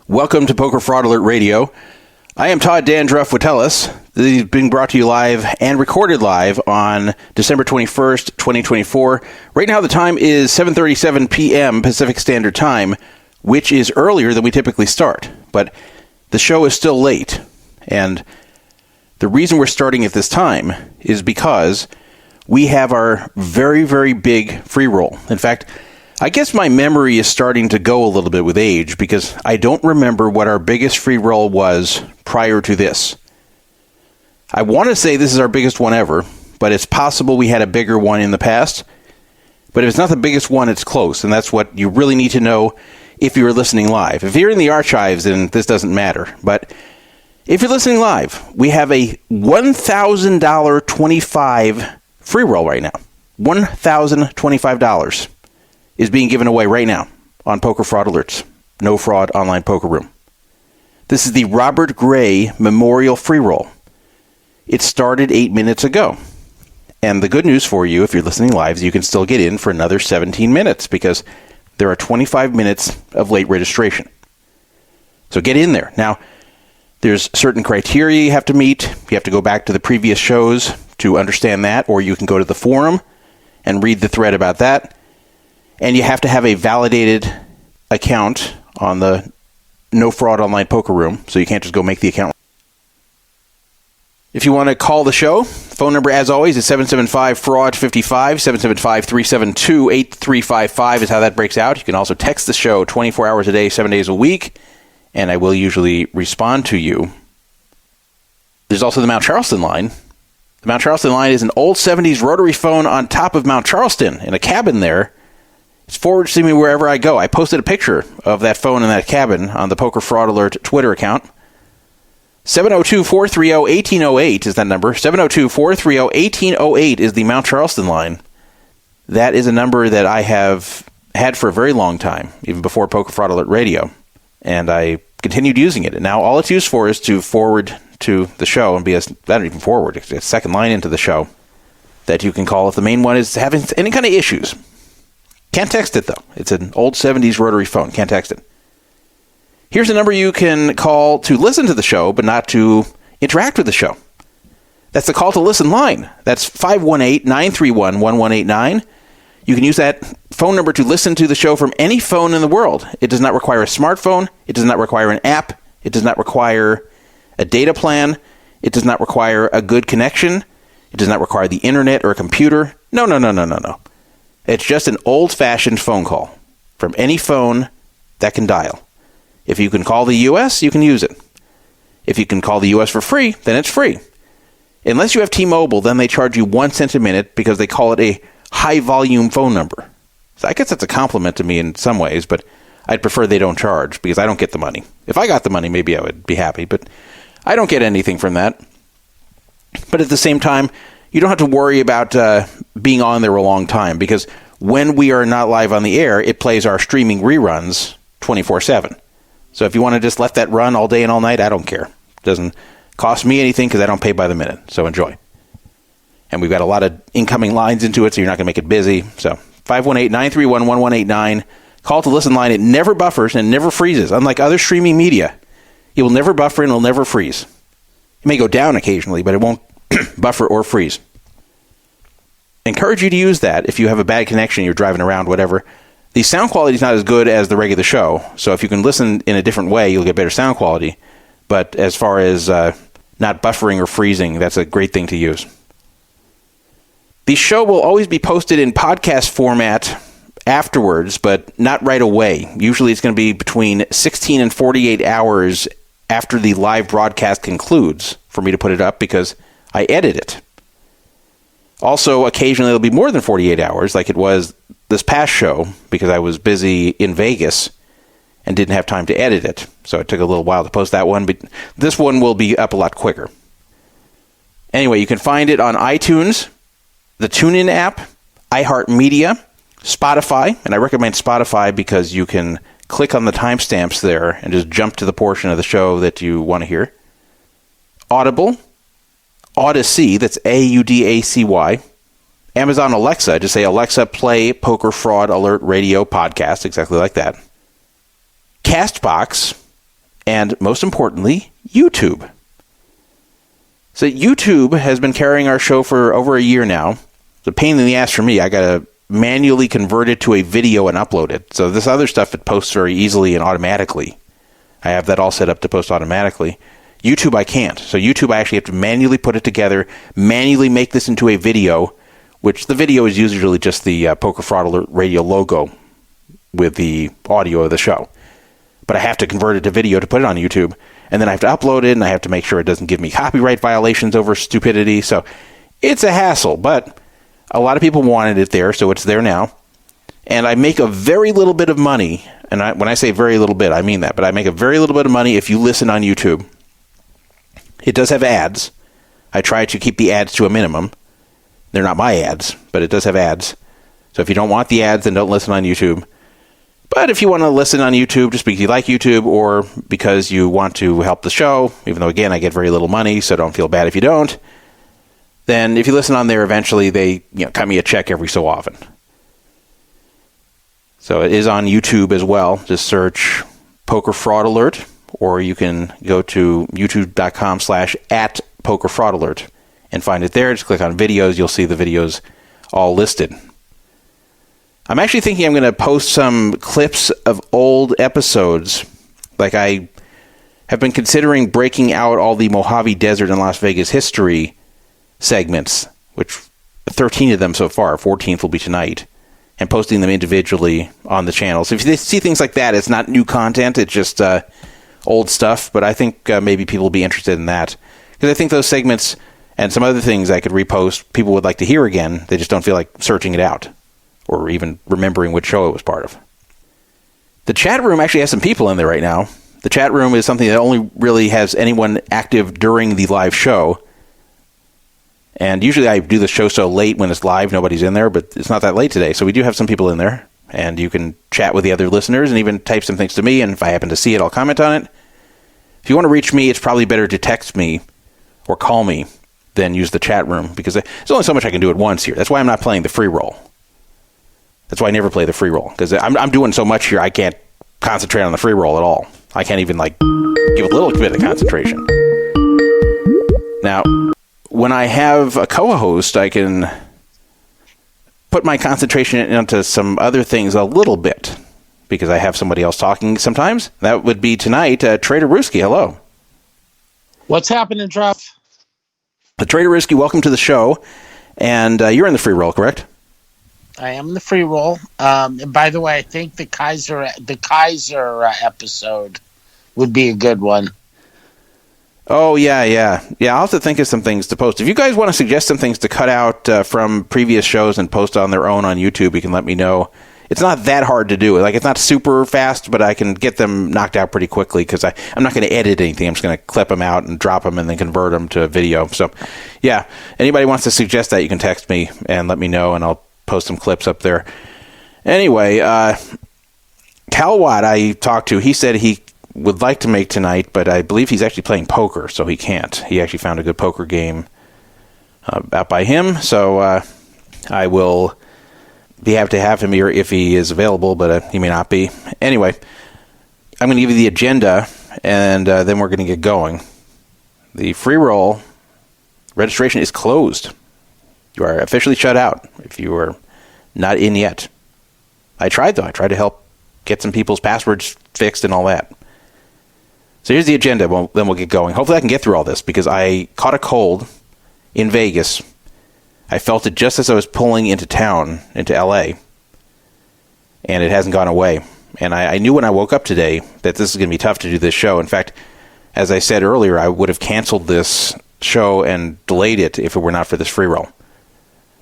Welcome to Poker Fraud Alert Radio. I am Todd Dan Druff Wittelis. This is being brought to you live and recorded live on December 21st, 2024. Right now the time is 7:37 p.m. Pacific Standard Time, which is earlier than we typically start. But the show is still late. And the reason we're starting at this time is because we have our very, very big free roll. In fact, I guess my memory is starting to go a little bit with age because I don't remember what our biggest free roll was prior to this. I want to say this is our biggest one ever, but it's possible we had a bigger one in the past. But if it's not the biggest one, it's close, and that's what you really need to know if you're listening live. If you're in the archives, then this doesn't matter. But if you're listening live, we have a $1,000 25 free roll right now. $1,025 is being given away right now on Poker Fraud Alerts, No Fraud Online Poker Room. This is the Robert Gray Memorial Free Roll. It started 8 minutes ago. And the good news for you, if you're listening live, is you can still get in for another 17 minutes because there are 25 minutes of late registration. So get in there. Now, there's certain criteria you have to meet. You have to go back to the previous shows to understand that, or you can go to the forum and read the thread about that. And you have to have a validated account on the No Fraud Online Poker Room, so you can't just go make the account. If you want to call the show, phone number, as always, is 775-FRAUD-55, 775-372-8355 is how that breaks out. You can also text the show 24 hours a day, 7 days a week, and I will usually respond to you. There's also the Mount Charleston line. The Mount Charleston line is an old 70s rotary phone on top of Mount Charleston in a cabin there. It's forwarded to me wherever I go. I posted a picture of that phone in that cabin on the Poker Fraud Alert Twitter account. 702-430-1808 is that number. 702-430-1808 is the Mount Charleston line. That is a number that I have had for a very long time, even before Poker Fraud Alert Radio. And I continued using it. And now all it's used for is to forward to the show and be not even forward, it's a second line into the show that you can call if the main one is having any kind of issues. Can't text it, though. It's an old 70s rotary phone. Can't text it. Here's a number you can call to listen to the show, but not to interact with the show. That's the call to listen line. That's 518-931-1189. You can use that phone number to listen to the show from any phone in the world. It does not require a smartphone. It does not require an app. It does not require a data plan. It does not require a good connection. It does not require the internet or a computer. No. It's just an old-fashioned phone call from any phone that can dial. If you can call the U.S., you can use it. If you can call the U.S. for free, then it's free. Unless you have T-Mobile, then they charge you 1 cent a minute because they call it a high-volume phone number. So I guess that's a compliment to me in some ways, but I'd prefer they don't charge because I don't get the money. If I got the money, maybe I would be happy, but I don't get anything from that. But at the same time, you don't have to worry about being on there a long time because when we are not live on the air, it plays our streaming reruns 24/7. So if you want to just let that run all day and all night, I don't care. It doesn't cost me anything because I don't pay by the minute. So enjoy. And we've got a lot of incoming lines into it, so you're not going to make it busy. So 518-931-1189. Call to listen line. It never buffers and never freezes. Unlike other streaming media, it will never buffer and it will never freeze. It may go down occasionally, but it won't buffer or freeze. Encourage you to use that if you have a bad connection, you're driving around, whatever. The sound quality is not as good as the regular show, so if you can listen in a different way, you'll get better sound quality. But as far as not buffering or freezing, that's a great thing to use. The show will always be posted in podcast format afterwards, but not right away. Usually it's going to be between 16 and 48 hours after the live broadcast concludes for me to put it up because I edit it. Also, occasionally it'll be more than 48 hours, like it was this past show, because I was busy in Vegas and didn't have time to edit it. So it took a little while to post that one, but this one will be up a lot quicker. Anyway, you can find it on iTunes, the TuneIn app, iHeartMedia, Spotify, and I recommend Spotify because you can click on the timestamps there and just jump to the portion of the show that you want to hear. Audible, Odyssey, that's Audacy, Amazon Alexa, just say, Alexa, play Poker Fraud Alert Radio podcast, exactly like that. Castbox, and most importantly, YouTube. So YouTube has been carrying our show for over a year now. It's a pain in the ass for me. I got to manually convert it to a video and upload it. So this other stuff, it posts very easily and automatically. I have that all set up to post automatically. YouTube, I can't. So YouTube, I actually have to manually put it together, manually make this into a video, which the video is usually just the Poker Fraud Alert Radio logo with the audio of the show. But I have to convert it to video to put it on YouTube, and then I have to upload it, and I have to make sure it doesn't give me copyright violations over stupidity. So it's a hassle, but a lot of people wanted it there, so it's there now. And I make a very little bit of money, and when I say very little bit, I mean that, but I make a very little bit of money if you listen on YouTube. It does have ads. I try to keep the ads to a minimum. They're not my ads, but it does have ads. So if you don't want the ads, then don't listen on YouTube. But if you want to listen on YouTube just because you like YouTube or because you want to help the show, even though, again, I get very little money, so don't feel bad if you don't, then if you listen on there, eventually they cut me a check every so often. So it is on YouTube as well. Just search Poker Fraud Alert, or you can go to youtube.com/@PokerFraudAlert and find it there. Just click on videos. You'll see the videos all listed. I'm actually thinking I'm going to post some clips of old episodes. Like I have been considering breaking out all the Mojave Desert and Las Vegas history segments, which 13 of them so far. 14th will be tonight. And posting them individually on the channel. So if you see things like that, it's not new content. It's just old stuff. But I think maybe people will be interested in that. Because I think those segments and some other things I could repost, people would like to hear again. They just don't feel like searching it out or even remembering which show it was part of. The chat room actually has some people in there right now. The chat room is something that only really has anyone active during the live show. And usually I do the show so late when it's live, nobody's in there, but it's not that late today. So we do have some people in there, and you can chat with the other listeners and even type some things to me, and if I happen to see it, I'll comment on it. If you want to reach me, it's probably better to text me or call me than use the chat room, because there's only so much I can do at once here. That's why I'm not playing the free roll. That's why I never play the free roll, because I'm doing so much here, I can't concentrate on the free roll at all. I can't even give a little bit of concentration. Now, when I have a co-host, I can put my concentration into some other things a little bit because I have somebody else talking sometimes. That would be tonight. Trader Ruski, hello. What's happening, Druff? Trader Ruski, welcome to the show. And you're in the free roll, correct? I am in the free roll. And by the way, I think the Kaiser episode would be a good one. Oh, yeah. I'll have to think of some things to post. If you guys want to suggest some things to cut out from previous shows and post on their own on YouTube, you can let me know. It's not that hard to do. It's not super fast, but I can get them knocked out pretty quickly because I'm not going to edit anything. I'm just going to clip them out and drop them and then convert them to video. So, yeah, anybody wants to suggest that, you can text me and let me know, and I'll post some clips up there. Anyway, Calwatt I talked to, he said he would like to make tonight, but I believe he's actually playing poker, so he can't. He actually found a good poker game out by him, so I will be happy to have him here if he is available, but he may not be. Anyway, I'm going to give you the agenda, and then we're going to get going. The free roll registration is closed. You are officially shut out if you are not in yet. I tried, though. I tried to help get some people's passwords fixed and all that. So here's the agenda. Well, then we'll get going. Hopefully I can get through all this because I caught a cold in Vegas. I felt it just as I was pulling into town, into L.A., and it hasn't gone away. And I knew when I woke up today that this is going to be tough to do this show. In fact, as I said earlier, I would have canceled this show and delayed it if it were not for this free roll.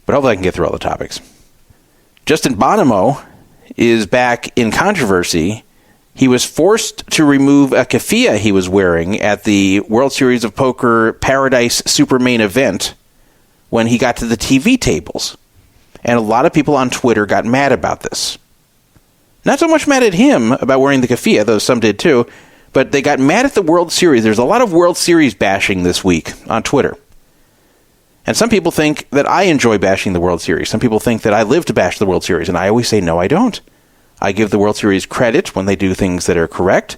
But hopefully I can get through all the topics. Justin Bonomo is back in controversy. He was forced to remove a keffiyeh he was wearing at the World Series of Poker Paradise Super Main Event when he got to the TV tables. And a lot of people on Twitter got mad about this. Not so much mad at him about wearing the keffiyeh, though some did too, but they got mad at the World Series. There's a lot of World Series bashing this week on Twitter. And some people think that I enjoy bashing the World Series. Some people think that I live to bash the World Series, and I always say, no, I don't. I give the World Series credit when they do things that are correct,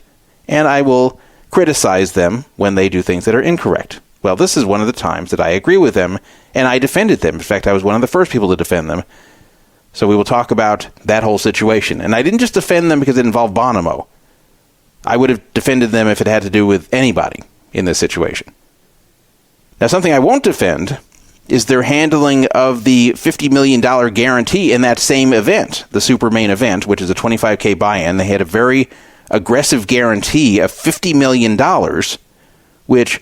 and I will criticize them when they do things that are incorrect. Well, this is one of the times that I agree with them, and I defended them. In fact, I was one of the first people to defend them. So we will talk about that whole situation. And I didn't just defend them because it involved Bonomo. I would have defended them if it had to do with anybody in this situation. Now, something I won't defend is their handling of the $50 million guarantee in that same event, the Super Main Event, which is a $25K buy-in. They had a very aggressive guarantee of $50 million, which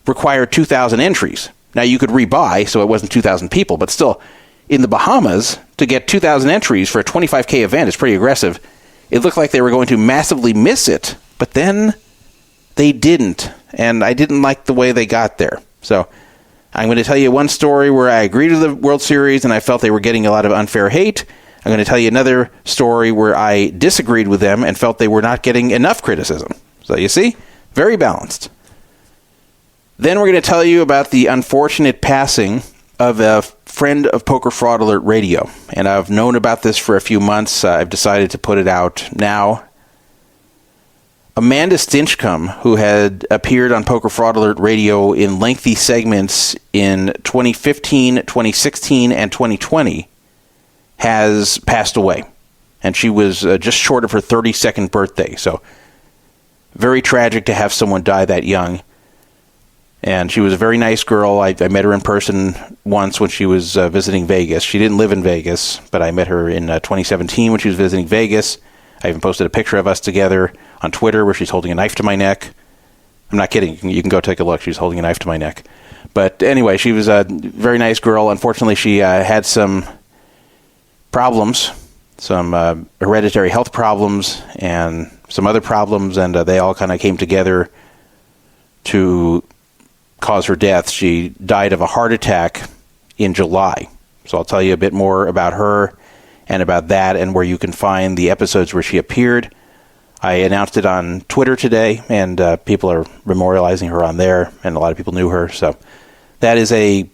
required 2,000 entries. Now, you could rebuy, so it wasn't 2,000 people, but still, in the Bahamas, to get 2,000 entries for a 25K event is pretty aggressive. It looked like they were going to massively miss it, but then they didn't, and I didn't like the way they got there. So I'm going to tell you one story where I agreed with the World Series and I felt they were getting a lot of unfair hate. I'm going to tell you another story where I disagreed with them and felt they were not getting enough criticism. So you see, very balanced. Then we're going to tell you about the unfortunate passing of a friend of Poker Fraud Alert Radio. And I've known about this for a few months. I've decided to put it out now. Amanda Stinchecum, who had appeared on Poker Fraud Alert Radio in lengthy segments in 2015, 2016, and 2020, has passed away. And she was just short of her 32nd birthday. So very tragic to have someone die that young. And she was a very nice girl. I met her in person once when she was visiting Vegas. She didn't live in Vegas, but I met her in 2017 when she was visiting Vegas. I even posted a picture of us together on Twitter where she's holding a knife to my neck. I'm not kidding. You can go take a look. She's holding a knife to my neck. But anyway, she was a very nice girl. Unfortunately, she had some problems, some hereditary health problems and some other problems, and they all kind of came together to cause her death. She died of a heart attack in July. So I'll tell you a bit more about her and about that and where you can find the episodes where she appeared. I announced it on Twitter today, and people are memorializing her on there, and a lot of people knew her. So that is a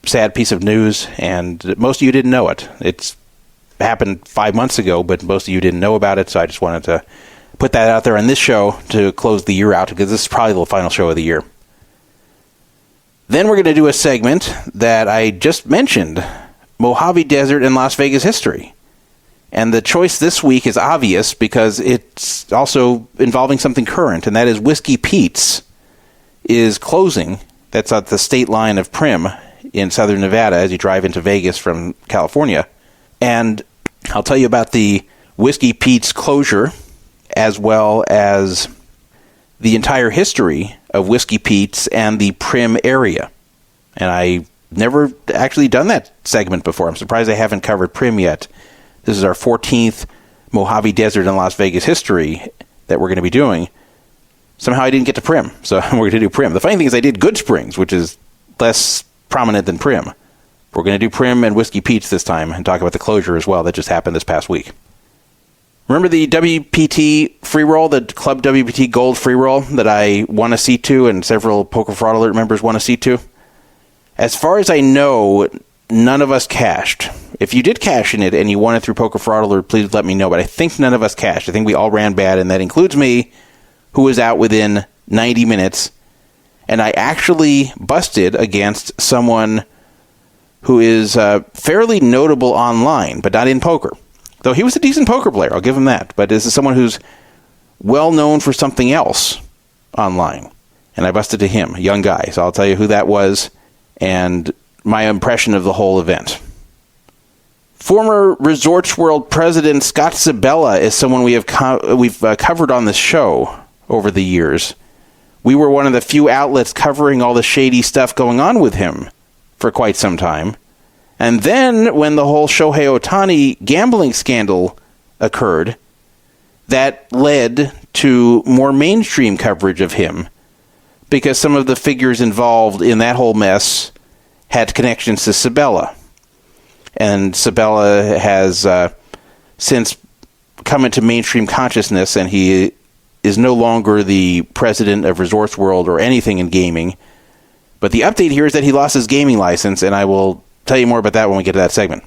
sad piece of news, and most of you didn't know it. It's happened 5 months ago, but most of you didn't know about it, so I just wanted to put that out there on this show to close the year out, because this is probably the final show of the year. Then we're going to do a segment that I just mentioned, Mojave Desert and Las Vegas history. And the choice this week is obvious because it's also involving something current, and that is Whiskey Pete's is closing. That's at the state line of Primm in southern Nevada as you drive into Vegas from California. And I'll tell you about the Whiskey Pete's closure as well as the entire history of Whiskey Pete's and the Primm area. And I never actually done that segment before. I'm surprised I haven't covered Primm yet. This is our 14th Mojave Desert and Las Vegas history that we're going to be doing. Somehow I didn't get to Primm, so we're going to do Primm. The funny thing is I did Good Springs, which is less prominent than Primm. We're going to do Primm and Whiskey Pete's this time and talk about the closure as well that just happened this past week. Remember the WPT Freeroll, the ClubWPT Gold Freeroll that I won a seat to and several Poker Fraud Alert members won a seat to? As far as I know, none of us cashed. If you did cash in it and you won it through Poker Fraud Alert, please let me know. But I think none of us cashed. I think we all ran bad, and that includes me, who was out within 90 minutes. And I actually busted against someone who is fairly notable online, but not in poker. Though he was a decent poker player, I'll give him that. But this is someone who's well known for something else online. And I busted to him, a young guy. So I'll tell you who that was and my impression of the whole event. Former Resorts World President Scott Sibella is someone we've covered on this show over the years. We were one of the few outlets covering all the shady stuff going on with him for quite some time. And then when the whole Shohei Ohtani gambling scandal occurred, that led to more mainstream coverage of him because some of the figures involved in that whole mess had connections to Sibella. And Sibella has since come into mainstream consciousness, and he is no longer the president of Resorts World or anything in gaming. But the update here is that he lost his gaming license, and I will tell you more about that when we get to that segment.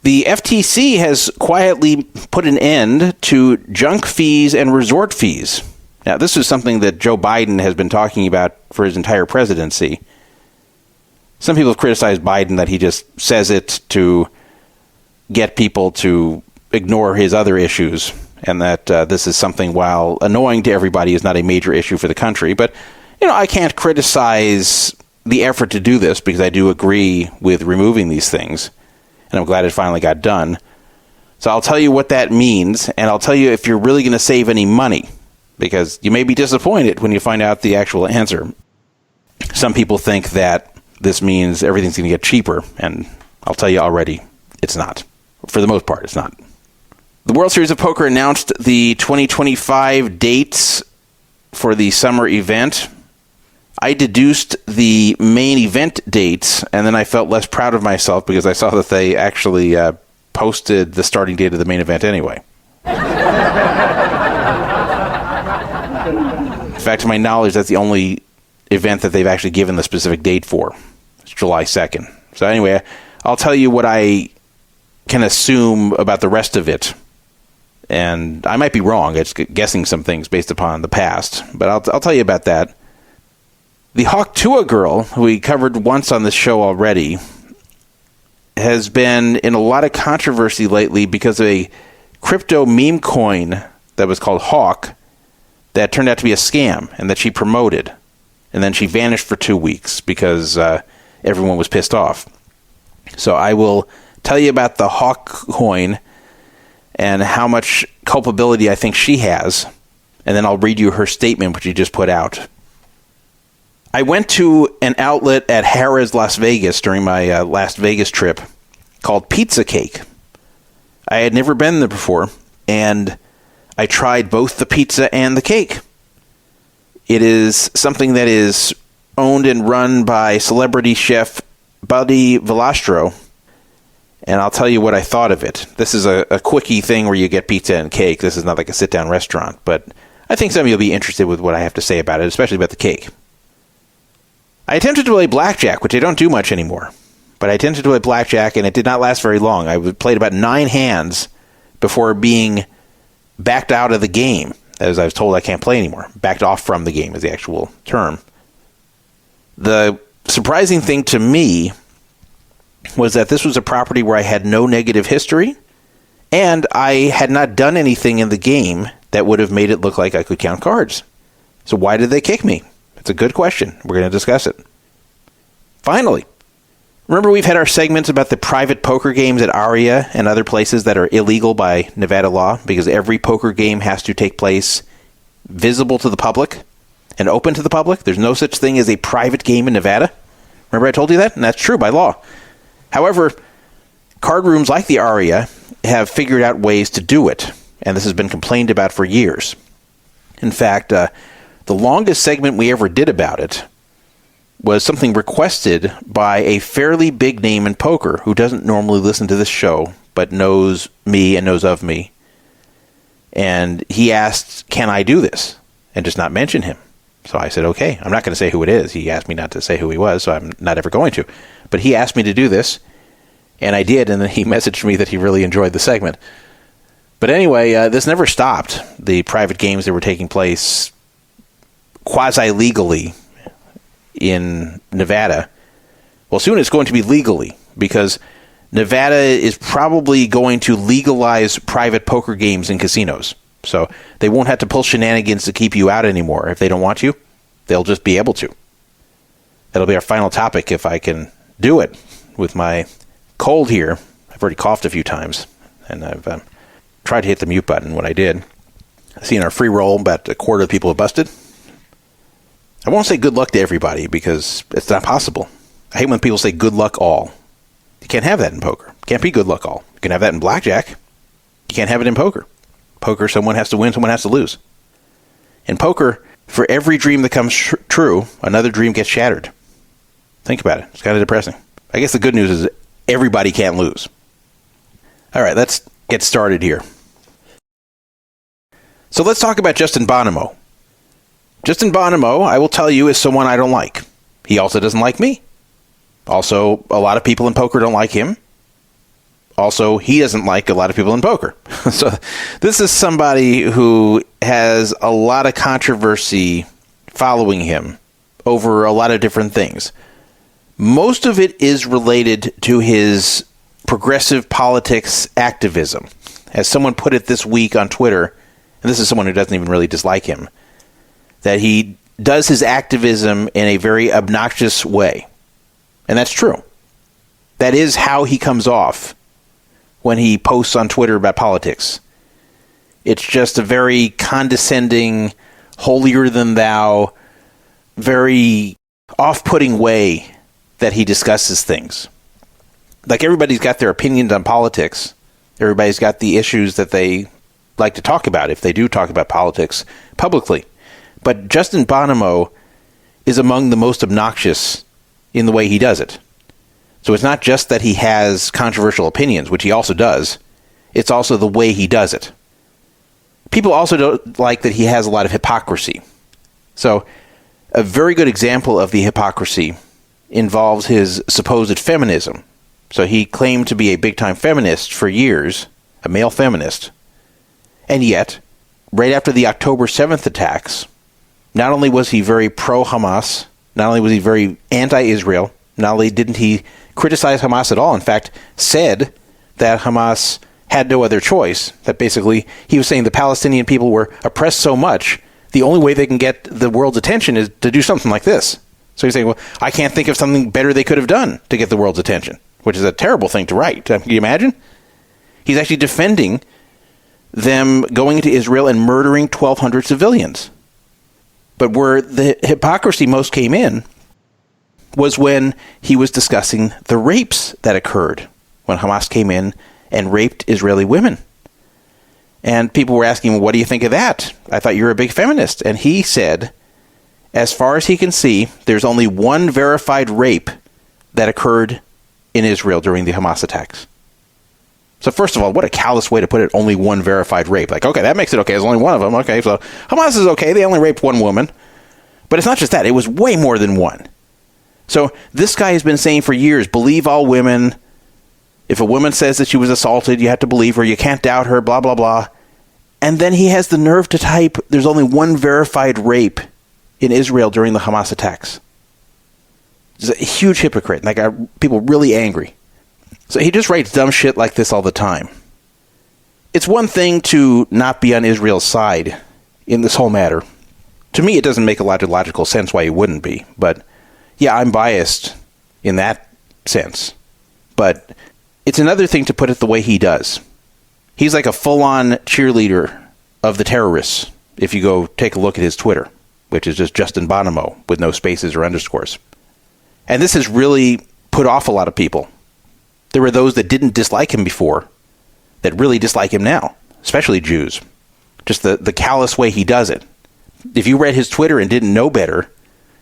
The FTC has quietly put an end to junk fees and resort fees. Now, this is something that Joe Biden has been talking about for his entire presidency. Some people have criticized Biden that he just says it to get people to ignore his other issues, and that this is something, while annoying to everybody, is not a major issue for the country. But, I can't criticize the effort to do this, because I do agree with removing these things, and I'm glad it finally got done. So I'll tell you what that means, and I'll tell you if you're really going to save any money, because you may be disappointed when you find out the actual answer. Some people think that this means everything's going to get cheaper, and I'll tell you already, it's not. For the most part, it's not. The World Series of Poker announced the 2025 dates for the summer event. I deduced the main event dates, and then I felt less proud of myself because I saw that they actually posted the starting date of the main event anyway. In fact, to my knowledge, that's the only event that they've actually given the specific date for. It's July 2nd. So anyway, I'll tell you what I can assume about the rest of it. And I might be wrong. It's guessing some things based upon the past. But I'll tell you about that. The Hawk Tuah girl, who we covered once on this show already, has been in a lot of controversy lately because of a crypto meme coin that was called Hawk that turned out to be a scam and that she promoted. And then she vanished for 2 weeks because everyone was pissed off. So I will tell you about the Hawk coin and how much culpability I think she has. And then I'll read you her statement, which she just put out. I went to an outlet at Harrah's Las Vegas during my last Vegas trip called PizzaCake. I had never been there before, and I tried both the pizza and the cake. It is something that is owned and run by celebrity chef Buddy Velastro, and I'll tell you what I thought of it. This is a quickie thing where you get pizza and cake. This is not like a sit-down restaurant, but I think some of you will be interested with what I have to say about it, especially about the cake. I attempted to play blackjack, which I don't do much anymore, but I attempted to play blackjack, and it did not last very long. I played about 9 hands before being backed out of the game, as I was told I can't play anymore. Backed off from the game is the actual term. The surprising thing to me was that this was a property where I had no negative history, and I had not done anything in the game that would have made it look like I could count cards. So why did they kick me? It's a good question. We're going to discuss it. Finally, remember we've had our segments about the private poker games at Aria and other places that are illegal by Nevada law because every poker game has to take place visible to the public and open to the public. There's no such thing as a private game in Nevada. Remember I told you that? And that's true by law. However, card rooms like the Aria have figured out ways to do it, and this has been complained about for years. In fact, the longest segment we ever did about it was something requested by a fairly big name in poker who doesn't normally listen to this show, but knows me and knows of me. And he asked, can I do this? And just not mention him. So I said, okay, I'm not going to say who it is. He asked me not to say who he was, so I'm not ever going to. But he asked me to do this, and I did, and then he messaged me that he really enjoyed the segment. But anyway, this never stopped. The private games that were taking place quasi-legally in Nevada. Well, soon it's going to be legally, because Nevada is probably going to legalize private poker games in casinos. So they won't have to pull shenanigans to keep you out anymore. If they don't want you, they'll just be able to. That'll be our final topic if I can do it with my cold here. I've already coughed a few times, and I've tried to hit the mute button when I did. I see in our free roll about a quarter of the people have busted. I won't say good luck to everybody because it's not possible. I hate when people say good luck all. You can't have that in poker. Can't be good luck all. You can have that in blackjack. You can't have it in poker. Poker, someone has to win, someone has to lose. In poker, for every dream that comes true, another dream gets shattered. Think about it. It's kind of depressing. I guess the good news is everybody can't lose. All right, let's get started here. So let's talk about Justin Bonomo. Justin Bonomo, I will tell you, is someone I don't like. He also doesn't like me. Also, a lot of people in poker don't like him. also he doesn't like a lot of people in poker. So this is somebody who has a lot of controversy following him over a lot of different things. Most of it is related to his progressive politics activism. As someone put it this week on Twitter, and this is someone who doesn't even really dislike him, that he does his activism in a very obnoxious way. And that's true. That is how he comes off when he posts on Twitter about politics. It's just a very condescending, holier-than-thou, very off-putting way that he discusses things. Like, everybody's got their opinions on politics. Everybody's got the issues that they like to talk about, if they do talk about politics publicly. But Justin Bonomo is among the most obnoxious in the way he does it. So it's not just that he has controversial opinions, which he also does. It's also the way he does it. People also don't like that he has a lot of hypocrisy. So a very good example of the hypocrisy involves his supposed feminism. So he claimed to be a big-time feminist for years, a male feminist. And yet, right after the October 7th attacks, not only was he very pro-Hamas, not only was he very anti-Israel, not only didn't he criticize Hamas at all, in fact, said that Hamas had no other choice, that basically he was saying the Palestinian people were oppressed so much, the only way they can get the world's attention is to do something like this. So he's saying, well, I can't think of something better they could have done to get the world's attention, which is a terrible thing to write. Can you imagine? He's actually defending them going into Israel and murdering 1,200 civilians. But where the hypocrisy most came in was when he was discussing the rapes that occurred when Hamas came in and raped Israeli women. And people were asking, well, what do you think of that? I thought you were a big feminist. And he said, as far as he can see, there's only one verified rape that occurred in Israel during the Hamas attacks. So first of all, what a callous way to put it, only one verified rape. Like, okay, that makes it okay. There's only one of them. Okay, so Hamas is okay. They only raped one woman. But it's not just that. It was way more than one. So this guy has been saying for years, believe all women. If a woman says that she was assaulted, you have to believe her. You can't doubt her, blah, blah, blah. And then he has the nerve to type, there's only one verified rape in Israel during the Hamas attacks. He's a huge hypocrite. Like, people really angry. So he just writes dumb shit like this all the time. It's one thing to not be on Israel's side in this whole matter. To me, it doesn't make a lot of logical sense why he wouldn't be. But, yeah, I'm biased in that sense. But it's another thing to put it the way he does. He's like a full-on cheerleader of the terrorists, if you go take a look at his Twitter, which is just Justin Bonomo with no spaces or underscores. And this has really put off a lot of people. There were those that didn't dislike him before that really dislike him now, especially Jews. Just the callous way he does it. If you read his Twitter and didn't know better,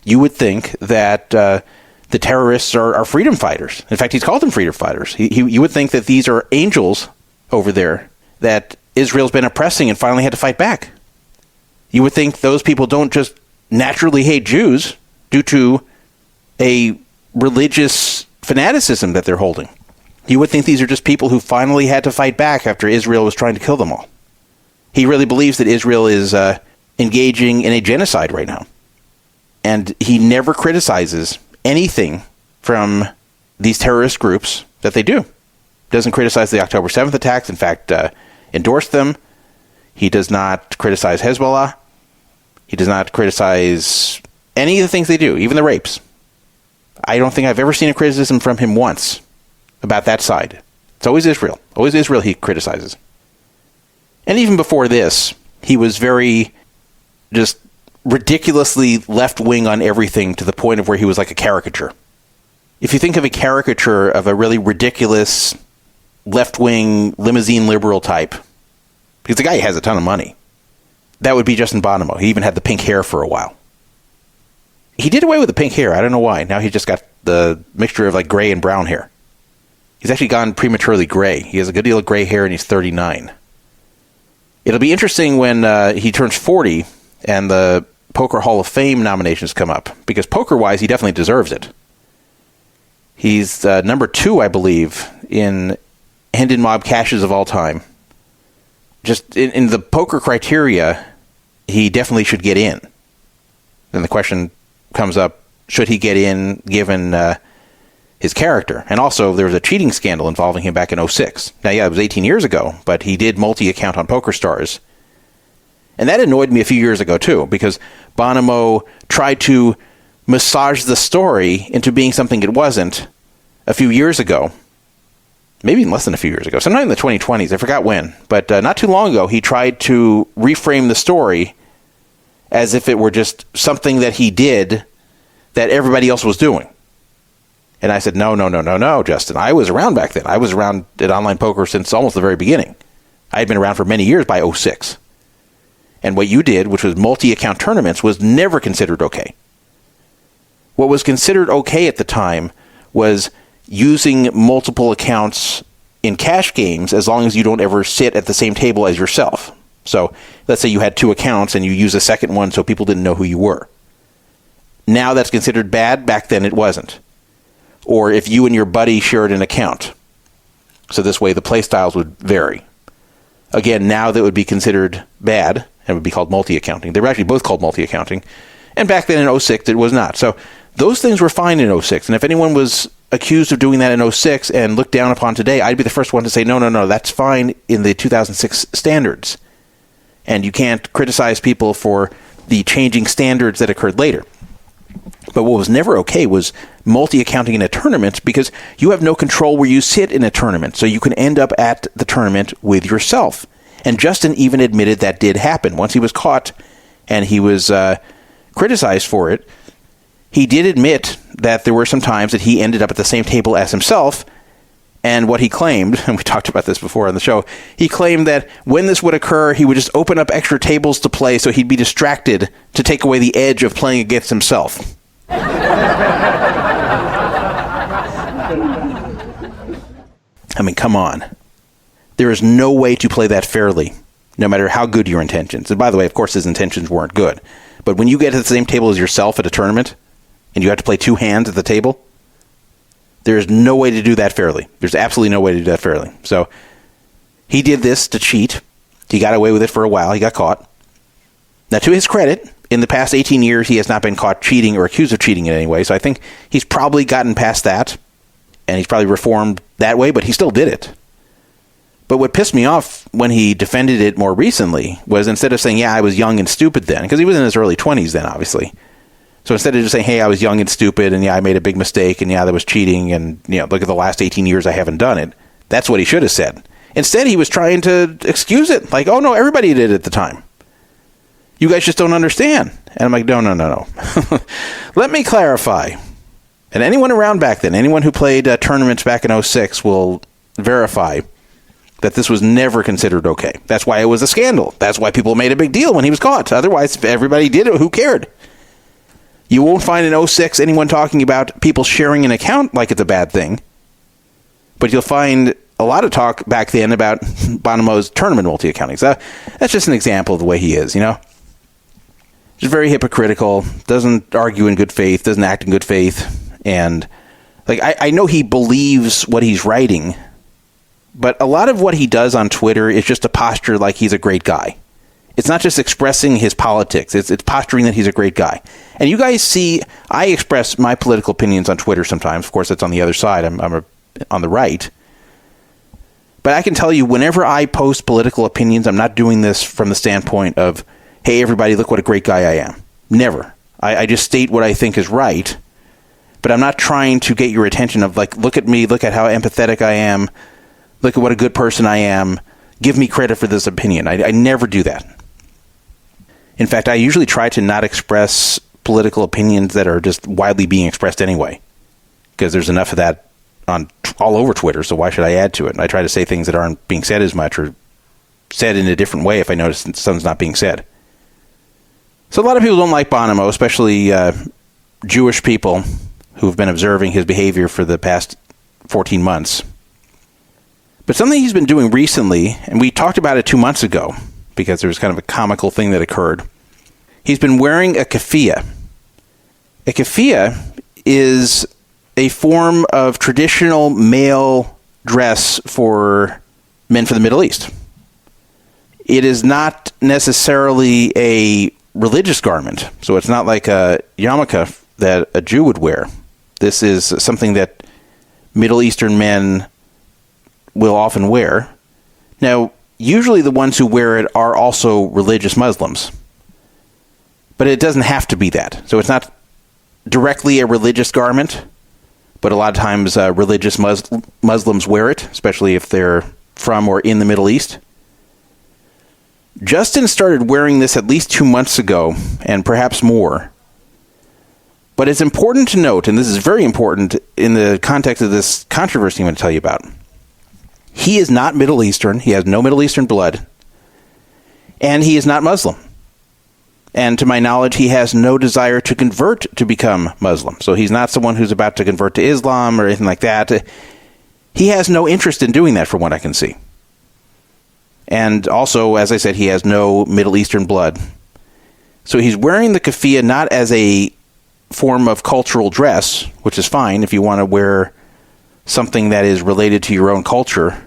you would think that the terrorists are freedom fighters. In fact, he's called them freedom fighters. You would think that these are angels over there that Israel's been oppressing and finally had to fight back. You would think those people don't just naturally hate Jews due to a religious fanaticism that they're holding. You would think these are just people who finally had to fight back after Israel was trying to kill them all. He really believes that Israel is engaging in a genocide right now. And he never criticizes anything from these terrorist groups that they do. Doesn't criticize the October 7th attacks. In fact, endorsed them. He does not criticize Hezbollah. He does not criticize any of the things they do, even the rapes. I don't think I've ever seen a criticism from him once about that side. It's always Israel. Always Israel he criticizes. And even before this, he was very just ridiculously left-wing on everything to the point of where he was like a caricature. If you think of a caricature of a really ridiculous left-wing limousine liberal type, because the guy has a ton of money, that would be Justin Bonomo. He even had the pink hair for a while. He did away with the pink hair. I don't know why. Now he's just got the mixture of like gray and brown hair. He's actually gone prematurely gray. He has a good deal of gray hair and he's 39. It'll be interesting when he turns 40 and the Poker Hall of Fame nominations come up, because poker-wise, he definitely deserves it. He's number 2, I believe, in hand-in mob cashes of all time. Just in the poker criteria, he definitely should get in. Then the question comes up, should he get in given his character? And also, there was a cheating scandal involving him back in 2006. Now, yeah, it was 18 years ago, but he did multi-account on PokerStars. And that annoyed me a few years ago, too, because Bonomo tried to massage the story into being something it wasn't a few years ago. Maybe even less than a few years ago. Sometime in the 2020s. I forgot when. But not too long ago, he tried to reframe the story as if it were just something that he did that everybody else was doing. And I said, no, Justin. I was around back then. I was around at online poker since almost the very beginning. I had been around for many years by 2006. And what you did, which was multi-account tournaments, was never considered okay. What was considered okay at the time was using multiple accounts in cash games as long as you don't ever sit at the same table as yourself. So let's say you had 2 accounts and you use a second one so people didn't know who you were. Now that's considered bad. Back then it wasn't. Or if you and your buddy shared an account. So this way the play styles would vary. Again, now that would be considered bad and would be called multi-accounting. They were actually both called multi-accounting. And back then in 2006 it was not. So those things were fine in 2006. And if anyone was accused of doing that in 2006 and looked down upon today, I'd be the first one to say, no, that's fine in the 2006 standards. And you can't criticize people for the changing standards that occurred later. But what was never okay was multi-accounting in a tournament, because you have no control where you sit in a tournament. So you can end up at the tournament with yourself. And Justin even admitted that did happen. Once he was caught and he was criticized for it, he did admit that there were some times that he ended up at the same table as himself. And what he claimed, and we talked about this before on the show, he claimed that when this would occur, he would just open up extra tables to play so he'd be distracted to take away the edge of playing against himself. I mean, come on. There is no way to play that fairly, no matter how good your intentions. And by the way, of course, his intentions weren't good. But when you get to the same table as yourself at a tournament, and you have to play 2 hands at the table, there is no way to do that fairly. There's absolutely no way to do that fairly. So he did this to cheat. He got away with it for a while. He got caught. Now, to his credit, in the past 18 years, he has not been caught cheating or accused of cheating in any way. So I think he's probably gotten past that, and he's probably reformed that way, but he still did it. But what pissed me off when he defended it more recently was, instead of saying, yeah, I was young and stupid then, because he was in his early 20s then, obviously. So instead of just saying, hey, I was young and stupid, and yeah, I made a big mistake, and yeah, that was cheating, and look at the last 18 years I haven't done it. That's what he should have said. Instead, he was trying to excuse it. Like, oh, no, everybody did it at the time. You guys just don't understand. And I'm like, no. Let me clarify. And anyone around back then, anyone who played tournaments back in 2006 will verify that this was never considered okay. That's why it was a scandal. That's why people made a big deal when he was caught. Otherwise, if everybody did it, who cared? You won't find in 2006 anyone talking about people sharing an account like it's a bad thing. But you'll find a lot of talk back then about Bonomo's tournament multi-accounting. So that's just an example of the way he is, Just very hypocritical, doesn't argue in good faith, doesn't act in good faith. And I know he believes what he's writing, but a lot of what he does on Twitter is just a posture like he's a great guy. It's not just expressing his politics. It's posturing that he's a great guy. And you guys see, I express my political opinions on Twitter sometimes. Of course, that's on the other side. I'm on the right. But I can tell you, whenever I post political opinions, I'm not doing this from the standpoint of, hey, everybody, look what a great guy I am. Never. I just state what I think is right. But I'm not trying to get your attention of, like, look at me, look at how empathetic I am, look at what a good person I am, give me credit for this opinion. I never do that. In fact, I usually try to not express political opinions that are just widely being expressed anyway, because there's enough of that on all over Twitter, so why should I add to it? And I try to say things that aren't being said as much, or said in a different way if I notice something's not being said. So a lot of people don't like Bonomo, especially Jewish people who've been observing his behavior for the past 14 months. But something he's been doing recently, and we talked about it 2 months ago, because there was kind of a comical thing that occurred. He's been wearing a keffiyeh. A keffiyeh is a form of traditional male dress for men from the Middle East. It is not necessarily a religious garment, so it's not like a yarmulke that a Jew would wear. This is something that Middle Eastern men will often wear. Now, usually the ones who wear it are also religious Muslims, but it doesn't have to be that. So it's not directly a religious garment, but a lot of times religious Muslims wear it, especially if they're from or in the Middle East. Justin started wearing this at least 2 months ago, and perhaps more. But it's important to note, and this is very important in the context of this controversy I'm going to tell you about. He is not Middle Eastern. He has no Middle Eastern blood. And he is not Muslim. And to my knowledge, he has no desire to convert to become Muslim. So he's not someone who's about to convert to Islam or anything like that. He has no interest in doing that from what I can see. And also, as I said, he has no Middle Eastern blood. So he's wearing the keffiyeh not as a form of cultural dress, which is fine. If you want to wear something that is related to your own culture,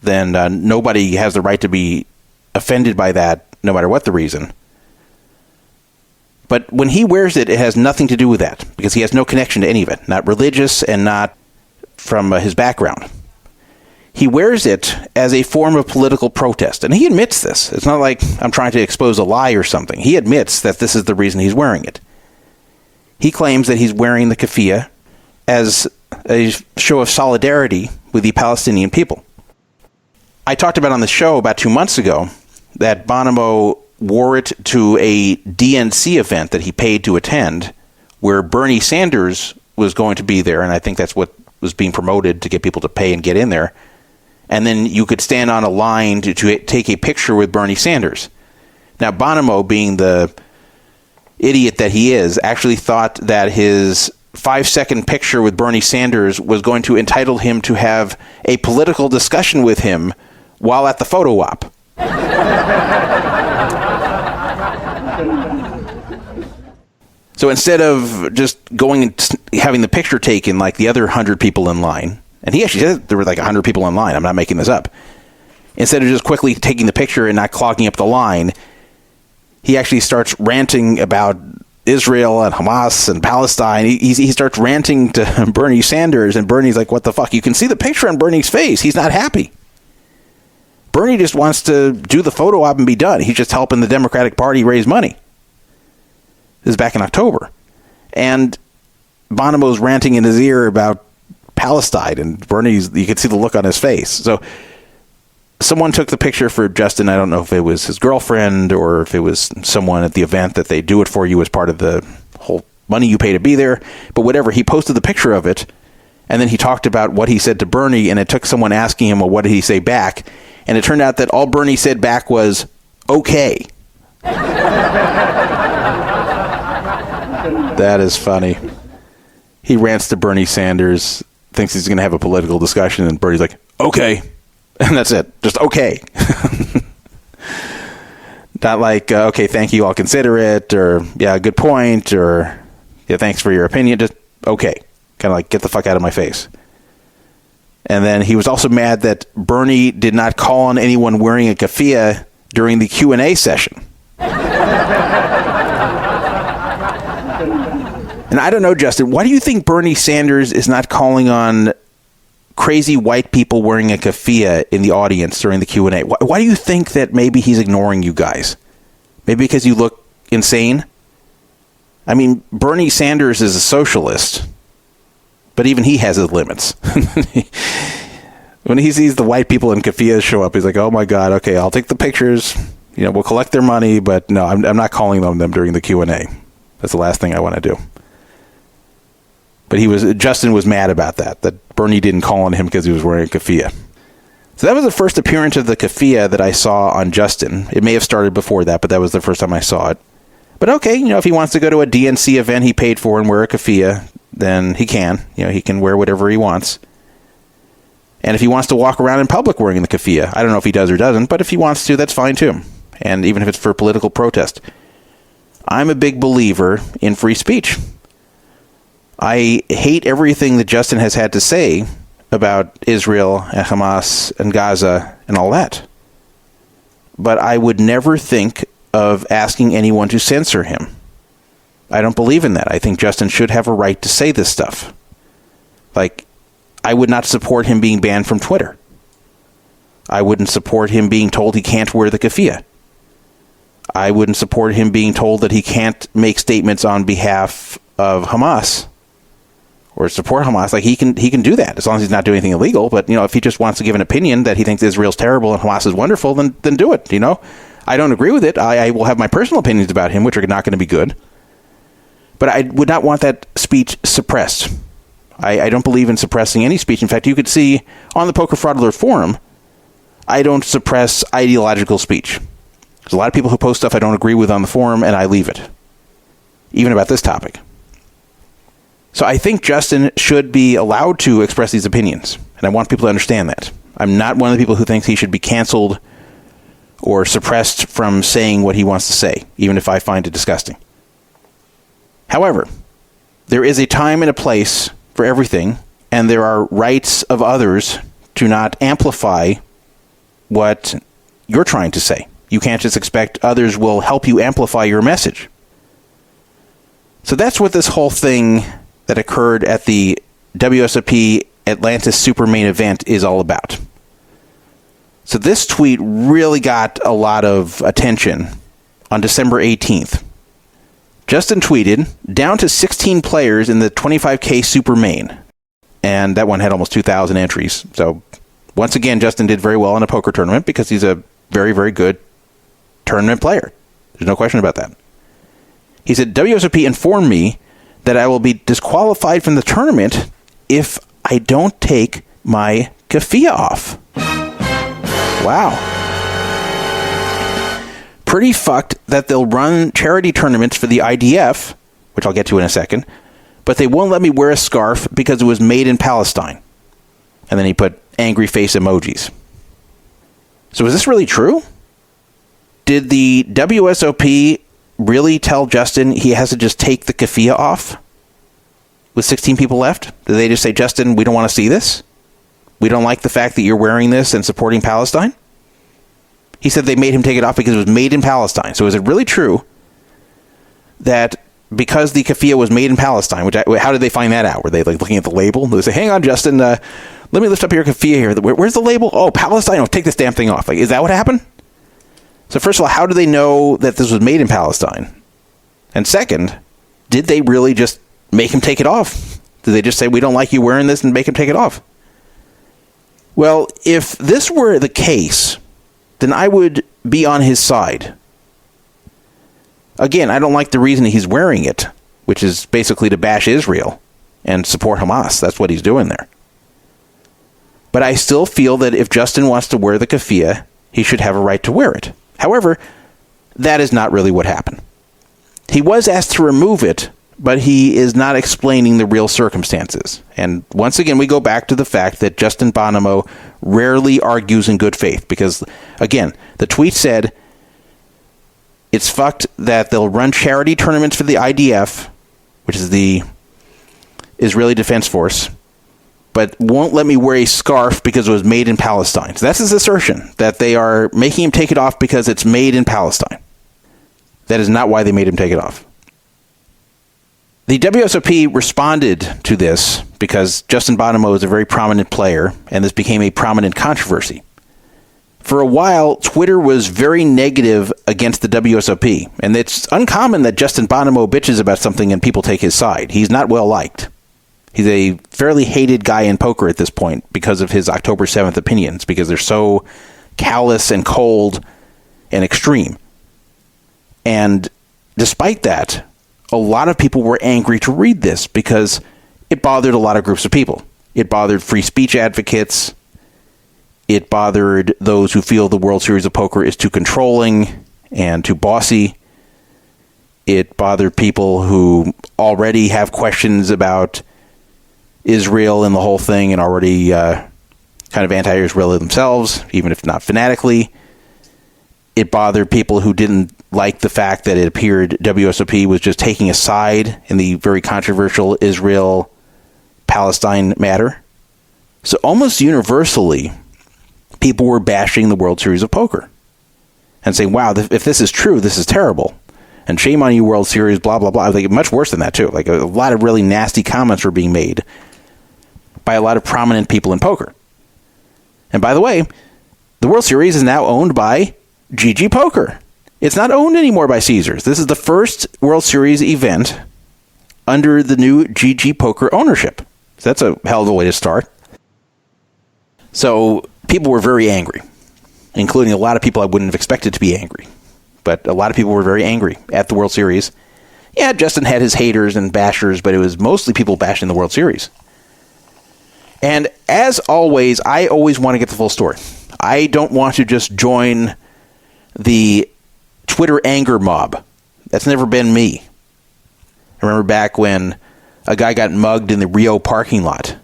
then nobody has the right to be offended by that, no matter what the reason. But when he wears it, it has nothing to do with that, because he has no connection to any of it, not religious and not from his background. He wears it as a form of political protest, and he admits this. It's not like I'm trying to expose a lie or something. He admits that this is the reason he's wearing it. He claims that he's wearing the keffiyeh as a show of solidarity with the Palestinian people. I talked about on the show about 2 months ago that Bonomo wore it to a DNC event that he paid to attend, where Bernie Sanders was going to be there, and I think that's what was being promoted to get people to pay and get in there. And then you could stand on a line to take a picture with Bernie Sanders. Now, Bonomo, being the idiot that he is, actually thought that his 5-second picture with Bernie Sanders was going to entitle him to have a political discussion with him while at the photo op. So instead of just going and having the picture taken like the other 100 people in line, and he actually said there were like 100 people in line, I'm not making this up. Instead of just quickly taking the picture and not clogging up the line, he actually starts ranting about Israel and Hamas and Palestine. He starts ranting to Bernie Sanders, and Bernie's like, what the fuck? You can see the picture on Bernie's face. He's not happy. Bernie just wants to do the photo op and be done. He's just helping the Democratic Party raise money. This is back in October. And Bonomo's ranting in his ear about Palestine, and Bernie's, you could see the look on his face. So someone took the picture for Justin. I don't know if it was his girlfriend or if it was someone at the event that they do it for you as part of the whole money you pay to be there. But whatever, he posted the picture of it, and then he talked about what he said to Bernie, and it took someone asking him, well, what did he say back? And it turned out that all Bernie said back was, okay. That is funny. He rants to Bernie Sanders, thinks he's going to have a political discussion, and Bernie's like, okay. And that's it. Just okay. Not like, okay, thank you, I'll consider it, or, yeah, good point, or, yeah, thanks for your opinion. Just, okay. Kind of like, get the fuck out of my face. And then he was also mad that Bernie did not call on anyone wearing a keffiyeh during the Q&A session. And I don't know, Justin, why do you think Bernie Sanders is not calling on crazy white people wearing a keffiyeh in the audience during the Q&A? Why do you think that maybe he's ignoring you guys? Maybe because you look insane? I mean, Bernie Sanders is a socialist, but even he has his limits. When he sees the white people in keffiyehs show up, he's like, oh my God, okay, I'll take the pictures. You know, we'll collect their money, but no, I'm not calling on them during the Q&A. That's the last thing I want to do. But Justin was mad about that Bernie didn't call on him because he was wearing a keffiyeh. So that was the first appearance of the keffiyeh that I saw on Justin. It may have started before that, but that was the first time I saw it. But okay, you know, if he wants to go to a DNC event he paid for and wear a keffiyeh, then he can. You know, he can wear whatever he wants. And if he wants to walk around in public wearing the keffiyeh, I don't know if he does or doesn't, but if he wants to, that's fine too. And even if it's for political protest. I'm a big believer in free speech. I hate everything that Justin has had to say about Israel and Hamas and Gaza and all that. But I would never think of asking anyone to censor him. I don't believe in that. I think Justin should have a right to say this stuff. Like, I would not support him being banned from Twitter. I wouldn't support him being told he can't wear the keffiyeh. I wouldn't support him being told that he can't make statements on behalf of Hamas or support Hamas. Like, he can do that as long as he's not doing anything illegal. But, if he just wants to give an opinion that he thinks Israel's terrible and Hamas is wonderful, then do it, I don't agree with it. I will have my personal opinions about him, which are not going to be good. But I would not want that speech suppressed. I don't believe in suppressing any speech. In fact, you could see on the Poker Fraud Alert forum, I don't suppress ideological speech. There's a lot of people who post stuff I don't agree with on the forum, and I leave it, even about this topic. So I think Justin should be allowed to express these opinions, and I want people to understand that. I'm not one of the people who thinks he should be canceled or suppressed from saying what he wants to say, even if I find it disgusting. However, there is a time and a place for everything, and there are rights of others to not amplify what you're trying to say. You can't just expect others will help you amplify your message. So that's what this whole thing that occurred at the WSOP Atlanta Super Main Event is all about. So this tweet really got a lot of attention on December 18th. Justin tweeted, down to 16 players in the 25K Super Main. And that one had almost 2,000 entries. So once again, Justin did very well in a poker tournament because he's a very, very good tournament player. There's no question about that. He said, WSOP informed me that I will be disqualified from the tournament if I don't take my keffiyeh off. Wow. Pretty fucked that they'll run charity tournaments for the IDF, which I'll get to in a second, but they won't let me wear a scarf because it was made in Palestine. And then he put angry face emojis. So is this really true? Did the WSOP really tell Justin he has to just take the keffiyeh off with 16 people left? Did they just say, Justin, we don't want to see this? We don't like the fact that you're wearing this and supporting Palestine? He said they made him take it off because it was made in Palestine. So is it really true that because the keffiyeh was made in Palestine, how did they find that out? Were they looking at the label? They say, hang on, Justin, let me lift up your keffiyeh here. Where's the label? Oh, Palestine. Oh, take this damn thing off. Is that what happened? So first of all, how do they know that this was made in Palestine? And second, did they really just make him take it off? Did they just say, we don't like you wearing this and make him take it off? Well, if this were the case, then I would be on his side. Again, I don't like the reason he's wearing it, which is basically to bash Israel and support Hamas. That's what he's doing there. But I still feel that if Justin wants to wear the keffiyeh, he should have a right to wear it. However, that is not really what happened. He was asked to remove it, but he is not explaining the real circumstances. And once again, we go back to the fact that Justin Bonomo rarely argues in good faith. Because, again, the tweet said, it's fucked that they'll run charity tournaments for the IDF, which is the Israeli Defense Force, but won't let me wear a scarf because it was made in Palestine. So that's his assertion, that they are making him take it off because it's made in Palestine. That is not why they made him take it off. The WSOP responded to this because Justin Bonomo is a very prominent player, and this became a prominent controversy. For a while, Twitter was very negative against the WSOP, and it's uncommon that Justin Bonomo bitches about something and people take his side. He's not well liked. He's a fairly hated guy in poker at this point because of his October 7th opinions, because they're so callous and cold and extreme. And despite that, a lot of people were angry to read this because it bothered a lot of groups of people. It bothered free speech advocates. It bothered those who feel the World Series of Poker is too controlling and too bossy. It bothered people who already have questions about Israel and the whole thing and already kind of anti-Israeli themselves, even if not fanatically. It bothered people who didn't like the fact that it appeared WSOP was just taking a side in the very controversial Israel-Palestine matter. So almost universally, people were bashing the World Series of Poker and saying, wow, if this is true, this is terrible. And shame on you, World Series, blah, blah, blah. Like, much worse than that, too. Like, a lot of really nasty comments were being made by a lot of prominent people in poker. And by the way, the World Series is now owned by GG Poker. It's not owned anymore by Caesars. This is the first World Series event under the new GG Poker ownership. So that's a hell of a way to start. So people were very angry, including a lot of people I wouldn't have expected to be angry. But a lot of people were very angry at the World Series. Yeah, Justin had his haters and bashers, but it was mostly people bashing the World Series. And as always, I always want to get the full story. I don't want to just join the Twitter anger mob. That's never been me. I remember back when a guy got mugged in the Rio parking lot.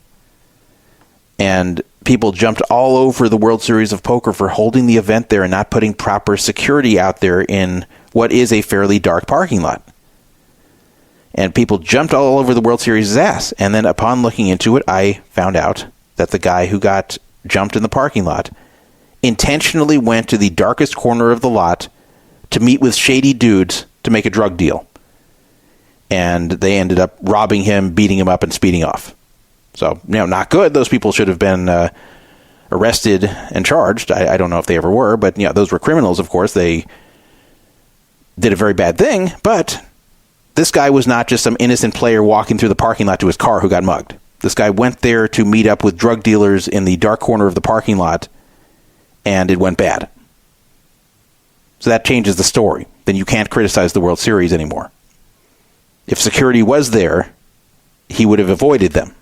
And people jumped all over the World Series of Poker for holding the event there and not putting proper security out there in what is a fairly dark parking lot. And people jumped all over the World Series' ass. And then upon looking into it, I found out that the guy who got jumped in the parking lot intentionally went to the darkest corner of the lot to meet with shady dudes to make a drug deal. And they ended up robbing him, beating him up, and speeding off. So, not good. Those people should have been arrested and charged. I don't know if they ever were, but those were criminals, of course. They did a very bad thing, but this guy was not just some innocent player walking through the parking lot to his car who got mugged. This guy went there to meet up with drug dealers in the dark corner of the parking lot, and it went bad. So that changes the story. Then you can't criticize the World Series anymore. If security was there, he would have avoided them.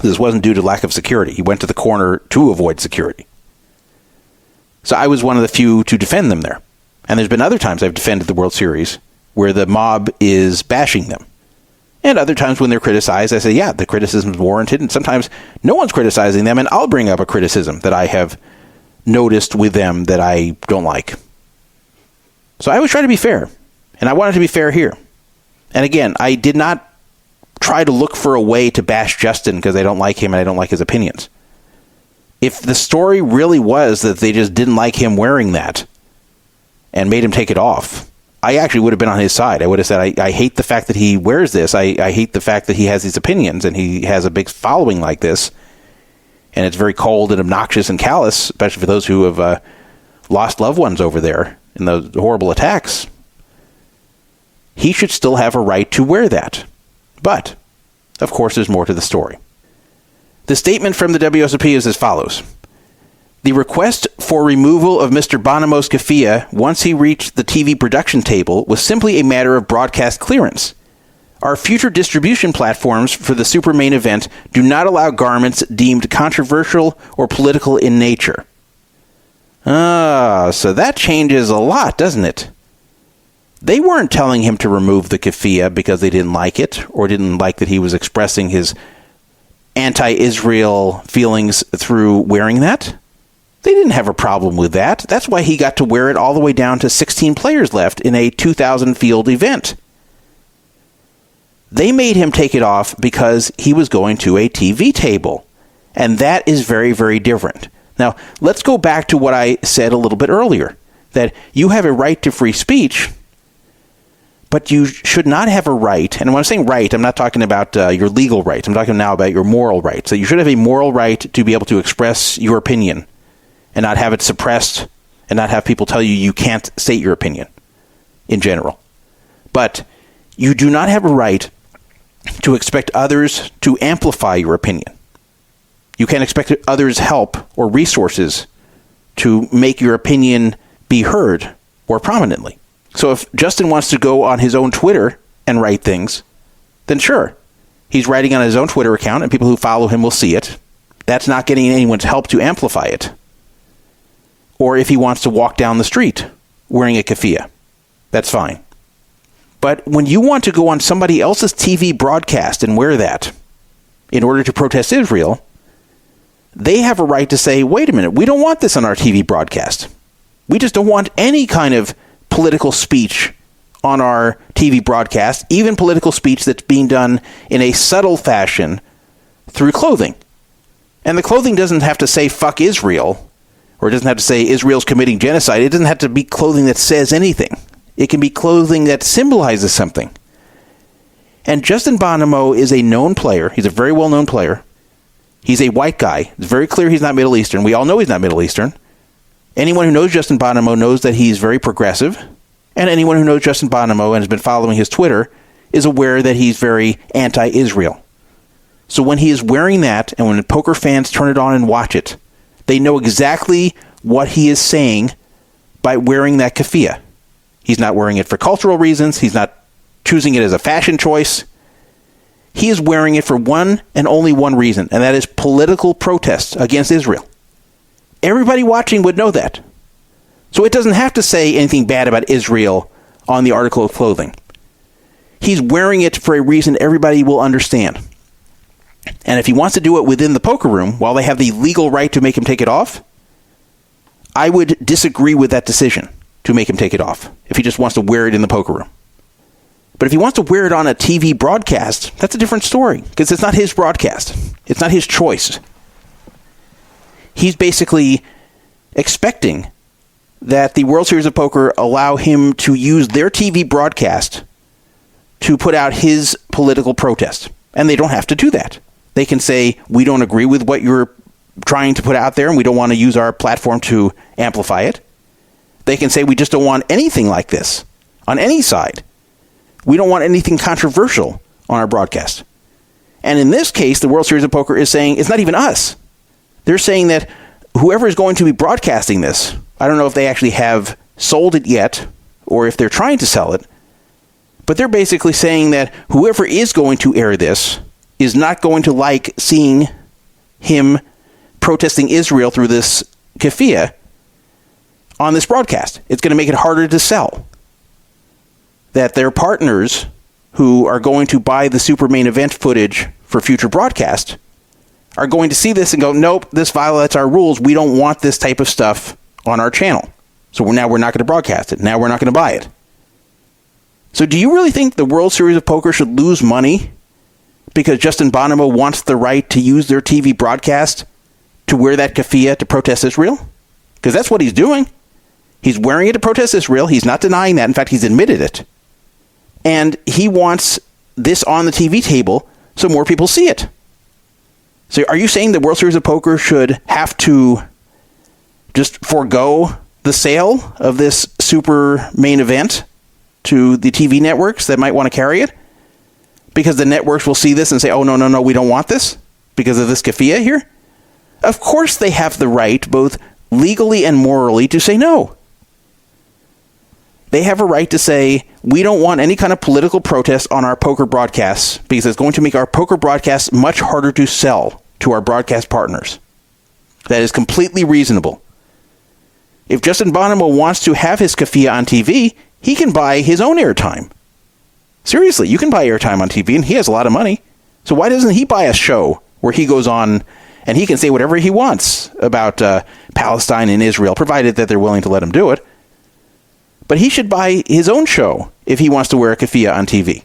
This wasn't due to lack of security. He went to the corner to avoid security. So I was one of the few to defend them there. And there's been other times I've defended the World Series where the mob is bashing them. And other times when they're criticized, I say, yeah, the criticism is warranted. And sometimes no one's criticizing them, and I'll bring up a criticism that I have noticed with them that I don't like. So I always try to be fair. And I wanted to be fair here. And again, I did not try to look for a way to bash Justin because I don't like him and I don't like his opinions. If the story really was that they just didn't like him wearing that and made him take it off, I actually would have been on his side. I would have said, I hate the fact that he wears this. I hate the fact that he has these opinions and he has a big following like this. And it's very cold and obnoxious and callous, especially for those who have lost loved ones over there in those horrible attacks. He should still have a right to wear that. But, of course, there's more to the story. The statement from the WSOP is as follows. The request for removal of Mr. Bonomo's keffiyeh once he reached the TV production table was simply a matter of broadcast clearance. Our future distribution platforms for the Super Main Event do not allow garments deemed controversial or political in nature. So that changes a lot, doesn't it? They weren't telling him to remove the keffiyeh because they didn't like it or didn't like that he was expressing his anti-Israel feelings through wearing that. They didn't have a problem with that. That's why he got to wear it all the way down to 16 players left in a 2,000-field event. They made him take it off because he was going to a TV table. And that is very, very different. Now, let's go back to what I said a little bit earlier, that you have a right to free speech, but you should not have a right, and when I'm saying right, I'm not talking about your legal rights. I'm talking now about your moral rights. So you should have a moral right to be able to express your opinion and not have it suppressed and not have people tell you you can't state your opinion in general. But you do not have a right to expect others to amplify your opinion. You can't expect others' help or resources to make your opinion be heard more prominently. So if Justin wants to go on his own Twitter and write things, then sure. He's writing on his own Twitter account and people who follow him will see it. That's not getting anyone's help to amplify it. Or if he wants to walk down the street wearing a keffiyeh, that's fine. But when you want to go on somebody else's TV broadcast and wear that in order to protest Israel, they have a right to say, wait a minute, we don't want this on our TV broadcast. We just don't want any kind of political speech on our TV broadcast, even political speech that's being done in a subtle fashion through clothing. And the clothing doesn't have to say fuck Israel, or it doesn't have to say Israel's committing genocide. It doesn't have to be clothing that says anything. It can be clothing that symbolizes something. And Justin Bonomo is a known player. He's a very well-known player. He's a white guy. It's very clear he's not Middle Eastern. We all know he's not Middle Eastern. Anyone who knows Justin Bonomo knows that he's very progressive. And anyone who knows Justin Bonomo and has been following his Twitter is aware that he's very anti-Israel. So when he is wearing that, and when poker fans turn it on and watch it, they know exactly what he is saying by wearing that keffiyeh. He's not wearing it for cultural reasons. He's not choosing it as a fashion choice. He is wearing it for one and only one reason, and that is political protest against Israel. Everybody watching would know that. So it doesn't have to say anything bad about Israel on the article of clothing. He's wearing it for a reason everybody will understand. And if he wants to do it within the poker room, while they have the legal right to make him take it off, I would disagree with that decision to make him take it off if he just wants to wear it in the poker room. But if he wants to wear it on a TV broadcast, that's a different story, because it's not his broadcast. It's not his choice. He's basically expecting that the World Series of Poker allow him to use their TV broadcast to put out his political protest. And they don't have to do that. They can say, we don't agree with what you're trying to put out there, and we don't want to use our platform to amplify it. They can say, we just don't want anything like this on any side. We don't want anything controversial on our broadcast. And in this case, the World Series of Poker is saying, it's not even us. They're saying that whoever is going to be broadcasting this, I don't know if they actually have sold it yet, or if they're trying to sell it, but they're basically saying that whoever is going to air this is not going to like seeing him protesting Israel through this keffiyeh on this broadcast. It's going to make it harder to sell. That their partners who are going to buy the Super Main Event footage for future broadcast are going to see this and go, nope, this violates our rules. We don't want this type of stuff on our channel. So we're not going to broadcast it. Now we're not going to buy it. So do you really think the World Series of Poker should lose money because Justin Bonomo wants the right to use their TV broadcast to wear that keffiyeh to protest Israel? Because that's what he's doing. He's wearing it to protest Israel. He's not denying that. In fact, he's admitted it. And he wants this on the TV table so more people see it. So are you saying the World Series of Poker should have to just forego the sale of this Super Main Event to the TV networks that might want to carry it? Because the networks will see this and say, oh, no, we don't want this because of this keffiyeh here? Of course they have the right, both legally and morally, to say no. They have a right to say, we don't want any kind of political protest on our poker broadcasts because it's going to make our poker broadcasts much harder to sell to our broadcast partners. That is completely reasonable. If Justin Bonomo wants to have his keffiyeh on TV, he can buy his own airtime. Seriously, you can buy airtime on TV, and he has a lot of money. So why doesn't he buy a show where he goes on and he can say whatever he wants about Palestine and Israel, provided that they're willing to let him do it? But he should buy his own show if he wants to wear a keffiyeh on TV.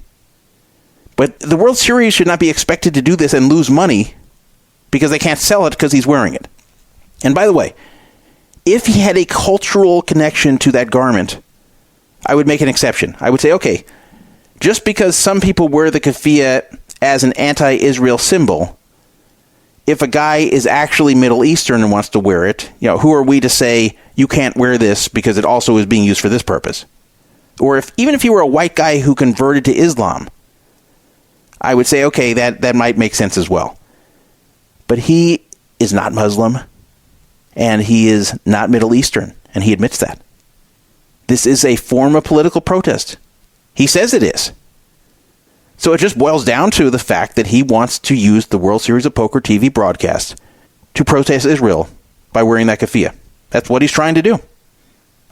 But the World Series should not be expected to do this and lose money because they can't sell it because he's wearing it. And by the way, if he had a cultural connection to that garment, I would make an exception. I would say, okay, just because some people wear the keffiyeh as an anti-Israel symbol, if a guy is actually Middle Eastern and wants to wear it, who are we to say you can't wear this because it also is being used for this purpose? Or even if you were a white guy who converted to Islam, I would say, okay, that might make sense as well. But he is not Muslim, and he is not Middle Eastern, and he admits that. This is a form of political protest. He says it is. So it just boils down to the fact that he wants to use the World Series of Poker TV broadcast to protest Israel by wearing that keffiyeh. That's what he's trying to do.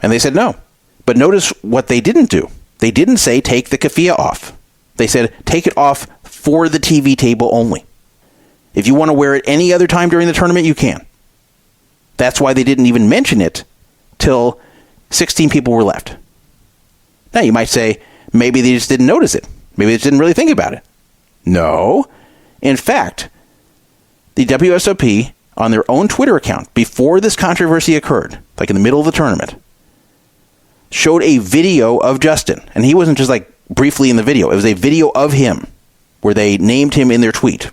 And they said no. But notice what they didn't do. They didn't say take the keffiyeh off. They said take it off for the TV table only. If you want to wear it any other time during the tournament, you can. That's why they didn't even mention it till 16 people were left. Now you might say, maybe they just didn't notice it. Maybe they just didn't really think about it. No. In fact, the WSOP on their own Twitter account before this controversy occurred, like in the middle of the tournament, showed a video of Justin. And he wasn't just like briefly in the video. It was a video of him where they named him in their tweet.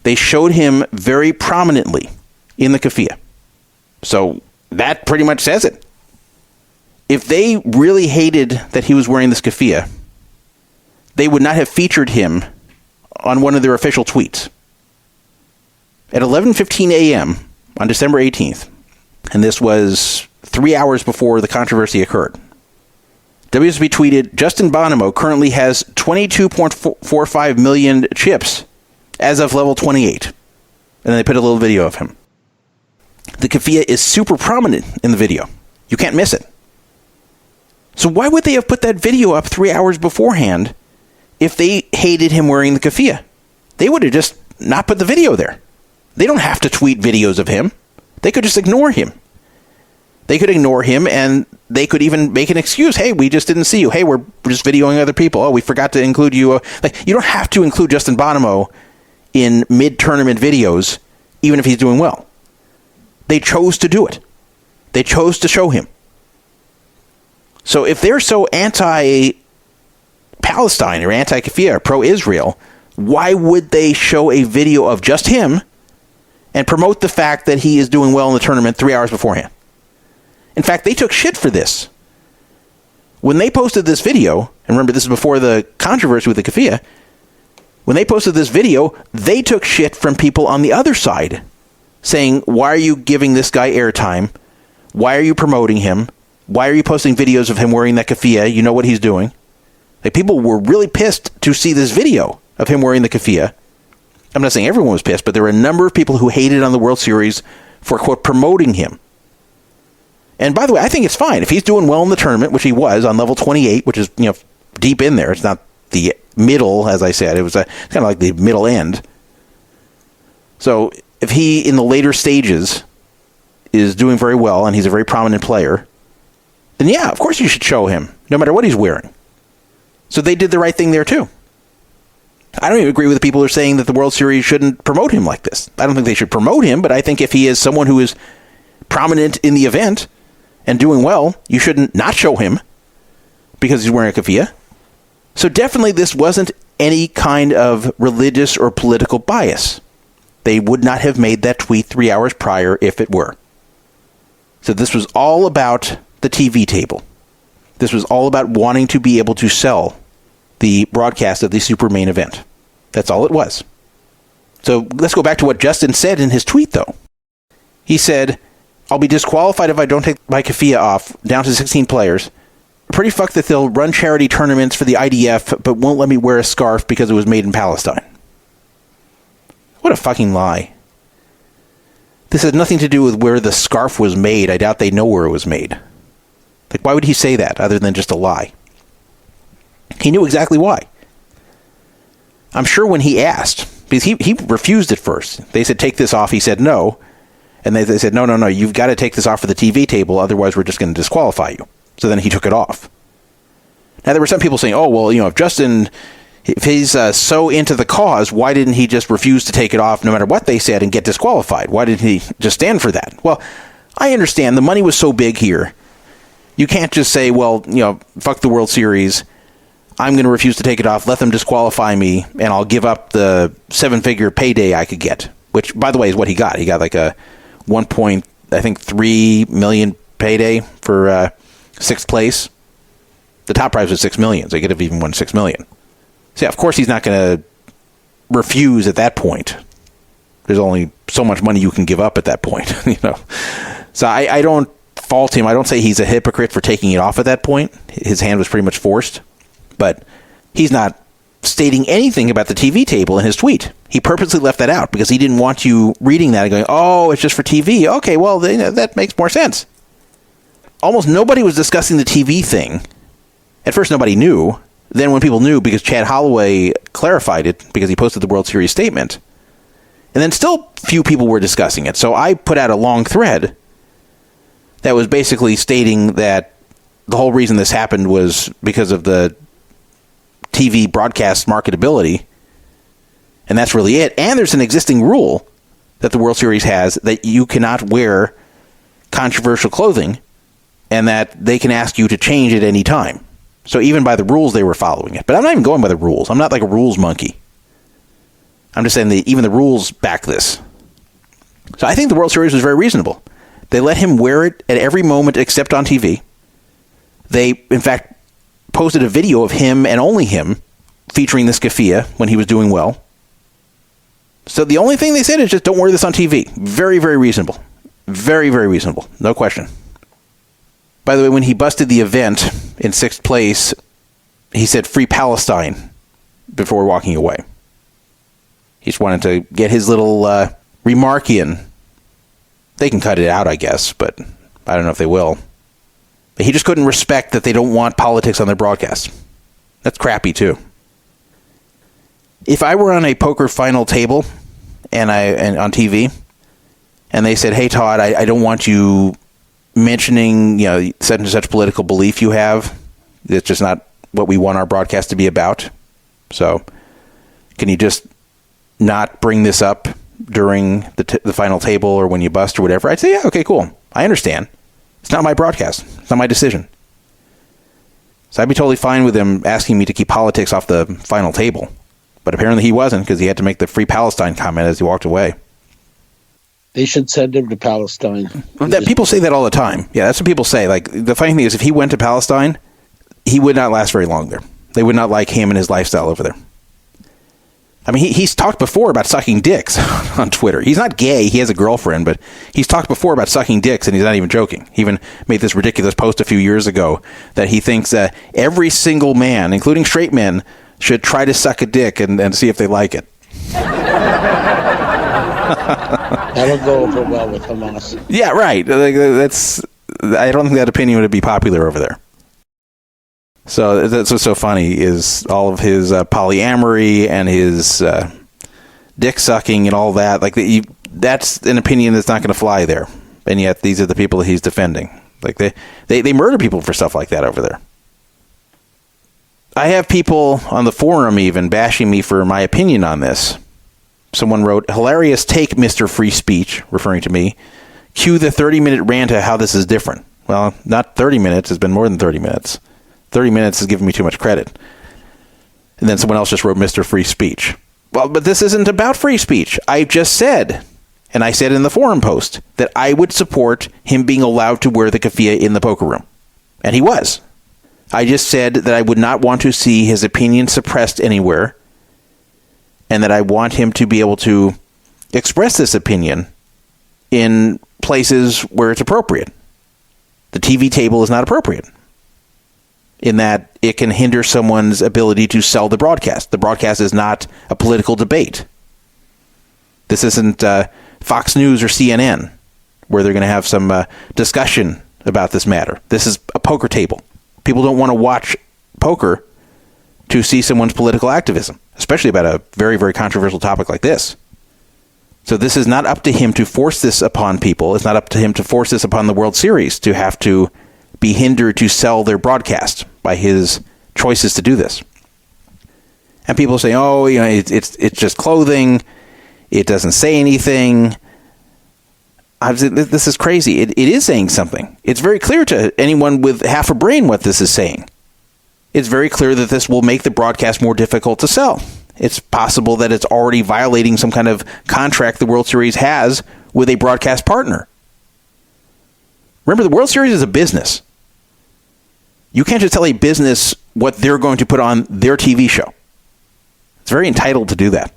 They showed him very prominently in the keffiyeh. So that pretty much says it. If they really hated that he was wearing this keffiyeh, they would not have featured him on one of their official tweets. At 11:15 a.m. on December 18th, and this was 3 hours before the controversy occurred, WSOP tweeted, Justin Bonomo currently has 22.45 million chips as of level 28. And then they put a little video of him. The keffiyeh is super prominent in the video. You can't miss it. So why would they have put that video up 3 hours beforehand if they hated him wearing the keffiyeh? They would have just not put the video there. They don't have to tweet videos of him. They could just ignore him. They could ignore him, and they could even make an excuse. Hey, we just didn't see you. Hey, we're just videoing other people. Oh, we forgot to include you. Like, you don't have to include Justin Bonomo in mid-tournament videos, even if he's doing well. They chose to do it. They chose to show him. So if they're so anti-Palestine or anti-keffiyeh or pro-Israel, why would they show a video of just him and promote the fact that he is doing well in the tournament 3 hours beforehand? In fact, they took shit for this. When they posted this video, and remember this is before the controversy with the keffiyeh, when they posted this video, they took shit from people on the other side, saying, why are you giving this guy airtime? Why are you promoting him? Why are you posting videos of him wearing that keffiyeh? You know what he's doing. Like, people were really pissed to see this video of him wearing the keffiyeh. I'm not saying everyone was pissed, but there were a number of people who hated on the World Series for, quote, promoting him. And by the way, I think it's fine. If he's doing well in the tournament, which he was on level 28, which is, deep in there. It's not the middle, as I said. It was kind of like the middle end. So if he, in the later stages, is doing very well and he's a very prominent player, then yeah, of course you should show him, no matter what he's wearing. So they did the right thing there, too. I don't even agree with the people who are saying that the World Series shouldn't promote him like this. I don't think they should promote him, but I think if he is someone who is prominent in the event and doing well, you shouldn't not show him because he's wearing a keffiyeh. So definitely this wasn't any kind of religious or political bias. They would not have made that tweet 3 hours prior if it were. So this was all about the TV table. This was all about wanting to be able to sell the broadcast of the Super Main Event. That's all it was. So let's go back to what Justin said in his tweet, though. He said, I'll be disqualified if I don't take my keffiyeh off, down to 16 players. Pretty fucked that they'll run charity tournaments for the IDF, but won't let me wear a scarf because it was made in Palestine. What a fucking lie. This has nothing to do with where the scarf was made. I doubt they know where it was made. Like, why would he say that other than just a lie? He knew exactly why. I'm sure when he asked, because he refused at first. They said, take this off. He said no. And they said, no, you've got to take this off for the TV table. Otherwise, we're just going to disqualify you. So then he took it off. Now, there were some people saying, oh, well, if Justin, if he's so into the cause, why didn't he just refuse to take it off no matter what they said and get disqualified? Why didn't he just stand for that? Well, I understand the money was so big here. You can't just say, well, fuck the World Series. I'm going to refuse to take it off. Let them disqualify me, and I'll give up the 7-figure payday I could get, which, by the way, is what he got. He got like a 1.3 million payday for sixth place. The top prize was $6 million, so he could have even won $6 million. So, yeah, of course, he's not going to refuse at that point. There's only so much money you can give up at that point, So I don't fault him. I don't say he's a hypocrite for taking it off at that point. His hand was pretty much forced. But he's not stating anything about the TV table in his tweet. He purposely left that out because he didn't want you reading that and going, oh, it's just for TV. Okay, well, that makes more sense. Almost nobody was discussing the TV thing. At first, nobody knew. Then when people knew, because Chad Holloway clarified it, because he posted the World Series statement. And then still few people were discussing it. So I put out a long thread that was basically stating that the whole reason this happened was because of the TV broadcast marketability, and that's really it. And there's an existing rule that the World Series has that you cannot wear controversial clothing and that they can ask you to change at any time. So even by the rules, they were following it. But I'm not even going by the rules. I'm not like a rules monkey. I'm just saying that even the rules back this. So I think the World Series was very reasonable. They let him wear it at every moment except on TV. They, in fact, posted a video of him and only him featuring this keffiyeh when he was doing well. So the only thing they said is just don't wear this on TV. Very, very reasonable. Very, very reasonable. No question. By the way, when he busted the event in 6th place, he said Free Palestine before walking away. He just wanted to get his little remark in. They can cut it out, I guess, but I don't know if they will. But he just couldn't respect that they don't want politics on their broadcast. That's crappy, too. If I were on a poker final table and on TV, and they said, "Hey, Todd, I don't want you mentioning, such and such political belief you have. It's just not what we want our broadcast to be about. So, can you just not bring this up during the final table or when you bust or whatever?" I'd say, "Yeah, okay, cool. I understand. It's not my broadcast. It's not my decision." So I'd be totally fine with him asking me to keep politics off the final table. But apparently he wasn't, because he had to make the Free Palestine comment as he walked away. They should send him to Palestine. People say that all the time. Yeah, that's what people say. Like, the funny thing is, if he went to Palestine, he would not last very long there. They would not like him and his lifestyle over there. I mean, he's talked before about sucking dicks on Twitter. He's not gay. He has a girlfriend, but he's talked before about sucking dicks, and he's not even joking. He even made this ridiculous post a few years ago that he thinks every single man, including straight men, should try to suck a dick and see if they like it. That'll go over well with Hamas. Yeah, right. I don't think that opinion would be popular over there. So that's what's so funny is all of his polyamory and his dick sucking and all that. Like that's an opinion that's not going to fly there. And yet these are the people that he's defending. Like they murder people for stuff like that over there. I have people on the forum even bashing me for my opinion on this. Someone wrote, "Hilarious take, Mr. Free Speech," referring to me. "Cue the 30-minute rant of how this is different." Well, not 30 minutes. It's been more than 30 minutes. 30 minutes is giving me too much credit. And then someone else just wrote Mr. Free Speech. Well, but this isn't about free speech. I just said, and I said in the forum post, that I would support him being allowed to wear the keffiyeh in the poker room. And he was. I just said that I would not want to see his opinion suppressed anywhere, and that I want him to be able to express this opinion in places where it's appropriate. The TV table is not appropriate, in that it can hinder someone's ability to sell the broadcast. The broadcast is not a political debate. This isn't Fox News or CNN, where they're going to have some discussion about this matter. This is a poker table. People don't want to watch poker to see someone's political activism, especially about a very, very controversial topic like this. So this is not up to him to force this upon people. It's not up to him to force this upon the World Series to have to be hindered to sell their broadcast by his choices to do this. And people say, "Oh, it's just clothing. It doesn't say anything." This is crazy. It is saying something. It's very clear to anyone with half a brain what this is saying. It's very clear that this will make the broadcast more difficult to sell. It's possible that it's already violating some kind of contract the World Series has with a broadcast partner. Remember, the World Series is a business. You can't just tell a business what they're going to put on their TV show. It's very entitled to do that.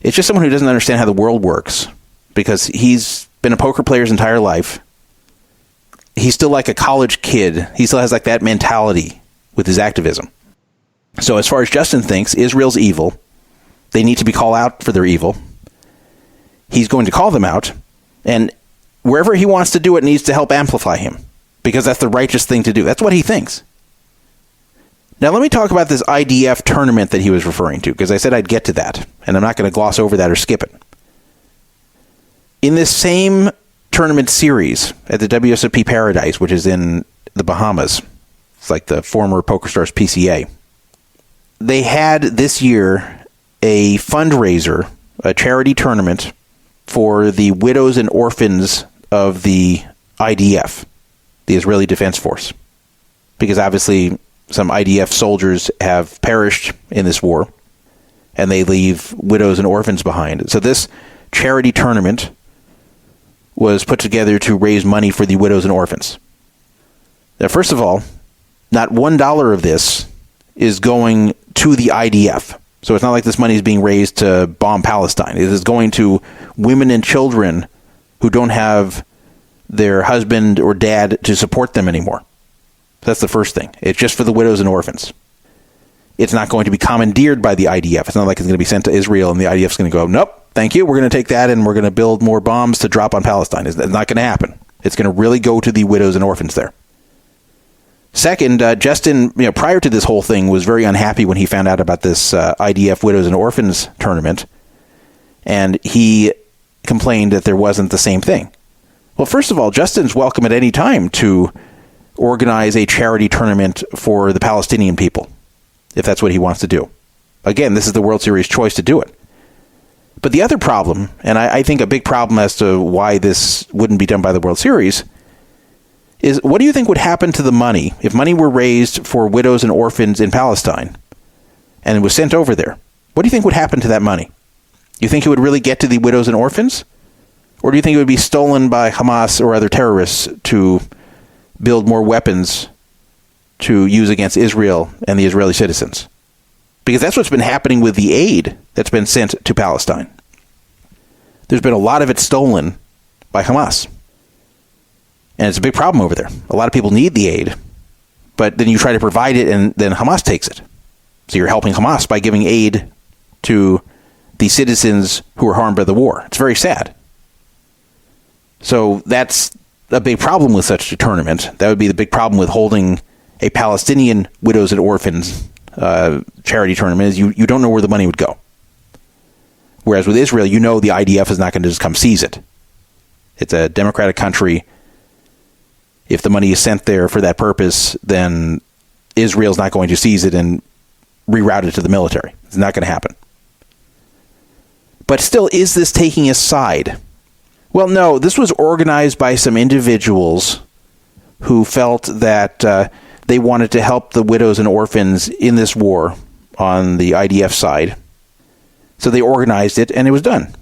It's just someone who doesn't understand how the world works, because he's been a poker player his entire life. He's still like a college kid. He still has like that mentality with his activism. So as far as Justin thinks, Israel's evil. They need to be called out for their evil. He's going to call them out. And wherever he wants to do it needs to help amplify him, because that's the righteous thing to do. That's what he thinks. Now let me talk about this IDF tournament that he was referring to, because I said I'd get to that, and I'm not going to gloss over that or skip it. In this same tournament series at the WSOP Paradise, which is in the Bahamas, it's like the former PokerStars PCA, they had this year a fundraiser, a charity tournament for the widows and orphans of the IDF, the Israeli Defense Force, because obviously some IDF soldiers have perished in this war, and they leave widows and orphans behind. So this charity tournament was put together to raise money for the widows and orphans. Now, first of all, not $1 of this is going to the IDF. So it's not like this money is being raised to bomb Palestine. It is going to women and children who don't have their husband or dad to support them anymore. That's the first thing. It's just for the widows and orphans. It's not going to be commandeered by the IDF. It's not like it's going to be sent to Israel and the IDF is going to go, nope, thank you. We're going to take that and we're going to build more bombs to drop on Palestine. It's not going to happen. It's going to really go to the widows and orphans there. Second, Justin, prior to this whole thing, was very unhappy when he found out about this IDF Widows and Orphans tournament, and he complained that there wasn't the same thing. Well, first of all, Justin's welcome at any time to organize a charity tournament for the Palestinian people, if that's what he wants to do. Again, this is the World Series choice to do it. But the other problem, and I think a big problem as to why this wouldn't be done by the World Series, is what do you think would happen to the money if money were raised for widows and orphans in Palestine and it was sent over there? What do you think would happen to that money? You think it would really get to the widows and orphans? Or do you think it would be stolen by Hamas or other terrorists to build more weapons to use against Israel and the Israeli citizens? Because that's what's been happening with the aid that's been sent to Palestine. There's been a lot of it stolen by Hamas. And it's a big problem over there. A lot of people need the aid, but then you try to provide it and then Hamas takes it. So you're helping Hamas by giving aid to the citizens who were harmed by the war. It's very sad. So that's a big problem with such a tournament. That would be the big problem with holding a Palestinian widows and orphans charity tournament, is you don't know where the money would go. Whereas with Israel, the IDF is not going to just come seize it. It's a democratic country. If the money is sent there for that purpose, then Israel's not going to seize it and reroute it to the military. It's not going to happen. But still, is this taking a side? Well, no, this was organized by some individuals who felt that they wanted to help the widows and orphans in this war on the IDF side. So they organized it, and it was done.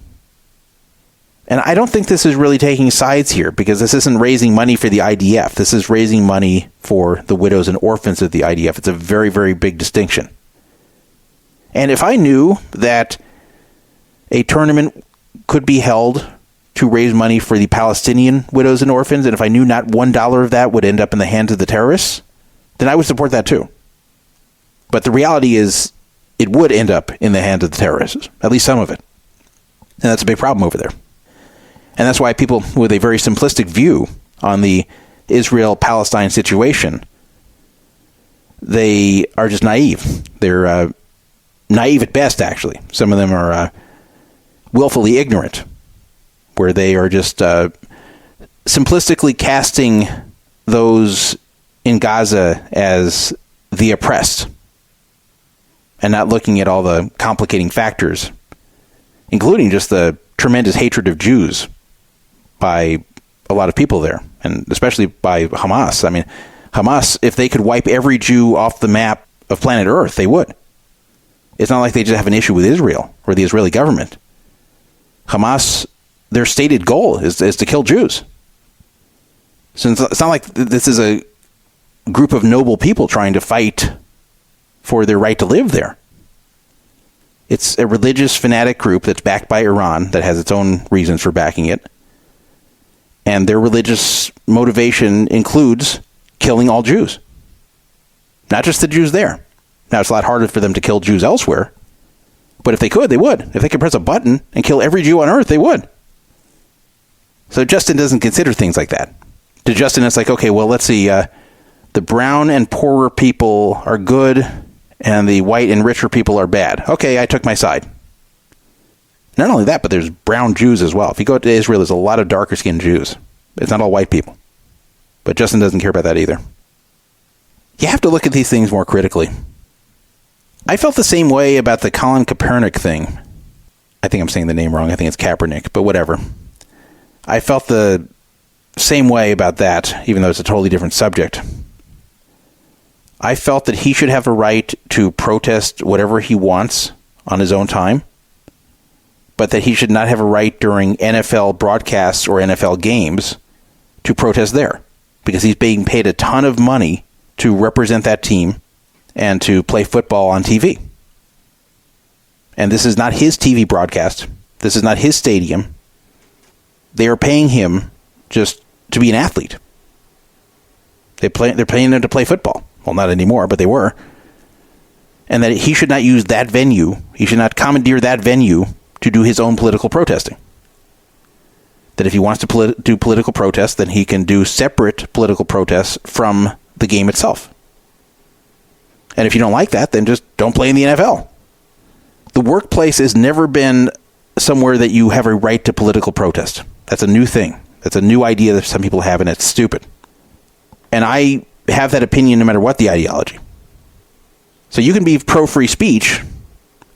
And I don't think this is really taking sides here, because this isn't raising money for the IDF. This is raising money for the widows and orphans of the IDF. It's a very, very big distinction. And if I knew that a tournament could be held to raise money for the Palestinian widows and orphans, and if I knew not $1 of that would end up in the hands of the terrorists, then I would support that too. But the reality is, it would end up in the hands of the terrorists, at least some of it. And that's a big problem over there. And that's why people with a very simplistic view on the Israel-Palestine situation, they are just naive. They're naive at best, actually. Some of them are willfully ignorant, where they are just simplistically casting those in Gaza as the oppressed and not looking at all the complicating factors, including just the tremendous hatred of Jews by a lot of people there, and especially by Hamas. I mean, Hamas, if they could wipe every Jew off the map of planet Earth, they would. It's not like they just have an issue with Israel or the Israeli government. Hamas, their stated goal is to kill Jews. So it's not like this is a group of noble people trying to fight for their right to live there. It's a religious fanatic group that's backed by Iran that has its own reasons for backing it. And their religious motivation includes killing all Jews. Not just the Jews there. Now, it's a lot harder for them to kill Jews elsewhere. But if they could, they would. If they could press a button and kill every Jew on earth, they would. So Justin doesn't consider things like that. To Justin, it's like, okay, well, let's see. The brown and poorer people are good, and the white and richer people are bad. Okay, I took my side. Not only that, but there's brown Jews as well. If you go to Israel, there's a lot of darker-skinned Jews. It's not all white people. But Justin doesn't care about that either. You have to look at these things more critically. I felt the same way about the Colin Kaepernick thing. I think I'm saying the name wrong. I think it's Kaepernick, but whatever. I felt the same way about that, even though it's a totally different subject. I felt that he should have a right to protest whatever he wants on his own time, but that he should not have a right during NFL broadcasts or NFL games to protest there, because he's being paid a ton of money to represent that team and to play football on TV. And this is not his TV broadcast. This is not his stadium. They are paying him just to be an athlete. They're paying him to play football. Well, not anymore, but they were. And that he should not use that venue. He should not commandeer that venue to do his own political protesting. That if he wants to do political protests, then he can do separate political protests from the game itself. And if you don't like that, then just don't play in the NFL. The workplace has never been somewhere that you have a right to political protest. That's a new thing. That's a new idea that some people have, and it's stupid. And I have that opinion no matter what the ideology. So you can be pro-free speech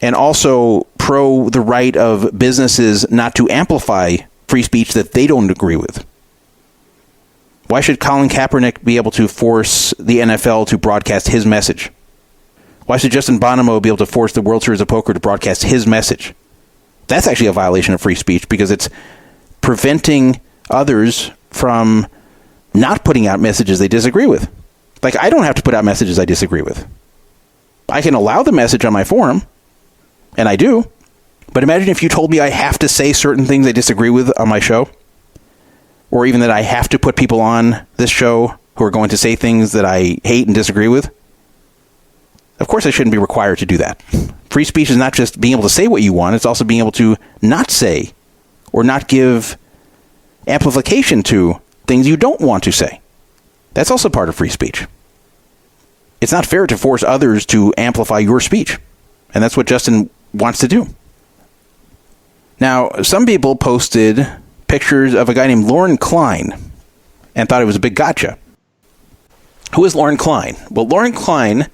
and also pro the right of businesses not to amplify free speech that they don't agree with. Why should Colin Kaepernick be able to force the NFL to broadcast his message? Why should Justin Bonomo be able to force the World Series of Poker to broadcast his message? That's actually a violation of free speech because it's preventing others from not putting out messages they disagree with. Like, I don't have to put out messages I disagree with. I can allow the message on my forum, and I do. But imagine if you told me I have to say certain things I disagree with on my show, or even that I have to put people on this show who are going to say things that I hate and disagree with. Of course, I shouldn't be required to do that. Free speech is not just being able to say what you want, it's also being able to not say or not give amplification to things you don't want to say. That's also part of free speech. It's not fair to force others to amplify your speech. And that's what Justin wants to do. Now, some people posted pictures of a guy named Lauren Klein and thought it was a big gotcha. Who is Lauren Klein? Well, Lauren Klein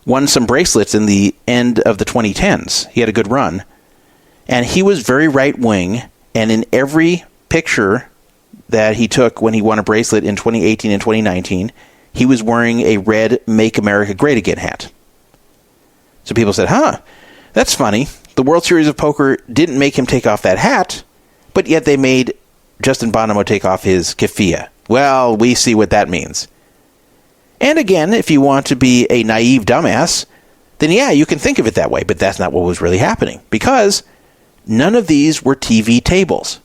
won some bracelets in the end of the 2010s. He had a good run. And he was very right-wing. And in every picture that he took when he won a bracelet in 2018 and 2019, he was wearing a red Make America Great Again hat. So people said, that's funny. The World Series of Poker didn't make him take off that hat, but yet they made Justin Bonomo take off his keffiyeh. Well, we see what that means. And again, if you want to be a naive dumbass, then yeah, you can think of it that way, but that's not what was really happening, because none of these were TV tables.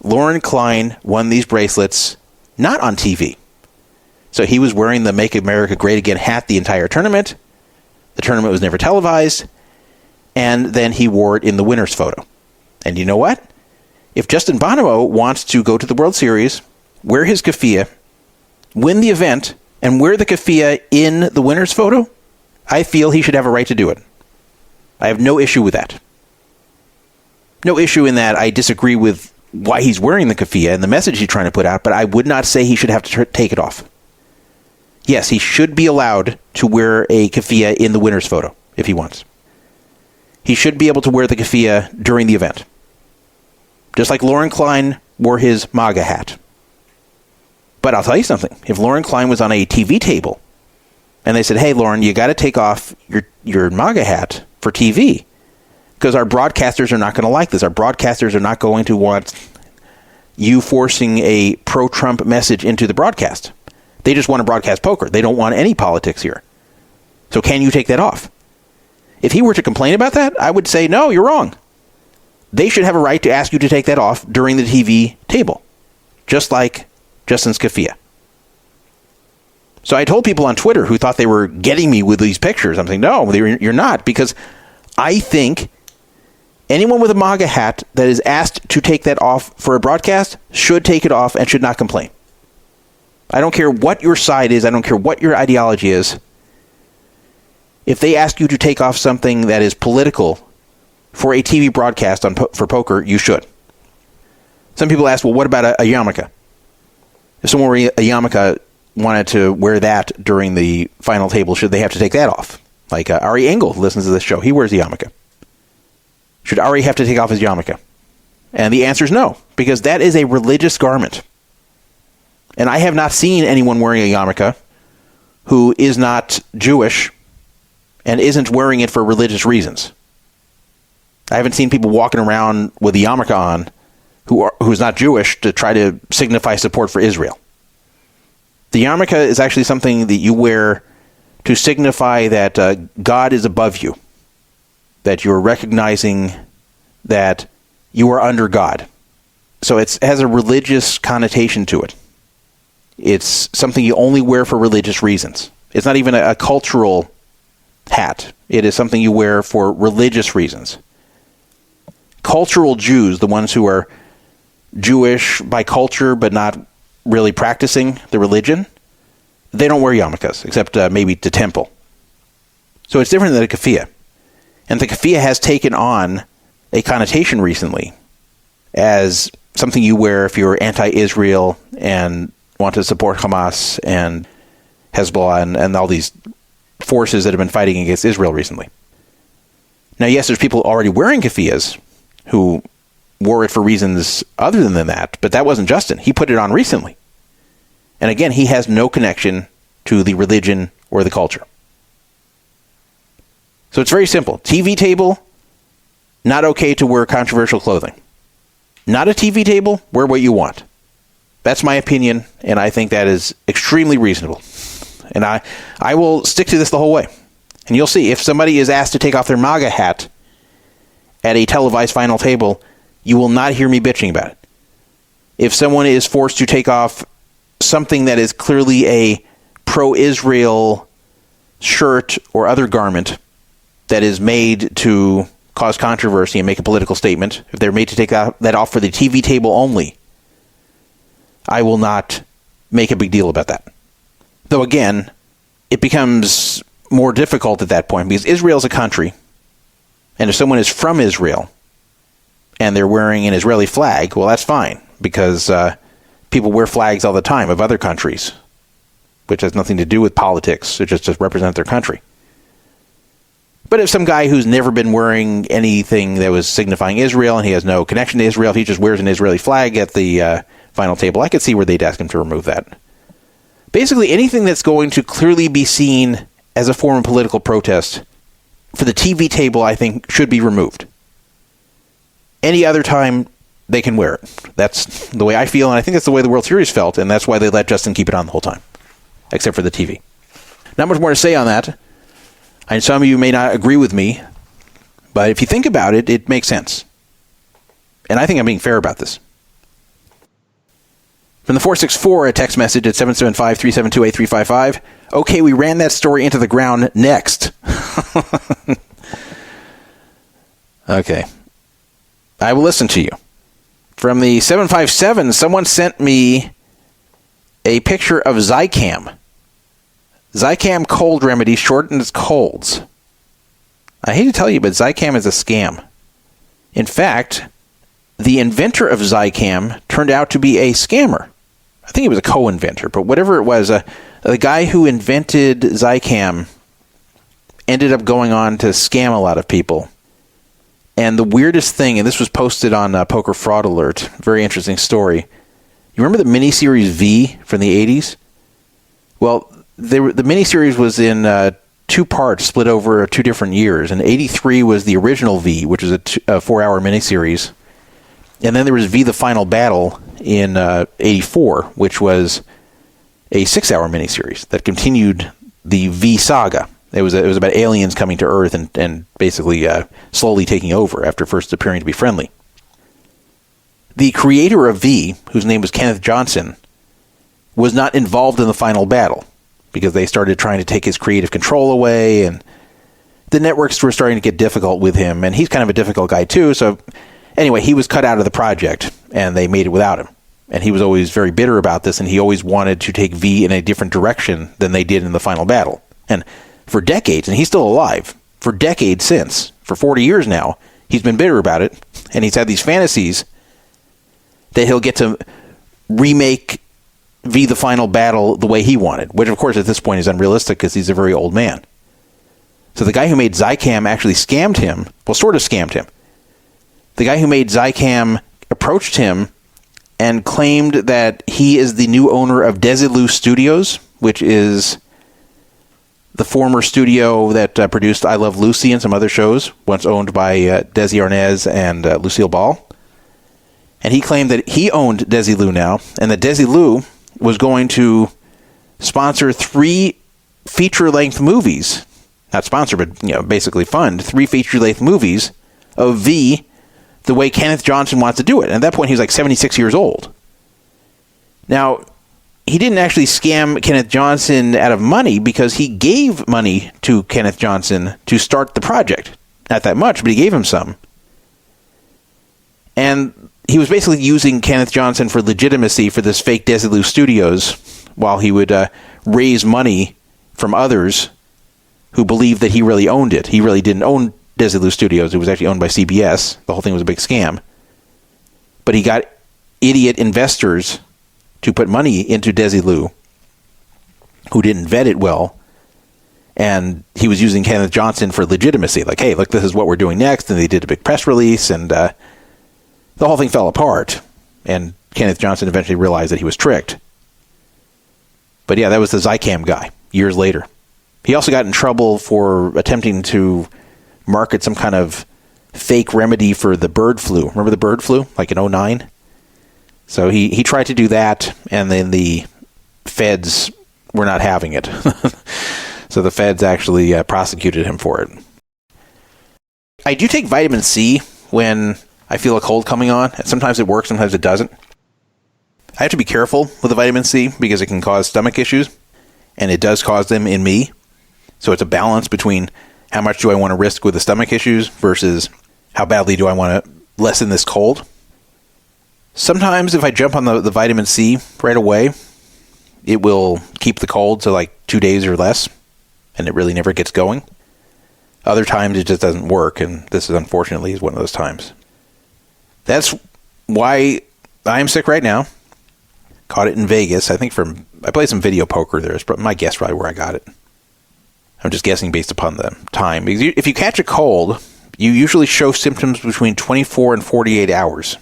Lauren Klein won these bracelets not on TV. So he was wearing the Make America Great Again hat the entire tournament. The tournament was never televised. And then he wore it in the winner's photo. And you know what? If Justin Bonomo wants to go to the World Series, wear his keffiyeh, win the event, and wear the keffiyeh in the winner's photo, I feel he should have a right to do it. I have no issue with that. No issue in that I disagree with why he's wearing the keffiyeh and the message he's trying to put out, but I would not say he should have to take it off. Yes, he should be allowed to wear a keffiyeh in the winner's photo if he wants. He should be able to wear the keffiyeh during the event. Just like Lauren Klein wore his MAGA hat. But I'll tell you something. If Lauren Klein was on a TV table and they said, hey, Lauren, you got to take off your MAGA hat for TV because our broadcasters are not going to like this. Our broadcasters are not going to want you forcing a pro-Trump message into the broadcast. They just want to broadcast poker. They don't want any politics here. So can you take that off? If he were to complain about that, I would say, no, you're wrong. They should have a right to ask you to take that off during the TV table, just like Justin's keffiyeh. So I told people on Twitter who thought they were getting me with these pictures, I'm saying, no, you're not, because I think anyone with a MAGA hat that is asked to take that off for a broadcast should take it off and should not complain. I don't care what your side is. I don't care what your ideology is. If they ask you to take off something that is political for a TV broadcast for poker, you should. Some people ask, well, what about a yarmulke? If someone wore a yarmulke wanted to wear that during the final table, should they have to take that off? Like Ari Engel listens to this show. He wears a yarmulke. should Ari have to take off his yarmulke? And the answer is no, because that is a religious garment. And I have not seen anyone wearing a yarmulke who is not Jewish and isn't wearing it for religious reasons. I haven't seen people walking around with a yarmulke on who's not Jewish to try to signify support for Israel. The yarmulke is actually something that you wear to signify that God is above you, that you're recognizing that you are under God. So it has a religious connotation to it. It's something you only wear for religious reasons. It's not even a cultural hat. It is something you wear for religious reasons. Cultural Jews, the ones who are Jewish by culture but not really practicing the religion, they don't wear yarmulkes, except maybe to temple. So it's different than a keffiyeh. And the keffiyeh has taken on a connotation recently as something you wear if you're anti-Israel and want to support Hamas and Hezbollah and all these forces that have been fighting against Israel recently. Now, yes, there's people already wearing keffiyehs who wore it for reasons other than that, but that wasn't Justin. He put it on recently. And again, he has no connection to the religion or the culture. So it's very simple. TV table, not okay to wear controversial clothing. Not a TV table, wear what you want. That's my opinion, and I think that is extremely reasonable. And I will stick to this the whole way. And you'll see, if somebody is asked to take off their MAGA hat at a televised final table, you will not hear me bitching about it. If someone is forced to take off something that is clearly a pro-Israel shirt or other garment that is made to cause controversy and make a political statement, if they're made to take that off for the TV table only, I will not make a big deal about that. Though again, it becomes more difficult at that point because Israel is a country, and if someone is from Israel and they're wearing an Israeli flag, well, that's fine, because people wear flags all the time of other countries, which has nothing to do with politics. It just represents their country. But if some guy who's never been wearing anything that was signifying Israel and he has no connection to Israel, he just wears an Israeli flag at the final table, I could see where they'd ask him to remove that. Basically, anything that's going to clearly be seen as a form of political protest for the TV table, I think, should be removed. Any other time, they can wear it. That's the way I feel, and I think that's the way the World Series felt, and that's why they let Justin keep it on the whole time, except for the TV. Not much more to say on that. And some of you may not agree with me, but if you think about it, it makes sense. And I think I'm being fair about this. From the 464, a text message at 775-372-8355. Okay, we ran that story into the ground. Next. Okay. I will listen to you. From the 757, someone sent me a picture of Zicam. Zicam cold remedy shortens colds. I hate to tell you, but Zicam is a scam. In fact, the inventor of Zicam turned out to be a scammer. I think he was a co-inventor, but whatever it was, the guy who invented Zicam ended up going on to scam a lot of people. And the weirdest thing, and this was posted on Poker Fraud Alert, very interesting story. You remember the miniseries V from the 80s? Well, the miniseries was in 2 parts split over 2 different years. And 83 was the original V, which was a 4-hour miniseries. And then there was V, the Final Battle in 84, which was a 6-hour miniseries that continued the V saga. It was about aliens coming to Earth and basically slowly taking over after first appearing to be friendly. The creator of V, whose name was Kenneth Johnson, was not involved in the final battle because they started trying to take his creative control away, and the networks were starting to get difficult with him, and he's kind of a difficult guy too. So anyway, he was cut out of the project, and they made it without him. And he was always very bitter about this, and he always wanted to take V in a different direction than they did in the final battle. And for decades, and he's still alive, for decades since, for 40 years now, he's been bitter about it, and he's had these fantasies that he'll get to remake V, the Final Battle, the way he wanted, which of course at this point is unrealistic because he's a very old man. So the guy who made Zicam actually scammed him, well, sort of scammed him. the guy who made Zycam approached him and claimed that he is the new owner of Desilu Studios, which is the former studio that produced I Love Lucy and some other shows, once owned by Desi Arnaz and Lucille Ball. And he claimed that he owned Desilu now, and that Desilu was going to sponsor 3 feature-length movies. Not sponsor, but basically fund 3 feature-length movies of V the way Kenneth Johnson wants to do it. And at that point, he was like 76 years old. Now, he didn't actually scam Kenneth Johnson out of money because he gave money to Kenneth Johnson to start the project. Not that much, but he gave him some. And he was basically using Kenneth Johnson for legitimacy for this fake Desilu Studios while he would raise money from others who believed that he really owned it. He really didn't own Desilu Studios. It was actually owned by CBS. The whole thing was a big scam. But he got idiot investors to put money into Desilu who didn't vet it well. And he was using Kenneth Johnson for legitimacy. Like, hey, look, this is what we're doing next. And they did a big press release, and the whole thing fell apart. And Kenneth Johnson eventually realized that he was tricked. But yeah, that was the Zycam guy years later. He also got in trouble for attempting to market some kind of fake remedy for the bird flu. Remember the bird flu, like in 2009? So he tried to do that, and then the feds were not having it. So the feds actually prosecuted him for it. I do take vitamin C when I feel a cold coming on. Sometimes it works, sometimes it doesn't. I have to be careful with the vitamin C because it can cause stomach issues, and it does cause them in me. So it's a balance between how much do I want to risk with the stomach issues versus how badly do I want to lessen this cold. Sometimes if I jump on the vitamin C right away, it will keep the cold to like 2 days or less, and it really never gets going. Other times it just doesn't work, and this is unfortunately one of those times. That's why I'm sick right now. Caught it in Vegas. I played some video poker there. It's my guess probably where I got it. I'm just guessing based upon the time. Because if you catch a cold, you usually show symptoms between 24 and 48 hours.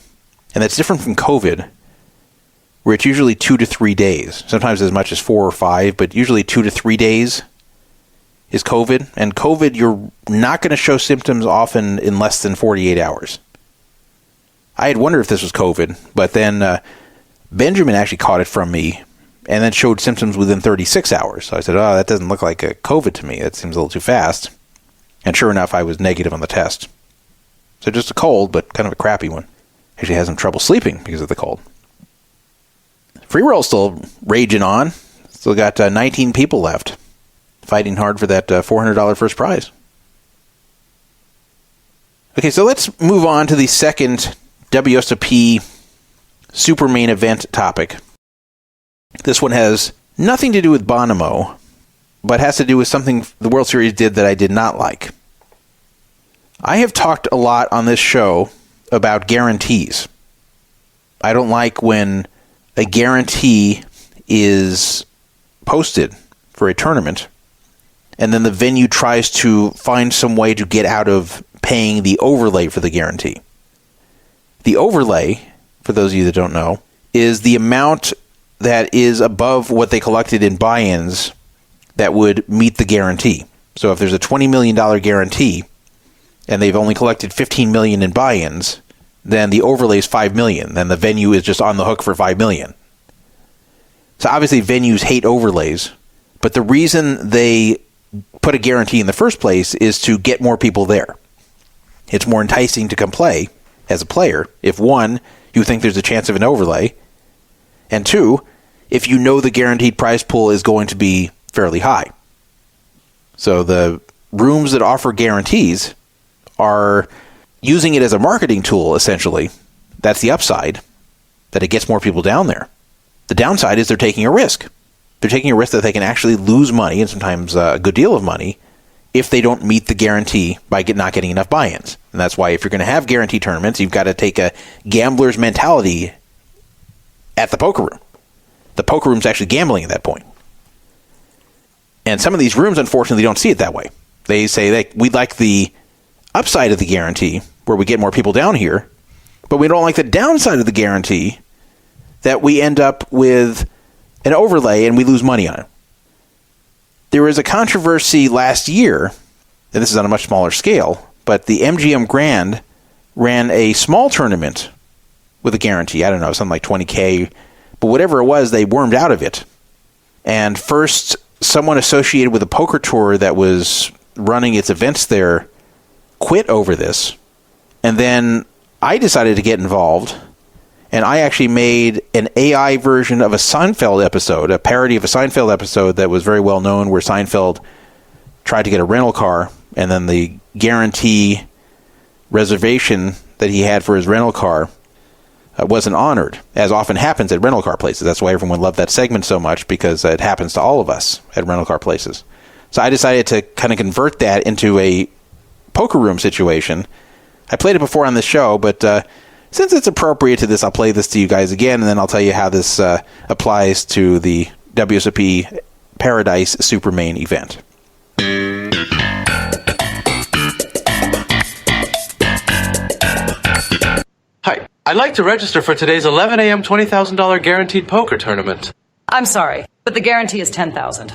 And that's different from COVID, where it's usually 2 to 3 days. Sometimes as much as 4 or 5, but usually 2 to 3 days is COVID. And COVID, you're not going to show symptoms often in less than 48 hours. I had wondered if this was COVID, but then Benjamin actually caught it from me and then showed symptoms within 36 hours. So I said, that doesn't look like a COVID to me. That seems a little too fast. And sure enough, I was negative on the test. So just a cold, but kind of a crappy one. Actually had some trouble sleeping because of the cold. Freeroll's still raging on. Still got 19 people left fighting hard for that $400 first prize. Okay, so let's move on to the second WSOP Super Main Event topic. This one has nothing to do with Bonomo, but has to do with something the World Series did that I did not like. I have talked a lot on this show about guarantees. I don't like when a guarantee is posted for a tournament and then the venue tries to find some way to get out of paying the overlay for the guarantee. The overlay, for those of you that don't know, is the amount that is above what they collected in buy-ins that would meet the guarantee. So if there's a $20 million guarantee and they've only collected $15 million in buy-ins, then the overlay is $5 million. Then the venue is just on the hook for $5 million. So obviously venues hate overlays, but the reason they put a guarantee in the first place is to get more people there. It's more enticing to come play as a player if, one, you think there's a chance of an overlay, and two, if you know the guaranteed prize pool is going to be fairly high. So the rooms that offer guarantees are using it as a marketing tool, essentially. That's the upside, that it gets more people down there. The downside is they're taking a risk. They're taking a risk that they can actually lose money, and sometimes a good deal of money, if they don't meet the guarantee by not getting enough buy-ins. And that's why if you're going to have guarantee tournaments, you've got to take a gambler's mentality at the poker room. The poker room's actually gambling at that point. And some of these rooms, unfortunately, don't see it that way. They say we'd like the upside of the guarantee, where we get more people down here. But we don't like the downside of the guarantee, that we end up with an overlay and we lose money on it. There was a controversy last year, and this is on a much smaller scale, but the MGM Grand ran a small tournament with a guarantee. I don't know, something like $20K, but whatever it was, they wormed out of it. And first, someone associated with a poker tour that was running its events there quit over this. And then I decided to get involved, and I actually made an AI version of a Seinfeld episode, a parody of a Seinfeld episode that was very well known, where Seinfeld tried to get a rental car, and then the guarantee reservation that he had for his rental car wasn't honored, as often happens at rental car places. That's why everyone loved that segment so much, because it happens to all of us at rental car places. So I decided to kind of convert that into a poker room situation. I played it before on the show, but since it's appropriate to this, I'll play this to you guys again, and then I'll tell you how this applies to the WSOP Paradise Super Main Event. Hi, I'd like to register for today's 11 a.m. $20,000 guaranteed poker tournament. I'm sorry, but the guarantee is $10,000.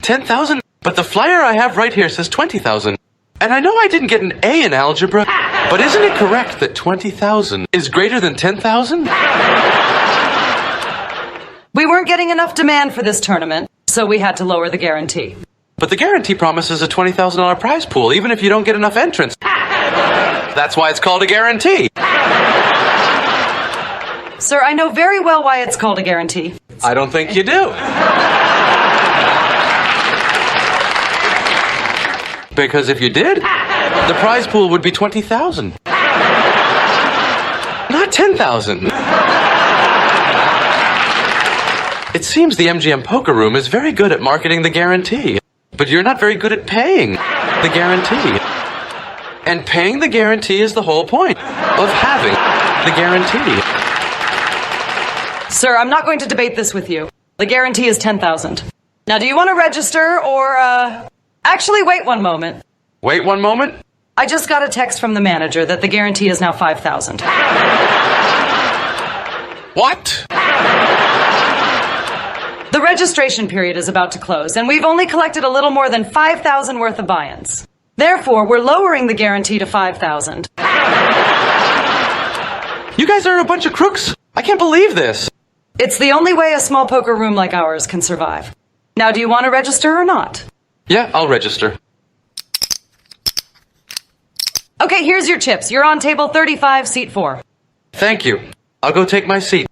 $10,000? But the flyer I have right here says $20,000. And I know I didn't get an A in algebra, but isn't it correct that 20,000 is greater than 10,000? We weren't getting enough demand for this tournament, so we had to lower the guarantee. But the guarantee promises a $20,000 prize pool, even if you don't get enough entrants. That's why it's called a guarantee. Sir, I know very well why it's called a guarantee. I don't think you do. Because if you did, the prize pool would be 20,000. Not 10,000. It seems the MGM Poker Room is very good at marketing the guarantee, but you're not very good at paying the guarantee. And paying the guarantee is the whole point of having the guarantee. Sir, I'm not going to debate this with you. The guarantee is $10,000. Now, do you want to register or, Actually, wait one moment. Wait one moment? I just got a text from the manager that the guarantee is now $5,000. What? The registration period is about to close, and we've only collected a little more than $5,000 worth of buy-ins. Therefore, we're lowering the guarantee to $5,000. You guys are a bunch of crooks. I can't believe this. It's the only way a small poker room like ours can survive. Now, do you want to register or not? Yeah, I'll register. Okay, here's your chips. You're on table 35, seat 4. Thank you. I'll go take my seat.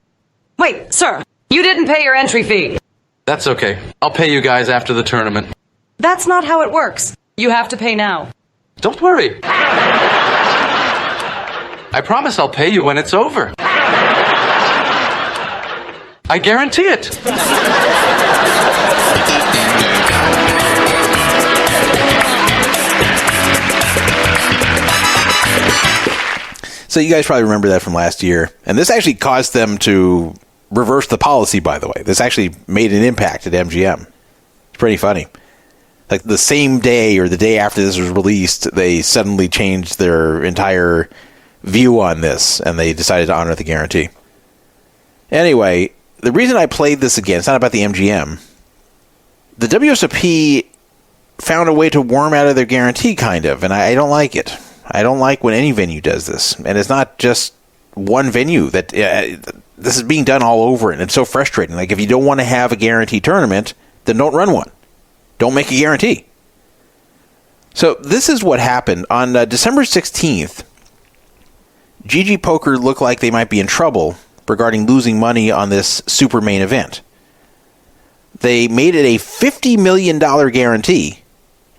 Wait, sir, you didn't pay your entry fee. That's okay. I'll pay you guys after the tournament. That's not how it works. You have to pay now. Don't worry. I promise I'll pay you when it's over. I guarantee it. So you guys probably remember that from last year. And this actually caused them to reverse the policy, by the way. This actually made an impact at MGM. It's pretty funny. Like the same day or the day after this was released, they suddenly changed their entire view on this, and they decided to honor the guarantee. Anyway, the reason I played this again, it's not about the MGM. The WSOP found a way to worm out of their guarantee, kind of, and I don't like it. I don't like when any venue does this. And it's not just one venue. That this is being done all over, and it's so frustrating. Like, if you don't want to have a guarantee tournament, then don't run one. Don't make a guarantee. So this is what happened. On December 16th, GG Poker looked like they might be in trouble regarding losing money on this super main event. They made it a $50 million guarantee,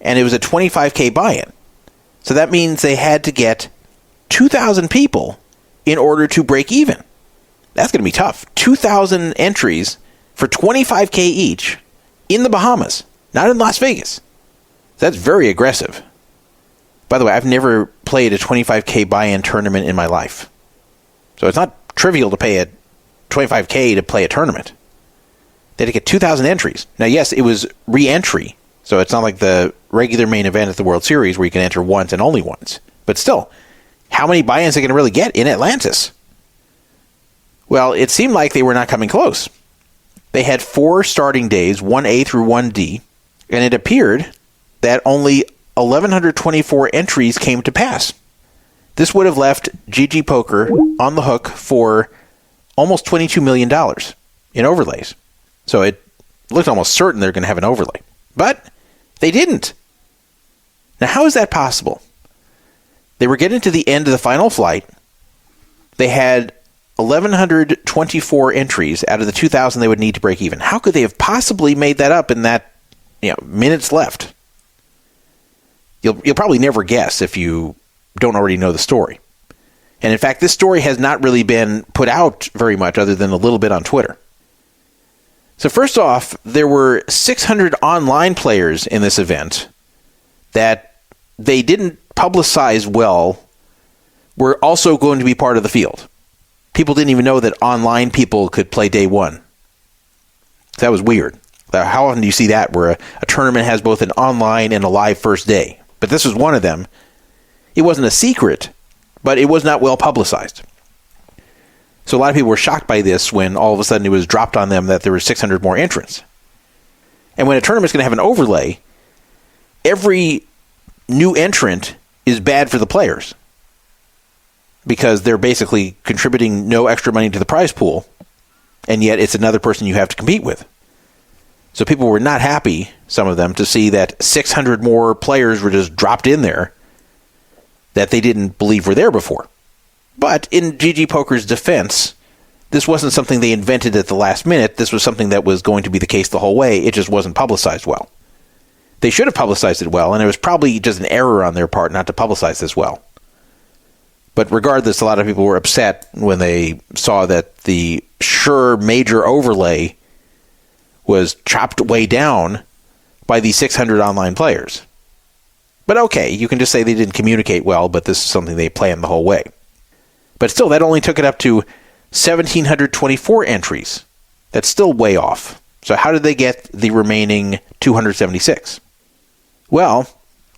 and it was a $25K buy-in. So that means they had to get 2,000 people in order to break even. That's going to be tough. 2,000 entries for $25K each in the Bahamas, not in Las Vegas. That's very aggressive. By the way, I've never played a $25K buy-in tournament in my life. So it's not trivial to pay a $25K to play a tournament. They had to get 2,000 entries. Now, yes, it was re-entry. So it's not like the regular main event at the World Series where you can enter once and only once. But still, how many buy-ins they can really get in Atlantis. Well, it seemed like they were not coming close. They had 4 starting days, 1A through 1D, and it appeared that only 1,124 entries came to pass. This would have left GG Poker on the hook for almost $22 million in overlays. So it looked almost certain they're going to have an overlay. But they didn't. Now, how is that possible? They were getting to the end of the final flight. They had 1,124 entries out of the 2,000 they would need to break even. How could they have possibly made that up in that minutes left? You'll probably never guess if you don't already know the story. And in fact, this story has not really been put out very much other than a little bit on Twitter. So first off, there were 600 online players in this event that they didn't publicize well were also going to be part of the field. People didn't even know that online people could play day one. That was weird. How often do you see that where a tournament has both an online and a live first day? But this was one of them. It wasn't a secret, but it was not well publicized. So a lot of people were shocked by this when all of a sudden it was dropped on them that there were 600 more entrants. And when a tournament's going to have an overlay, every new entrant is bad for the players because they're basically contributing no extra money to the prize pool, and yet it's another person you have to compete with. So people were not happy, some of them, to see that 600 more players were just dropped in there that they didn't believe were there before. But in GG Poker's defense, this wasn't something they invented at the last minute. This was something that was going to be the case the whole way. It just wasn't publicized well. They should have publicized it well, and it was probably just an error on their part not to publicize this well. But regardless, a lot of people were upset when they saw that the sure major overlay was chopped way down by the 600 online players. But okay, you can just say they didn't communicate well, but this is something they planned the whole way. But still, that only took it up to 1,724 entries. That's still way off. So how did they get the remaining 276? Well,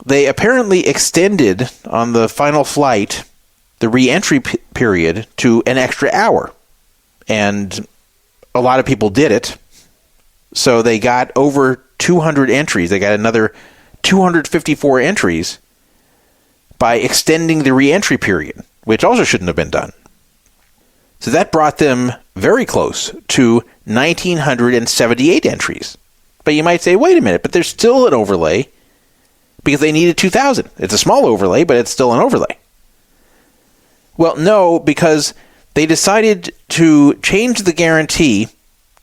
they apparently extended on the final flight the re-entry period to an extra hour. And a lot of people did it. So they got over 200 entries. They got another 254 entries by extending the re-entry period, which also shouldn't have been done. So that brought them very close to 1,978 entries. But you might say, wait a minute, but there's still an overlay because they needed 2,000. It's a small overlay, but it's still an overlay. Well, no, because they decided to change the guarantee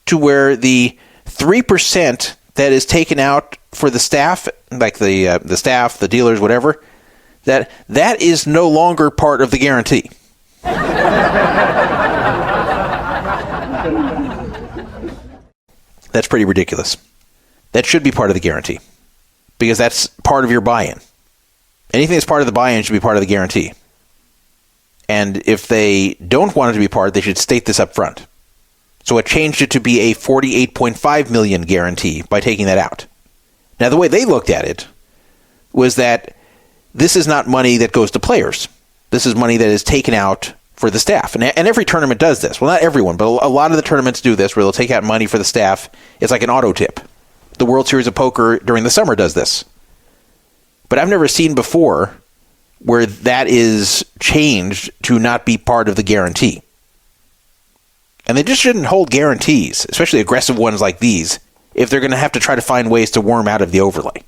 to where the 3% that is taken out for the staff, like the staff, the dealers, whatever, that is no longer part of the guarantee. That's pretty ridiculous. That should be part of the guarantee because that's part of your buy-in. Anything that's part of the buy-in should be part of the guarantee. And if they don't want it to be part, they should state this up front. So it changed it to be a $48.5 million guarantee by taking that out. Now, the way they looked at it was that this is not money that goes to players. This is money that is taken out for the staff. And every tournament does this. Well, not everyone, but a lot of the tournaments do this where they'll take out money for the staff. It's like an auto tip. The World Series of Poker during the summer does this. But I've never seen before where that is changed to not be part of the guarantee. And they just shouldn't hold guarantees, especially aggressive ones like these, if they're going to have to try to find ways to worm out of the overlay.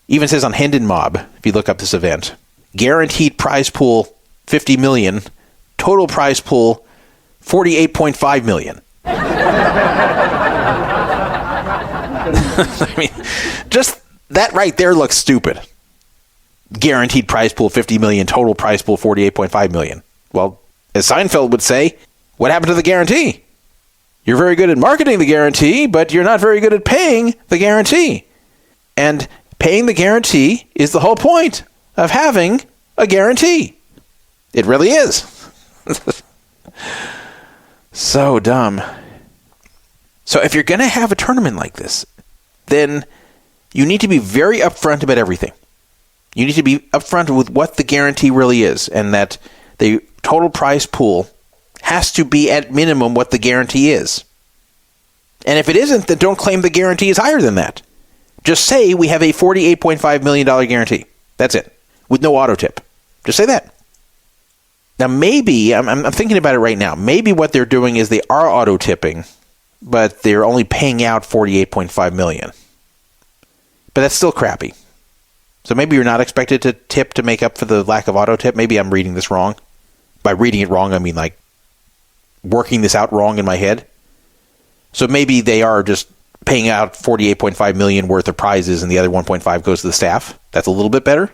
Even says on Hendon Mob, if you look up this event, guaranteed prize pool $50 million, total prize pool $48.5 million. I mean, just that right there looks stupid. Guaranteed prize pool $50 million, total prize pool $48.5 million. Well, as Seinfeld would say, what happened to the guarantee? You're very good at marketing the guarantee, but you're not very good at paying the guarantee. And paying the guarantee is the whole point of having a guarantee. It really is. So dumb. So if you're going to have a tournament like this, then you need to be very upfront about everything. You need to be upfront with what the guarantee really is, and that the total prize pool has to be at minimum what the guarantee is. And if it isn't, then don't claim the guarantee is higher than that. Just say we have a $48.5 million guarantee. That's it. With no auto tip. Just say that. Now maybe, I'm thinking about it right now, maybe what they're doing is they are auto tipping, but they're only paying out $48.5 million. But that's still crappy. So maybe you're not expected to tip to make up for the lack of auto tip. Maybe I'm reading this wrong. By reading it wrong, I mean like working this out wrong in my head. So maybe they are just paying out $48.5 million worth of prizes and the other 1.5 goes to the staff. That's a little bit better.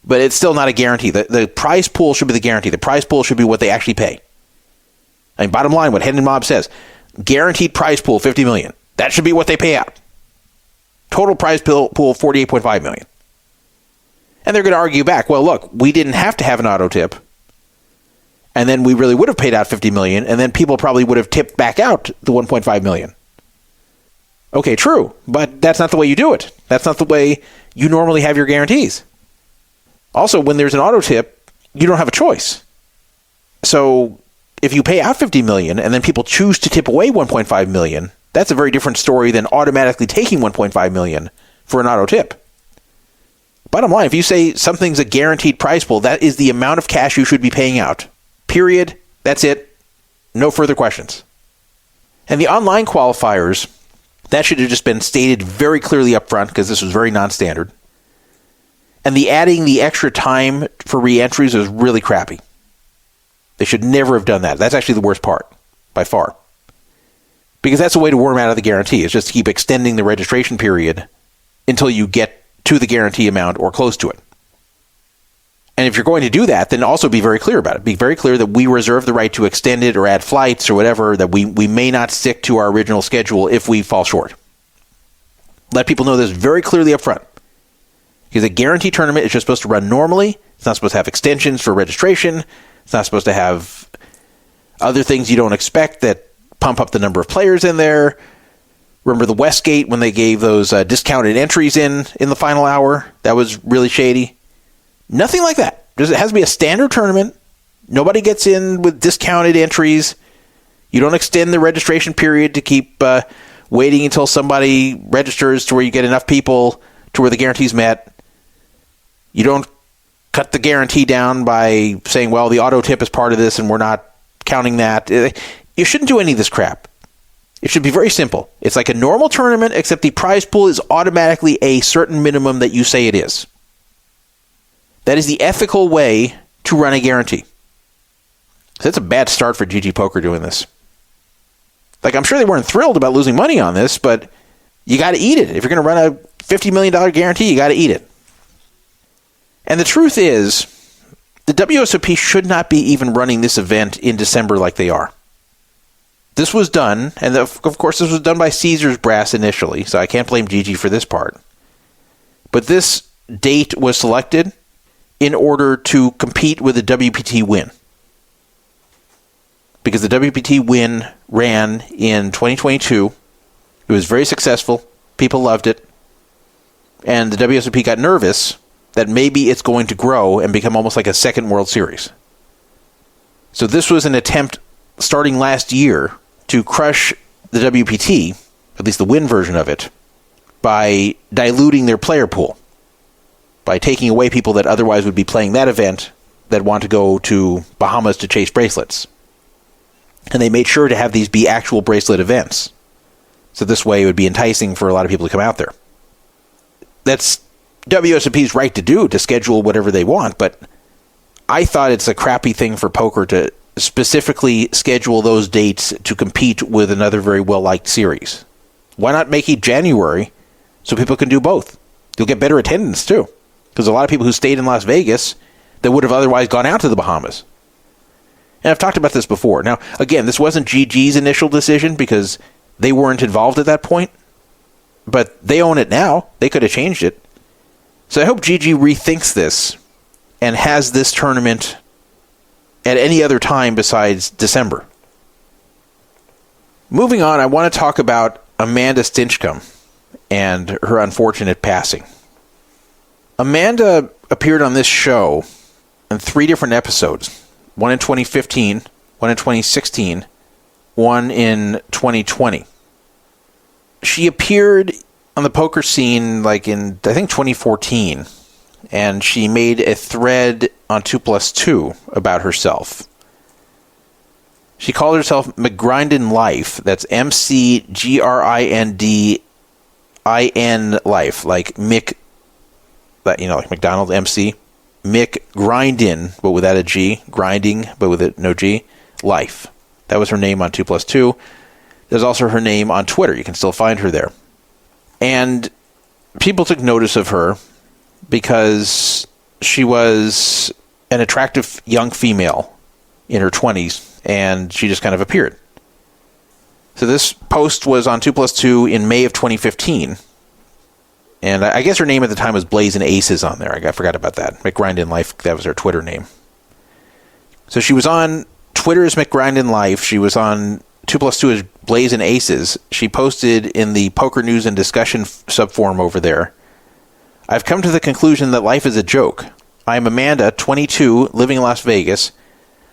But it's still not a guarantee. The prize pool should be the guarantee. The prize pool should be what they actually pay. I mean, bottom line, what Hendon Mob says, guaranteed prize pool, $50 million. That should be what they pay out. Total prize pool, $48.5 million. And they're going to argue back, well, look, we didn't have to have an auto tip. And then we really would have paid out $50 million. And then people probably would have tipped back out the $1.5 million. Okay, true. But that's not the way you do it. That's not the way you normally have your guarantees. Also, when there's an auto tip, you don't have a choice. So if you pay out $50 million and then people choose to tip away $1.5 million, that's a very different story than automatically taking $1.5 million for an auto tip. Bottom line, if you say something's a guaranteed prize pool, that is the amount of cash you should be paying out. Period. That's it. No further questions. And the online qualifiers, that should have just been stated very clearly up front because this was very non-standard. And the adding the extra time for re-entries was really crappy. They should never have done that. That's actually the worst part, by far. Because that's a way to worm out of the guarantee, is just to keep extending the registration period until you get to the guarantee amount or close to it. And if you're going to do that, then also be very clear about it. Be very clear that we reserve the right to extend it or add flights or whatever, that we may not stick to our original schedule if we fall short. Let people know this very clearly up front. Because a guarantee tournament is just supposed to run normally. It's not supposed to have extensions for registration. It's not supposed to have other things you don't expect that pump up the number of players in there. Remember the Westgate when they gave those discounted entries in the final hour? That was really shady. Nothing like that. It has to be a standard tournament. Nobody gets in with discounted entries. You don't extend the registration period to keep waiting until somebody registers to where you get enough people to where the guarantee's met. You don't cut the guarantee down by saying, well, the auto tip is part of this and we're not counting that. You shouldn't do any of this crap. It should be very simple. It's like a normal tournament, except the prize pool is automatically a certain minimum that you say it is. That is the ethical way to run a guarantee. So that's a bad start for GG Poker doing this. Like, I'm sure they weren't thrilled about losing money on this, but you got to eat it. If you're going to run a $50 million guarantee, you got to eat it. And the truth is, the WSOP should not be even running this event in December like they are. This was done, and of course this was done by Caesars Brass initially, so I can't blame GG for this part. But this date was selected in order to compete with the WPT win. Because the WPT win ran in 2022. It was very successful. People loved it. And the WSOP got nervous that maybe it's going to grow and become almost like a second World Series. So this was an attempt starting last year to crush the WPT, at least the win version of it, by diluting their player pool, by taking away people that otherwise would be playing that event that want to go to Bahamas to chase bracelets. And they made sure to have these be actual bracelet events. So this way it would be enticing for a lot of people to come out there. That's WSOP's right to do, to schedule whatever they want, but I thought it's a crappy thing for poker to specifically schedule those dates to compete with another very well-liked series. Why not make it January so people can do both? You'll get better attendance, too. Because a lot of people who stayed in Las Vegas that would have otherwise gone out to the Bahamas. And I've talked about this before. Now, again, this wasn't GG's initial decision because they weren't involved at that point. But they own it now. They could have changed it. So I hope GG rethinks this and has this tournament at any other time besides December. Moving on, I want to talk about Amanda Stinchecum and her unfortunate passing. Amanda appeared on this show in 3 different episodes. One in 2015, one in 2016, one in 2020. She appeared on the poker scene like in, I think, 2014. And she made a thread on 2+2 about herself. She called herself McGrindin Life. That's McGrindin Life, like Mick, like McDonald's MC. Mick Grindin, but without a G. Grinding, but with no G. Life. That was her name on 2+2. There's also her name on Twitter. You can still find her there. And people took notice of her because she was an attractive young female in her 20s, and she just kind of appeared. So this post was on 2+2 in May of 2015. And I guess her name at the time was Blazing Aces on there. I forgot about that. McGrindin Life, that was her Twitter name. So she was on Twitter as McGrindin Life. She was on 2+2 as Blazing Aces. She posted in the Poker News and Discussion subforum over there, "I've come to the conclusion that life is a joke. I am Amanda, 22, living in Las Vegas.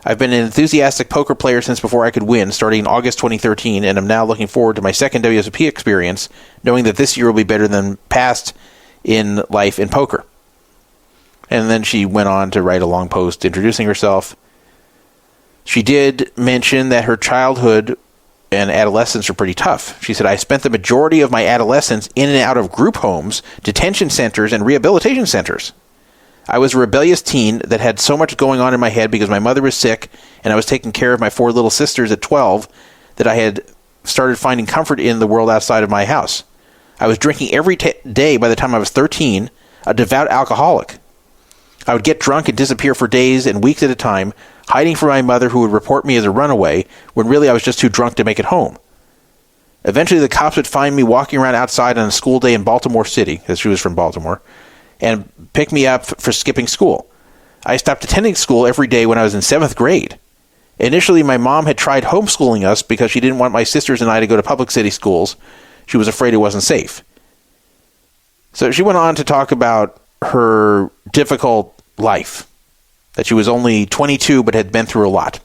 I've been an enthusiastic poker player since before I could win, starting in August 2013, and am now looking forward to my second WSOP experience, knowing that this year will be better than past in life in poker." And then she went on to write a long post introducing herself. She did mention that her childhood and adolescence were pretty tough. She said, "I spent the majority of my adolescence in and out of group homes, detention centers, and rehabilitation centers. I was a rebellious teen that had so much going on in my head because my mother was sick and I was taking care of my 4 little sisters at 12 that I had started finding comfort in the world outside of my house. I was drinking every day by the time I was 13, a devout alcoholic. I would get drunk and disappear for days and weeks at a time, hiding from my mother who would report me as a runaway when really I was just too drunk to make it home. Eventually the cops would find me walking around outside on a school day in Baltimore City," because she was from Baltimore, "and pick me up for skipping school. I stopped attending school every day when I was in 7th grade. Initially, my mom had tried homeschooling us because she didn't want my sisters and I to go to public city schools. She was afraid it wasn't safe." So she went on to talk about her difficult life, that she was only 22 but had been through a lot.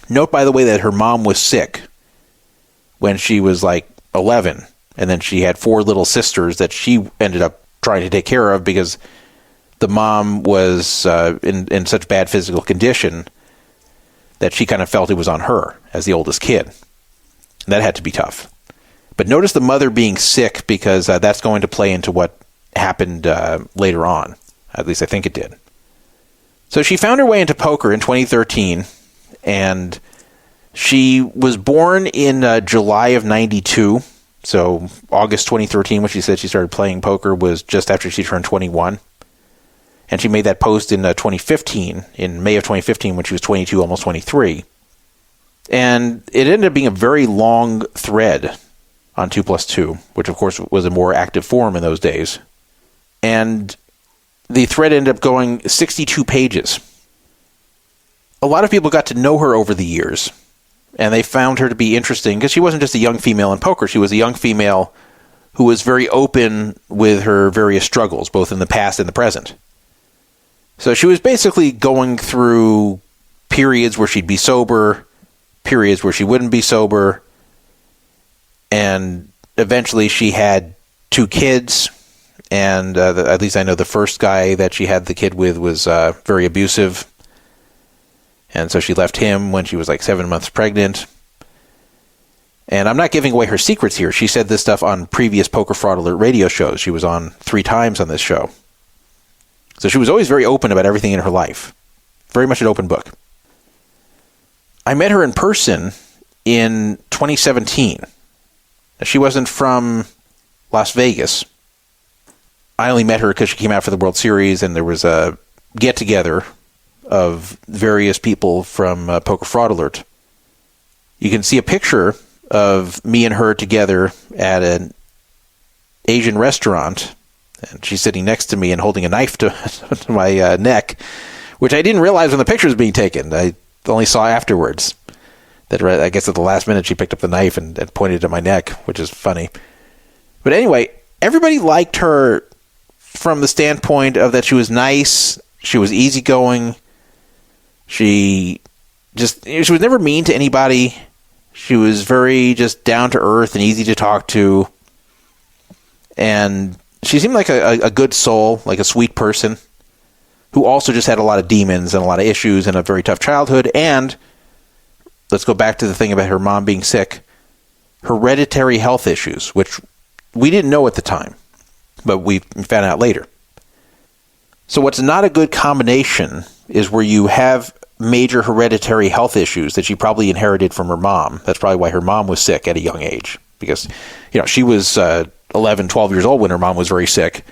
Note, by the way, that her mom was sick when she was like 11, and then she had 4 little sisters that she ended up trying to take care of because the mom was in such bad physical condition that she kind of felt it was on her as the oldest kid. And that had to be tough. But notice the mother being sick, because that's going to play into what happened later on. At least I think it did. So she found her way into poker in 2013, and she was born in July of 92. So August 2013, when she said she started playing poker, was just after she turned 21. And she made that post in 2015, in May of 2015, when she was 22, almost 23. And it ended up being a very long thread on 2+2, which of course was a more active forum in those days. And the thread ended up going 62 pages. A lot of people got to know her over the years, and they found her to be interesting because she wasn't just a young female in poker. She was a young female who was very open with her various struggles, both in the past and the present. So she was basically going through periods where she'd be sober, periods where she wouldn't be sober, and eventually she had 2 kids, and at least I know the first guy that she had the kid with was very abusive, and so she left him when she was like 7 months pregnant. And I'm not giving away her secrets here. She said this stuff on previous Poker Fraud Alert radio shows. She was on 3 times on this show. So she was always very open about everything in her life. Very much an open book. I met her in person in 2017. She wasn't from Las Vegas. I only met her because she came out for the World Series, and there was a get-together of various people from Poker Fraud Alert. You can see a picture of me and her together at an Asian restaurant, and she's sitting next to me and holding a knife to my neck, which I didn't realize when the picture was being taken. I only saw afterwards that I guess at the last minute she picked up the knife and pointed it at my neck, which is funny. But anyway, everybody liked her from the standpoint of that she was nice, she was easygoing, she was never mean to anybody. She was very just down to earth and easy to talk to. And she seemed like a good soul, like a sweet person, who also just had a lot of demons and a lot of issues and a very tough childhood. And let's go back to the thing about her mom being sick. Hereditary health issues, which we didn't know at the time, but we found out later. So what's not a good combination is where you have major hereditary health issues that she probably inherited from her mom. That's probably why her mom was sick at a young age, because she was 11, 12 years old when her mom was very sick.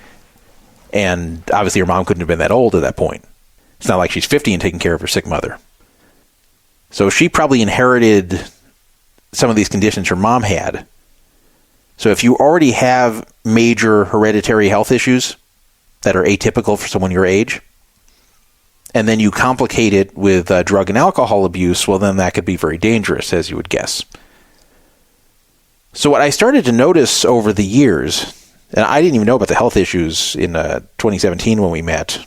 And obviously her mom couldn't have been that old at that point. It's not like she's 50 and taking care of her sick mother. So she probably inherited some of these conditions her mom had. So if you already have major hereditary health issues that are atypical for someone your age, and then you complicate it with drug and alcohol abuse, well, then that could be very dangerous, as you would guess. So what I started to notice over the years, and I didn't even know about the health issues in 2017 when we met,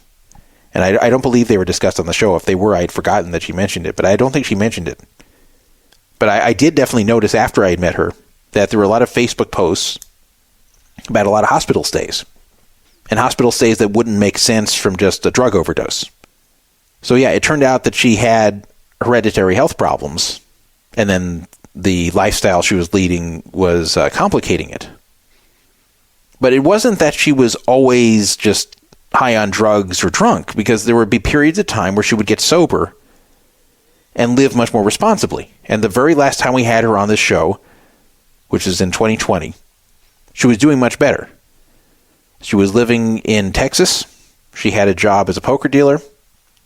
and I don't believe they were discussed on the show. If they were, I'd forgotten that she mentioned it, but I don't think she mentioned it. But I did definitely notice after I had met her that there were a lot of Facebook posts about a lot of hospital stays, and hospital stays that wouldn't make sense from just a drug overdose. So yeah, it turned out that she had hereditary health problems, and then the lifestyle she was leading was complicating it. But it wasn't that she was always just high on drugs or drunk, because there would be periods of time where she would get sober and live much more responsibly. And the very last time we had her on this show, which is in 2020, she was doing much better. She was living in Texas. She had a job as a poker dealer.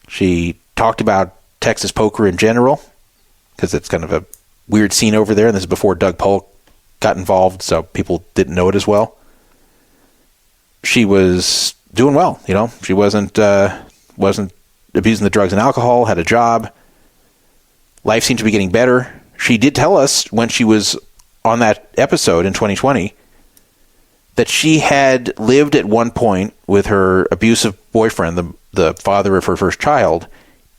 She talked about Texas poker in general, because it's kind of a weird scene over there, and this is before Doug Polk got involved, so people didn't know it as well. She was doing well, She wasn't abusing the drugs and alcohol, had a job. Life seemed to be getting better. She did tell us when she was on that episode in 2020 that she had lived at one point with her abusive boyfriend, the father of her first child,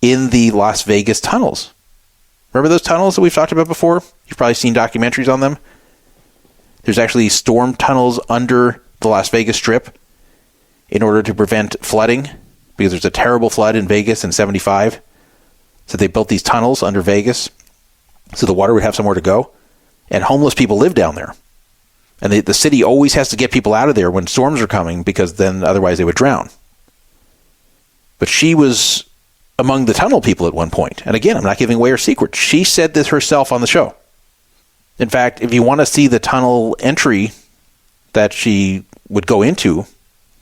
in the Las Vegas tunnels. Remember those tunnels that we've talked about before? You've probably seen documentaries on them. There's actually storm tunnels under the Las Vegas Strip in order to prevent flooding, because there's a terrible flood in Vegas in 75. So they built these tunnels under Vegas so the water would have somewhere to go. And homeless people live down there. And the city always has to get people out of there when storms are coming, because then otherwise they would drown. But she was among the tunnel people at one point. And again, I'm not giving away her secret. She said this herself on the show. In fact, if you want to see the tunnel entry that she would go into,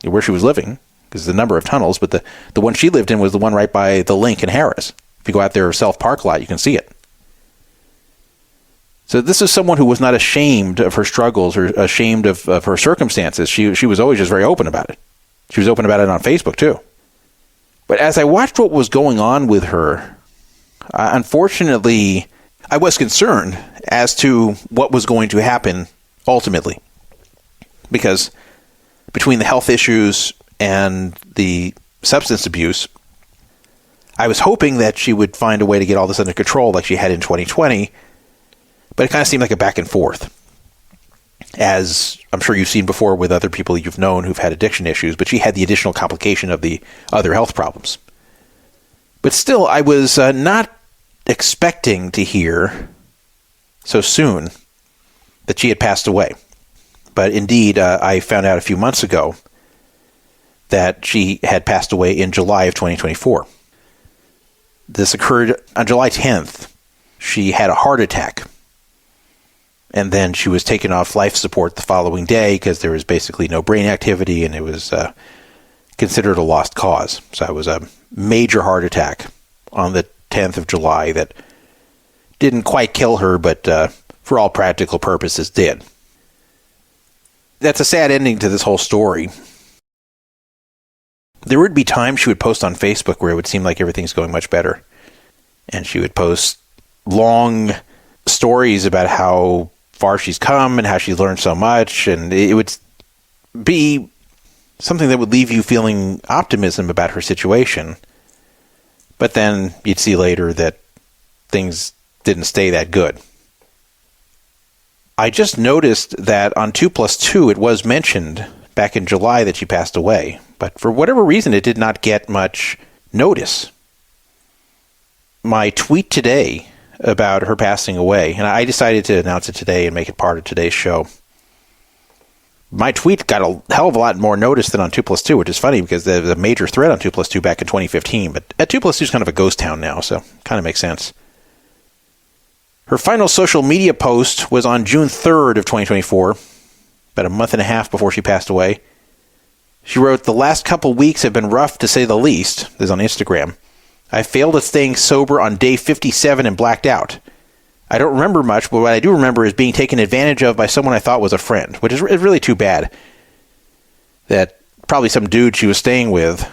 where she was living, because there's a number of tunnels, but the one she lived in was the one right by the link in Harrah's. If you go out there or Self Park Lot, you can see it. So this is someone who was not ashamed of her struggles or ashamed of her circumstances. She was always just very open about it. She was open about it on Facebook, too. But as I watched what was going on with her, unfortunately, I was concerned as to what was going to happen ultimately. Because between the health issues and the substance abuse, I was hoping that she would find a way to get all this under control like she had in 2020, but it kind of seemed like a back and forth. As I'm sure you've seen before with other people you've known who've had addiction issues, but she had the additional complication of the other health problems. But still, I was not expecting to hear so soon that she had passed away. But indeed, I found out a few months ago that she had passed away in July of 2024. This occurred on July 10th. She had a heart attack. And then she was taken off life support the following day because there was basically no brain activity, and it was considered a lost cause. So it was a major heart attack on the 10th of July that didn't quite kill her, but for all practical purposes did. That's a sad ending to this whole story. There would be times she would post on Facebook where it would seem like everything's going much better. And she would post long stories about how far she's come and how she's learned so much. And it would be something that would leave you feeling optimism about her situation. But then you'd see later that things didn't stay that good. I just noticed that on 2+2 it was mentioned back in July that she passed away, but for whatever reason it did not get much notice. My tweet today about her passing away, and I decided to announce it today and make it part of today's show. My tweet got a hell of a lot more notice than on 2+2, which is funny because there was a major thread on 2+2 back in 2015, but at 2+2 is kind of a ghost town now, so kind of makes sense. Her final social media post was on June 3rd of 2024, about a month and a half before she passed away. She wrote, "The last couple weeks have been rough to say the least." This is on Instagram. "I failed at staying sober on day 57 and blacked out. I don't remember much, but what I do remember is being taken advantage of by someone I thought was a friend," which is really too bad. That probably some dude she was staying with,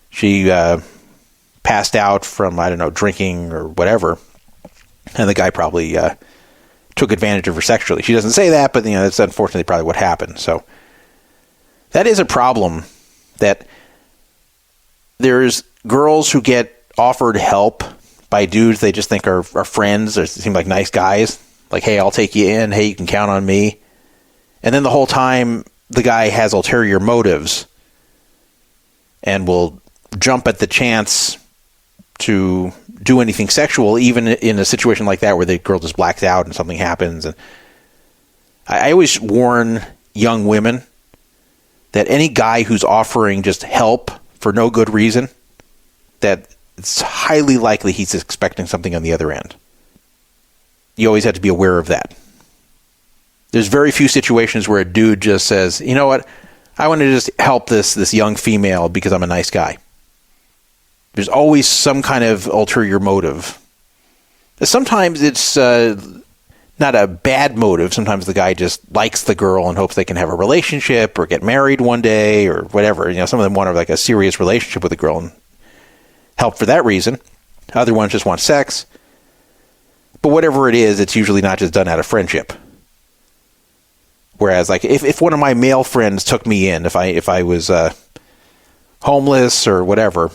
she passed out from, I don't know, drinking or whatever, and the guy probably took advantage of her sexually. She doesn't say that, but that's unfortunately probably what happened. So that is a problem, that there's girls who get offered help by dudes they just think are friends or seem like nice guys. Like, hey, I'll take you in. Hey, you can count on me. And then the whole time, the guy has ulterior motives and will jump at the chance to do anything sexual, even in a situation like that where the girl just blacks out and something happens. And I always warn young women that any guy who's offering just help for no good reason, that it's highly likely he's expecting something on the other end. You always have to be aware of that. There's very few situations where a dude just says, you know what, I want to just help this young female because I'm a nice guy. There's always some kind of ulterior motive. Sometimes it's not a bad motive. Sometimes the guy just likes the girl and hopes they can have a relationship or get married one day or whatever. Some of them want like a serious relationship with a girl and help for that reason. Other ones just want sex. But whatever it is, it's usually not just done out of friendship. Whereas, like, if one of my male friends took me in, if I was homeless or whatever,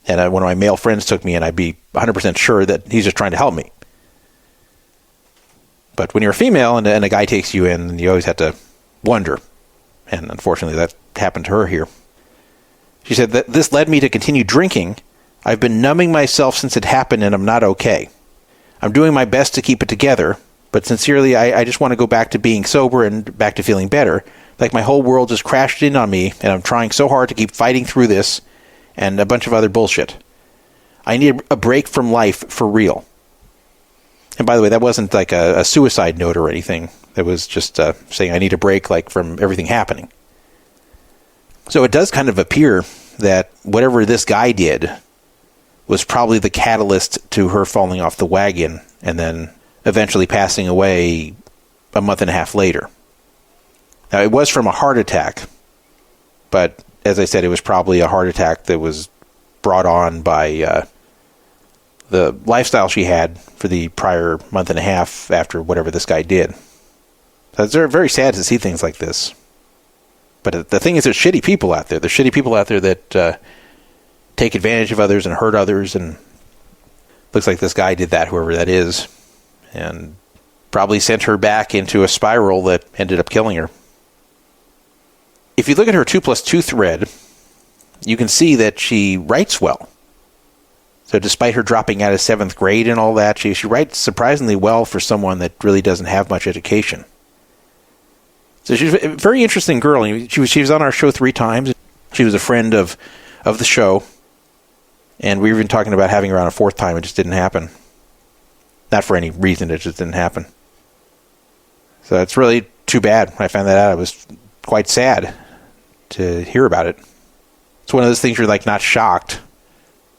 and one of my male friends took me in, I'd be 100% sure that he's just trying to help me. But when you're a female and a guy takes you in, you always have to wonder. And unfortunately, that happened to her here. She said that this led me to continue drinking. I've been numbing myself since it happened, and I'm not okay. I'm doing my best to keep it together, but sincerely, I just want to go back to being sober and back to feeling better. Like my whole world just crashed in on me, and I'm trying so hard to keep fighting through this and a bunch of other bullshit. I need a break from life for real. And by the way, that wasn't like a suicide note or anything. It was just saying I need a break like from everything happening. So it does kind of appear that whatever this guy did was probably the catalyst to her falling off the wagon and then eventually passing away a month and a half later. Now, it was from a heart attack, but as I said, it was probably a heart attack that was brought on by the lifestyle she had for the prior month and a half after whatever this guy did. So it's very sad to see things like this. But the thing is, there's shitty people out there. There's shitty people out there that take advantage of others and hurt others, and looks like this guy did that, whoever that is, and probably sent her back into a spiral that ended up killing her. If you look at her 2+2 thread, you can see that she writes well. So despite her dropping out of 7th grade and all that, she writes surprisingly well for someone that really doesn't have much education. So she's a very interesting girl. She was on our show 3 times. She was a friend of the show. And we were even talking about having her on a 4th time. It just didn't happen. Not for any reason. It just didn't happen. So it's really too bad. When I found that out, I was quite sad to hear about it. It's one of those things you're like not shocked,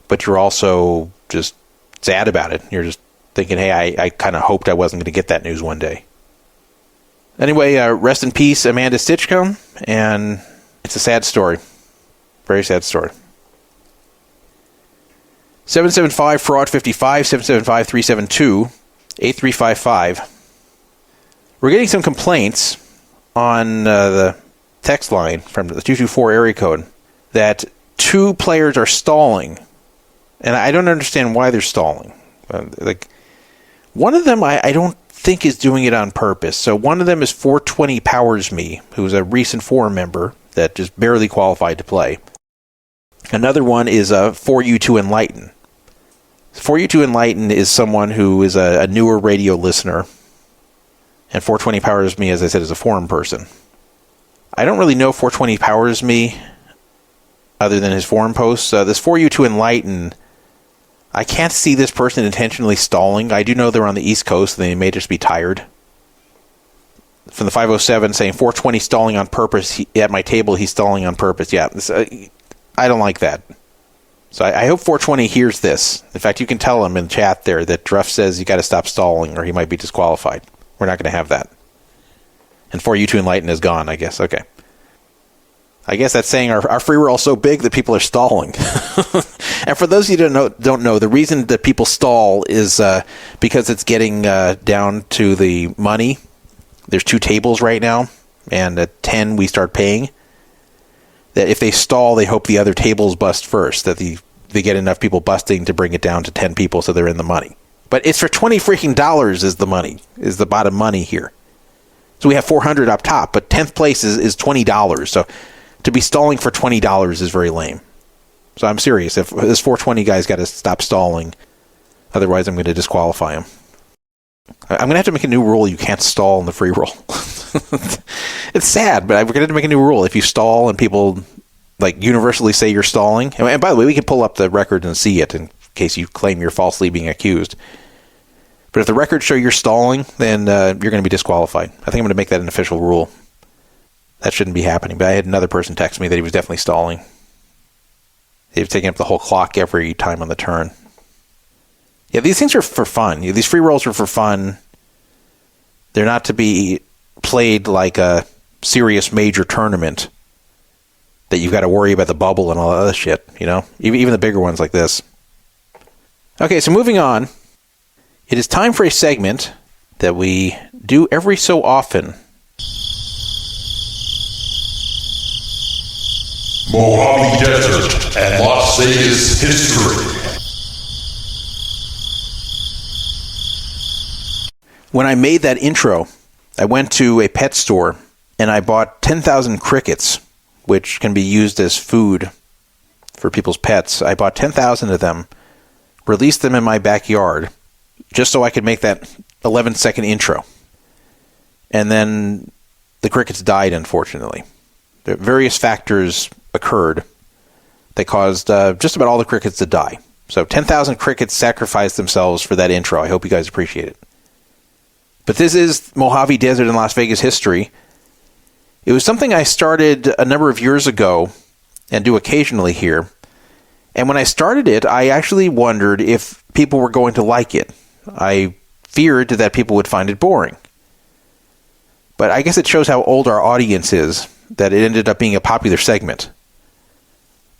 but you're also just sad about it. You're just thinking, hey, I kind of hoped I wasn't going to get that news one day. Anyway, rest in peace, Amanda Stinchecum, and it's a sad story. Very sad story. 775-FRAUD-55, 775-372-8355. We're getting some complaints on the text line from the 224 area code that 2 players are stalling, and I don't understand why they're stalling. Like, one of them I don't think is doing it on purpose. So one of them is 420 Powers Me, who's a recent forum member that just barely qualified to play. Another one is For You to Enlighten. For You to Enlighten is someone who is a newer radio listener. And 420 Powers Me, as I said, is a forum person. I don't really know 420 Powers Me other than his forum posts. This For You to Enlighten, I can't see this person intentionally stalling. I do know they're on the East Coast, and they may just be tired. From the 507 saying 420 stalling on purpose. At my table, he's stalling on purpose. Yeah, I don't like that. So I hope 420 hears this. In fact, you can tell him in chat there that Druff says you got to stop stalling or he might be disqualified. We're not going to have that. And For You to Enlighten is gone, I guess. Okay. I guess that's saying our free roll is so big that people are stalling. And for those of you who don't know, the reason that people stall is because it's getting down to the money. There's 2 tables right now, and at 10 we start paying. That if they stall, they hope the other tables bust first, that they get enough people busting to bring it down to 10 people so they're in the money. But it's for $20 freaking dollars is the money, is the bottom money here. So we have 400 up top, but 10th place is $20. So to be stalling for $20 is very lame. So I'm serious. If this 420 guy's got to stop stalling, otherwise I'm going to disqualify him. I'm going to have to make a new rule. You can't stall in the free roll. It's sad, but we're going to make a new rule. If you stall and people like universally say you're stalling, and by the way, we can pull up the record and see it in case you claim you're falsely being accused. But if the records show you're stalling, then you're going to be disqualified. I think I'm going to make that an official rule. That shouldn't be happening. But I had another person text me that he was definitely stalling. He was taking up the whole clock every time on the turn. Yeah, these things are for fun. These free rolls are for fun. They're not to be played like a serious major tournament that you've got to worry about the bubble and all that other shit, you know? Even the bigger ones like this. Okay, so moving on. It is time for a segment that we do every so often. Mojave Desert and Las Vegas history. When I made that intro, I went to a pet store and I bought 10,000 crickets, which can be used as food for people's pets. I bought 10,000 of them, released them in my backyard, just so I could make that 11-second intro. And then the crickets died, unfortunately. Various factors occurred that caused just about all the crickets to die. So 10,000 crickets sacrificed themselves for that intro. I hope you guys appreciate it. But this is Mojave Desert and Las Vegas history. It was something I started a number of years ago and do occasionally here. And when I started it, I actually wondered if people were going to like it. I feared that people would find it boring. But I guess it shows how old our audience is, that it ended up being a popular segment.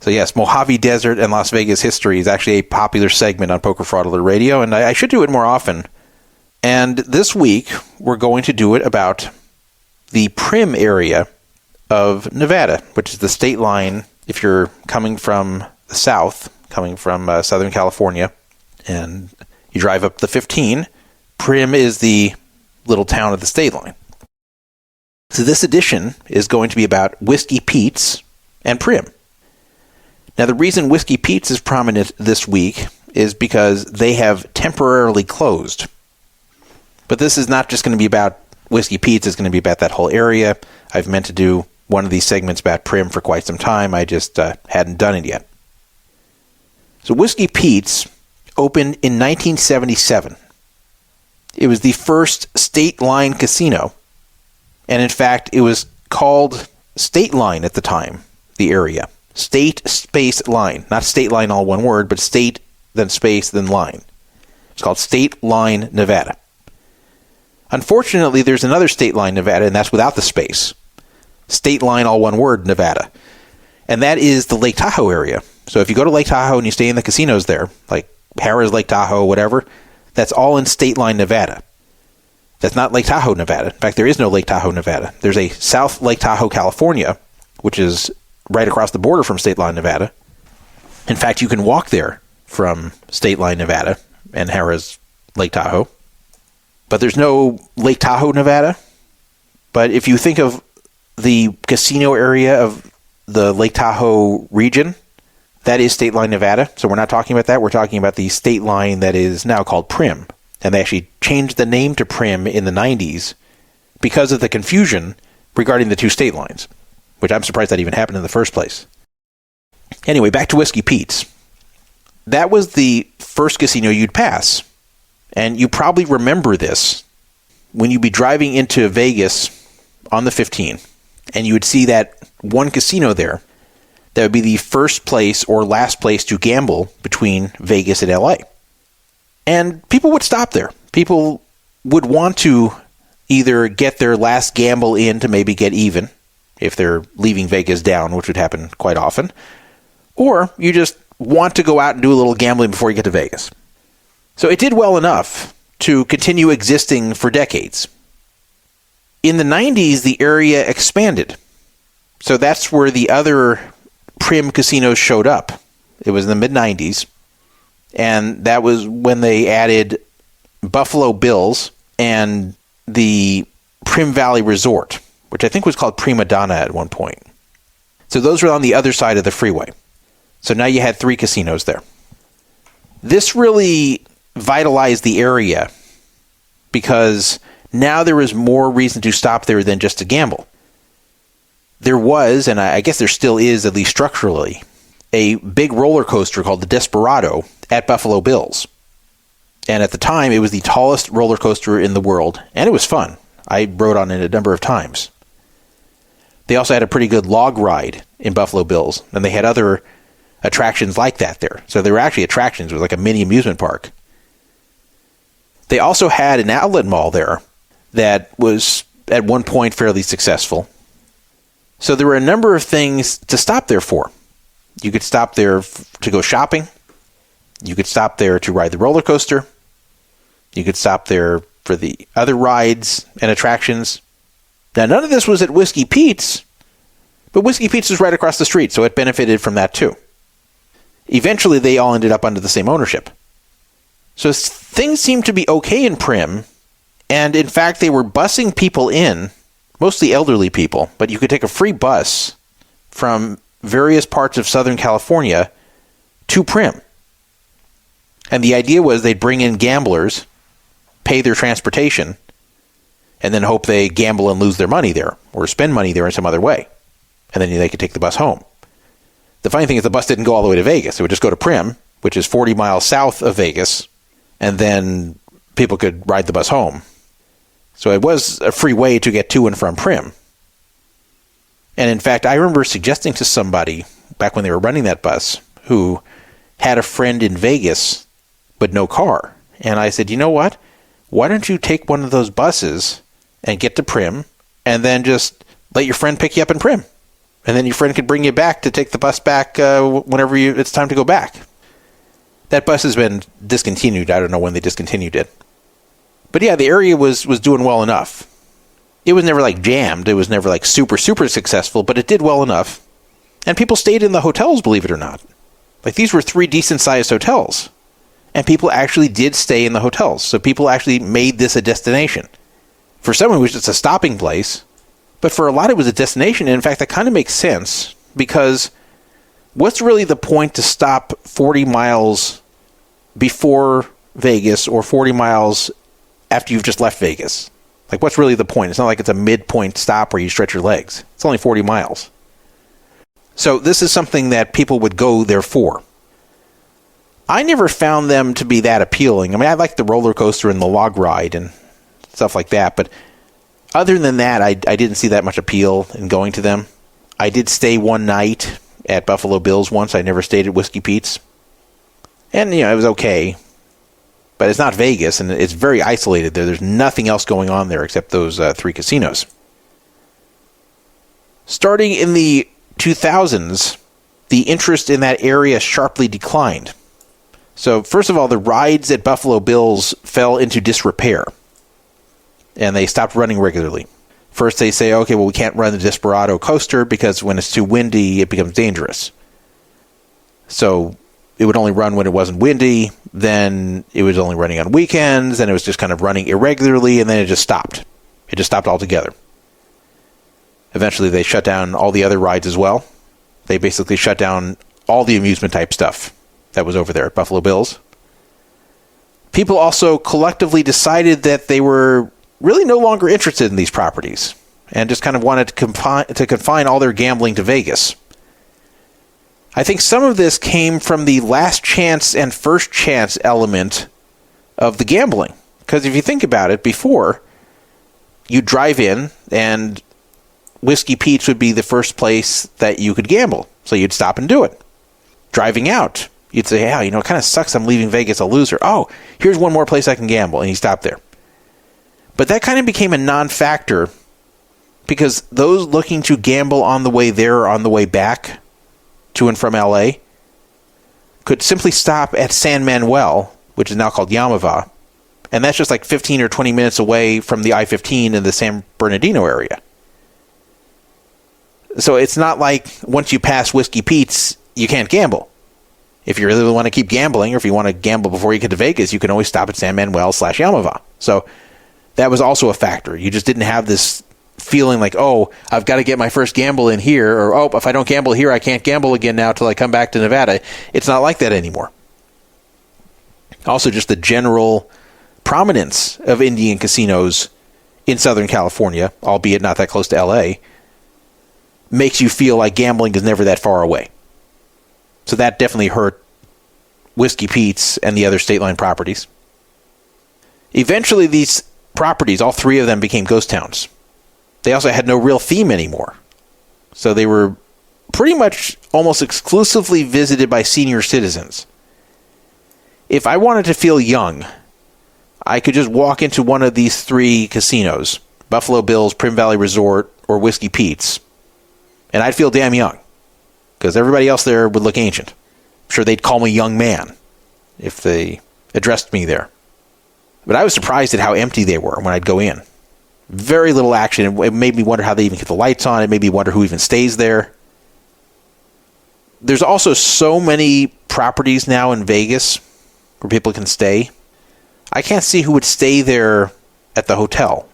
So yes, Mojave Desert and Las Vegas history is actually a popular segment on Poker Fraud Alert Radio, and I should do it more often. And this week, we're going to do it about the Primm area of Nevada, which is the state line if you're coming from the south, coming from Southern California, and you drive up the 15. Primm is the little town of the state line. So this edition is going to be about Whiskey Pete's and Primm. Now, the reason Whiskey Pete's is prominent this week is because they have temporarily closed. But this is not just going to be about Whiskey Pete's, it's going to be about that whole area. I've meant to do one of these segments about Primm for quite some time. I just hadn't done it yet. So Whiskey Pete's opened in 1977. It was the first state line casino. And in fact, it was called State Line at the time, the area. State space line. Not state line all one word, but state, then space, then line. It's called State Line, Nevada. Unfortunately, there's another State Line, Nevada, and that's without the space. State Line, all one word, Nevada. And that is the Lake Tahoe area. So if you go to Lake Tahoe and you stay in the casinos there, like Harrah's Lake Tahoe, whatever, that's all in State Line, Nevada. That's not Lake Tahoe, Nevada. In fact, there is no Lake Tahoe, Nevada. There's a South Lake Tahoe, California, which is right across the border from State Line, Nevada. In fact, you can walk there from State Line, Nevada, and Harrah's Lake Tahoe. But there's no Lake Tahoe, Nevada. But if you think of the casino area of the Lake Tahoe region, that is State Line, Nevada. So we're not talking about that. We're talking about the state line that is now called Primm. And they actually changed the name to Primm in the 90s because of the confusion regarding the two state lines, which I'm surprised that even happened in the first place. Anyway, back to Whiskey Pete's. That was the first casino you'd pass. And you probably remember this when you'd be driving into Vegas on the 15, and you would see that one casino there that would be the first place or last place to gamble between Vegas and LA. And people would stop there. People would want to either get their last gamble in to maybe get even if they're leaving Vegas down, which would happen quite often, or you just want to go out and do a little gambling before you get to Vegas. So it did well enough to continue existing for decades. In the 90s, the area expanded. So that's where the other Primm casinos showed up. It was in the mid-90s. And that was when they added Buffalo Bills and the Primm Valley Resort, which I think was called Prima Donna at one point. So those were on the other side of the freeway. So now you had 3 casinos there. This really vitalized the area because now there was more reason to stop there than just to gamble. There was, and I guess there still is, at least structurally, a big roller coaster called the Desperado at Buffalo Bills. And at the time, it was the tallest roller coaster in the world, and it was fun. I rode on it a number of times. They also had a pretty good log ride in Buffalo Bills, and they had other attractions like that there. So there were actually attractions. It was like a mini amusement park. They also had an outlet mall there that was at one point fairly successful. So there were a number of things to stop there for. You could stop there to go shopping. You could stop there to ride the roller coaster. You could stop there for the other rides and attractions. Now, none of this was at Whiskey Pete's, but Whiskey Pete's was right across the street, so it benefited from that too. Eventually, they all ended up under the same ownership. So things seemed to be okay in Primm, and in fact, they were busing people in, mostly elderly people, but you could take a free bus from various parts of Southern California to Primm. And the idea was they'd bring in gamblers, pay their transportation, and then hope they gamble and lose their money there, or spend money there in some other way. And then they could take the bus home. The funny thing is the bus didn't go all the way to Vegas. It would just go to Primm, which is 40 miles south of Vegas, and then people could ride the bus home. So it was a free way to get to and from Primm. And in fact, I remember suggesting to somebody back when they were running that bus who had a friend in Vegas but no car. And I said, you know what? Why don't you take one of those buses and get to Primm and then just let your friend pick you up in Primm? And then your friend could bring you back to take the bus back whenever it's time to go back. That bus has been discontinued. I don't know when they discontinued it. But yeah, the area was doing well enough. It was never like jammed. It was never like super, super successful, but it did well enough. And people stayed in the hotels, believe it or not. Like these were 3 decent-sized hotels. And people actually did stay in the hotels. So people actually made this a destination. For some, it was just a stopping place. But for a lot, it was a destination. And in fact, that kind of makes sense because what's really the point to stop 40 miles before Vegas or 40 miles after you've just left Vegas? Like, what's really the point? It's not like it's a midpoint stop where you stretch your legs. It's only 40 miles. So this is something that people would go there for. I never found them to be that appealing. I mean, I liked the roller coaster and the log ride and stuff like that, but other than that, I didn't see that much appeal in going to them. I did stay one night at Buffalo Bills once. I never stayed at Whiskey Pete's. And, it was okay. But it's not Vegas, and it's very isolated there. There's nothing else going on there except those 3 casinos. Starting in the 2000s, the interest in that area sharply declined. So, first of all, the rides at Buffalo Bills fell into disrepair. and they stopped running regularly. First they say, okay, well, we can't run the Desperado coaster because when it's too windy, it becomes dangerous. So it would only run when it wasn't windy. Then it was only running on weekends, and it was just kind of running irregularly, and then it just stopped. It just stopped altogether. Eventually, they shut down all the other rides as well. They basically shut down all the amusement-type stuff that was over there at Buffalo Bills. People also collectively decided that they were really no longer interested in these properties and just kind of wanted to confine all their gambling to Vegas. I think some of this came from the last chance and first chance element of the gambling. Because if you think about it, before, you'd drive in and Whiskey Pete's would be the first place that you could gamble. So you'd stop and do it. Driving out, you'd say, yeah, it kind of sucks I'm leaving Vegas a loser. Oh, here's one more place I can gamble. And you stop there. But that kind of became a non-factor because those looking to gamble on the way there or on the way back to and from LA could simply stop at San Manuel, which is now called Yamava, and that's just like 15 or 20 minutes away from the I-15 in the San Bernardino area. So it's not like once you pass Whiskey Pete's, you can't gamble. If you really want to keep gambling, or if you want to gamble before you get to Vegas, you can always stop at San Manuel/Yamava. So that was also a factor. You just didn't have this feeling like, oh, I've got to get my first gamble in here, or, oh, if I don't gamble here, I can't gamble again now till I come back to Nevada. It's not like that anymore. Also, just the general prominence of Indian casinos in Southern California, albeit not that close to LA, makes you feel like gambling is never that far away. So that definitely hurt Whiskey Pete's and the other state line properties. Eventually, these properties, all three of them, became ghost towns. They also had no real theme anymore. So they were pretty much almost exclusively visited by senior citizens. If I wanted to feel young, I could just walk into one of these three casinos, Buffalo Bills, Primm Valley Resort, or Whiskey Pete's, and I'd feel damn young, because everybody else there would look ancient. I'm sure they'd call me young man if they addressed me there. But I was surprised at how empty they were when I'd go in. Very little action. It made me wonder how they even keep the lights on. It made me wonder who even stays there. There's also so many properties now in Vegas where people can stay. I can't see who would stay there at the hotel.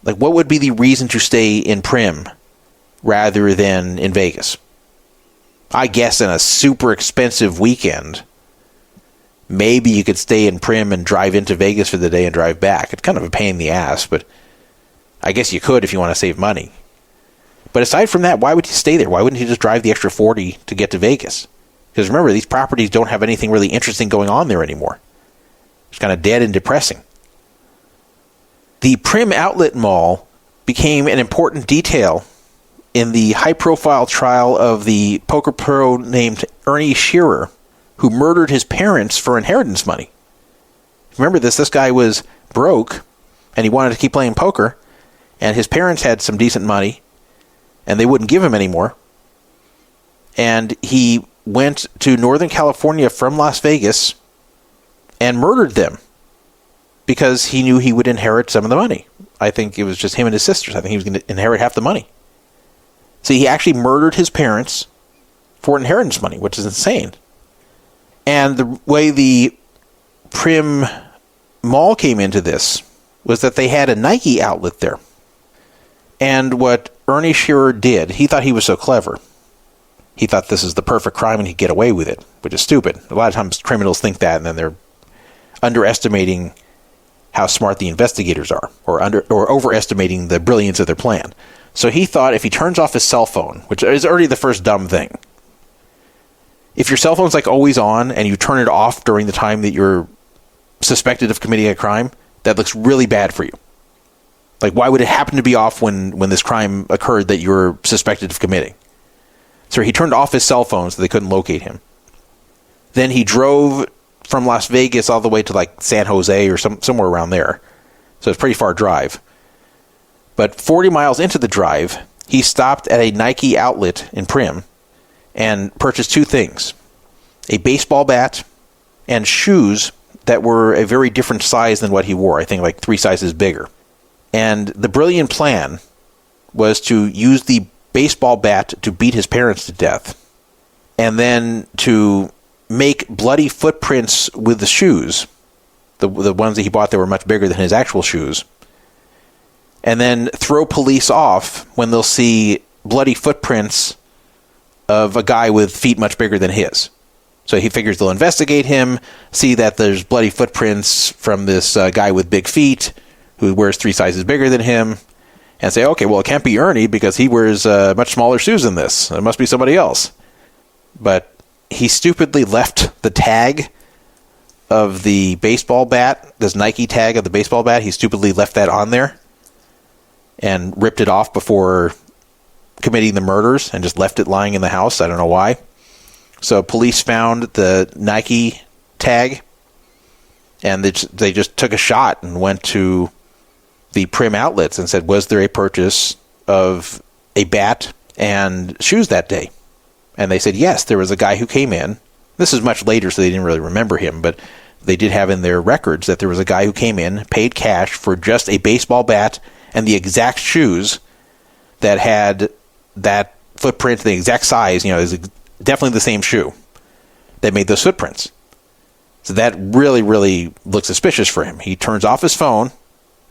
Like, what would be the reason to stay in Primm rather than in Vegas? I guess in a super expensive weekend, maybe you could stay in Primm and drive into Vegas for the day and drive back. It's kind of a pain in the ass, but I guess you could if you want to save money. But aside from that, why would you stay there? Why wouldn't you just drive the extra 40 to get to Vegas? Because remember, these properties don't have anything really interesting going on there anymore. It's kind of dead and depressing. The Primm Outlet Mall became an important detail in the high-profile trial of the poker pro named Ernie Shearer, who murdered his parents for inheritance money. Remember this? This guy was broke, and he wanted to keep playing poker, and his parents had some decent money, and they wouldn't give him any more. And he went to Northern California from Las Vegas and murdered them because he knew he would inherit some of the money. I think it was just him and his sisters. I think he was going to inherit half the money. So he actually murdered his parents for inheritance money, which is insane. And the way the Primm Mall came into this was that they had a Nike outlet there. And what Ernie Shearer did, he thought he was so clever. He thought this is the perfect crime and he'd get away with it, which is stupid. A lot of times criminals think that, and then they're underestimating how smart the investigators are, or overestimating the brilliance of their plan. So he thought if he turns off his cell phone, which is already the first dumb thing, if your cell phone's like always on and you turn it off during the time that you're suspected of committing a crime, that looks really bad for you. Like, why would it happen to be off when this crime occurred that you were suspected of committing? So he turned off his cell phone so they couldn't locate him. Then he drove from Las Vegas all the way to like San Jose or somewhere around there. So it's a pretty far drive. But 40 miles into the drive, he stopped at a Nike outlet in Primm and purchased two things: a baseball bat and shoes that were a very different size than what he wore. I think like 3 sizes bigger. And the brilliant plan was to use the baseball bat to beat his parents to death, and then to make bloody footprints with the shoes, the ones that he bought that were much bigger than his actual shoes, and then throw police off when they'll see bloody footprints of a guy with feet much bigger than his. So he figures they'll investigate him, see that there's bloody footprints from this guy with big feet who wears 3 sizes bigger than him, and say, okay, well, it can't be Ernie because he wears much smaller shoes than this. It must be somebody else. But he stupidly left the tag of the baseball bat, this Nike tag of the baseball bat, he stupidly left that on there and ripped it off before committing the murders and just left it lying in the house. I don't know why. So police found the Nike tag, and they just took a shot and went to the Primm outlets and said, was there a purchase of a bat and shoes that day? And they said, yes, there was a guy who came in. This is much later, so they didn't really remember him, but they did have in their records that there was a guy who came in, paid cash for just a baseball bat and the exact shoes that had that footprint, the exact size, it was definitely the same shoe that made those footprints. So that really, really looked suspicious for him. He turns off his phone.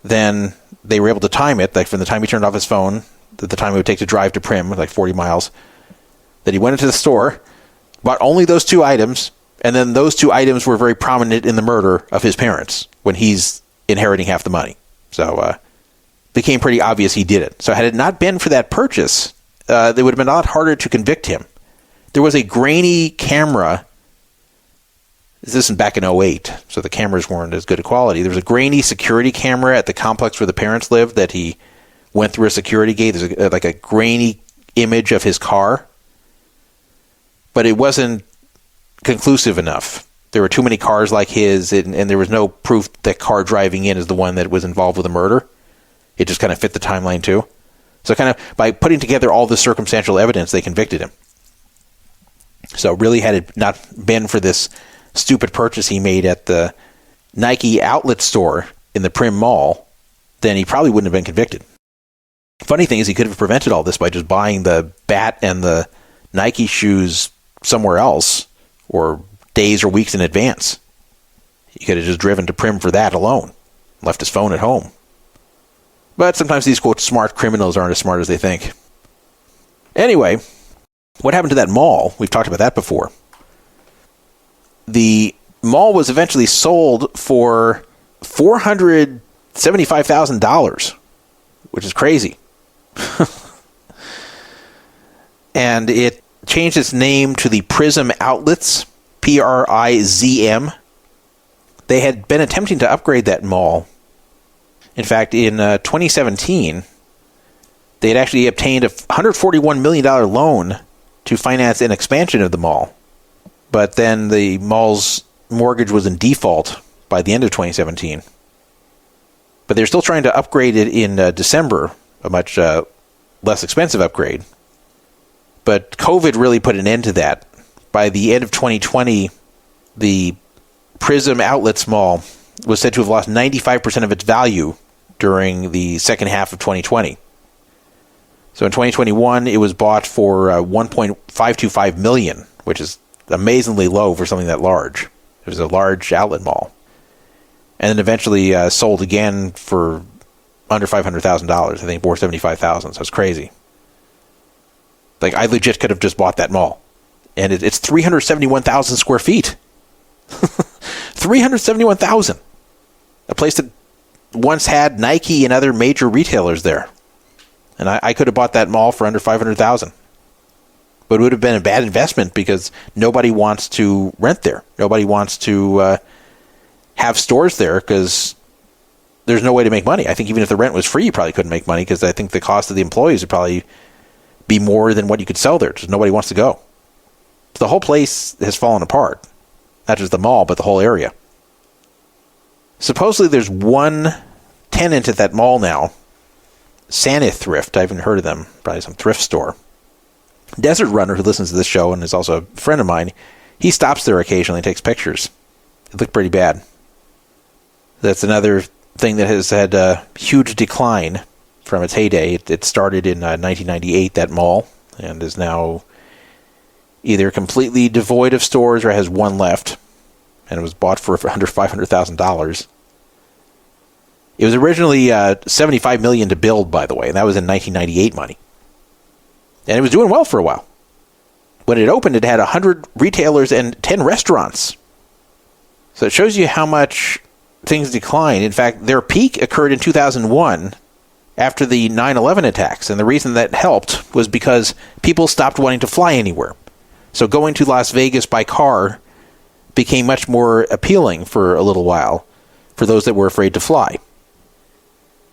Then they were able to time it, like from the time he turned off his phone, the time it would take to drive to Primm, like 40 miles, that he went into the store, bought only those 2 items, and then those 2 items were very prominent in the murder of his parents when he's inheriting half the money. So it became pretty obvious he did it. So had it not been for that purchase, it would have been a lot harder to convict him. There was a grainy camera. This isn't back in 2008, so the cameras weren't as good a quality. There was a grainy security camera at the complex where the parents lived that he went through a security gate. There's like a grainy image of his car, but it wasn't conclusive enough. There were too many cars like his, and there was no proof that car driving in is the one that was involved with the murder. It just kind of fit the timeline too. So kind of by putting together all the circumstantial evidence, they convicted him. So really, had it not been for this stupid purchase he made at the Nike outlet store in the Primm Mall, then he probably wouldn't have been convicted. Funny thing is, he could have prevented all this by just buying the bat and the Nike shoes somewhere else, or days or weeks in advance. He could have just driven to Primm for that alone, left his phone at home. But sometimes these, quote, smart criminals aren't as smart as they think. Anyway, what happened to that mall? We've talked about that before. The mall was eventually sold for $475,000, which is crazy. And it changed its name to the Primm Outlets, Prizzm. They had been attempting to upgrade that mall. In fact, in 2017, they had actually obtained a $141 million loan to finance an expansion of the mall. But then the mall's mortgage was in default by the end of 2017. But they're still trying to upgrade it in December, a much less expensive upgrade. But COVID really put an end to that. By the end of 2020, the Primm Outlets Mall was said to have lost 95% of its value during the second half of 2020. So in 2021, it was bought for $1.525 million, which is amazingly low for something that large. It was a large outlet mall. And then eventually sold again for under $500,000. I think $475,000. So it's crazy. Like, I legit could have just bought that mall. And it's 371,000 square feet. 371,000. A place that once had Nike and other major retailers there. And I could have bought that mall for under $500,000. But it would have been a bad investment because nobody wants to rent there. Nobody wants to have stores there because there's no way to make money. I think even if the rent was free, you probably couldn't make money because I think the cost of the employees would probably be more than what you could sell there. Just nobody wants to go. So the whole place has fallen apart. Not just the mall, but the whole area. Supposedly there's one tenant at that mall now, Santa Thrift. I haven't heard of them. Probably some thrift store. Desert Runner, who listens to this show and is also a friend of mine, he stops there occasionally and takes pictures. It looked pretty bad. That's another thing that has had a huge decline from its heyday. It started in 1998, that mall, and is now either completely devoid of stores or has one left, and it was bought for under $500,000. It was originally $75 million to build, by the way, and that was in 1998 money. And it was doing well for a while. When it opened, it had 100 retailers and 10 restaurants. So it shows you how much things decline. In fact, their peak occurred in 2001 after the 9/11 attacks. And the reason that helped was because people stopped wanting to fly anywhere. So going to Las Vegas by car became much more appealing for a little while for those that were afraid to fly.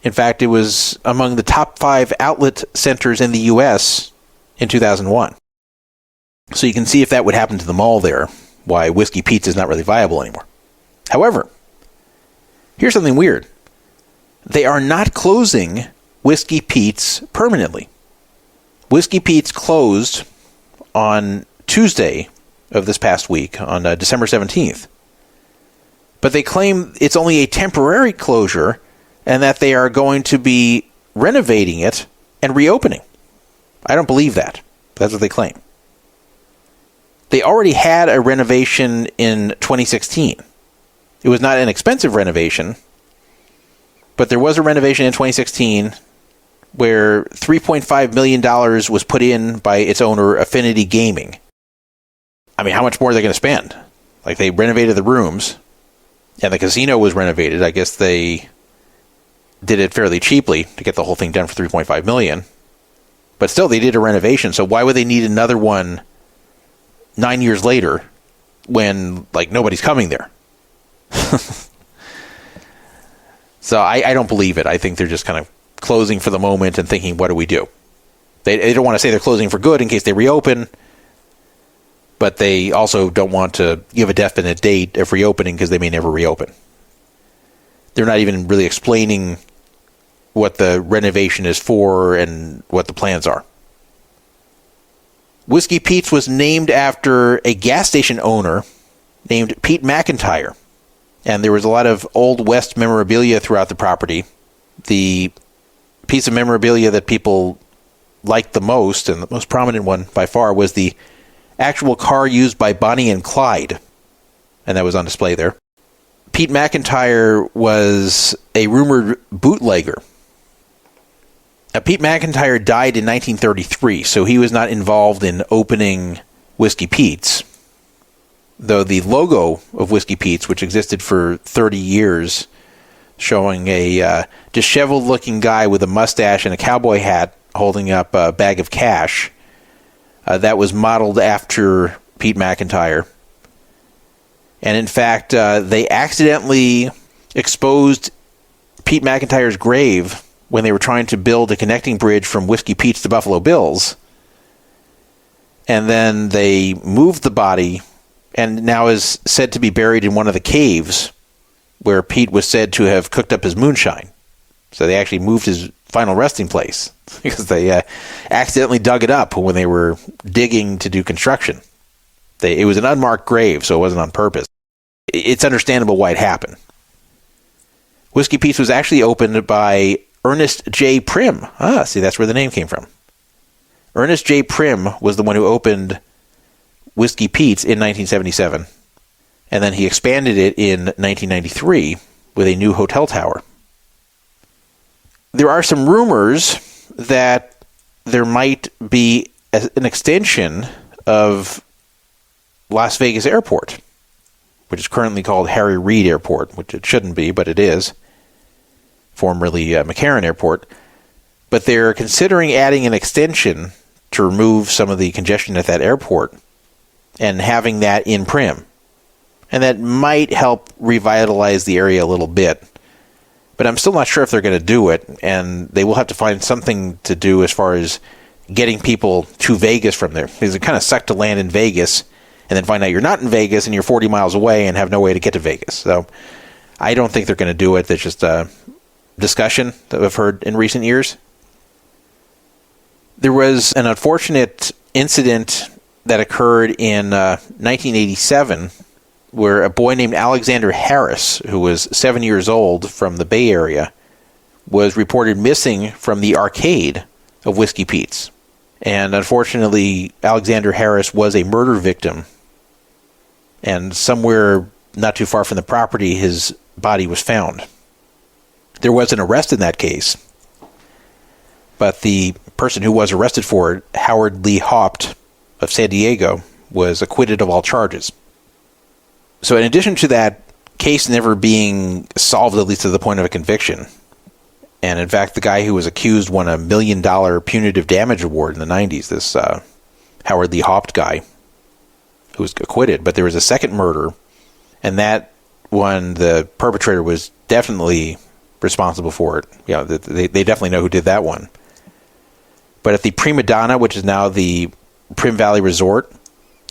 In fact, it was among the top 5 outlet centers in the U.S. in 2001. So you can see if that would happen to the mall there, why Whiskey Pete's is not really viable anymore. However, here's something weird. They are not closing Whiskey Pete's permanently. Whiskey Pete's closed on Tuesday of this past week, on December 17th. But they claim it's only a temporary closure and that they are going to be renovating it and reopening. I don't believe that. That's what they claim. They already had a renovation in 2016. It was not an expensive renovation, but there was a renovation in 2016 where $3.5 million was put in by its owner, Affinity Gaming. I mean, how much more are they going to spend? Like, they renovated the rooms, and the casino was renovated. I guess they did it fairly cheaply to get the whole thing done for $3.5 million. But still, they did a renovation, so why would they need another one 9 years later when, like, nobody's coming there? So I don't believe it. I think they're just kind of closing for the moment and thinking, what do we do? They don't want to say they're closing for good in case they reopen, but they also don't want to give a definite date of reopening because they may never reopen. They're not even really explaining what the renovation is for and what the plans are. Whiskey Pete's was named after a gas station owner named Pete McIntyre. And there was a lot of Old West memorabilia throughout the property. The piece of memorabilia that people liked the most, and the most prominent one by far, was the actual car used by Bonnie and Clyde. And that was on display there. Pete McIntyre was a rumored bootlegger. Now, Pete McIntyre died in 1933, so he was not involved in opening Whiskey Pete's. Though the logo of Whiskey Pete's, which existed for 30 years, showing a disheveled-looking guy with a mustache and a cowboy hat holding up a bag of cash, that was modeled after Pete McIntyre. And in fact, they accidentally exposed Pete McIntyre's grave when they were trying to build a connecting bridge from Whiskey Pete's to Buffalo Bill's. And then they moved the body, and now is said to be buried in one of the caves where Pete was said to have cooked up his moonshine. So they actually moved his final resting place because they accidentally dug it up when they were digging to do construction. It was an unmarked grave, so it wasn't on purpose. It's understandable why it happened. Whiskey Pete's was actually opened by Ernest J. Primm. See, that's where the name came from. Ernest J. Primm was the one who opened Whiskey Pete's in 1977, and then he expanded it in 1993 with a new hotel tower. There are some rumors that there might be an extension of Las Vegas Airport, which is currently called Harry Reid Airport, which it shouldn't be, but it is, formerly McCarran Airport. But they're considering adding an extension to remove some of the congestion at that airport and having that in Primm. And that might help revitalize the area a little bit. But I'm still not sure if they're going to do it, and they will have to find something to do as far as getting people to Vegas from there. Because it kind of sucked to land in Vegas and then find out you're not in Vegas and you're 40 miles away and have no way to get to Vegas. So I don't think they're going to do it. There's just a discussion that I've heard in recent years. There was an unfortunate incident that occurred in 1987 where a boy named Alexander Harris, who was 7 years old from the Bay Area, was reported missing from the arcade of Whiskey Pete's. And unfortunately, Alexander Harris was a murder victim. And somewhere not too far from the property, his body was found. There was an arrest in that case. But the person who was arrested for it, Howard Lee Haupt of San Diego, was acquitted of all charges. So in addition to that case never being solved, at least to the point of a conviction, and in fact the guy who was accused won $1 million punitive damage award in the 90s, this Howard Lee Haupt guy, who was acquitted. But there was a second murder, and that one, the perpetrator was definitely responsible for it. You know, they definitely know who did that one. But at the Prima Donna, which is now the Primm Valley Resort,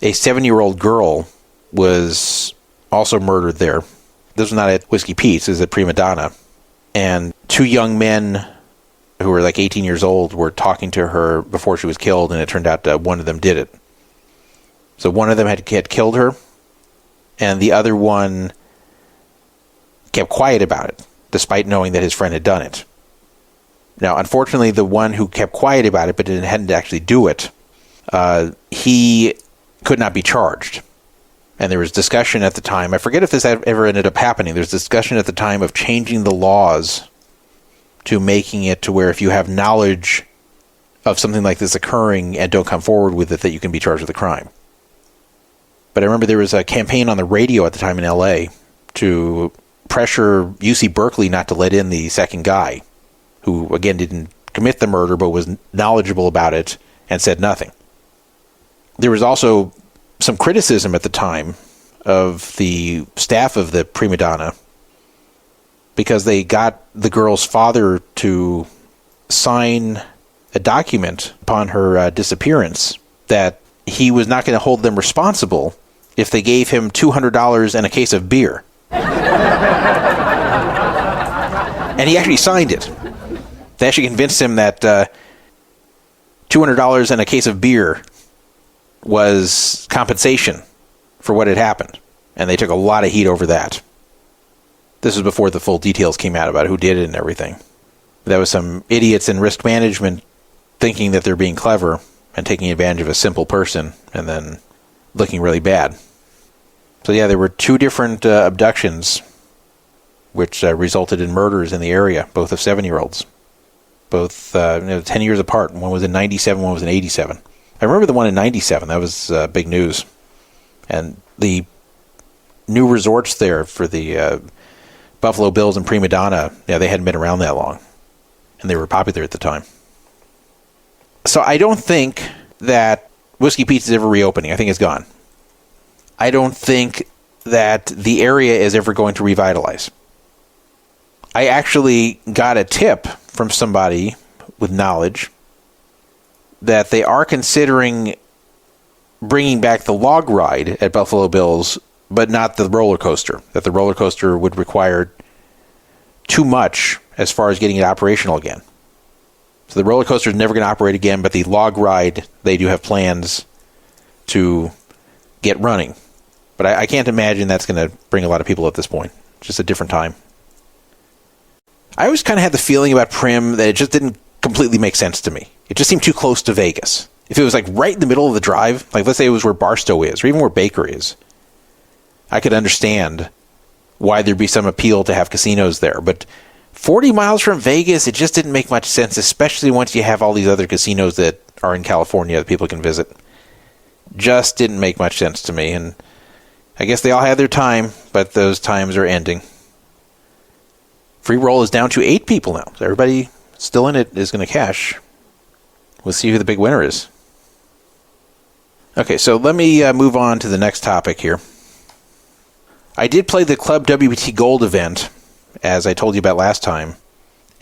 a 7-year-old girl was also murdered there. This was not at Whiskey Pete's, this was at Prima Donna. And 2 young men who were like 18 years old were talking to her before she was killed, and it turned out one of them did it. So one of them had killed her, and the other one kept quiet about it, despite knowing that his friend had done it. Now, unfortunately, the one who kept quiet about it but hadn't actually do it, he could not be charged. And there was discussion at the time, I forget if this ever ended up happening, there's discussion at the time of changing the laws to making it to where if you have knowledge of something like this occurring and don't come forward with it, that you can be charged with a crime. But I remember there was a campaign on the radio at the time in LA to pressure UC Berkeley not to let in the second guy, who, again, didn't commit the murder but was knowledgeable about it and said nothing. There was also some criticism at the time of the staff of the Prima Donna because they got the girl's father to sign a document upon her disappearance that he was not going to hold them responsible if they gave him $200 and a case of beer. And he actually signed it. They actually convinced him that $200 and a case of beer was compensation for what had happened. And they took a lot of heat over that. This was before the full details came out about who did it and everything. There was some idiots in risk management thinking that they're being clever and taking advantage of a simple person and then looking really bad. So yeah, there were 2 different abductions which resulted in murders in the area, both of 7-year-olds. Both 10 years apart. One was in 97, one was in 87. I remember the one in 97. That was big news. And the new resorts there for the Buffalo Bills and Prima Donna, yeah, they hadn't been around that long. And they were popular at the time. So I don't think that Whiskey Pete's is ever reopening. I think it's gone. I don't think that the area is ever going to revitalize. I actually got a tip from somebody with knowledge that they are considering bringing back the log ride at Buffalo Bills, but not the roller coaster. That the roller coaster would require too much as far as getting it operational again. So the roller coaster is never going to operate again, but the log ride, they do have plans to get running. But I can't imagine that's going to bring a lot of people at this point. It's just a different time. I always kind of had the feeling about Primm that it just didn't completely make sense to me. It just seemed too close to Vegas. If it was like right in the middle of the drive, like let's say it was where Barstow is, or even where Baker is, I could understand why there'd be some appeal to have casinos there. But 40 miles from Vegas, it just didn't make much sense, especially once you have all these other casinos that are in California that people can visit. Just didn't make much sense to me, and I guess they all had their time, but those times are ending. Freeroll is down to 8 people now, so everybody still in it is going to cash. We'll see who the big winner is. Okay, so let me move on to the next topic here. I did play the ClubWPT Gold event, as I told you about last time,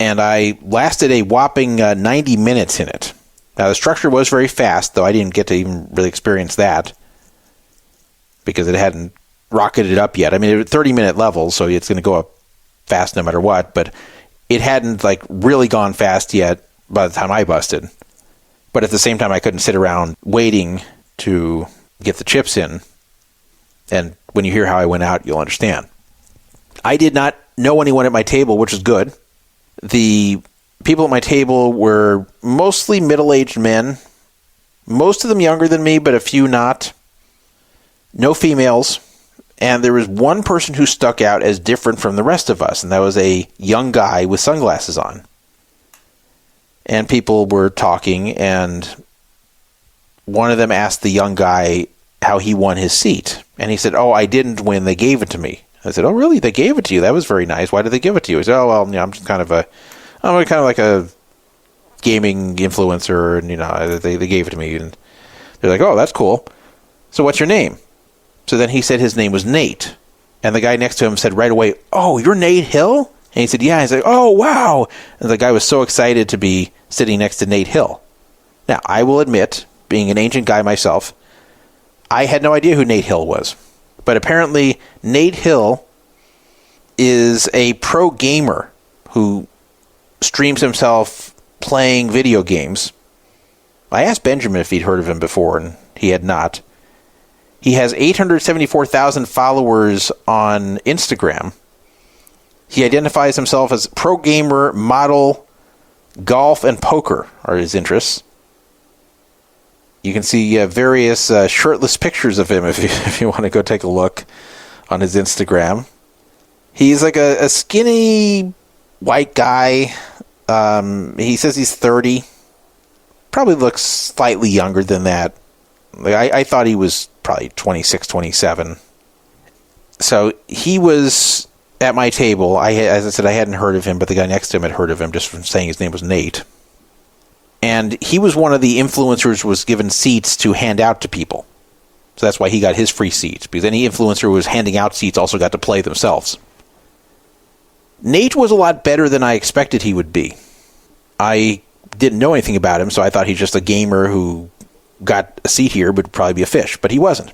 and I lasted a whopping 90 minutes in it. Now, the structure was very fast, though I didn't get to even really experience that because it hadn't rocketed up yet. I mean, it was 30-minute levels, so it's going to go up fast no matter what, but it hadn't like really gone fast yet by the time I busted. But at the same time, I couldn't sit around waiting to get the chips in and when you hear how I went out, you'll understand. I did not know anyone at my table, which is good. The people at my table were mostly middle-aged men, most of them younger than me, but a few not. No females. And there was one person who stuck out as different from the rest of us, and that was a young guy with sunglasses on. And people were talking, and one of them asked the young guy how he won his seat. And he said, "Oh, I didn't win. They gave it to me." I said, "Oh, really? They gave it to you? That was very nice. Why did they give it to you?" He said, "Oh, well, I'm just kind of like a gaming influencer, and, they gave it to me." And they're like, "Oh, that's cool. So what's your name?" So then he said his name was Nate. And the guy next to him said right away, "Oh, you're Nate Hill?" And he said, "Yeah." He's like, "Oh, wow." And the guy was so excited to be sitting next to Nate Hill. Now, I will admit, being an ancient guy myself, I had no idea who Nate Hill was. But apparently, Nate Hill is a pro gamer who streams himself playing video games. I asked Benjamin if he'd heard of him before, and he had not. He has 874,000 followers on Instagram. He identifies himself as pro gamer, model, golf, and poker are his interests. You can see various shirtless pictures of him if you want to go take a look on his Instagram. He's like a skinny white guy. He says he's 30. Probably looks slightly younger than that. I thought he was probably 26, 27. So he was at my table. As I said, I hadn't heard of him, but the guy next to him had heard of him just from saying his name was Nate. And he was one of the influencers who was given seats to hand out to people. So that's why he got his free seat, because any influencer who was handing out seats also got to play themselves. Nate was a lot better than I expected he would be. I didn't know anything about him, so I thought he's just a gamer who got a seat here, but would probably be a fish. But he wasn't.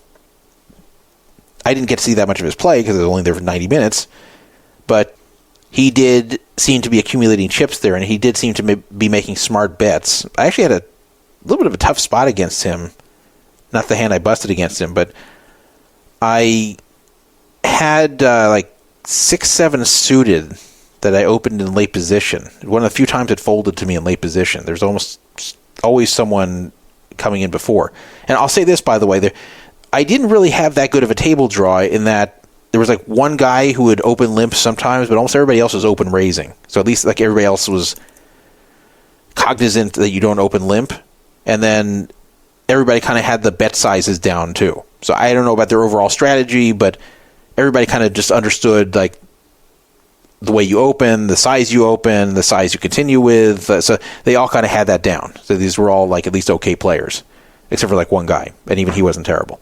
I didn't get to see that much of his play because I was only there for 90 minutes. But he did seem to be accumulating chips there, and he did seem to be making smart bets. I actually had a little bit of a tough spot against him. Not the hand I busted against him, but I had 6-7 suited that I opened in late position. One of the few times it folded to me in late position. There's almost always someone coming in before. And I'll say this, by the way, I didn't really have that good of a table draw in that there was one guy who would open limp sometimes, but almost everybody else was open raising. So at least everybody else was cognizant that you don't open limp. And then everybody kind of had the bet sizes down too. So I don't know about their overall strategy, but everybody kind of just understood the way you open, the size you open, the size you continue with. So they all kind of had that down. So these were all at least okay players, except for one guy, and even he wasn't terrible.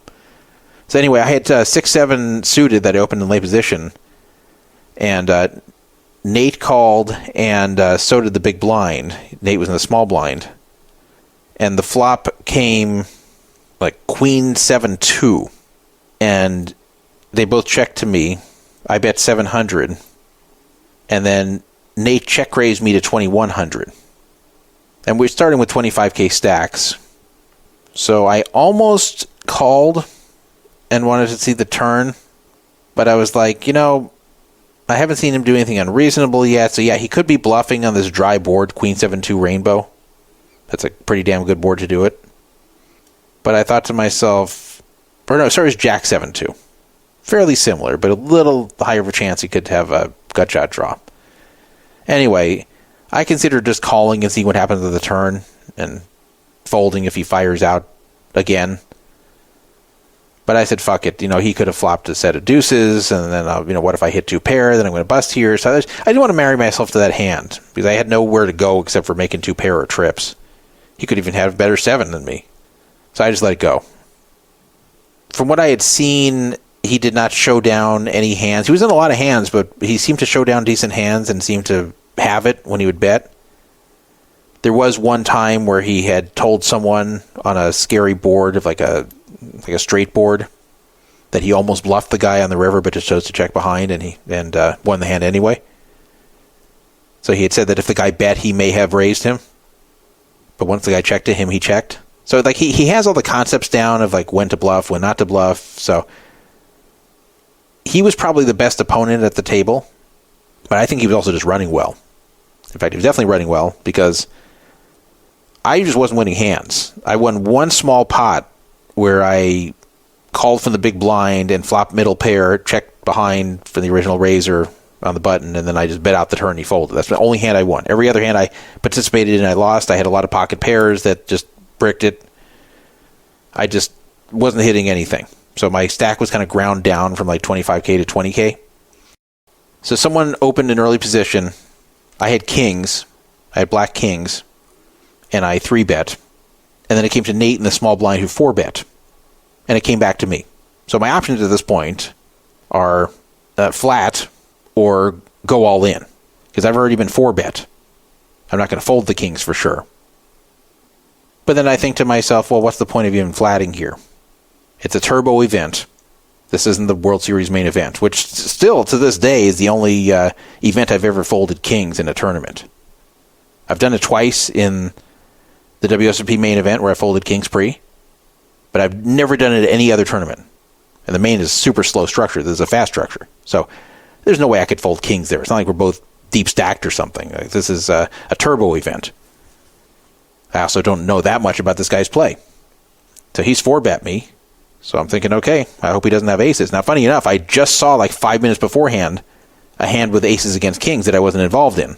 So anyway, I had 6-7 suited that I opened in late position, and Nate called, and so did the big blind. Nate was in the small blind, and the flop came Queen 7-2, and they both checked to me. I bet 700, and then Nate check raised me to 2100, and we're starting with 25k stacks. So I almost called and wanted to see the turn, but I was like, I haven't seen him do anything unreasonable yet, so yeah, he could be bluffing on this dry board, Queen 7-2 rainbow. That's a pretty damn good board to do it. But I thought to myself, it was Jack 7-2. Fairly similar, but a little higher of a chance he could have a gut shot draw. Anyway, I considered just calling and seeing what happens to the turn, and folding if he fires out again. But I said, fuck it. He could have flopped a set of deuces, and then, what if I hit 2 pair? Then I'm going to bust here. So I didn't want to marry myself to that hand, because I had nowhere to go except for making 2 pair or trips. He could even have a better 7 than me. So I just let it go. From what I had seen, he did not show down any hands. He was in a lot of hands, but he seemed to show down decent hands and seemed to have it when he would bet. There was one time where he had told someone on a scary board of a straight board that he almost bluffed the guy on the river, but just chose to check behind, and won the hand anyway. So he had said that if the guy bet, he may have raised him, but once the guy checked to him, he checked. So he has all the concepts down of when to bluff, when not to bluff. So he was probably the best opponent at the table, but I think he was also just running well. In fact, he was definitely running well because I just wasn't winning hands. I won one small pot where I called from the big blind and flopped middle pair, checked behind for the original razor on the button, and then I just bet out the turn he folded. That's the only hand I won. Every other hand I participated in, I lost. I had a lot of pocket pairs that just bricked it. I just wasn't hitting anything. So my stack was kind of ground down from like 25K to 20K. So someone opened an early position. I had kings. I had black kings. And I 3-bet. And then it came to Nate in the small blind who 4-bet. And it came back to me. So my options at this point are flat or go all in. Because I've already been 4-bet. I'm not going to fold the kings for sure. But then I think to myself, well, what's the point of even flatting here? It's a turbo event. This isn't the World Series main event, which still to this day is the only event I've ever folded kings in a tournament. I've done it twice in the WSOP main event where I folded kings pre, but I've never done it at any other tournament. And the main is super slow structure. This is a fast structure. So there's no way I could fold kings there. It's not like we're both deep stacked or something. Like, this is a turbo event. I also don't know that much about this guy's play. So he's 4-bet me. So I'm thinking, okay, I hope he doesn't have aces. Now, funny enough, I just saw like 5 minutes beforehand a hand with aces against kings that I wasn't involved in,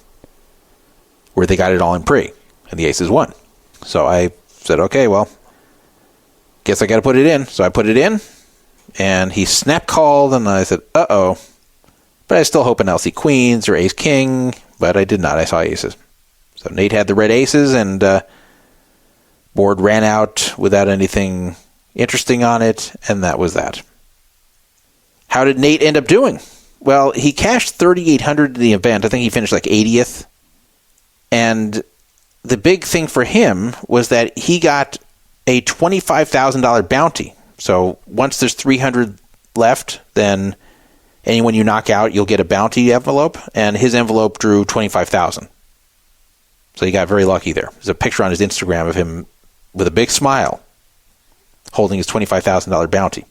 where they got it all in pre, and the aces won. So I said, okay, well, guess I got to put it in. So I put it in, and he snap called, and I said, uh-oh. But I was still hoping I'll see queens or ace-king, but I did not. I saw aces. So Nate had the red aces, and board ran out without anything interesting on it, and that was that. How did Nate end up doing? Well, he cashed 3,800 in the event. I think he finished like 80th. And the big thing for him was that he got a $25,000 bounty. So once there's 300 left, then anyone you knock out, you'll get a bounty envelope, and his envelope drew 25,000. So he got very lucky there. There's a picture on his Instagram of him with a big smile holding his $25,000 bounty.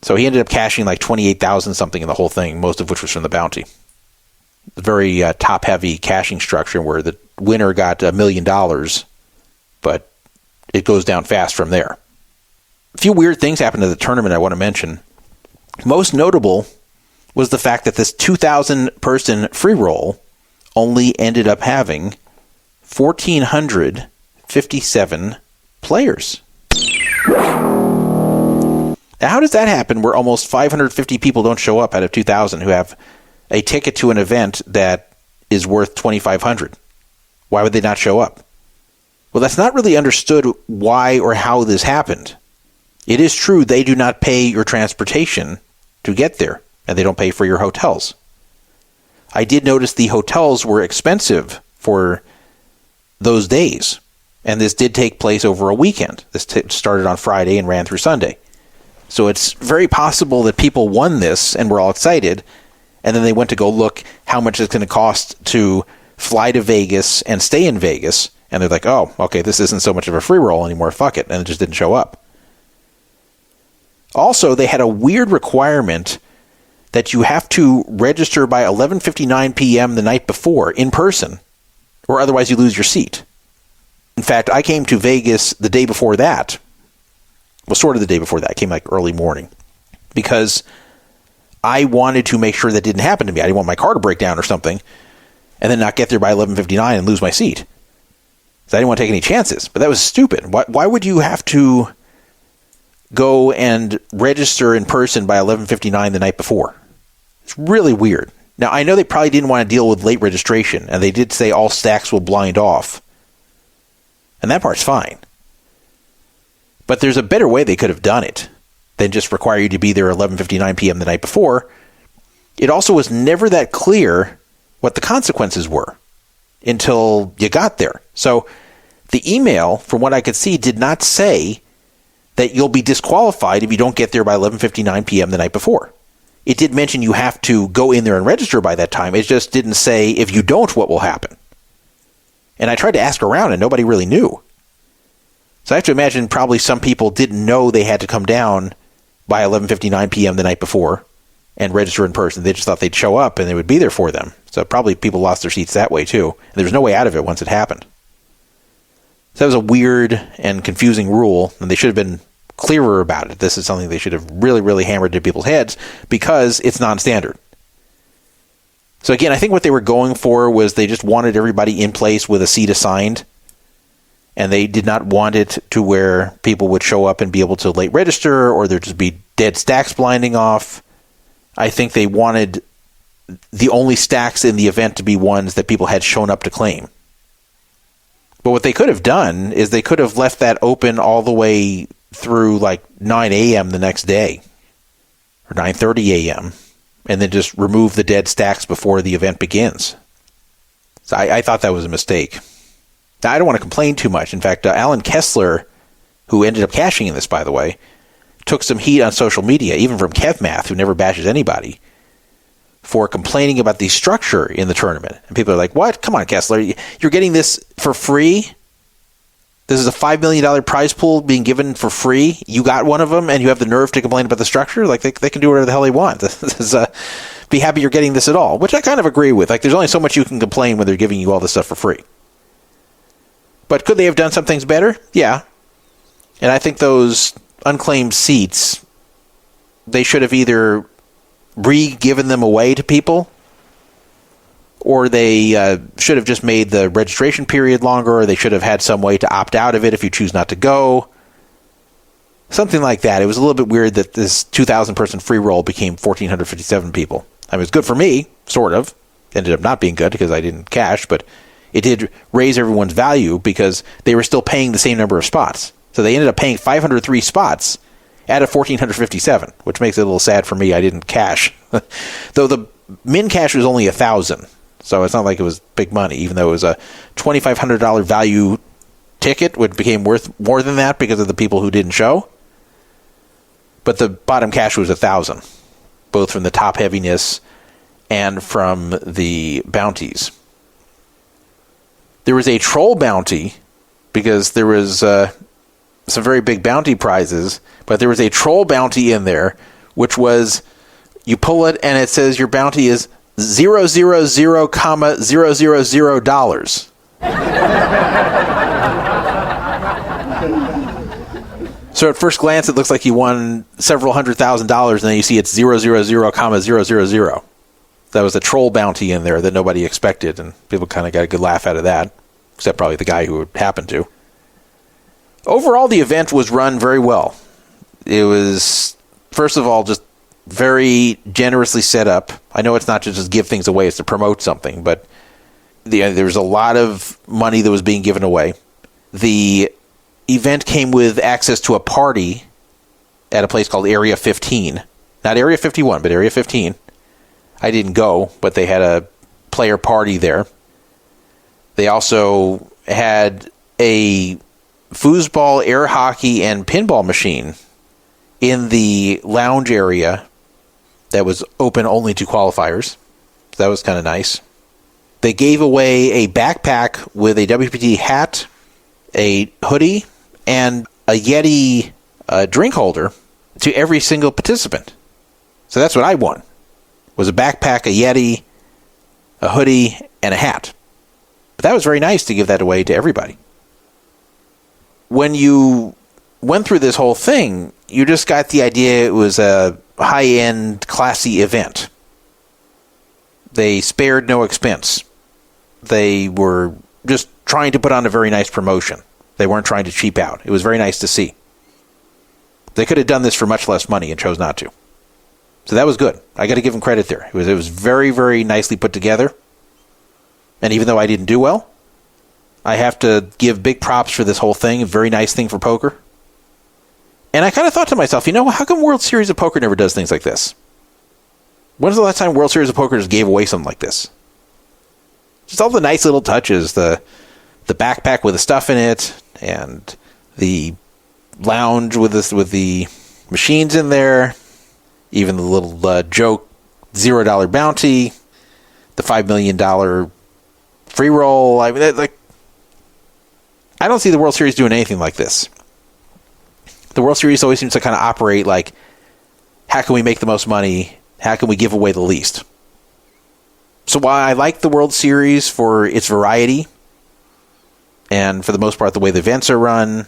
So he ended up cashing like 28,000 something in the whole thing, most of which was from the bounty. The very top-heavy cashing structure where the winner got $1 million, but it goes down fast from there. A few weird things happened at the tournament I want to mention. Most notable was the fact that this 2,000-person free roll only ended up having 1,457 players. Now, how does that happen where almost 550 people don't show up out of 2,000 who have a ticket to an event that is worth 2,500? Why would they not show up? Well, that's not really understood why or how this happened. It is true they do not pay your transportation to get there, and they don't pay for your hotels. I did notice the hotels were expensive for those days, and this did take place over a weekend. This started on Friday and ran through Sunday. So it's very possible that people won this and were all excited, and then they went to go look how much it's going to cost to fly to Vegas and stay in Vegas, and they're like, oh, okay, this isn't so much of a free roll anymore, fuck it, and it just didn't show up. Also, they had a weird requirement that you have to register by 11:59 p.m. the night before in person, or otherwise you lose your seat. In fact, I came to Vegas the day before that. Well, sort of the day before that. I came like early morning because I wanted to make sure that didn't happen to me. I didn't want my car to break down or something and then not get there by 11:59 and lose my seat. So I didn't want to take any chances. But that was stupid. Why would you have to go and register in person by 11:59 the night before? It's really weird. Now, I know they probably didn't want to deal with late registration, and they did say all stacks will blind off. And that part's fine. But there's a better way they could have done it than just require you to be there 11:59 p.m. the night before. It also was never that clear what the consequences were until you got there. So the email, from what I could see, did not say that you'll be disqualified if you don't get there by 11:59 p.m. the night before. It did mention you have to go in there and register by that time. It just didn't say if you don't, what will happen. And I tried to ask around and nobody really knew. So I have to imagine probably some people didn't know they had to come down by 11:59 p.m. the night before, and register in person. They just thought they'd show up and they would be there for them. So probably people lost their seats that way too. And there was no way out of it once it happened. So that was a weird and confusing rule, and they should have been clearer about it. This is something they should have really, really hammered into people's heads because it's non-standard. So again, I think what they were going for was they just wanted everybody in place with a seat assigned, and they did not want it to where people would show up and be able to late register or there'd just be dead stacks blinding off. I think they wanted the only stacks in the event to be ones that people had shown up to claim. But what they could have done is they could have left that open all the way through like 9 a.m. the next day or 9:30 a.m. and then just remove the dead stacks before the event begins. So I thought that was a mistake. Now, I don't want to complain too much. In fact, Alan Kessler, who ended up cashing in this, by the way, took some heat on social media, even from KevMath, who never bashes anybody, for complaining about the structure in the tournament. And people are like, what? Come on, Kessler. You're getting this for free? This is a $5 million prize pool being given for free. You got one of them, and you have the nerve to complain about the structure? Like, they can do whatever the hell they want. This is, be happy you're getting this at all, which I kind of agree with. Like, there's only so much you can complain when they're giving you all this stuff for free. But could they have done some things better? Yeah. And I think those unclaimed seats, they should have either re-given them away to people, or they should have just made the registration period longer, or they should have had some way to opt out of it if you choose not to go. Something like that. It was a little bit weird that this 2,000-person free roll became 1,457 people. I mean, it was good for me, sort of. Ended up not being good because I didn't cash, but it did raise everyone's value because they were still paying the same number of spots. So they ended up paying 503 spots out of 1,457, which makes it a little sad for me. I didn't cash. Though the min cash was only 1,000. So it's not like it was big money, even though it was a $2,500 value ticket, which became worth more than that because of the people who didn't show. But the bottom cash was 1,000, both from the top heaviness and from the bounties. There was a troll bounty because there was some very big bounty prizes, but there was a troll bounty in there, which was, you pull it and it says your bounty is $000,000. So at first glance, it looks like you won several $100,000, and then you see it's 000,000. That was a troll bounty in there that nobody expected, and people kind of got a good laugh out of that, except probably the guy who happened to. Overall, the event was run very well. It was, first of all, just very generously set up. I know it's not to just give things away, it's to promote something, but there was a lot of money that was being given away. The event came with access to a party at a place called Area 15. Not Area 51, but Area 15. I didn't go, but they had a player party there. They also had a foosball, air hockey, and pinball machine in the lounge area that was open only to qualifiers. So that was kind of nice. They gave away a backpack with a WPT hat, a hoodie, and a Yeti drink holder to every single participant. So that's what I won. Was a backpack, a Yeti, a hoodie, and a hat. But that was very nice to give that away to everybody. When you went through this whole thing, you just got the idea it was a high-end, classy event. They spared no expense. They were just trying to put on a very nice promotion. They weren't trying to cheap out. It was very nice to see. They could have done this for much less money and chose not to. So that was good. I got to give them credit there. It was very, very nicely put together. And even though I didn't do well, I have to give big props for this whole thing. A very nice thing for poker. And I kind of thought to myself, how come World Series of Poker never does things like this? When's the last time World Series of Poker just gave away something like this? Just all the nice little touches. The backpack with the stuff in it, and the lounge with the machines in there, even the little joke $0 bounty, the $5 million free roll. I mean, I don't see the World Series doing anything like this. The World Series always seems to kind of operate like, how can we make the most money? How can we give away the least? So while I like the World Series for its variety, and for the most part the way the events are run,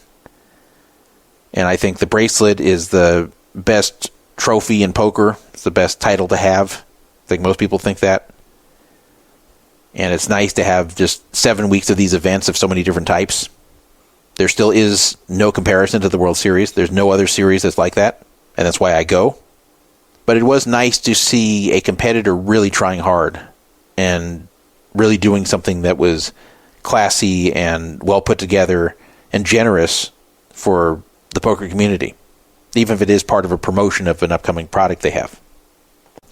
and I think the bracelet is the best trophy in poker, it's the best title to have. I think most people think that. And it's nice to have just 7 weeks of these events of so many different types. There still is no comparison to the World Series. There's no other series that's like that, and that's why I go. But it was nice to see a competitor really trying hard and really doing something that was classy and well put together and generous for the poker community, even if it is part of a promotion of an upcoming product they have.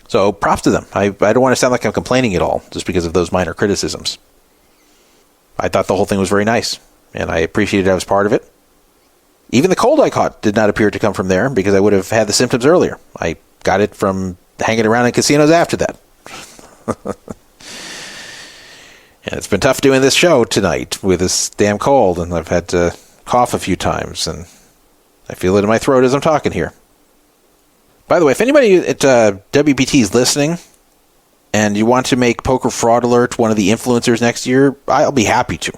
So props to them. I don't want to sound like I'm complaining at all just because of those minor criticisms. I thought the whole thing was very nice, and I appreciated I was part of it. Even the cold I caught did not appear to come from there, because I would have had the symptoms earlier. I got it from hanging around in casinos after that. And it's been tough doing this show tonight with this damn cold, and I've had to cough a few times, and I feel it in my throat as I'm talking here. By the way, if anybody at WPT is listening and you want to make Poker Fraud Alert one of the influencers next year, I'll be happy to.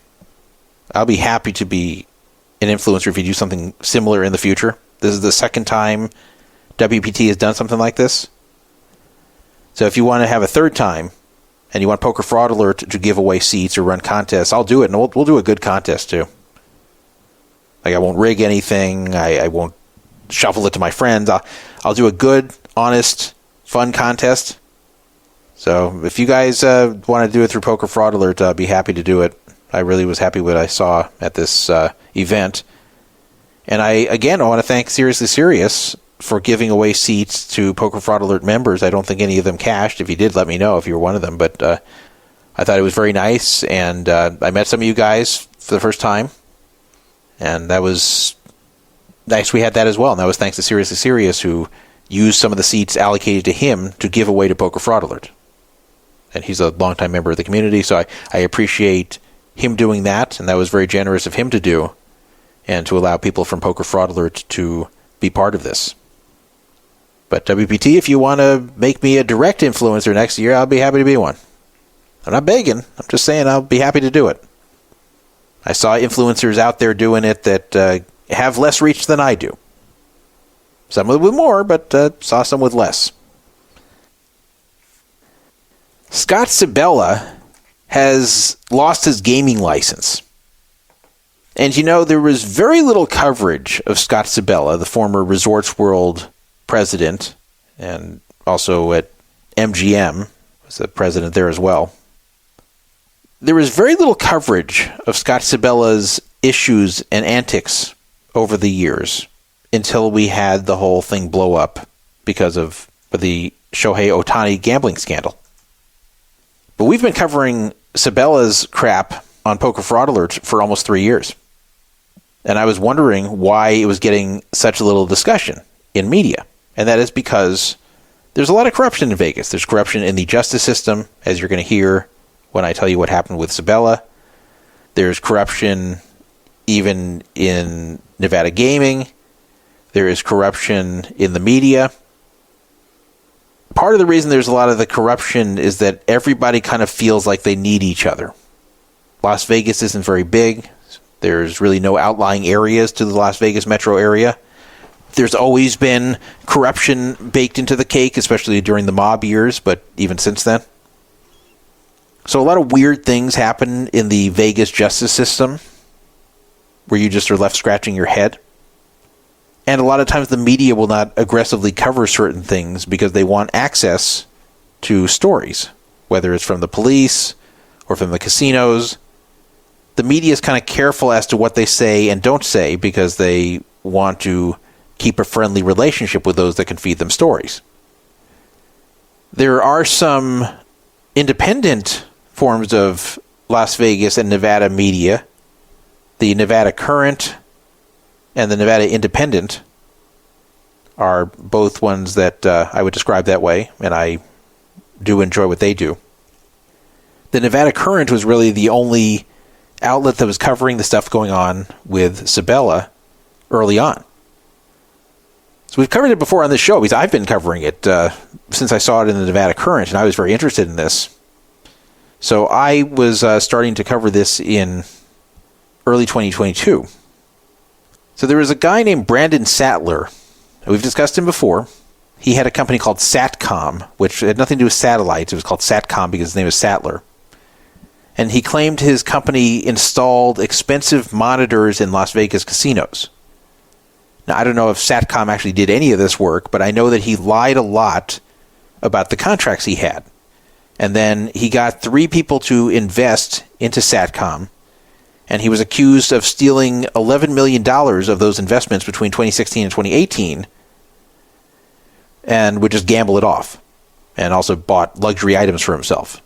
I'll be happy to be an influencer if you do something similar in the future. This is the second time WPT has done something like this. So if you want to have a third time and you want Poker Fraud Alert to give away seats or run contests, I'll do it, and we'll do a good contest too. Like, I won't rig anything. I won't shuffle it to my friends. I'll do a good, honest, fun contest. So if you guys want to do it through Poker Fraud Alert, I'll be happy to do it. I really was happy with what I saw at this event. And I want to thank Seriously Serious for giving away seats to Poker Fraud Alert members. I don't think any of them cashed. If you did, let me know if you were one of them. But I thought it was very nice, and I met some of you guys for the first time. And that was nice. We had that as well. And that was thanks to Seriously Serious, who used some of the seats allocated to him to give away to Poker Fraud Alert. And he's a longtime member of the community, so I appreciate him doing that. And that was very generous of him to do, and to allow people from Poker Fraud Alert to be part of this. But WPT, if you want to make me a direct influencer next year, I'll be happy to be one. I'm not begging. I'm just saying I'll be happy to do it. I saw influencers out there doing it that have less reach than I do. Some with more, but saw some with less. Scott Sibella has lost his gaming license. And there was very little coverage of Scott Sibella, the former Resorts World president, and also at MGM, was the president there as well. There was very little coverage of Scott Sibella's issues and antics over the years until we had the whole thing blow up because of the Shohei Ohtani gambling scandal. But we've been covering Sibella's crap on Poker Fraud Alert for almost 3 years. And I was wondering why it was getting such a little discussion in media. And that is because there's a lot of corruption in Vegas. There's corruption in the justice system, as you're going to hear when I tell you what happened with Sibella. There's corruption even in Nevada gaming. There is corruption in the media. Part of the reason there's a lot of the corruption is that everybody kind of feels like they need each other. Las Vegas isn't very big. There's really no outlying areas to the Las Vegas metro area. There's always been corruption baked into the cake, especially during the mob years, but even since then. So a lot of weird things happen in the Vegas justice system where you just are left scratching your head. And a lot of times the media will not aggressively cover certain things because they want access to stories, whether it's from the police or from the casinos. The media is kind of careful as to what they say and don't say because they want to keep a friendly relationship with those that can feed them stories. There are some independent forms of Las Vegas and Nevada media. The Nevada Current and the Nevada Independent are both ones that I would describe that way, and I do enjoy what they do. The Nevada Current was really the only outlet that was covering the stuff going on with Sibella early on. So we've covered it before on this show because I've been covering it since I saw it in the Nevada Current, and I was very interested in this. So I was starting to cover this in early 2022. So there was a guy named Brandon Sattler. We've discussed him before. He had a company called Satcom, which had nothing to do with satellites. It was called Satcom because his name was Sattler. And he claimed his company installed expensive monitors in Las Vegas casinos. Now, I don't know if Satcom actually did any of this work, but I know that he lied a lot about the contracts he had. And then he got 3 people to invest into Satcom, and he was accused of stealing $11 million of those investments between 2016 and 2018, and would just gamble it off, and also bought luxury items for himself.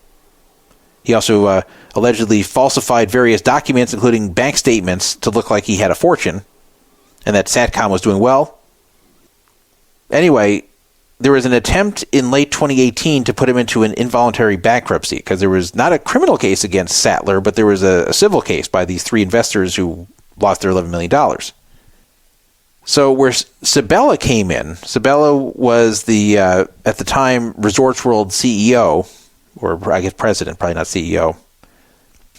He also allegedly falsified various documents, including bank statements, to look like he had a fortune, and that Satcom was doing well. Anyway, there was an attempt in late 2018 to put him into an involuntary bankruptcy because there was not a criminal case against Sattler, but there was a civil case by these 3 investors who lost their $11 million. So where Sibella came in, Sibella was the, at the time, Resorts World CEO, or I guess president, probably not CEO.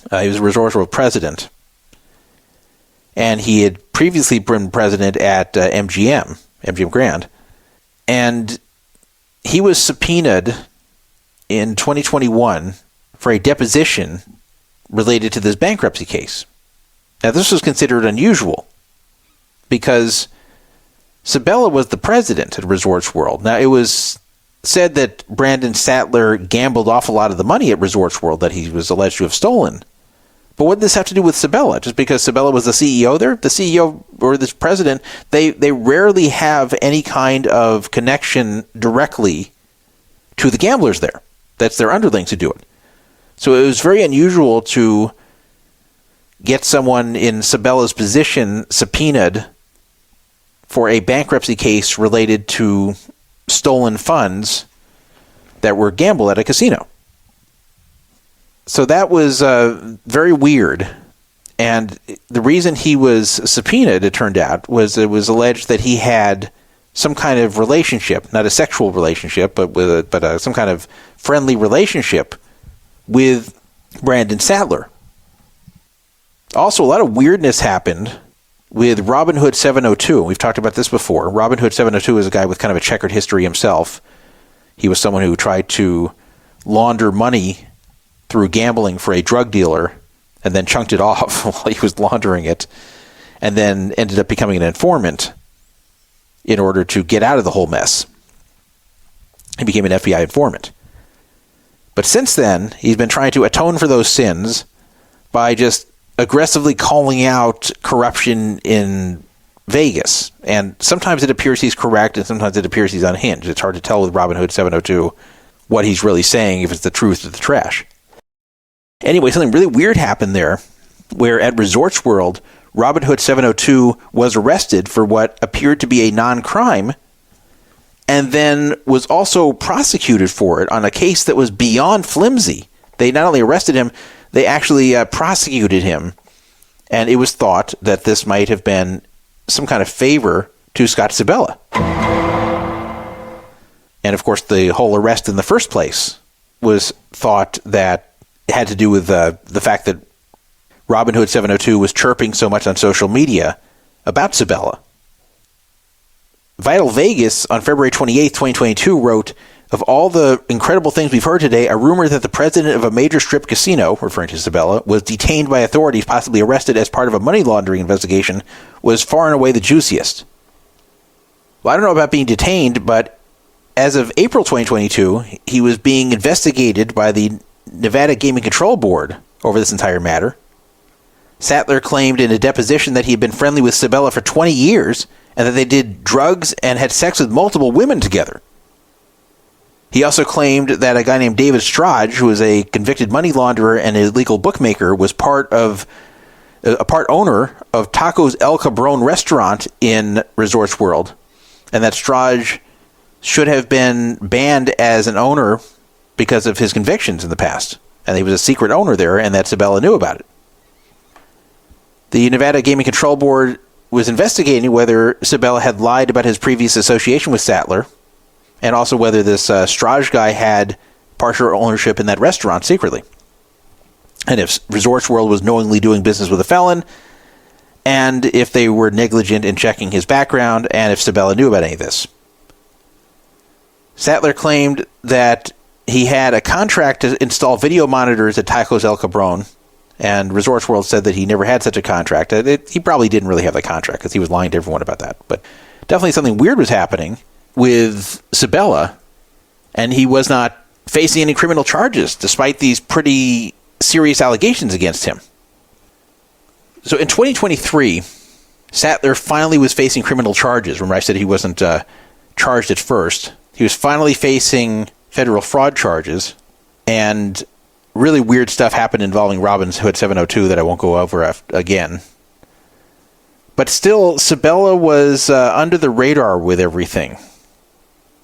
He was a Resorts World president. And he had previously been president at MGM Grand. And he was subpoenaed in 2021 for a deposition related to this bankruptcy case. Now, this was considered unusual because Sibella was the president at Resorts World. Now, it was said that Brandon Sattler gambled off a lot of the money at Resorts World that he was alleged to have stolen. But what did this have to do with Sibella? Just because Sibella was the CEO there? The CEO or this president, they rarely have any kind of connection directly to the gamblers there. That's their underlings who do it. So it was very unusual to get someone in Sibella's position subpoenaed for a bankruptcy case related to stolen funds that were gambled at a casino. So that was very weird. And the reason he was subpoenaed, it turned out, was it was alleged that he had some kind of relationship, not a sexual relationship, but some kind of friendly relationship with Brandon Sattler. Also, a lot of weirdness happened with Robin Hood 702. We've talked about this before. Robin Hood 702 is a guy with kind of a checkered history himself. He was someone who tried to launder money through gambling for a drug dealer and then chunked it off while he was laundering it, and then ended up becoming an informant in order to get out of the whole mess. He became an FBI informant. But since then, he's been trying to atone for those sins by just aggressively calling out corruption in Vegas. And sometimes it appears he's correct, and sometimes it appears he's unhinged. It's hard to tell with Robin Hood 702 what he's really saying, if it's the truth or the trash. Anyway, something really weird happened there, where at Resorts World, Robin Hood 702 was arrested for what appeared to be a non-crime, and then was also prosecuted for it on a case that was beyond flimsy. They not only arrested him, they actually prosecuted him, and it was thought that this might have been some kind of favor to Scott Sibella. And of course, the whole arrest in the first place was thought that it had to do with the fact that Robin Hood 702 was chirping so much on social media about Sibella. Vital Vegas on February 28, 2022 wrote, "Of all the incredible things we've heard today, a rumor that the president of a major strip casino," referring to Sibella, "was detained by authorities, possibly arrested as part of a money laundering investigation, was far and away the juiciest." Well, I don't know about being detained, but as of April 2022, he was being investigated by the Nevada Gaming Control Board over this entire matter. Sattler claimed in a deposition that he had been friendly with Sibella for 20 years and that they did drugs and had sex with multiple women together. He also claimed that a guy named David Strage, who was a convicted money launderer and illegal bookmaker, was part owner of Taco's El Cabron restaurant in Resorts World, and that Strage should have been banned as an owner because of his convictions in the past, and he was a secret owner there, and that Sibella knew about it. The Nevada Gaming Control Board was investigating whether Sibella had lied about his previous association with Sattler, and also whether this Straj guy had partial ownership in that restaurant secretly. And if Resorts World was knowingly doing business with a felon, and if they were negligent in checking his background, and if Sibella knew about any of this. Sattler claimed that he had a contract to install video monitors at Tacos El Cabron, and Resorts World said that he never had such a contract. He probably didn't really have the contract, because he was lying to everyone about that. But definitely something weird was happening with Sibella, and he was not facing any criminal charges, despite these pretty serious allegations against him. So in 2023, Sattler finally was facing criminal charges. Remember I said he wasn't charged at first. He was finally facing federal fraud charges, and really weird stuff happened involving Robin's Hood 702 that I won't go over again. But still, Sibella was under the radar with everything.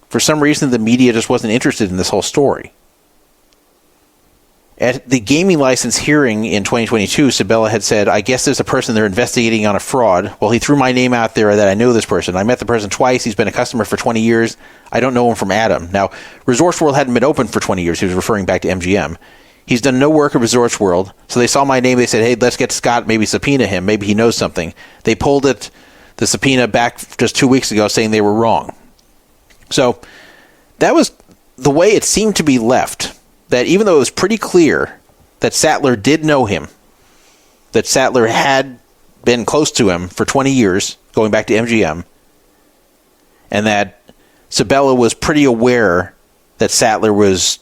For some reason, the media just wasn't interested in this whole story. At the gaming license hearing in 2022, Sibella had said, I guess there's a person they're investigating on a fraud. Well, he threw my name out there that I know this person. I met the person twice. He's been a customer for 20 years. I don't know him from Adam. Now, Resorts World hadn't been open for 20 years. He was referring back to MGM. He's done no work at Resorts World. So they saw my name. They said, hey, let's get Scott, maybe subpoena him. Maybe he knows something. They pulled the subpoena back just 2 weeks ago saying they were wrong. So that was the way it seemed to be left. That even though it was pretty clear that Sattler did know him, that Sattler had been close to him for 20 years, going back to MGM, and that Sibella was pretty aware that Sattler was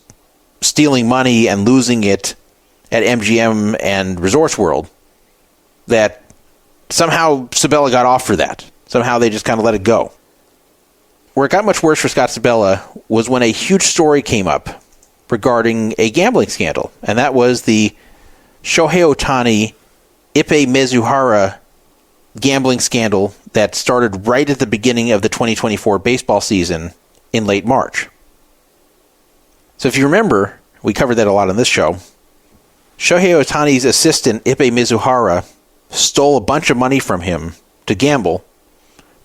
stealing money and losing it at MGM and Resorts World, that somehow Sibella got off for that. Somehow they just kind of let it go. Where it got much worse for Scott Sibella was when a huge story came up regarding a gambling scandal, and that was the Shohei Ohtani Ippei Mizuhara gambling scandal that started right at the beginning of the 2024 baseball season in late March. So if you remember, we covered that a lot on this show. Shohei Ohtani's assistant, Ippei Mizuhara, stole a bunch of money from him to gamble.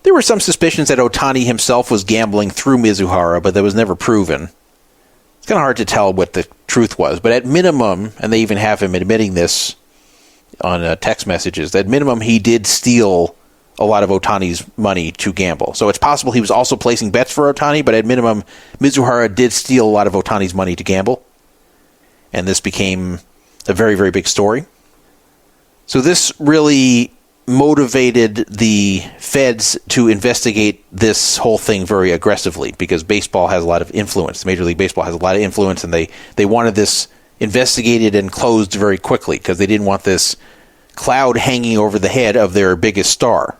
There were some suspicions that Ohtani himself was gambling through Mizuhara, but that was never proven. It's kind of hard to tell what the truth was, but at minimum, and they even have him admitting this on text messages, at minimum he did steal a lot of Ohtani's money to gamble. So it's possible he was also placing bets for Ohtani, but at minimum, Mizuhara did steal a lot of Ohtani's money to gamble. And this became a very, very big story. So this really motivated the feds to investigate this whole thing very aggressively, because baseball has a lot of influence. Major League Baseball has a lot of influence, and they wanted this investigated and closed very quickly because they didn't want this cloud hanging over the head of their biggest star.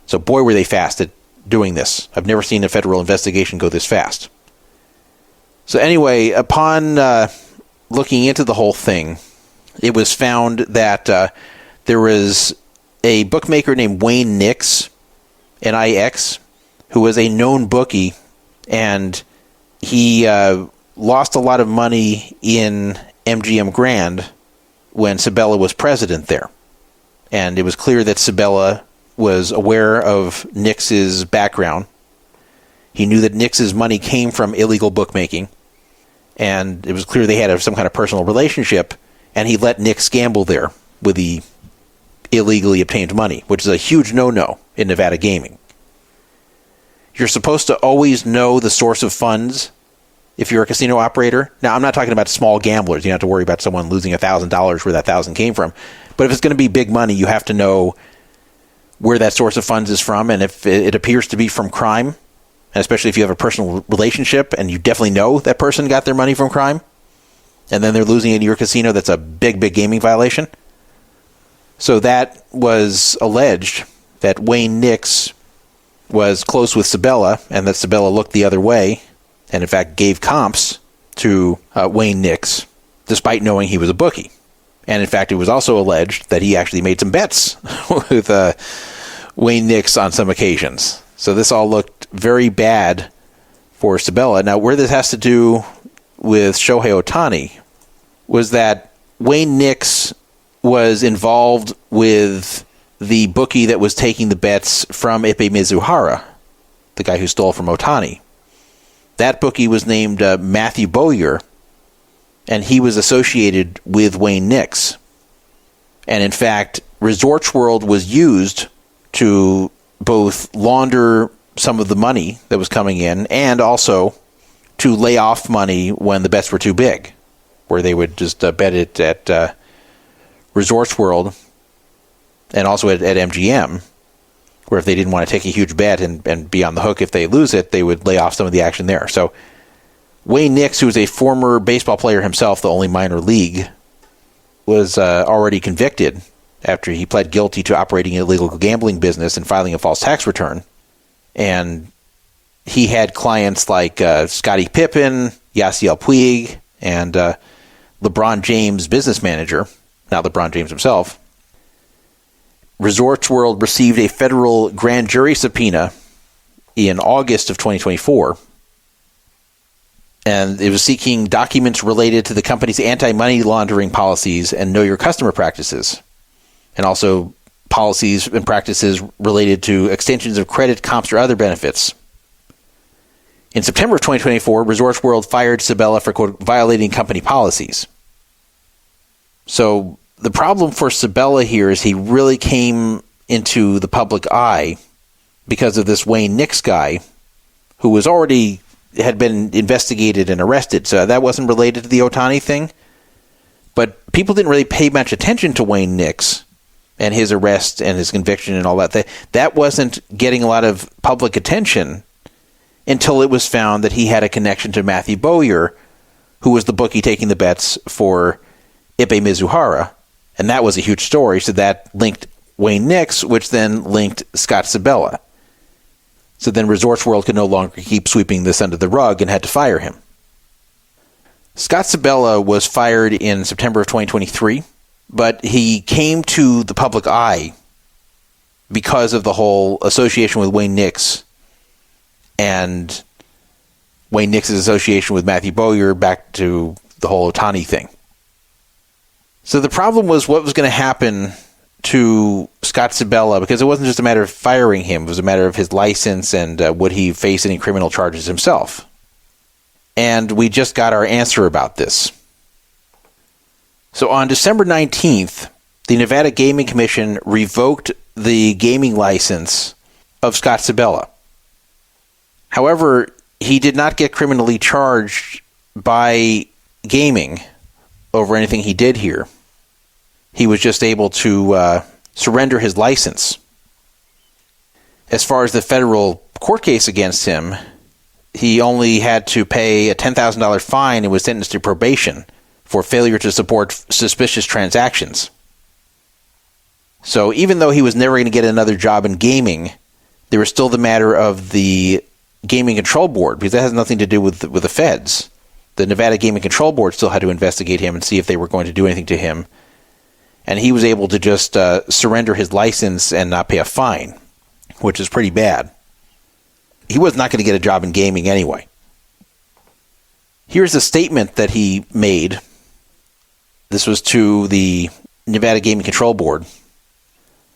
So boy, were they fast at doing this. I've never seen a federal investigation go this fast. So anyway, upon looking into the whole thing, it was found that there was a bookmaker named Wayne Nix, N-I-X, who was a known bookie, and he lost a lot of money in MGM Grand when Sibella was president there. And it was clear that Sibella was aware of Nix's background. He knew that Nix's money came from illegal bookmaking, and it was clear they had some kind of personal relationship, and he let Nix gamble there with the illegally obtained money, which is a huge no-no in Nevada gaming. You're supposed to always know the source of funds if you're a casino operator. Now, I'm not talking about small gamblers. You don't have to worry about someone losing $1,000 where that $1,000 came from. But if it's going to be big money, you have to know where that source of funds is from, and if it appears to be from crime, and especially if you have a personal relationship and you definitely know that person got their money from crime, and then they're losing it in your casino, that's a big, big gaming violation. So that was alleged that Wayne Nix was close with Sibella, and that Sibella looked the other way, and in fact gave comps to Wayne Nix, despite knowing he was a bookie. And in fact, it was also alleged that he actually made some bets with Wayne Nix on some occasions. So this all looked very bad for Sibella. Now, where this has to do with Shohei Ohtani was that Wayne Nix was involved with the bookie that was taking the bets from Ipe Mizuhara, the guy who stole from Otani. That bookie was named Matthew Bowyer, and he was associated with Wayne Nix. And in fact, Resorts World was used to both launder some of the money that was coming in and also to lay off money when the bets were too big, where they would just bet it at Resorts World and also at MGM, where if they didn't want to take a huge bet and be on the hook if they lose it, they would lay off some of the action there. So Wayne Nix, who was a former baseball player himself, the only minor league, was already convicted after he pled guilty to operating an illegal gambling business and filing a false tax return. And he had clients like Scottie Pippen, Yasiel Puig, and LeBron James' business manager, not LeBron James himself. Resorts World received a federal grand jury subpoena in August of 2024, and it was seeking documents related to the company's anti-money laundering policies and know your customer practices, and also policies and practices related to extensions of credit, comps, or other benefits. In September of 2024, Resorts World fired Sibella for, quote, violating company policies. So the problem for Sibella here is he really came into the public eye because of this Wayne Nix guy who had been investigated and arrested. So that wasn't related to the Otani thing. But people didn't really pay much attention to Wayne Nix and his arrest and his conviction and all that. That wasn't getting a lot of public attention until it was found that he had a connection to Matthew Bowyer, who was the bookie taking the bets for Ipe Mizuhara. And that was a huge story, so that linked Wayne Nix, which then linked Scott Sibella. So then Resorts World could no longer keep sweeping this under the rug and had to fire him. Scott Sibella was fired in September of 2023, but he came to the public eye because of the whole association with Wayne Nix and Wayne Nix's association with Matthew Bowyer back to the whole Otani thing. So the problem was what was going to happen to Scott Sibella, because it wasn't just a matter of firing him, it was a matter of his license and would he face any criminal charges himself. And we just got our answer about this. So on December 19th, the Nevada Gaming Commission revoked the gaming license of Scott Sibella. However, he did not get criminally charged by gaming over anything he did here. He was just able to surrender his license. As far as the federal court case against him, he only had to pay a $10,000 fine and was sentenced to probation for failure to support suspicious transactions. So even though he was never going to get another job in gaming, there was still the matter of the Gaming Control Board, because that has nothing to do with the feds. The Nevada Gaming Control Board still had to investigate him and see if they were going to do anything to him. And he was able to just surrender his license and not pay a fine, which is pretty bad. He was not going to get a job in gaming anyway. Here's a statement that he made. This was to the Nevada Gaming Control Board.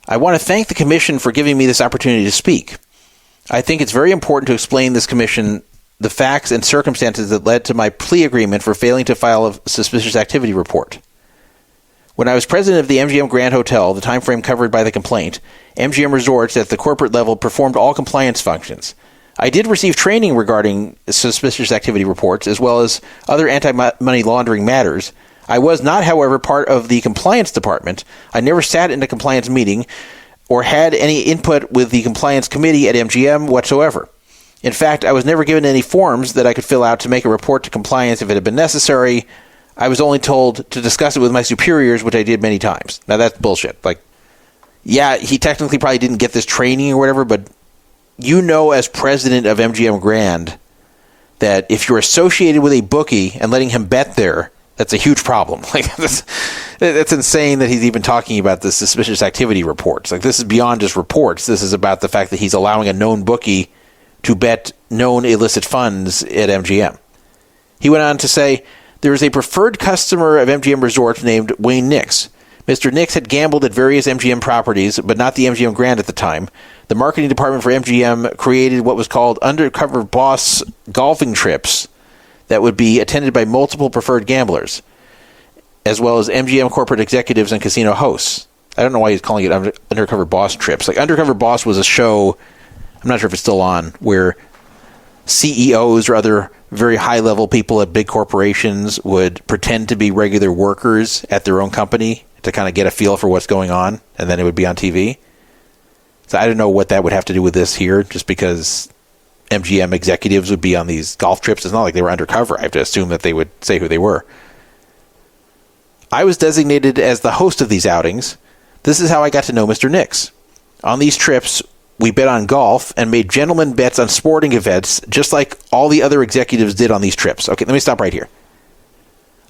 I want to thank the Commission for giving me this opportunity to speak. I think it's very important to explain this Commission the facts and circumstances that led to my plea agreement for failing to file a suspicious activity report. When I was president of the MGM Grand Hotel, the time frame covered by the complaint, MGM Resorts at the corporate level performed all compliance functions. I did receive training regarding suspicious activity reports as well as other anti-money laundering matters. I was not, however, part of the compliance department. I never sat in a compliance meeting or had any input with the compliance committee at MGM whatsoever. In fact, I was never given any forms that I could fill out to make a report to compliance if it had been necessary. I was only told to discuss it with my superiors, which I did many times. Now, that's bullshit. Yeah, he technically probably didn't get this training or whatever, but as president of MGM Grand, that if you're associated with a bookie and letting him bet there, that's a huge problem. That's insane that he's even talking about the suspicious activity reports. This is beyond just reports. This is about the fact that he's allowing a known bookie to bet known illicit funds at MGM. He went on to say, there is a preferred customer of MGM Resorts named Wayne Nix. Mr. Nix had gambled at various MGM properties, but not the MGM Grand at the time. The marketing department for MGM created what was called undercover boss golfing trips that would be attended by multiple preferred gamblers, as well as MGM corporate executives and casino hosts. I don't know why he's calling it undercover boss trips. Like, Undercover Boss was a show, I'm not sure if it's still on, where CEOs or other very high-level people at big corporations would pretend to be regular workers at their own company to kind of get a feel for what's going on, and then it would be on TV. So I don't know what that would have to do with this here, just because MGM executives would be on these golf trips. It's not like they were undercover. I have to assume that they would say who they were. I was designated as the host of these outings. This is how I got to know Mr. Nix. On these trips, we bet on golf and made gentlemen bets on sporting events, just like all the other executives did on these trips. Okay, let me stop right here.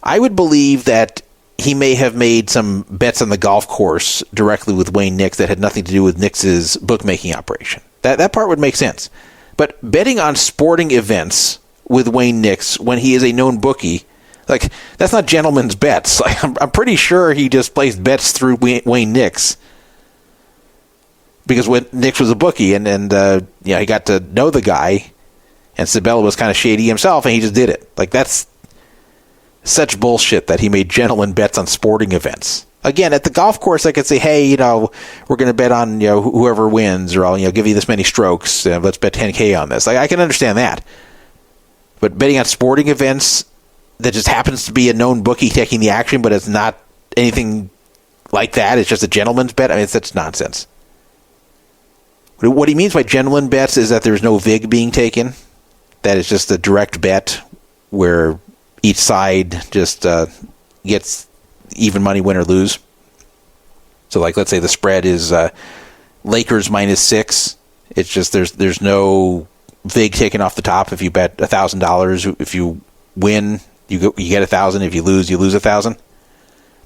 I would believe that he may have made some bets on the golf course directly with Wayne Nix that had nothing to do with Nix's bookmaking operation. That part would make sense. But betting on sporting events with Wayne Nix when he is a known bookie, like, that's not gentleman's bets. Like, I'm pretty sure he just placed bets through Wayne Nix because when Nix was a bookie, and he got to know the guy, and Sibella was kind of shady himself, and he just did it. Like, that's such bullshit that he made gentleman bets on sporting events. Again, at the golf course, I could say, hey, we're going to bet on whoever wins, or I'll give you this many strokes. Let's bet $10K on this. Like, I can understand that. But betting on sporting events that just happens to be a known bookie taking the action, but it's not anything like that. It's just a gentleman's bet. I mean, that's nonsense. What he means by gentleman bets is that there's no vig being taken. That is just a direct bet where each side just gets even money, win or lose. So, like, let's say the spread is Lakers -6. It's just there's no vig taken off the top. If you bet $1,000, if you win, you get 1,000. If you lose 1,000.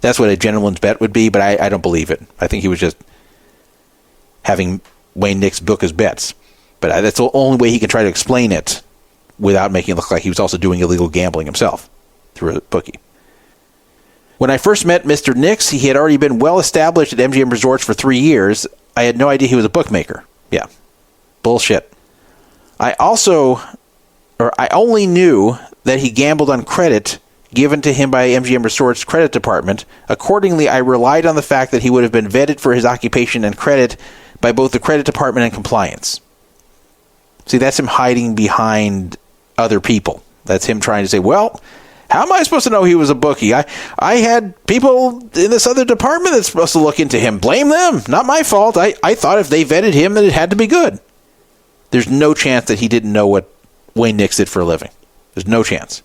That's what a gentleman's bet would be, but I don't believe it. I think he was just having Wayne Nix book his bets. But that's the only way he can try to explain it without making it look like he was also doing illegal gambling himself through a bookie. When I first met Mr. Nix, he had already been well established at MGM Resorts for 3 years. I had no idea he was a bookmaker. Yeah. Bullshit. I only knew that he gambled on credit given to him by MGM Resorts credit department. Accordingly, I relied on the fact that he would have been vetted for his occupation and credit by both the credit department and compliance. See, that's him hiding behind other people. That's him trying to say, well, how am I supposed to know he was a bookie? I had people in this other department that's supposed to look into him. Blame them. Not my fault. I thought if they vetted him, that it had to be good. There's no chance that he didn't know what Wayne Nix did for a living. There's no chance.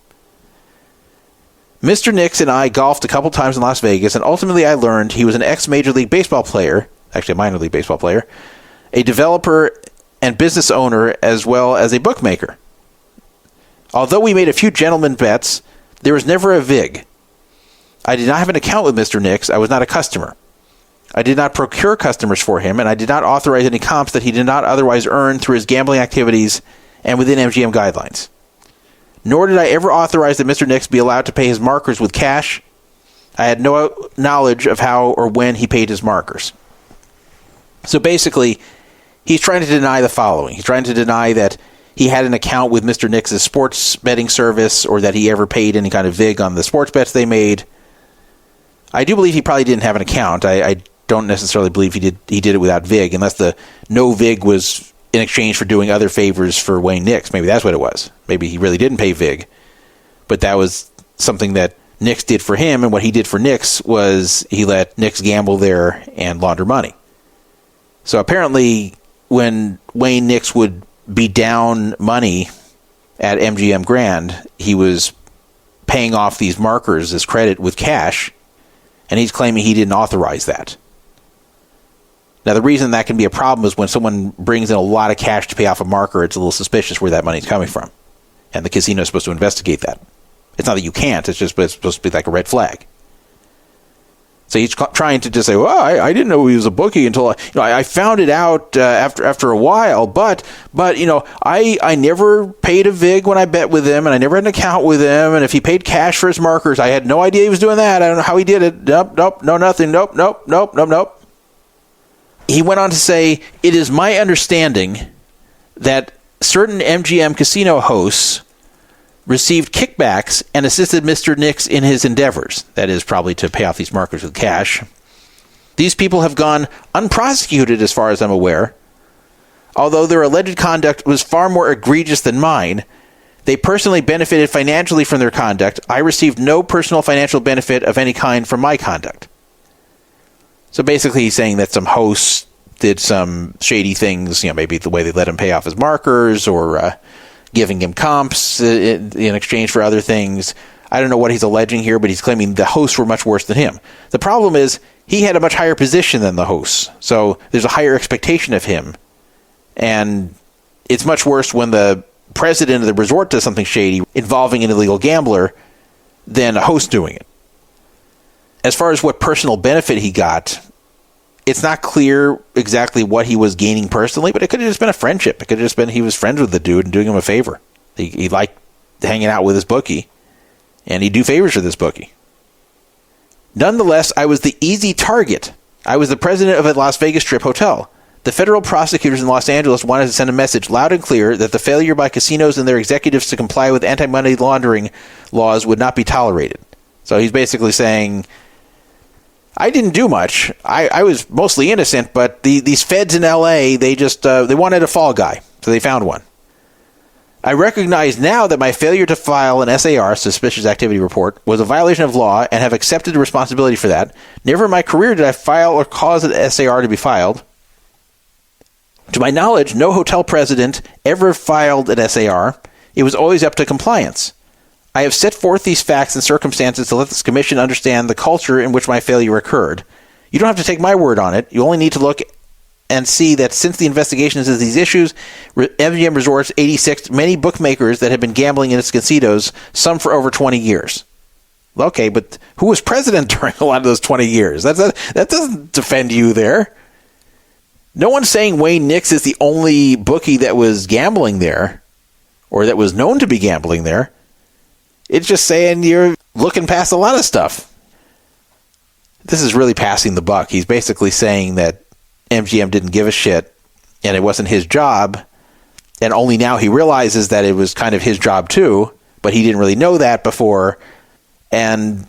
Mr. Nix and I golfed a couple times in Las Vegas, and ultimately I learned he was an ex-Major League Baseball player, actually a minor league baseball player, a developer and business owner, as well as a bookmaker. Although we made a few gentleman bets, there was never a vig. I did not have an account with Mr. Nix. I was not a customer. I did not procure customers for him, and I did not authorize any comps that he did not otherwise earn through his gambling activities and within MGM guidelines. Nor did I ever authorize that Mr. Nix be allowed to pay his markers with cash. I had no knowledge of how or when he paid his markers. So basically, he's trying to deny the following. He's trying to deny that he had an account with Mr. Nix's sports betting service or that he ever paid any kind of vig on the sports bets they made. I do believe he probably didn't have an account. I don't necessarily believe he did it without vig, unless the no vig was in exchange for doing other favors for Wayne Nix. Maybe that's what it was. Maybe he really didn't pay vig, but that was something that Nix did for him, and what he did for Nix was he let Nix gamble there and launder money. So apparently when Wayne Nix would be down money at MGM Grand, he was paying off these markers as credit with cash, and he's claiming he didn't authorize that. Now, the reason that can be a problem is when someone brings in a lot of cash to pay off a marker, it's a little suspicious where that money's coming from. And the casino is supposed to investigate that. It's not that you can't, it's supposed to be like a red flag. So he's trying to just say, well, I didn't know he was a bookie until I found it out after a while. But I never paid a vig when I bet with him, and I never had an account with him. And if he paid cash for his markers, I had no idea he was doing that. I don't know how he did it. Nope, no, nothing. Nope. He went on to say, it is my understanding that certain MGM casino hosts received kickbacks and assisted Mr. Nix in his endeavors. That is probably to pay off these markers with cash. These people have gone unprosecuted as far as I'm aware. Although their alleged conduct was far more egregious than mine, they personally benefited financially from their conduct. I received no personal financial benefit of any kind from my conduct. So basically he's saying that some hosts did some shady things, maybe the way they let him pay off his markers or giving him comps in exchange for other things. I don't know what he's alleging here, but he's claiming the hosts were much worse than him. The problem is he had a much higher position than the hosts, so there's a higher expectation of him. And it's much worse when the president of the resort does something shady involving an illegal gambler than a host doing it. As far as what personal benefit he got, it's not clear exactly what he was gaining personally, but it could have just been a friendship. It could have just been he was friends with the dude and doing him a favor. He liked hanging out with his bookie, and he'd do favors for this bookie. Nonetheless, I was the easy target. I was the president of a Las Vegas Strip hotel. The federal prosecutors in Los Angeles wanted to send a message loud and clear that the failure by casinos and their executives to comply with anti-money laundering laws would not be tolerated. So he's basically saying, I didn't do much. I was mostly innocent, but these feds in L.A., they wanted a fall guy, so they found one. I recognize now that my failure to file an SAR, Suspicious Activity Report, was a violation of law and have accepted the responsibility for that. Never in my career did I file or cause an SAR to be filed. To my knowledge, no hotel president ever filed an SAR. It was always up to compliance. I have set forth these facts and circumstances to let this commission understand the culture in which my failure occurred. You don't have to take my word on it. You only need to look and see that since the investigations of these issues, MGM Resorts 86 many bookmakers that have been gambling in its casinos, some for over 20 years. Okay, but who was president during a lot of those 20 years? That doesn't defend you there. No one's saying Wayne Nix is the only bookie that was gambling there, or that was known to be gambling there. It's just saying you're looking past a lot of stuff. This is really passing the buck. He's basically saying that MGM didn't give a shit, and it wasn't his job, and only now he realizes that it was kind of his job too, but he didn't really know that before, and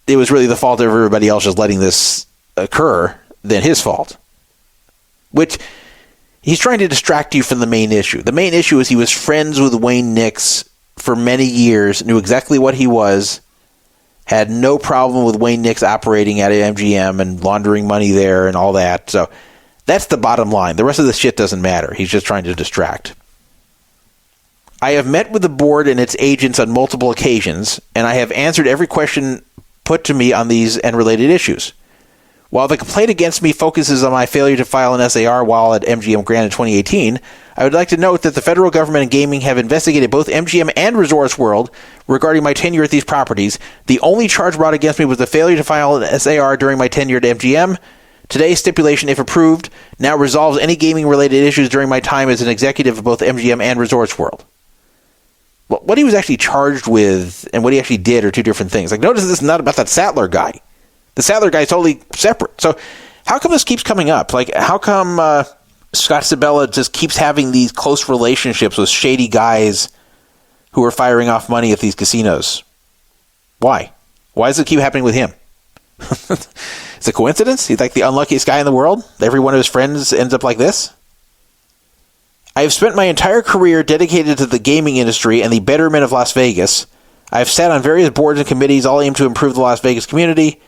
it was really the fault of everybody else just letting this occur than his fault. Which, he's trying to distract you from the main issue. The main issue is he was friends with Wayne Nix for many years, knew exactly what he was, had no problem with Wayne Nix operating at MGM and laundering money there and all that. So that's the bottom line. The rest of the shit doesn't matter. He's just trying to distract. I have met with the board and its agents on multiple occasions, and I have answered every question put to me on these and related issues. While the complaint against me focuses on my failure to file an SAR while at MGM Grand in 2018, I would like to note that the federal government and gaming have investigated both MGM and Resorts World regarding my tenure at these properties. The only charge brought against me was the failure to file an SAR during my tenure at MGM. Today's stipulation, if approved, now resolves any gaming-related issues during my time as an executive of both MGM and Resorts World. Well, what he was actually charged with and what he actually did are two different things. Like, notice this is not about that Sattler guy. The Sattler guy is totally separate. So how come this keeps coming up? Like, how come Scott Sibella just keeps having these close relationships with shady guys who are firing off money at these casinos? Why? Why does it keep happening with him? It's a coincidence? He's like the unluckiest guy in the world? Every one of his friends ends up like this? I have spent my entire career dedicated to the gaming industry and the betterment of Las Vegas. I have sat on various boards and committees all aimed to improve the Las Vegas community.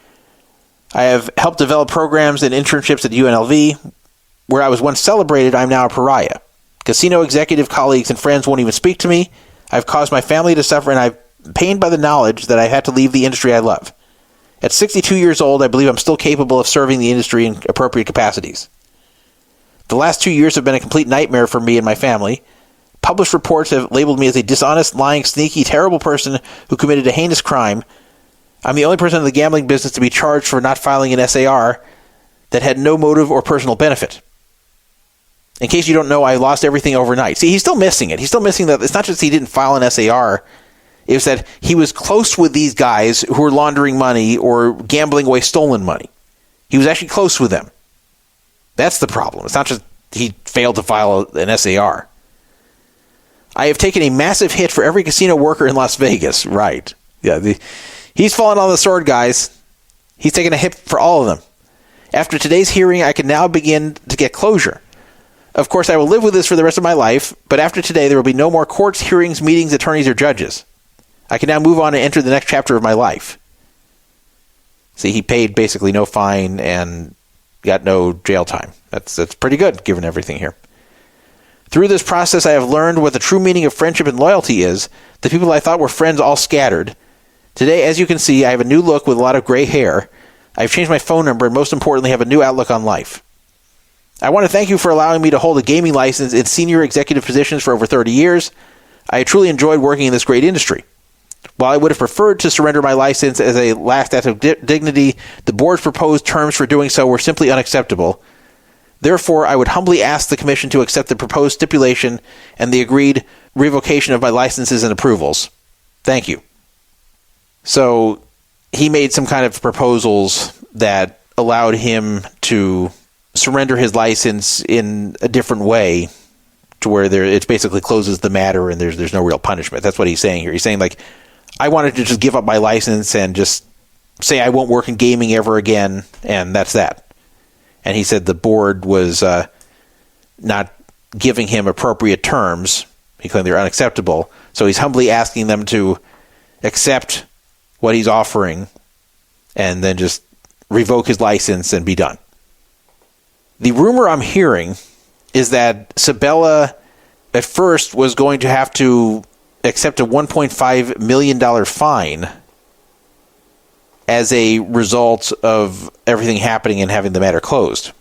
I have helped develop programs and internships at UNLV. Where I was once celebrated, I'm now a pariah. Casino executive colleagues and friends won't even speak to me. I've caused my family to suffer, and I'm pained by the knowledge that I've had to leave the industry I love. At 62 years old, I believe I'm still capable of serving the industry in appropriate capacities. The last 2 years have been a complete nightmare for me and my family. Published reports have labeled me as a dishonest, lying, sneaky, terrible person who committed a heinous crime. I'm the only person in the gambling business to be charged for not filing an SAR that had no motive or personal benefit. In case you don't know, I lost everything overnight. See, he's still missing it. He's still missing that. It's not just he didn't file an SAR. It was that he was close with these guys who were laundering money or gambling away stolen money. He was actually close with them. That's the problem. It's not just he failed to file an SAR. I have taken a massive hit for every casino worker in Las Vegas. Right. Yeah, he's fallen on the sword, guys. He's taken a hit for all of them. After today's hearing, I can now begin to get closure. Of course, I will live with this for the rest of my life, but after today, there will be no more courts, hearings, meetings, attorneys, or judges. I can now move on and enter the next chapter of my life. See, he paid basically no fine and got no jail time. That's pretty good, given everything here. Through this process, I have learned what the true meaning of friendship and loyalty is. The people I thought were friends all scattered. Today, as you can see, I have a new look with a lot of gray hair. I've changed my phone number and most importantly, have a new outlook on life. I want to thank you for allowing me to hold a gaming license in senior executive positions for over 30 years. I truly enjoyed working in this great industry. While I would have preferred to surrender my license as a last act of dignity, the board's proposed terms for doing so were simply unacceptable. Therefore, I would humbly ask the Commission to accept the proposed stipulation and the agreed revocation of my licenses and approvals. Thank you. So, he made some kind of proposals that allowed him to surrender his license in a different way to where it basically closes the matter and there's no real punishment. That's what he's saying here. He's saying, like, I wanted to just give up my license and just say I won't work in gaming ever again, and that's that. And he said the board was not giving him appropriate terms. He claimed they're unacceptable. So he's humbly asking them to accept what he's offering and then just revoke his license and be done. The rumor I'm hearing is that Sibella at first was going to have to accept a $1.5 million fine as a result of everything happening and having the matter closed.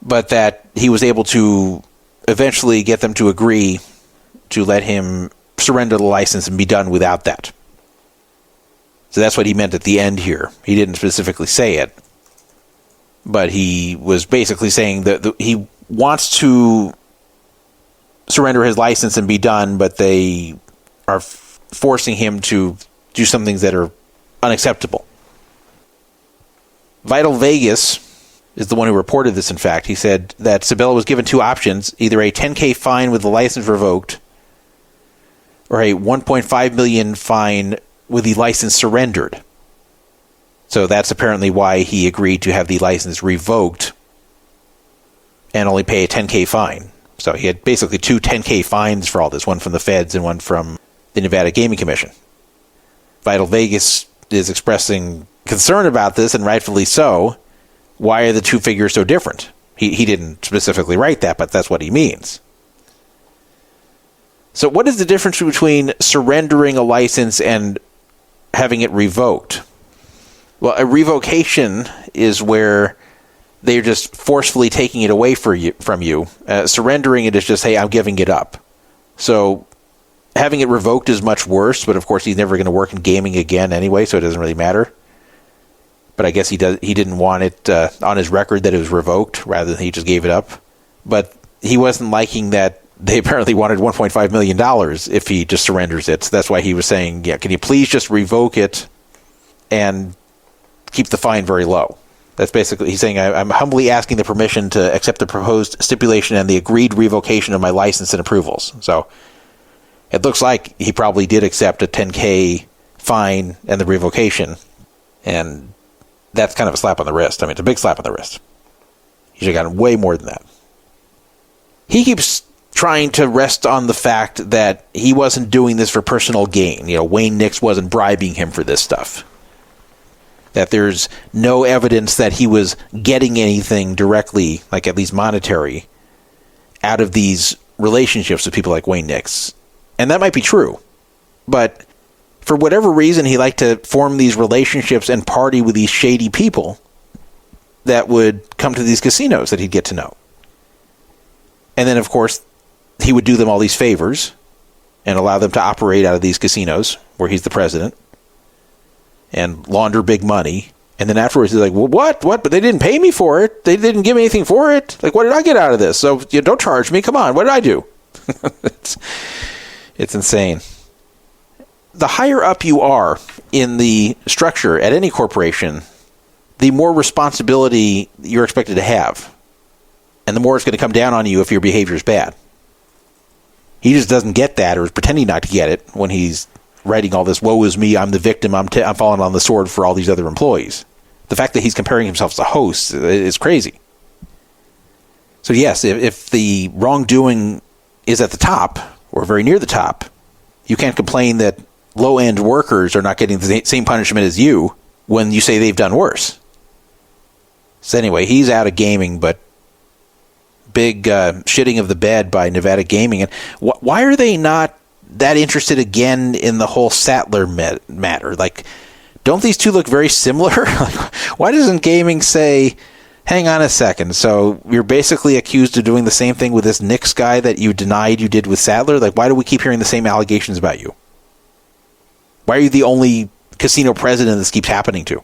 But that he was able to eventually get them to agree to let him surrender the license and be done without that. So that's what he meant at the end here. He didn't specifically say it. But he was basically saying that he wants to surrender his license and be done, but they are forcing him to do some things that are unacceptable. Vital Vegas is the one who reported this, in fact. He said that Sibella was given two options, either a $10,000 fine with the license revoked or a $1.5 million fine with the license surrendered. So that's apparently why he agreed to have the license revoked and only pay a $10,000 fine. So he had basically two $10,000 fines for all this, one from the feds and one from the Nevada Gaming Commission. Vital Vegas is expressing concern about this, and rightfully so. Why are the two figures so different? He didn't specifically write that, but that's what he means. So what is the difference between surrendering a license and having it revoked? Well, a revocation is where they're just forcefully taking it away from you. Surrendering it is just, hey, I'm giving it up. So having it revoked is much worse, but of course he's never going to work in gaming again anyway, so it doesn't really matter. But I guess he didn't want it on his record that it was revoked, rather than he just gave it up. But he wasn't liking that they apparently wanted $1.5 million if he just surrenders it. So that's why he was saying, yeah, can you please just revoke it and keep the fine very low? That's basically, he's saying, I'm humbly asking the permission to accept the proposed stipulation and the agreed revocation of my license and approvals. So it looks like he probably did accept a $10,000 fine and the revocation. And that's kind of a slap on the wrist. I mean, it's a big slap on the wrist. He should have gotten way more than that. He keeps trying to rest on the fact that he wasn't doing this for personal gain. You know, Wayne Nix wasn't bribing him for this stuff. That there's no evidence that he was getting anything directly, like at least monetary, out of these relationships with people like Wayne Nix. And that might be true. But for whatever reason, he liked to form these relationships and party with these shady people that would come to these casinos that he'd get to know. And then, of course, he would do them all these favors and allow them to operate out of these casinos where he's the president. and launder big money. And then afterwards, he's like, well, what? But they didn't pay me for it. They didn't give me anything for it. Like, what did I get out of this? So don't charge me. Come on. What did I do? It's insane. The higher up you are in the structure at any corporation, the more responsibility you're expected to have. And the more it's going to come down on you if your behavior is bad. He just doesn't get that, or is pretending not to get it when he's writing all this, woe is me, I'm the victim, I'm falling on the sword for all these other employees. The fact that he's comparing himself to hosts is crazy. So yes, if the wrongdoing is at the top, or very near the top, you can't complain that low-end workers are not getting the same punishment as you when you say they've done worse. So anyway, he's out of gaming, but big shitting of the bed by Nevada Gaming. And why are they not that interested again in the whole Sattler matter? Like, don't these two look very similar? Like, why doesn't gaming say, hang on a second, so you're basically accused of doing the same thing with this Knicks guy that you denied you did with Sattler? Like, why do we keep hearing the same allegations about you? Why are you the only casino president this keeps happening to?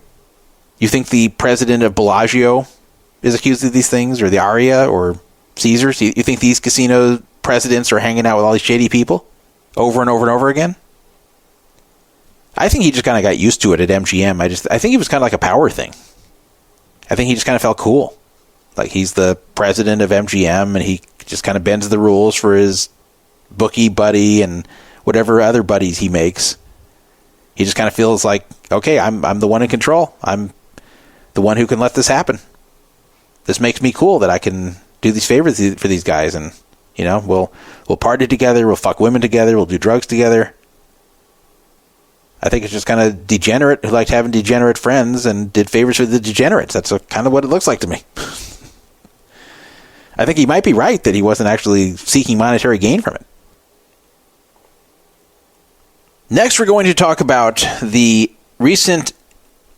You think the president of Bellagio is accused of these things, or the Aria, or Caesars? You think these casino presidents are hanging out with all these shady people over and over and over again? I think he just kind of got used to it at MGM. I think it was kind of like a power thing. I think he just kind of felt cool. Like, he's the president of MGM, and he just kind of bends the rules for his bookie buddy and whatever other buddies he makes. He just kind of feels like, okay, I'm the one in control. I'm the one who can let this happen. This makes me cool that I can do these favors for these guys, and we'll party together, we'll fuck women together, we'll do drugs together. I think it's just kind of degenerate who liked having degenerate friends and did favors for the degenerates. That's kind of what it looks like to me. I think he might be right that he wasn't actually seeking monetary gain from it. Next, we're going to talk about the recent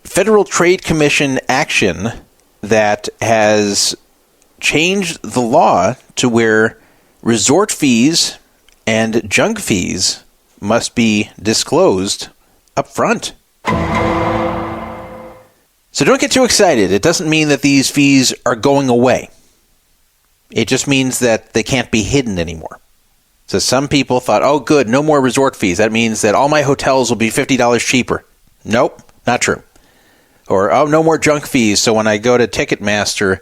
Federal Trade Commission action that has changed the law to where resort fees and junk fees must be disclosed up front. So don't get too excited. It doesn't mean that these fees are going away. It just means that they can't be hidden anymore. So some people thought, oh good, no more resort fees. That means that all my hotels will be $50 cheaper. Nope, not true. Or, oh, no more junk fees, so when I go to Ticketmaster,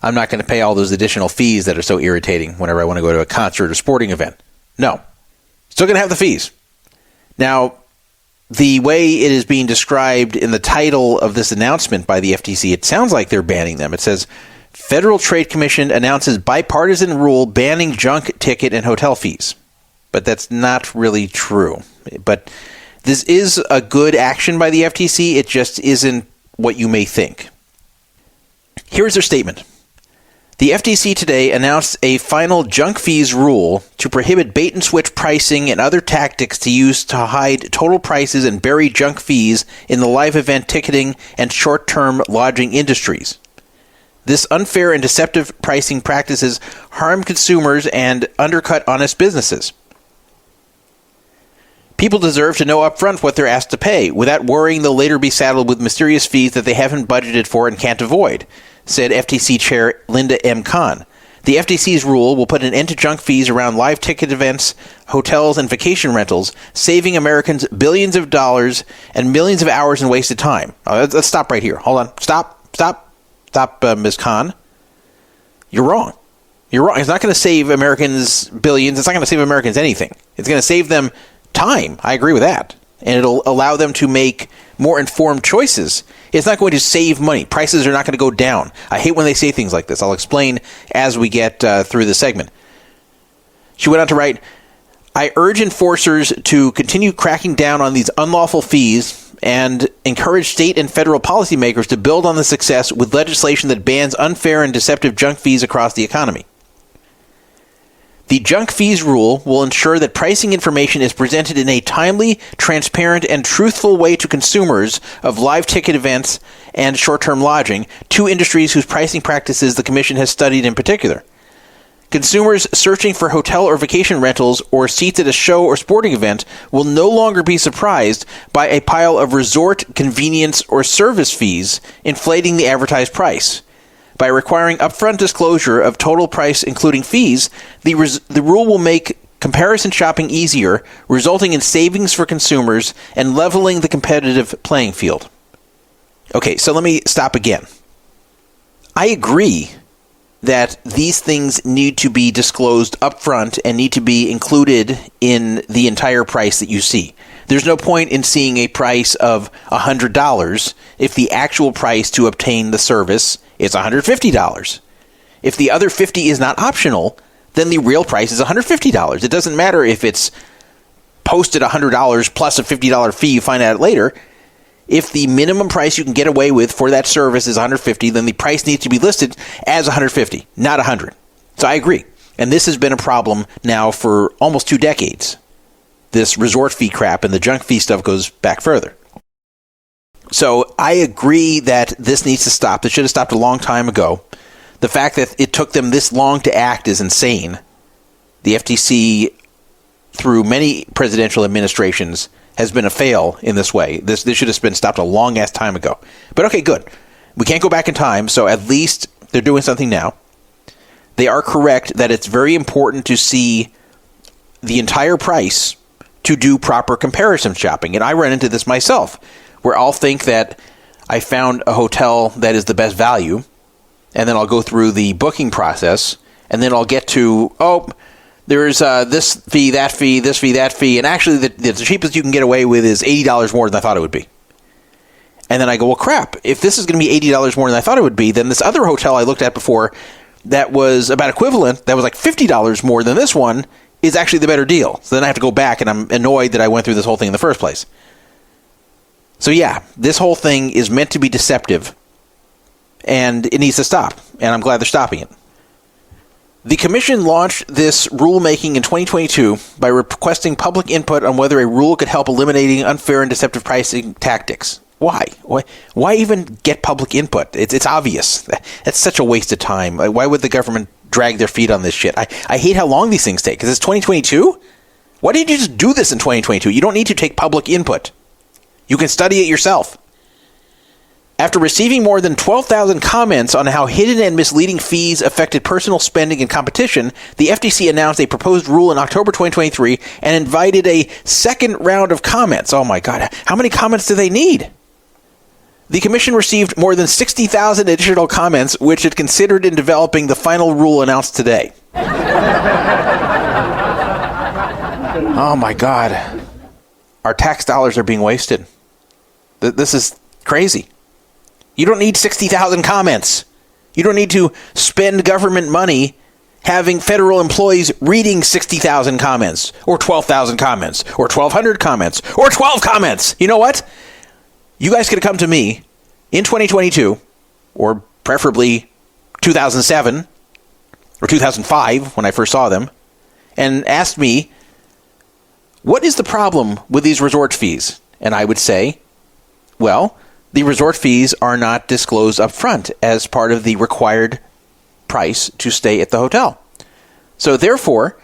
I'm not going to pay all those additional fees that are so irritating whenever I want to go to a concert or sporting event. No. Still going to have the fees. Now, the way it is being described in the title of this announcement by the FTC, it sounds like they're banning them. It says, Federal Trade Commission announces bipartisan rule banning junk ticket and hotel fees. But that's not really true. But this is a good action by the FTC. It just isn't what you may think. Here's their statement. The FTC today announced a final junk fees rule to prohibit bait-and-switch pricing and other tactics to use to hide total prices and bury junk fees in the live event ticketing and short-term lodging industries. This unfair and deceptive pricing practices harm consumers and undercut honest businesses. People deserve to know upfront what they're asked to pay, without worrying they'll later be saddled with mysterious fees that they haven't budgeted for and can't avoid, said FTC Chair Linda M. Kahn. The FTC's rule will put an end to junk fees around live ticket events, hotels, and vacation rentals, saving Americans billions of dollars and millions of hours in wasted time. Let's stop right here. Hold on. Stop, Ms. Kahn. You're wrong. You're wrong. It's not going to save Americans billions. It's not going to save Americans anything. It's going to save them time. I agree with that. And it'll allow them to make more informed choices. It's not going to save money. Prices are not going to go down. I hate when they say things like this. I'll explain as we get through the segment. She went on to write, I urge enforcers to continue cracking down on these unlawful fees and encourage state and federal policymakers to build on the success with legislation that bans unfair and deceptive junk fees across the economy. The junk fees rule will ensure that pricing information is presented in a timely, transparent, and truthful way to consumers of live ticket events and short-term lodging, two industries whose pricing practices the Commission has studied in particular. Consumers searching for hotel or vacation rentals or seats at a show or sporting event will no longer be surprised by a pile of resort, convenience, or service fees inflating the advertised price. By requiring upfront disclosure of total price including fees, the rule will make comparison shopping easier, resulting in savings for consumers and leveling the competitive playing field. Okay, so let me stop again. I agree that these things need to be disclosed upfront and need to be included in the entire price that you see. There's no point in seeing a price of $100 if the actual price to obtain the service is $150. If the other $50 is not optional, then the real price is $150. It doesn't matter if it's posted $100 plus a $50 fee you find out later. If the minimum price you can get away with for that service is $150, then the price needs to be listed as $150, not $100. So I agree. And this has been a problem now for almost 2 decades. This resort fee crap and the junk fee stuff goes back further. So I agree that this needs to stop. This should have stopped a long time ago. The fact that it took them this long to act is insane. The FTC, through many presidential administrations, has been a fail in this way. This should have been stopped a long-ass time ago. But okay, good. We can't go back in time, so at least they're doing something now. They are correct that it's very important to see the entire price to do proper comparison shopping. And I run into this myself, where I'll think that I found a hotel that is the best value, and then I'll go through the booking process, and then I'll get to, there's this fee, that fee, this fee, that fee, and actually the cheapest you can get away with is $80 more than I thought it would be. And then I go, well, crap, if this is going to be $80 more than I thought it would be, then this other hotel I looked at before that was about equivalent, that was like $50 more than this one, is actually the better deal. So then I have to go back, and I'm annoyed that I went through this whole thing in the first place. So yeah, this whole thing is meant to be deceptive, and it needs to stop, and I'm glad they're stopping it. The Commission launched this rulemaking in 2022 by requesting public input on whether a rule could help eliminating unfair and deceptive pricing tactics. Why? Why even get public input? It's obvious. That's such a waste of time. Why would the government drag their feet on this shit? I hate how long these things take. Because it's 2022? Why didn't you just do this in 2022? You don't need to take public input. You can study it yourself. After receiving more than 12,000 comments on how hidden and misleading fees affected personal spending and competition, the FTC announced a proposed rule in October 2023 and invited a second round of comments. Oh my God, how many comments do they need? The Commission received more than 60,000 additional comments, which it considered in developing the final rule announced today. Oh my God. Our tax dollars are being wasted. This is crazy. You don't need 60,000 comments. You don't need to spend government money having federal employees reading 60,000 comments, or 12,000 comments, or 1,200 comments, or 12 comments. You know what? You guys could have come to me in 2022, or preferably 2007, or 2005, when I first saw them, and asked me, what is the problem with these resort fees? And I would say, well, the resort fees are not disclosed up front as part of the required price to stay at the hotel. So therefore,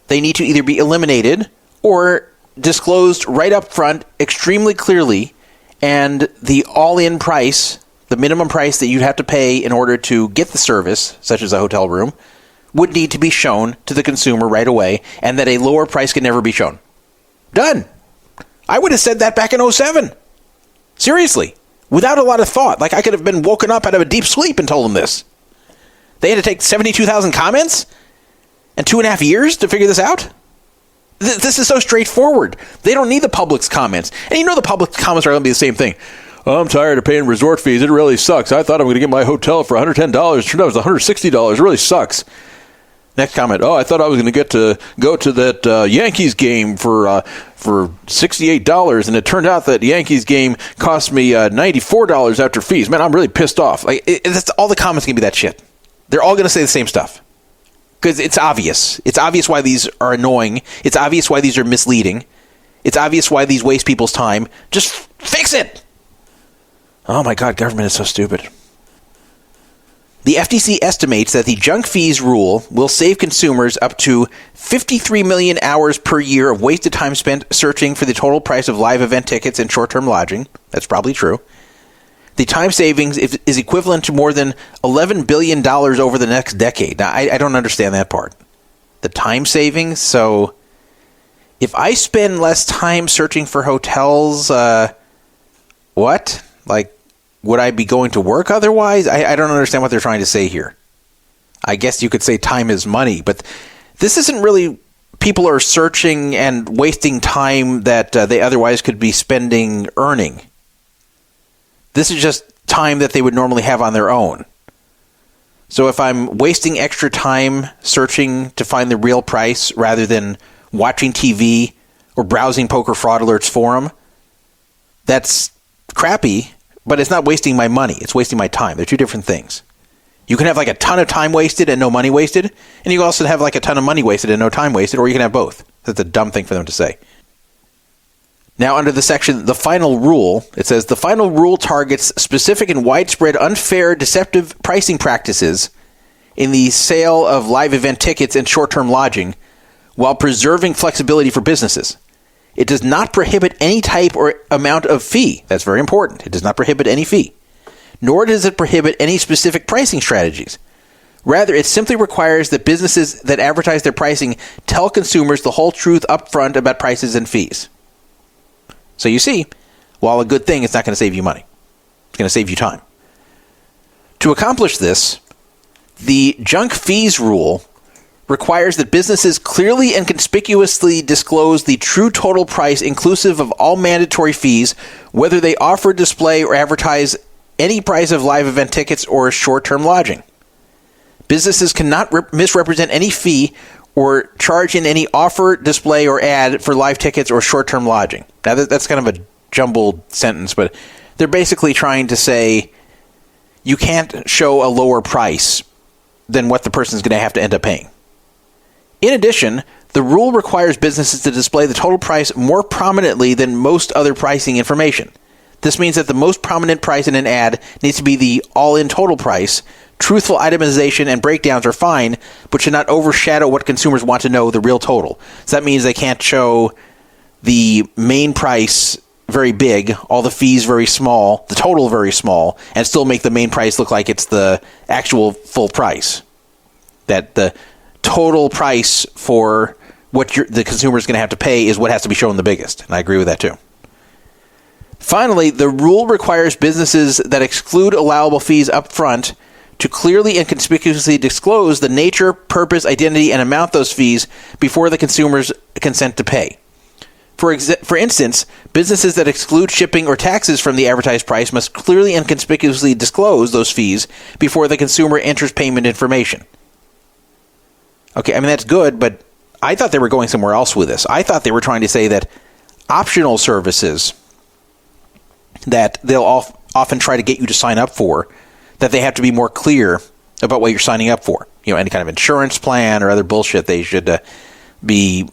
they need to either be eliminated or disclosed right up front extremely clearly, and the all-in price, the minimum price that you'd have to pay in order to get the service, such as a hotel room, would need to be shown to the consumer right away, and that a lower price can never be shown. Done. I would have said that back in 2007. Seriously. Without a lot of thought. Like I could have been woken up out of a deep sleep and told them this. They had to take 72,000 comments and 2.5 years to figure this out? This is so straightforward. They don't need the public's comments. And you know the public's comments are going to be the same thing. Oh, I'm tired of paying resort fees. It really sucks. I thought I'm going to get my hotel for $110. Turned out it was $160. It really sucks. Next comment. Oh, I thought I was going to get to go to that Yankees game for $68, and it turned out that Yankees game cost me $94 after fees. Man, I'm really pissed off. Like, that's all the comments going to be that shit. They're all going to say the same stuff because it's obvious. It's obvious why these are annoying. It's obvious why these are misleading. It's obvious why these waste people's time. Just fix it. Oh my God, government is so stupid. The FTC estimates that the junk fees rule will save consumers up to 53 million hours per year of wasted time spent searching for the total price of live event tickets and short-term lodging. That's probably true. The time savings is equivalent to more than $11 billion over the next decade. Now, I don't understand that part. The time savings? So if I spend less time searching for hotels, what? Like, would I be going to work otherwise? I don't understand what they're trying to say here. I guess you could say time is money, but this isn't really people are searching and wasting time that they otherwise could be spending earning. This is just time that they would normally have on their own. So if I'm wasting extra time searching to find the real price rather than watching TV or browsing Poker Fraud Alerts forum, that's crappy. But it's not wasting my money. It's wasting my time. They're two different things. You can have like a ton of time wasted and no money wasted. And you can also have like a ton of money wasted and no time wasted. Or you can have both. That's a dumb thing for them to say. Now under the section, the final rule, it says the final rule targets specific and widespread unfair, deceptive pricing practices in the sale of live event tickets and short-term lodging while preserving flexibility for businesses. It does not prohibit any type or amount of fee. That's very important. It does not prohibit any fee. Nor does it prohibit any specific pricing strategies. Rather, it simply requires that businesses that advertise their pricing tell consumers the whole truth up front about prices and fees. So you see, while a good thing, it's not going to save you money. It's going to save you time. To accomplish this, the junk fees rule requires that businesses clearly and conspicuously disclose the true total price inclusive of all mandatory fees, whether they offer, display, or advertise any price of live event tickets or short-term lodging. Businesses cannot misrepresent any fee or charge in any offer, display, or ad for live tickets or short-term lodging. Now, that's kind of a jumbled sentence, but they're basically trying to say you can't show a lower price than what the person's going to have to end up paying. In addition, the rule requires businesses to display the total price more prominently than most other pricing information. This means that the most prominent price in an ad needs to be the all-in total price. Truthful itemization and breakdowns are fine, but should not overshadow what consumers want to know, the real total. So that means they can't show the main price very big, all the fees very small, the total very small, and still make the main price look like it's the actual full price. That the total price for what the consumer is going to have to pay is what has to be shown the biggest. And I agree with that too. Finally, the rule requires businesses that exclude allowable fees up front to clearly and conspicuously disclose the nature, purpose, identity, and amount of those fees before the consumers consent to pay. For instance, businesses that exclude shipping or taxes from the advertised price must clearly and conspicuously disclose those fees before the consumer enters payment information. Okay, I mean, that's good, but I thought they were going somewhere else with this. I thought they were trying to say that optional services that they'll often try to get you to sign up for, that they have to be more clear about what you're signing up for. You know, any kind of insurance plan or other bullshit, they should be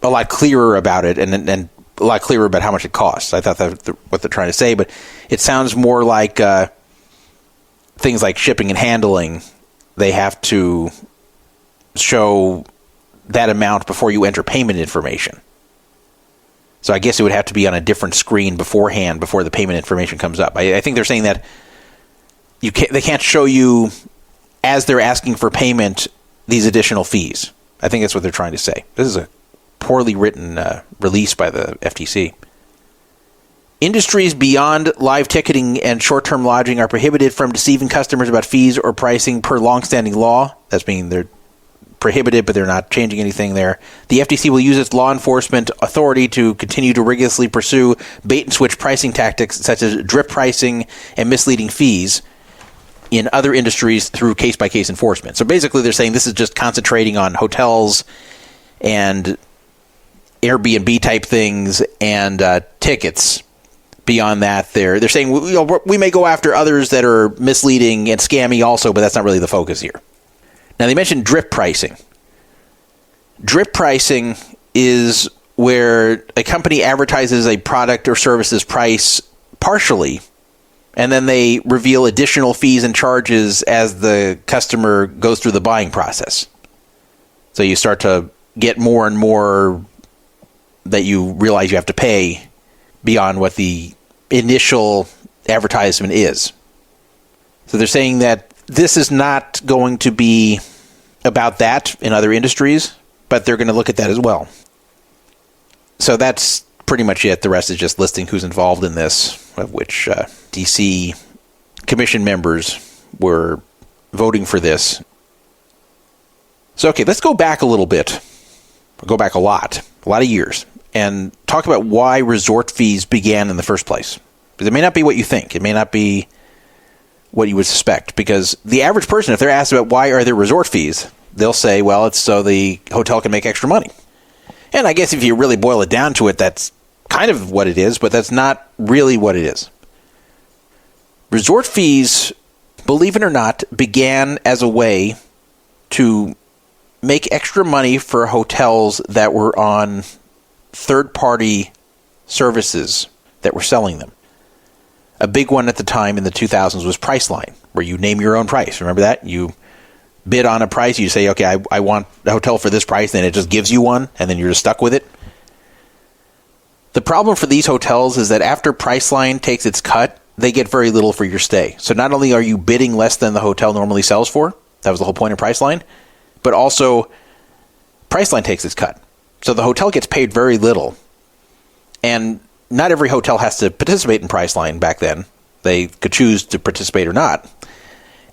a lot clearer about it and a lot clearer about how much it costs. I thought that's what they're trying to say, but it sounds more like things like shipping and handling. They have to show that amount before you enter payment information. So I guess it would have to be on a different screen beforehand before the payment information comes up. I think they're saying that they can't show you, as they're asking for payment, these additional fees. I think that's what they're trying to say. This is a poorly written release by the FTC. Industries beyond live ticketing and short-term lodging are prohibited from deceiving customers about fees or pricing per long-standing law. That's meaning they're prohibited, but they're not changing anything there. The FTC will use its law enforcement authority to continue to rigorously pursue bait-and-switch pricing tactics such as drip pricing and misleading fees in other industries through case-by-case enforcement. So basically they're saying this is just concentrating on hotels and Airbnb type things and tickets. Beyond that, they're saying we may go after others that are misleading and scammy also, but that's not really the focus here. Now, they mentioned drip pricing. Drip pricing is where a company advertises a product or service's price partially And then they reveal additional fees and charges as the customer goes through the buying process. So you start to get more and more that you realize you have to pay beyond what the initial advertisement is. So they're saying that this is not going to be about that in other industries, but they're going to look at that as well. So that's pretty much it. The rest is just listing who's involved in this, of which DC commission members were voting for this. So, okay, let's go back a little bit. We'll go back a lot of years, and talk about why resort fees began in the first place. Because it may not be what you think. It may not be what you would suspect. Because the average person, if they're asked about why are there resort fees, they'll say, well, it's so the hotel can make extra money. And I guess if you really boil it down to it, that's kind of what it is, but that's not really what it is. Resort fees, believe it or not, began as a way to make extra money for hotels that were on third-party services that were selling them. A big one at the time in the 2000s was Priceline, where you name your own price. Remember that? You bid on a price, you say, okay, I want a hotel for this price, then it just gives you one, and then you're just stuck with it. The problem for these hotels is that after Priceline takes its cut, they get very little for your stay. So not only are you bidding less than the hotel normally sells for, that was the whole point of Priceline, but also Priceline takes its cut. So the hotel gets paid very little. And not every hotel has to participate in Priceline back then. They could choose to participate or not.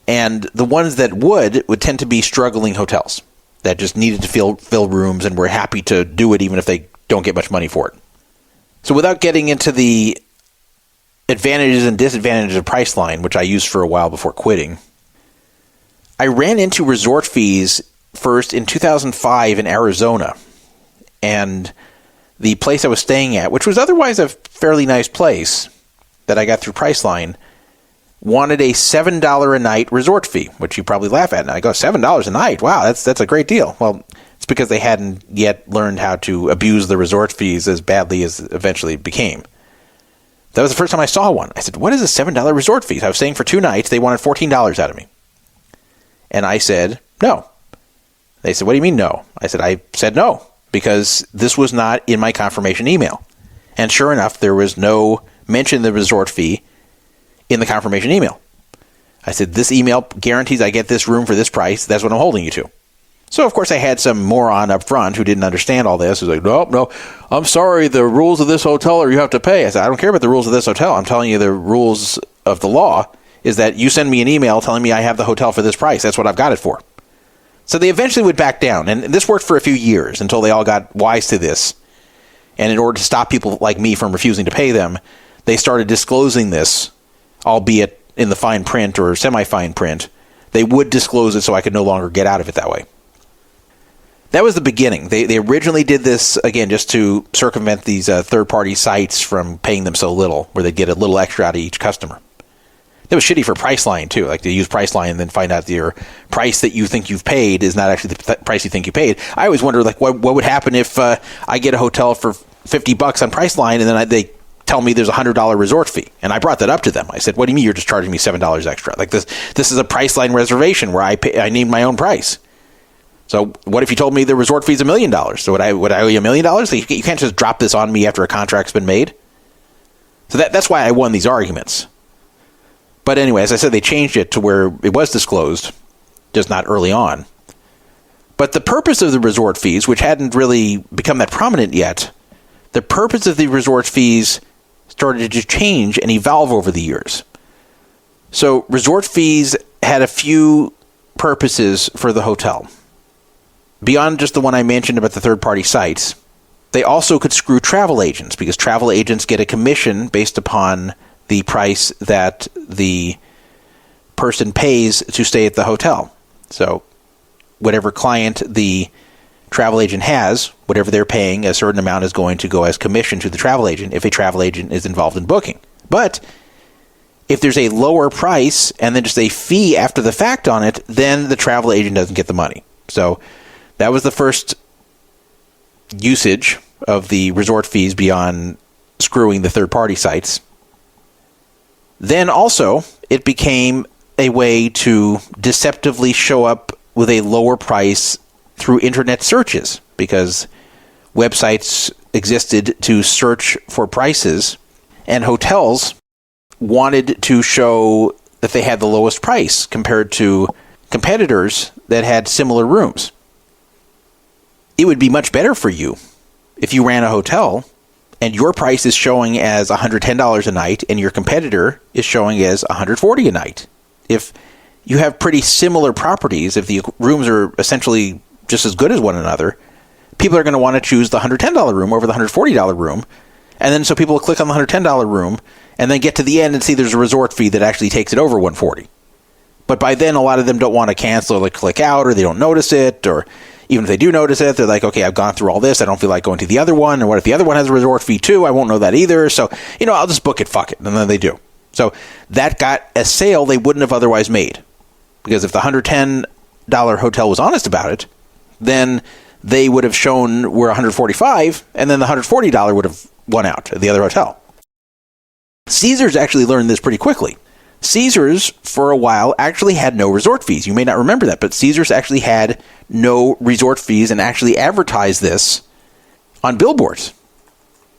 And the ones that would tend to be struggling hotels that just needed to fill rooms and were happy to do it even if they don't get much money for it. So without getting into the advantages and disadvantages of Priceline, which I used for a while before quitting, I ran into resort fees first in 2005 in Arizona. And the place I was staying at, which was otherwise a fairly nice place that I got through Priceline, wanted a $7 a night resort fee, which you probably laugh at. And I go, $7 a night? Wow, that's a great deal. Well, it's because they hadn't yet learned how to abuse the resort fees as badly as eventually it became. That was the first time I saw one. I said, what is a $7 resort fee? I was staying for 2 nights. They wanted $14 out of me. And I said, no. They said, what do you mean no? I said no, because this was not in my confirmation email. And sure enough, there was no mention of the resort fee in the confirmation email. I said, this email guarantees I get this room for this price. That's what I'm holding you to. So, of course, I had some moron up front who didn't understand all this. He was like, no, I'm sorry, the rules of this hotel are you have to pay. I said, I don't care about the rules of this hotel. I'm telling you the rules of the law is that you send me an email telling me I have the hotel for this price. That's what I've got it for. So they eventually would back down. And this worked for a few years until they all got wise to this. And in order to stop people like me from refusing to pay them, they started disclosing this, albeit in the fine print or semi-fine print. They would disclose it so I could no longer get out of it that way. That was the beginning. They originally did this, again, just to circumvent these third-party sites from paying them so little, where they'd get a little extra out of each customer. That was shitty for Priceline, too. Like, they use Priceline and then find out your price that you think you've paid is not actually the price you think you paid. I always wonder, like, what would happen if I get a hotel for $50 on Priceline and then they tell me there's a $100 resort fee. And I brought that up to them. I said, what do you mean you're just charging me $7 extra? Like, this is a Priceline reservation where I named my own price. So what if you told me the resort fee is $1 million? So would I owe you $1 million? So you can't just drop this on me after a contract's been made. So that's why I won these arguments. But anyway, as I said, they changed it to where it was disclosed, just not early on. But the purpose of the resort fees, which hadn't really become that prominent yet, the purpose of the resort fees started to change and evolve over the years. So resort fees had a few purposes for the hotel. Beyond just the one I mentioned about the third-party sites, they also could screw travel agents, because travel agents get a commission based upon the price that the person pays to stay at the hotel. So whatever client the travel agent has, whatever they're paying, a certain amount is going to go as commission to the travel agent if a travel agent is involved in booking. But if there's a lower price and then just a fee after the fact on it, then the travel agent doesn't get the money. So that was the first usage of the resort fees beyond screwing the third-party sites. Then also, it became a way to deceptively show up with a lower price through internet searches, because websites existed to search for prices, and hotels wanted to show that they had the lowest price compared to competitors that had similar rooms. It would be much better for you if you ran a hotel and your price is showing as $110 a night and your competitor is showing as $140 a night. If you have pretty similar properties, if the rooms are essentially just as good as one another, people are going to want to choose the $110 room over the $140 room. And then so people will click on the $110 room and then get to the end and see there's a resort fee that actually takes it over $140. But by then, a lot of them don't want to cancel or click out, or they don't notice it, or even if they do notice it, they're like, okay, I've gone through all this. I don't feel like going to the other one. And what if the other one has a resort fee too? I won't know that either. So, I'll just book it. Fuck it. And then they do. So that got a sale they wouldn't have otherwise made. Because if the $110 hotel was honest about it, then they would have shown we're $145, and then the $140 would have won out at the other hotel. Caesars actually learned this pretty quickly. Caesars, for a while, actually had no resort fees. You may not remember that, but Caesars actually had no resort fees and actually advertised this on billboards.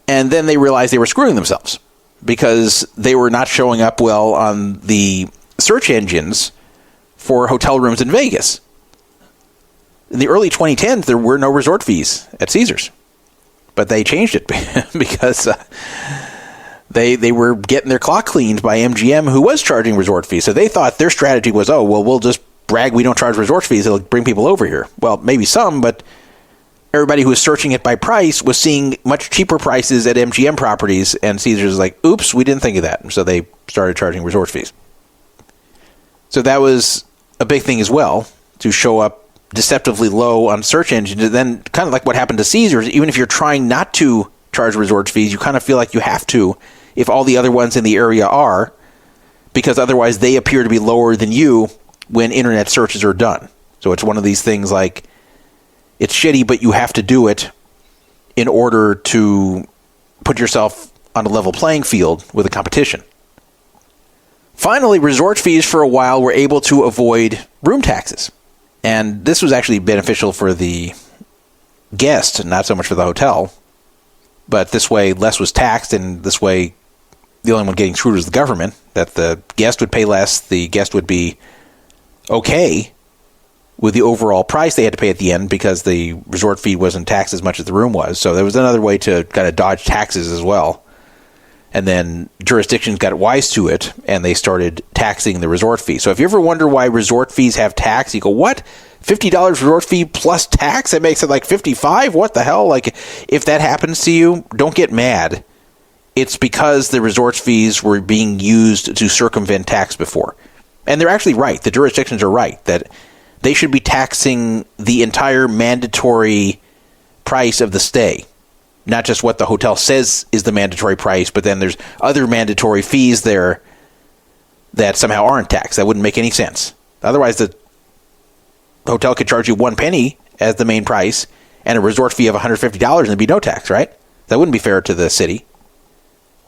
And then they realized they were screwing themselves because they were not showing up well on the search engines for hotel rooms in Vegas. In the early 2010s, there were no resort fees at Caesars. But they changed it because they were getting their clock cleaned by MGM, who was charging resort fees. So they thought their strategy was, we'll just brag we don't charge resort fees. It'll bring people over here. Well, maybe some, but everybody who was searching it by price was seeing much cheaper prices at MGM properties, and Caesars was like, oops, we didn't think of that. So they started charging resort fees. So that was a big thing as well, to show up deceptively low on search engines. And then kind of like what happened to Caesars, even if you're trying not to charge resort fees, you kind of feel like you have to if all the other ones in the area are, because otherwise they appear to be lower than you when internet searches are done. So it's one of these things like, it's shitty, but you have to do it in order to put yourself on a level playing field with the competition. Finally, resort fees for a while were able to avoid room taxes. And this was actually beneficial for the guest, not so much for the hotel. But this way, less was taxed, and this way, the only one getting screwed was the government. That the guest would pay less, the guest would be okay with the overall price they had to pay at the end because the resort fee wasn't taxed as much as the room was. So there was another way to kind of dodge taxes as well. And then jurisdictions got wise to it, and they started taxing the resort fee. So if you ever wonder why resort fees have tax, you go, what? $50 resort fee plus tax? That makes it like $55? What the hell? Like, if that happens to you, don't get mad. It's because the resort fees were being used to circumvent tax before. And they're actually right. The jurisdictions are right that they should be taxing the entire mandatory price of the stay. Not just what the hotel says is the mandatory price, but then there's other mandatory fees there that somehow aren't taxed. That wouldn't make any sense. Otherwise, the hotel could charge you 1 penny as the main price and a resort fee of $150 and there'd be no tax, right? That wouldn't be fair to the city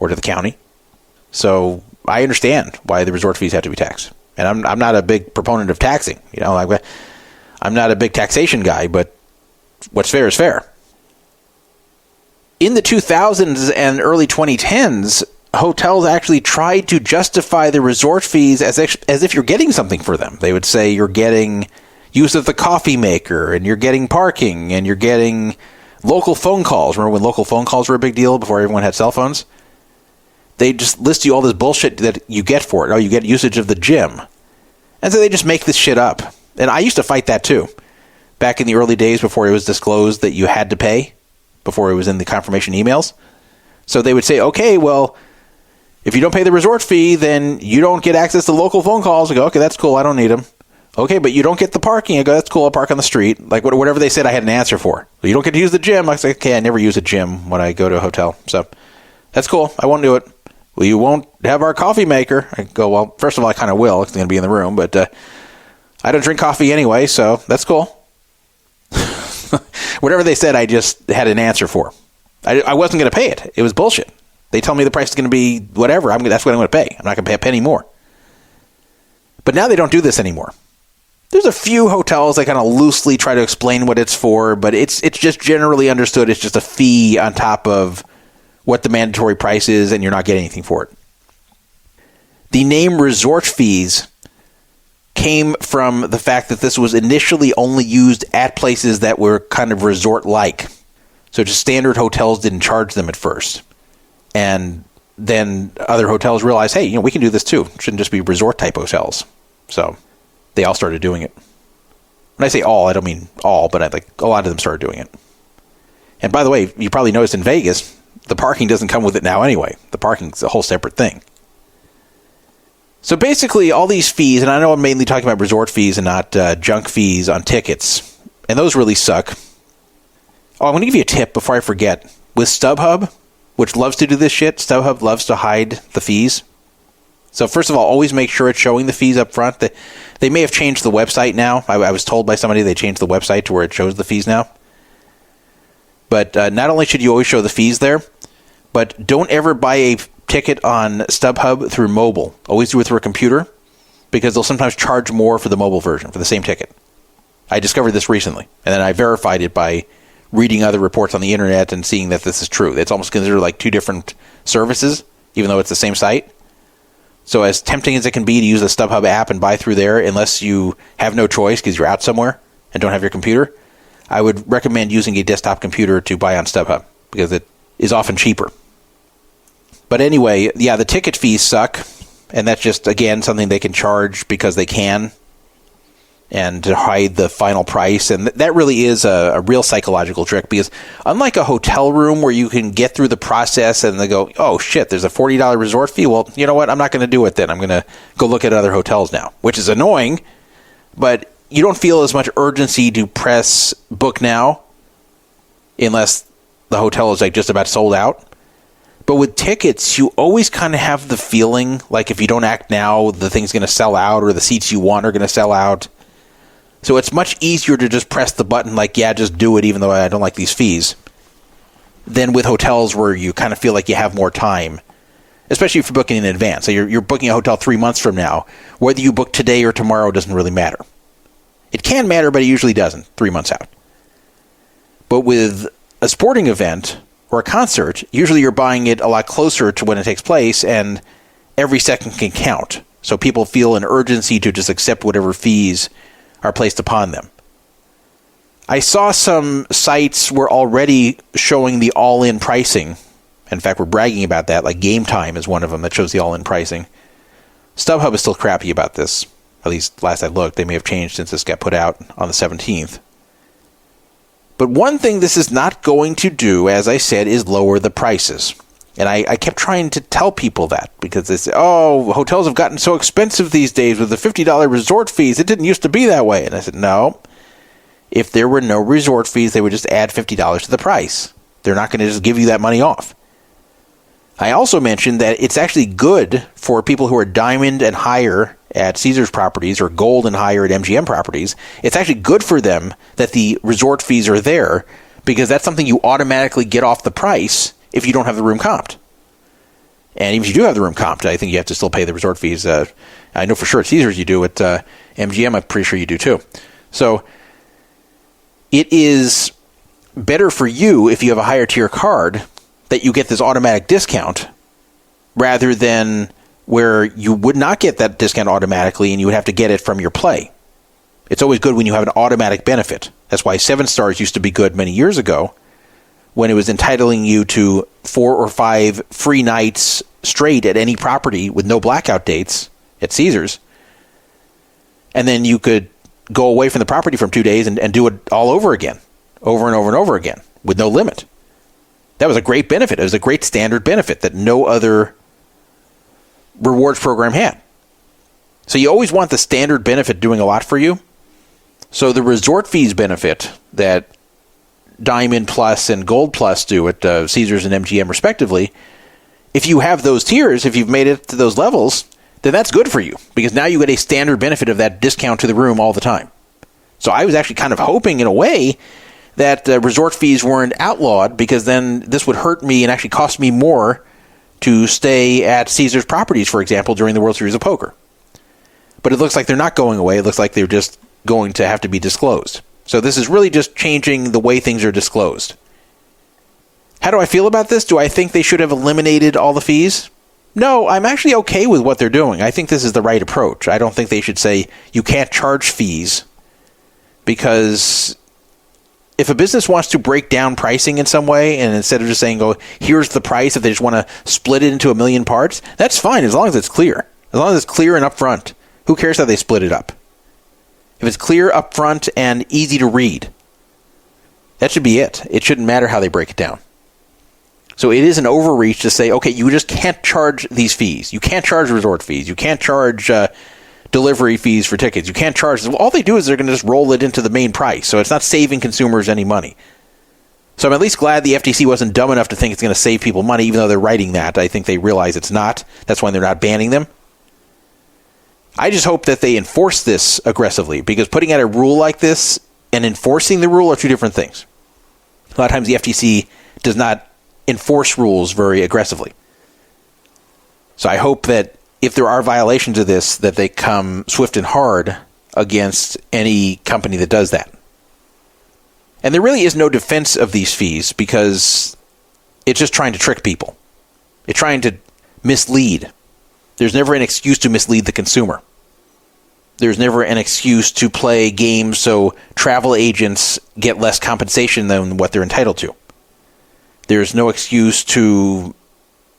or to the county. So I understand why the resort fees have to be taxed. And I'm not a big proponent of taxing. I'm not a big taxation guy, but what's fair is fair. In the 2000s and early 2010s, hotels actually tried to justify the resort fees as if you're getting something for them. They would say you're getting use of the coffee maker, and you're getting parking, and you're getting local phone calls. Remember when local phone calls were a big deal before everyone had cell phones? They just list you all this bullshit that you get for it. Oh, you get usage of the gym. And so they just make this shit up. And I used to fight that too. Back in the early days before it was disclosed that you had to pay, before it was in the confirmation emails. So they would say, okay, well, if you don't pay the resort fee, then you don't get access to local phone calls. I go, okay, that's cool. I don't need them. Okay, but you don't get the parking. I go, that's cool. I'll park on the street. Like whatever they said, I had an answer for. Well, you don't get to use the gym. I say, okay, I never use a gym when I go to a hotel. So that's cool. I won't do it. Well, you won't have our coffee maker. I go, well, first of all, I kind of will. It's going to be in the room. But I don't drink coffee anyway, so that's cool. Whatever they said, I just had an answer for. I wasn't going to pay it. It was bullshit. They tell me the price is going to be whatever. That's what I'm going to pay. I'm not going to pay a penny more. But now they don't do this anymore. There's a few hotels that kind of loosely try to explain what it's for, but it's just generally understood it's just a fee on top of what the mandatory price is, and you're not getting anything for it. The name resort fees came from the fact that this was initially only used at places that were kind of resort-like. So just standard hotels didn't charge them at first. And then other hotels realized, hey, we can do this too. It shouldn't just be resort-type hotels. So they all started doing it. When I say all, I don't mean all, but a lot of them started doing it. And by the way, you probably noticed in Vegas, the parking doesn't come with it now anyway. The parking's a whole separate thing. So basically, all these fees, and I know I'm mainly talking about resort fees and not junk fees on tickets, and those really suck. Oh, I'm going to give you a tip before I forget. With StubHub, which loves to do this shit, StubHub loves to hide the fees. So first of all, always make sure it's showing the fees up front. They may have changed the website now. I was told by somebody they changed the website to where it shows the fees now. But not only should you always show the fees there, but don't ever buy a ticket on StubHub through mobile. Always do it through a computer, because they'll sometimes charge more for the mobile version for the same ticket. I discovered this recently, and then I verified it by reading other reports on the internet and seeing that this is true. It's almost considered like two different services, even though it's the same site. So as tempting as it can be to use the StubHub app and buy through there, unless you have no choice because you're out somewhere and don't have your computer, I would recommend using a desktop computer to buy on StubHub, because it is often cheaper. But anyway, yeah, the ticket fees suck, and that's just, again, something they can charge because they can, and to hide the final price. And that really is a real psychological trick, because unlike a hotel room where you can get through the process and they go, oh shit, there's a $40 resort fee, well, you know what, I'm not going to do it then. I'm going to go look at other hotels now, which is annoying, but you don't feel as much urgency to press book now unless the hotel is just about sold out. But with tickets, you always kind of have the feeling like if you don't act now, the thing's going to sell out, or the seats you want are going to sell out. So it's much easier to just press the button just do it, even though I don't like these fees, than with hotels where you kind of feel like you have more time, especially if you're booking in advance. So you're booking a hotel 3 months from now. Whether you book today or tomorrow doesn't really matter. It can matter, but it usually doesn't 3 months out. But with a sporting event or a concert, usually you're buying it a lot closer to when it takes place, and every second can count. So people feel an urgency to just accept whatever fees are placed upon them. I saw some sites were already showing the all-in pricing. In fact, we're bragging about that, like Game Time is one of them that shows the all-in pricing. StubHub is still crappy about this. At least last I looked. They may have changed since this got put out on the 17th. But one thing this is not going to do, as I said, is lower the prices. And I kept trying to tell people that, because they say, oh, hotels have gotten so expensive these days with the $50 resort fees. It didn't used to be that way. And I said, no. If there were no resort fees, they would just add $50 to the price. They're not going to just give you that money off. I also mentioned that it's actually good for people who are diamond and higher at Caesars properties or gold and higher at MGM properties. It's actually good for them that the resort fees are there, because that's something you automatically get off the price if you don't have the room comped. And even if you do have the room comped, I think you have to still pay the resort fees. I know for sure at Caesars you do. At MGM, I'm pretty sure you do too. So it is better for you if you have a higher tier card that you get this automatic discount, rather than where you would not get that discount automatically and you would have to get it from your play. It's always good when you have an automatic benefit. That's why 7 stars used to be good many years ago, when it was entitling you to 4 or 5 free nights straight at any property with no blackout dates at Caesars. And then you could go away from the property for 2 days and do it all over again, over and over and over again, with no limit. That was a great benefit. It was a great standard benefit that no other rewards program had. So you always want the standard benefit doing a lot for you. So the resort fees benefit that Diamond Plus and Gold Plus do at Caesars and MGM respectively, if you have those tiers, if you've made it to those levels, then that's good for you, because now you get a standard benefit of that discount to the room all the time. So I was actually kind of hoping in a way that resort fees weren't outlawed, because then this would hurt me and actually cost me more to stay at Caesars properties, for example, during the World Series of Poker. But it looks like they're not going away. It looks like they're just going to have to be disclosed. So this is really just changing the way things are disclosed. How do I feel about this? Do I think they should have eliminated all the fees? No, I'm actually okay with what they're doing. I think this is the right approach. I don't think they should say you can't charge fees, because if a business wants to break down pricing in some way, and instead of just saying, "Oh, here's the price," if they just want to split it into a million parts, that's fine as long as it's clear. As long as it's clear and upfront. Who cares how they split it up? If it's clear, upfront, and easy to read, that should be it. It shouldn't matter how they break it down. So it is an overreach to say, okay, you just can't charge these fees. You can't charge resort fees. You can't charge delivery fees for tickets. You can't charge. All they do is they're going to just roll it into the main price. So it's not saving consumers any money. So I'm at least glad the FTC wasn't dumb enough to think it's going to save people money, even though they're writing that. I think they realize it's not. That's why they're not banning them. I just hope that they enforce this aggressively, because putting out a rule like this and enforcing the rule are two different things. A lot of times the FTC does not enforce rules very aggressively. So I hope that if there are violations of this, that they come swift and hard against any company that does that. And there really is no defense of these fees, because it's just trying to trick people. It's trying to mislead. There's never an excuse to mislead the consumer. There's never an excuse to play games so travel agents get less compensation than what they're entitled to. There's no excuse to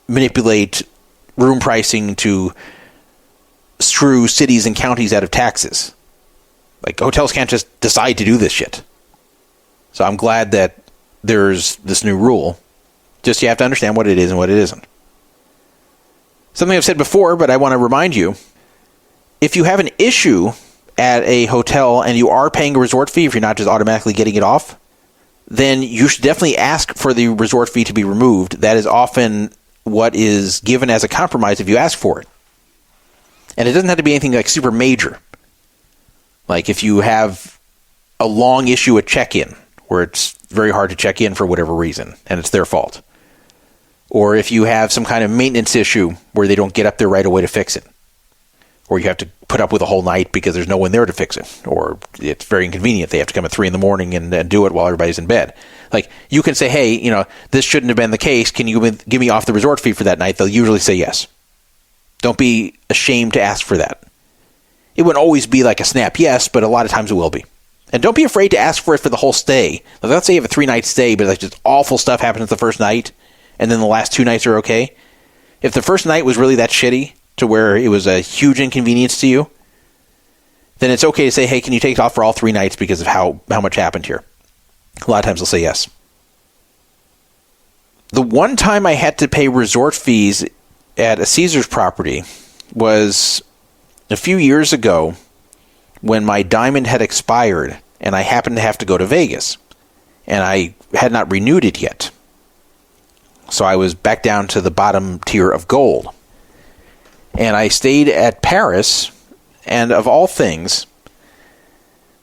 manipulate room pricing to screw cities and counties out of taxes. Like, hotels can't just decide to do this shit. So I'm glad that there's this new rule. Just you have to understand what it is and what it isn't. Something I've said before, but I want to remind you, if you have an issue at a hotel and you are paying a resort fee, if you're not just automatically getting it off, then you should definitely ask for the resort fee to be removed. That is often what is given as a compromise if you ask for it. And it doesn't have to be anything like super major. Like if you have a long issue at check-in, where it's very hard to check in for whatever reason, and it's their fault. Or if you have some kind of maintenance issue where they don't get up there right away to fix it. Or you have to put up with a whole night because there's no one there to fix it. Or it's very inconvenient. They have to come at 3 a.m. and do it while everybody's in bed. Like, you can say, hey, this shouldn't have been the case. Can you give me off the resort fee for that night? They'll usually say yes. Don't be ashamed to ask for that. It wouldn't always be like a snap yes, but a lot of times it will be. And don't be afraid to ask for it for the whole stay. Like, let's say you have a 3-night stay, but like just awful stuff happens the first night, and then the last 2 nights are okay. If the first night was really that shitty to where it was a huge inconvenience to you, then it's okay to say, hey, can you take it off for all 3 nights because of how much happened here? A lot of times they'll say yes. The one time I had to pay resort fees at a Caesars property was a few years ago when my diamond had expired and I happened to have to go to Vegas. And I had not renewed it yet. So I was back down to the bottom tier of gold. And I stayed at Paris, and of all things,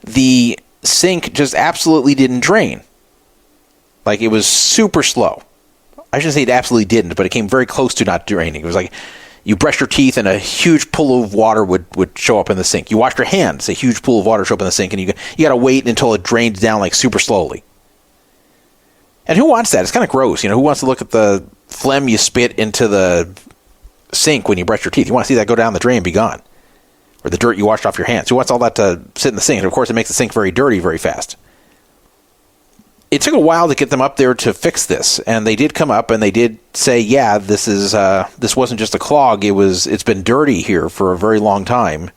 the sink just absolutely didn't drain. Like, it was super slow. I shouldn't say it absolutely didn't, but it came very close to not draining. It was like you brush your teeth and a huge pool of water would show up in the sink. You wash your hands, a huge pool of water show up in the sink, and you got to wait until it drains down like super slowly. And who wants that? It's kind of gross. Who wants to look at the phlegm you spit into the sink when you brush your teeth? You want to see that go down the drain and be gone. Or the dirt you washed off your hands. Who wants all that to sit in the sink? And of course, it makes the sink very dirty very fast. It took a while to get them up there to fix this, and they did come up and they did say, yeah, this wasn't just a clog. It's been dirty here for a very long time.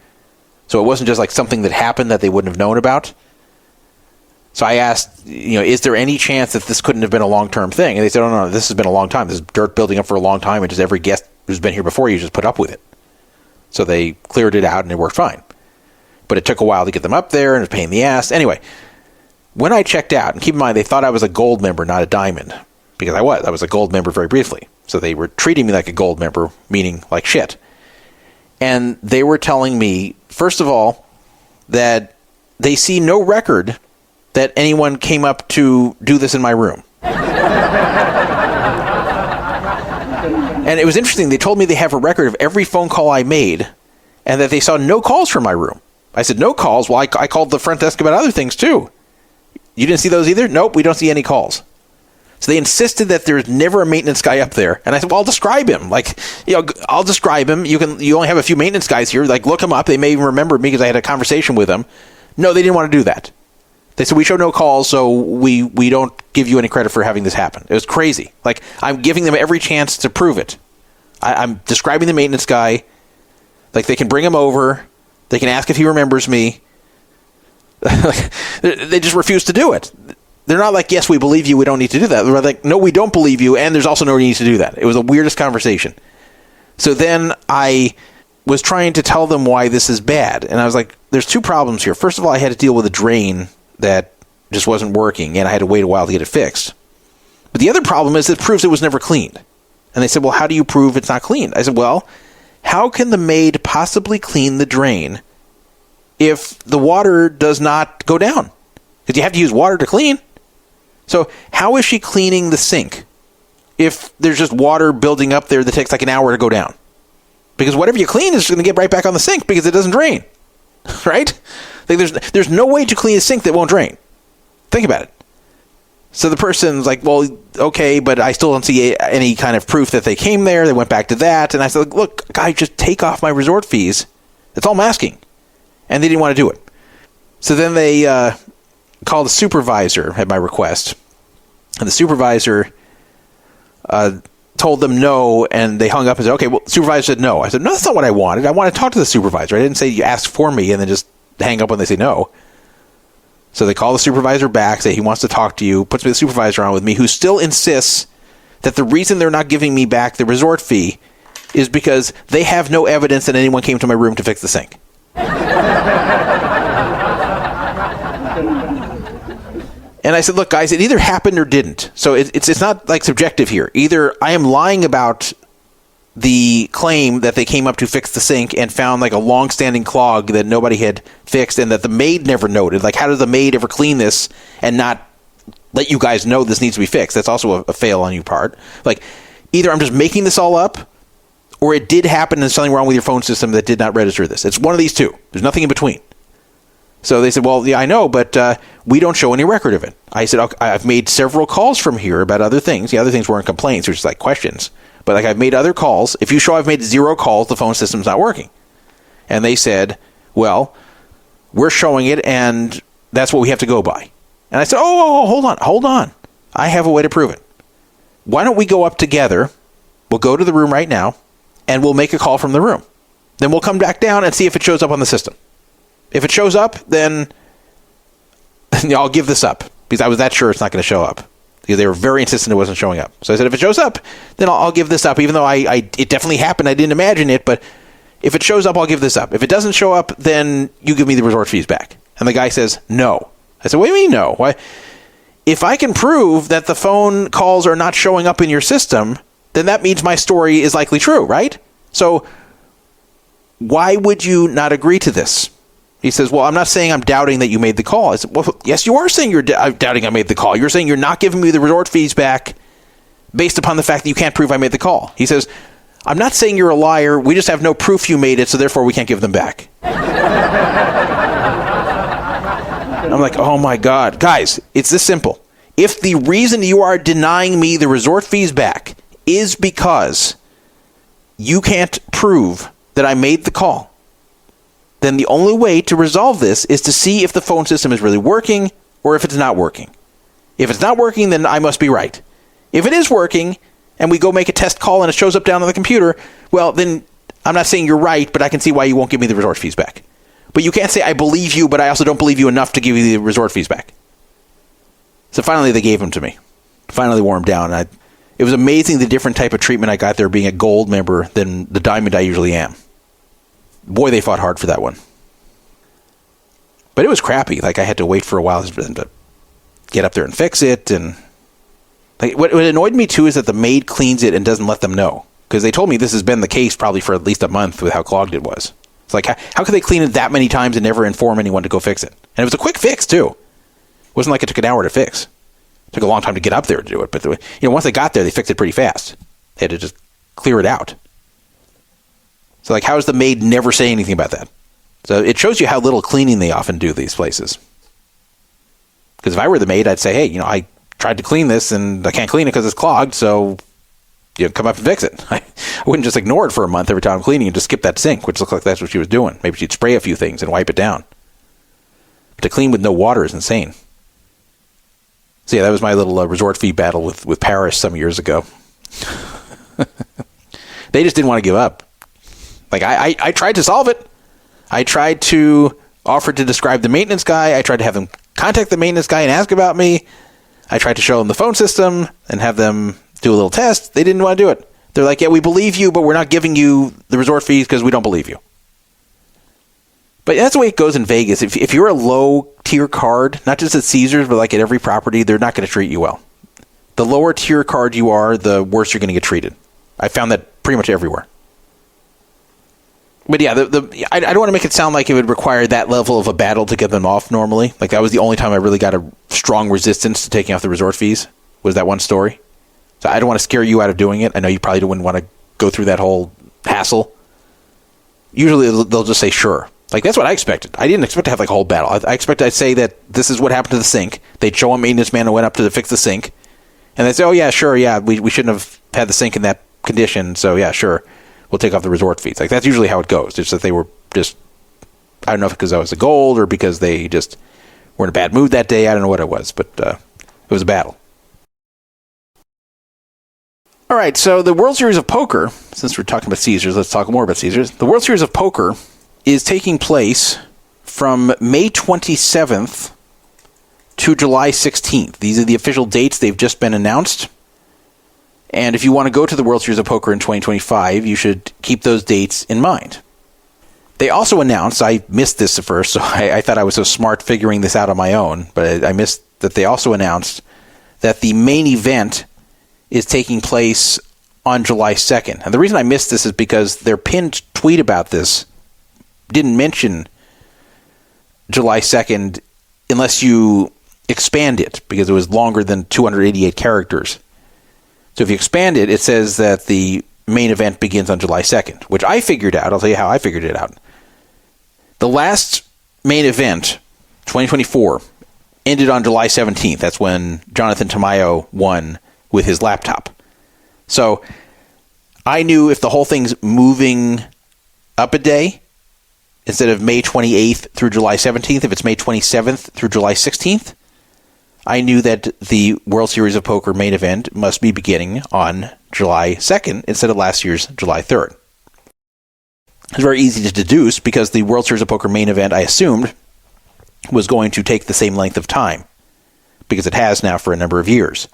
So it wasn't just like something that happened that they wouldn't have known about. So I asked, is there any chance that this couldn't have been a long-term thing? And they said, oh, no, this has been a long time. This is dirt building up for a long time, and just every guest who's been here before you just put up with it. So they cleared it out, and it worked fine. But it took a while to get them up there, and it was a pain in the ass. Anyway, when I checked out, and keep in mind, they thought I was a gold member, not a diamond, because I was a gold member very briefly. So they were treating me like a gold member, meaning like shit. And they were telling me, first of all, that they see no record that anyone came up to do this in my room. And it was interesting. They told me they have a record of every phone call I made and that they saw no calls from my room. I said, no calls? Well, I called the front desk about other things, too. You didn't see those either? Nope, we don't see any calls. So they insisted that there's never a maintenance guy up there. And I said, well, I'll describe him. Like, I'll describe him. You only have a few maintenance guys here. Like, look him up. They may even remember me because I had a conversation with them. No, they didn't want to do that. They said, we show no calls, so we don't give you any credit for having this happen. It was crazy. Like, I'm giving them every chance to prove it. I'm describing the maintenance guy. Like, they can bring him over. They can ask if he remembers me. They just refuse to do it. They're not like, yes, we believe you, we don't need to do that. They're like, no, we don't believe you, and there's also no need to do that. It was the weirdest conversation. So then I was trying to tell them why this is bad. And I was like, there's two problems here. First of all, I had to deal with a drain that just wasn't working, and I had to wait a while to get it fixed. But the other problem is it proves it was never cleaned. And they said, well, how do you prove it's not cleaned? I said, well, how can the maid possibly clean the drain if the water does not go down? Because you have to use water to clean. So how is she cleaning the sink if there's just water building up there that takes like an hour to go down? Because whatever you clean is going to get right back on the sink because it doesn't drain, right? Like there's no way to clean a sink that won't drain. Think about it. So the person's like, well, okay, but I still don't see any kind of proof that they came there. They went back to that. And I said, look, guy, just take off my resort fees. That's all I'm asking. And they didn't want to do it. So then they called the supervisor at my request. And the supervisor told them no, and they hung up and said, okay, well, the supervisor said no. I said, no, that's not what I wanted. I want to talk to the supervisor. I didn't say you asked for me and then just hang up when they say no. So they call the supervisor back, say he wants to talk to you, puts the supervisor on with me, who still insists that the reason they're not giving me back the resort fee is because they have no evidence that anyone came to my room to fix the sink. And I said, look, guys, it either happened or didn't. So it's not like subjective here. Either I am lying about the claim that they came up to fix the sink and found like a long-standing clog that nobody had fixed and that the maid never noted. Like, how did the maid ever clean this and not let you guys know this needs to be fixed? That's also a fail on your part. Like, either I'm just making this all up or it did happen and there's something wrong with your phone system that did not register this. It's one of these two. There's nothing in between. So they said, well, yeah, I know, but we don't show any record of it. I said, okay, I've made several calls from here about other things. The other things weren't complaints, which is like questions. But like I've made other calls. If you show I've made 0 calls, the phone system's not working. And they said, well, we're showing it, and that's what we have to go by. And I said, oh, hold on. I have a way to prove it. Why don't we go up together? We'll go to the room right now, and we'll make a call from the room. Then we'll come back down and see if it shows up on the system. If it shows up, then I'll give this up, because I was that sure it's not going to show up. Because they were very insistent it wasn't showing up. So I said, if it shows up, then I'll give this up, even though it definitely happened. I didn't imagine it, but if it shows up, I'll give this up. If it doesn't show up, then you give me the resort fees back. And the guy says, no. I said, what do you mean no? Why? If I can prove that the phone calls are not showing up in your system, then that means my story is likely true, right? So why would you not agree to this? He says, well, I'm not saying I'm doubting that you made the call. I said, well, yes, you are saying you're doubting I made the call. You're saying you're not giving me the resort fees back based upon the fact that you can't prove I made the call. He says, I'm not saying you're a liar. We just have no proof you made it, so therefore we can't give them back. I'm like, oh my God. Guys, it's this simple. If the reason you are denying me the resort fees back is because you can't prove that I made the call, then the only way to resolve this is to see if the phone system is really working or if it's not working. If it's not working, then I must be right. If it is working and we go make a test call and it shows up down on the computer, well, then I'm not saying you're right, but I can see why you won't give me the resort fees back. But you can't say I believe you, but I also don't believe you enough to give you the resort fees back. So finally they gave them to me. Finally wore them down. It was amazing the different type of treatment I got there being a gold member than the diamond I usually am. Boy, they fought hard for that one. But it was crappy. Like, I had to wait for a while for them to get up there and fix it. And like, what annoyed me, too, is that the maid cleans it and doesn't let them know. Because they told me this has been the case probably for at least a month with how clogged it was. It's like, how could they clean it that many times and never inform anyone to go fix it? And it was a quick fix, too. It wasn't like it took an hour to fix. It took a long time to get up there to do it. But once they got there, they fixed it pretty fast. They had to just clear it out. So, like, how does the maid never say anything about that? So it shows you how little cleaning they often do these places. Because if I were the maid, I'd say, hey, I tried to clean this and I can't clean it because it's clogged, so come up and fix it. I wouldn't just ignore it for a month every time I'm cleaning and just skip that sink, which looks like that's what she was doing. Maybe she'd spray a few things and wipe it down. But to clean with no water is insane. So yeah, that was my little resort fee battle with Paris some years ago. They just didn't want to give up. Like, I tried to solve it. I tried to offer to describe the maintenance guy. I tried to have them contact the maintenance guy and ask about me. I tried to show them the phone system and have them do a little test. They didn't want to do it. They're like, yeah, we believe you, but we're not giving you the resort fees because we don't believe you. But that's the way it goes in Vegas. If you're a low-tier card, not just at Caesars, but like at every property, they're not going to treat you well. The lower-tier card you are, the worse you're going to get treated. I found that pretty much everywhere. But yeah, I don't want to make it sound like it would require that level of a battle to get them off normally. Like, that was the only time I really got a strong resistance to taking off the resort fees, was that one story. So I don't want to scare you out of doing it. I know you probably wouldn't want to go through that whole hassle. Usually they'll just say sure. Like, that's what I expected. I didn't expect to have like a whole battle. I expected I'd say that this is what happened to the sink. They'd show a maintenance man who went up to fix the sink. And they'd say, oh yeah, sure, yeah, we shouldn't have had the sink in that condition, so yeah, sure. We'll take off the resort fees. Like, that's usually how it goes. It's that they were just, I don't know if because I was a gold or because they just were in a bad mood that day. I don't know what it was, but it was a battle. All right, so the World Series of Poker, since we're talking about Caesars, let's talk more about Caesars. The World Series of Poker is taking place from May 27th to July 16th. These are the official dates. They've just been announced. And if you want to go to the World Series of Poker in 2025, you should keep those dates in mind. They also announced, I missed this at first, so I thought I was so smart figuring this out on my own, but I missed that they also announced that the main event is taking place on July 2nd. And the reason I missed this is because their pinned tweet about this didn't mention July 2nd unless you expand it, because it was longer than 288 characters. So if you expand it, it says that the main event begins on July 2nd, which I figured out. I'll tell you how I figured it out. The last main event, 2024, ended on July 17th. That's when Jonathan Tamayo won with his laptop. So I knew if the whole thing's moving up a day, instead of May 28th through July 17th, if it's May 27th through July 16th, I knew that the World Series of Poker main event must be beginning on July 2nd instead of last year's July 3rd. It's very easy to deduce because the World Series of Poker main event, I assumed, was going to take the same length of time because it has now for a number of years.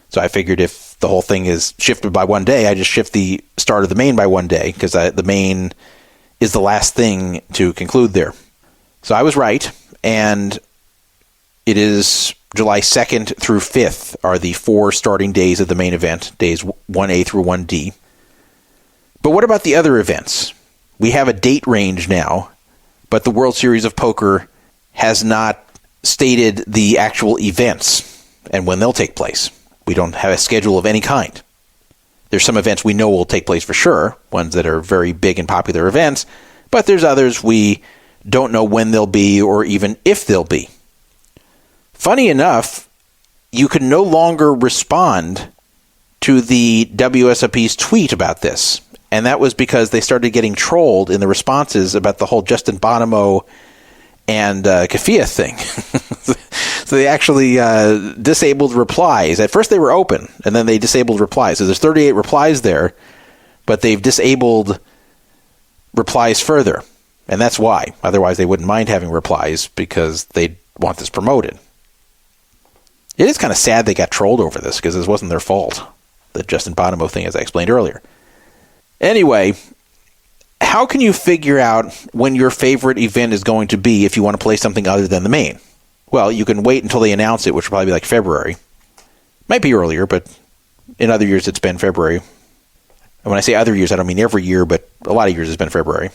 So I figured if the whole thing is shifted by one day, I just shift the start of the main by one day because the main is the last thing to conclude there. So I was right, and it is July 2nd through 5th are the 4 starting days of the main event, days 1A through 1D. But what about the other events? We have a date range now, but the World Series of Poker has not stated the actual events and when they'll take place. We don't have a schedule of any kind. There's some events we know will take place for sure, ones that are very big and popular events, but there's others we don't know when they'll be or even if they'll be. Funny enough, you can no longer respond to the WSOP's tweet about this, and that was because they started getting trolled in the responses about the whole Justin Bonomo and keffiyeh thing. So they actually disabled replies. At first they were open, and then they disabled replies. So there's 38 replies there, but they've disabled replies further. And that's why. Otherwise they wouldn't mind having replies because they want this promoted. It is kind of sad they got trolled over this because this wasn't their fault. The Justin Bonomo thing, as I explained earlier. Anyway, how can you figure out when your favorite event is going to be if you want to play something other than the main? Well, you can wait until they announce it, which will probably be like February. Might be earlier, but in other years it's been February. And when I say other years, I don't mean every year, but a lot of years it's been February.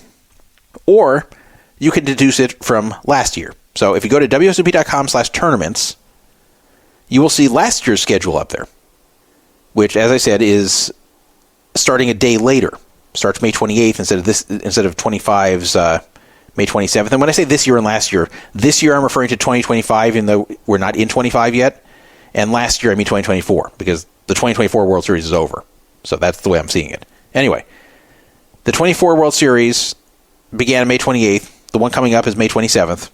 Or you can deduce it from last year. So if you go to WSOP.com/tournaments, you will see last year's schedule up there, which, as I said, is starting a day later. Starts May 28th instead of 25's May 27th. And when I say this year and last year, this year I'm referring to 2025, even though we're not in 25 yet. And last year I mean 2024, because the 2024 World Series is over. So that's the way I'm seeing it. Anyway, the 24 World Series began May 28th. The one coming up is May 27th.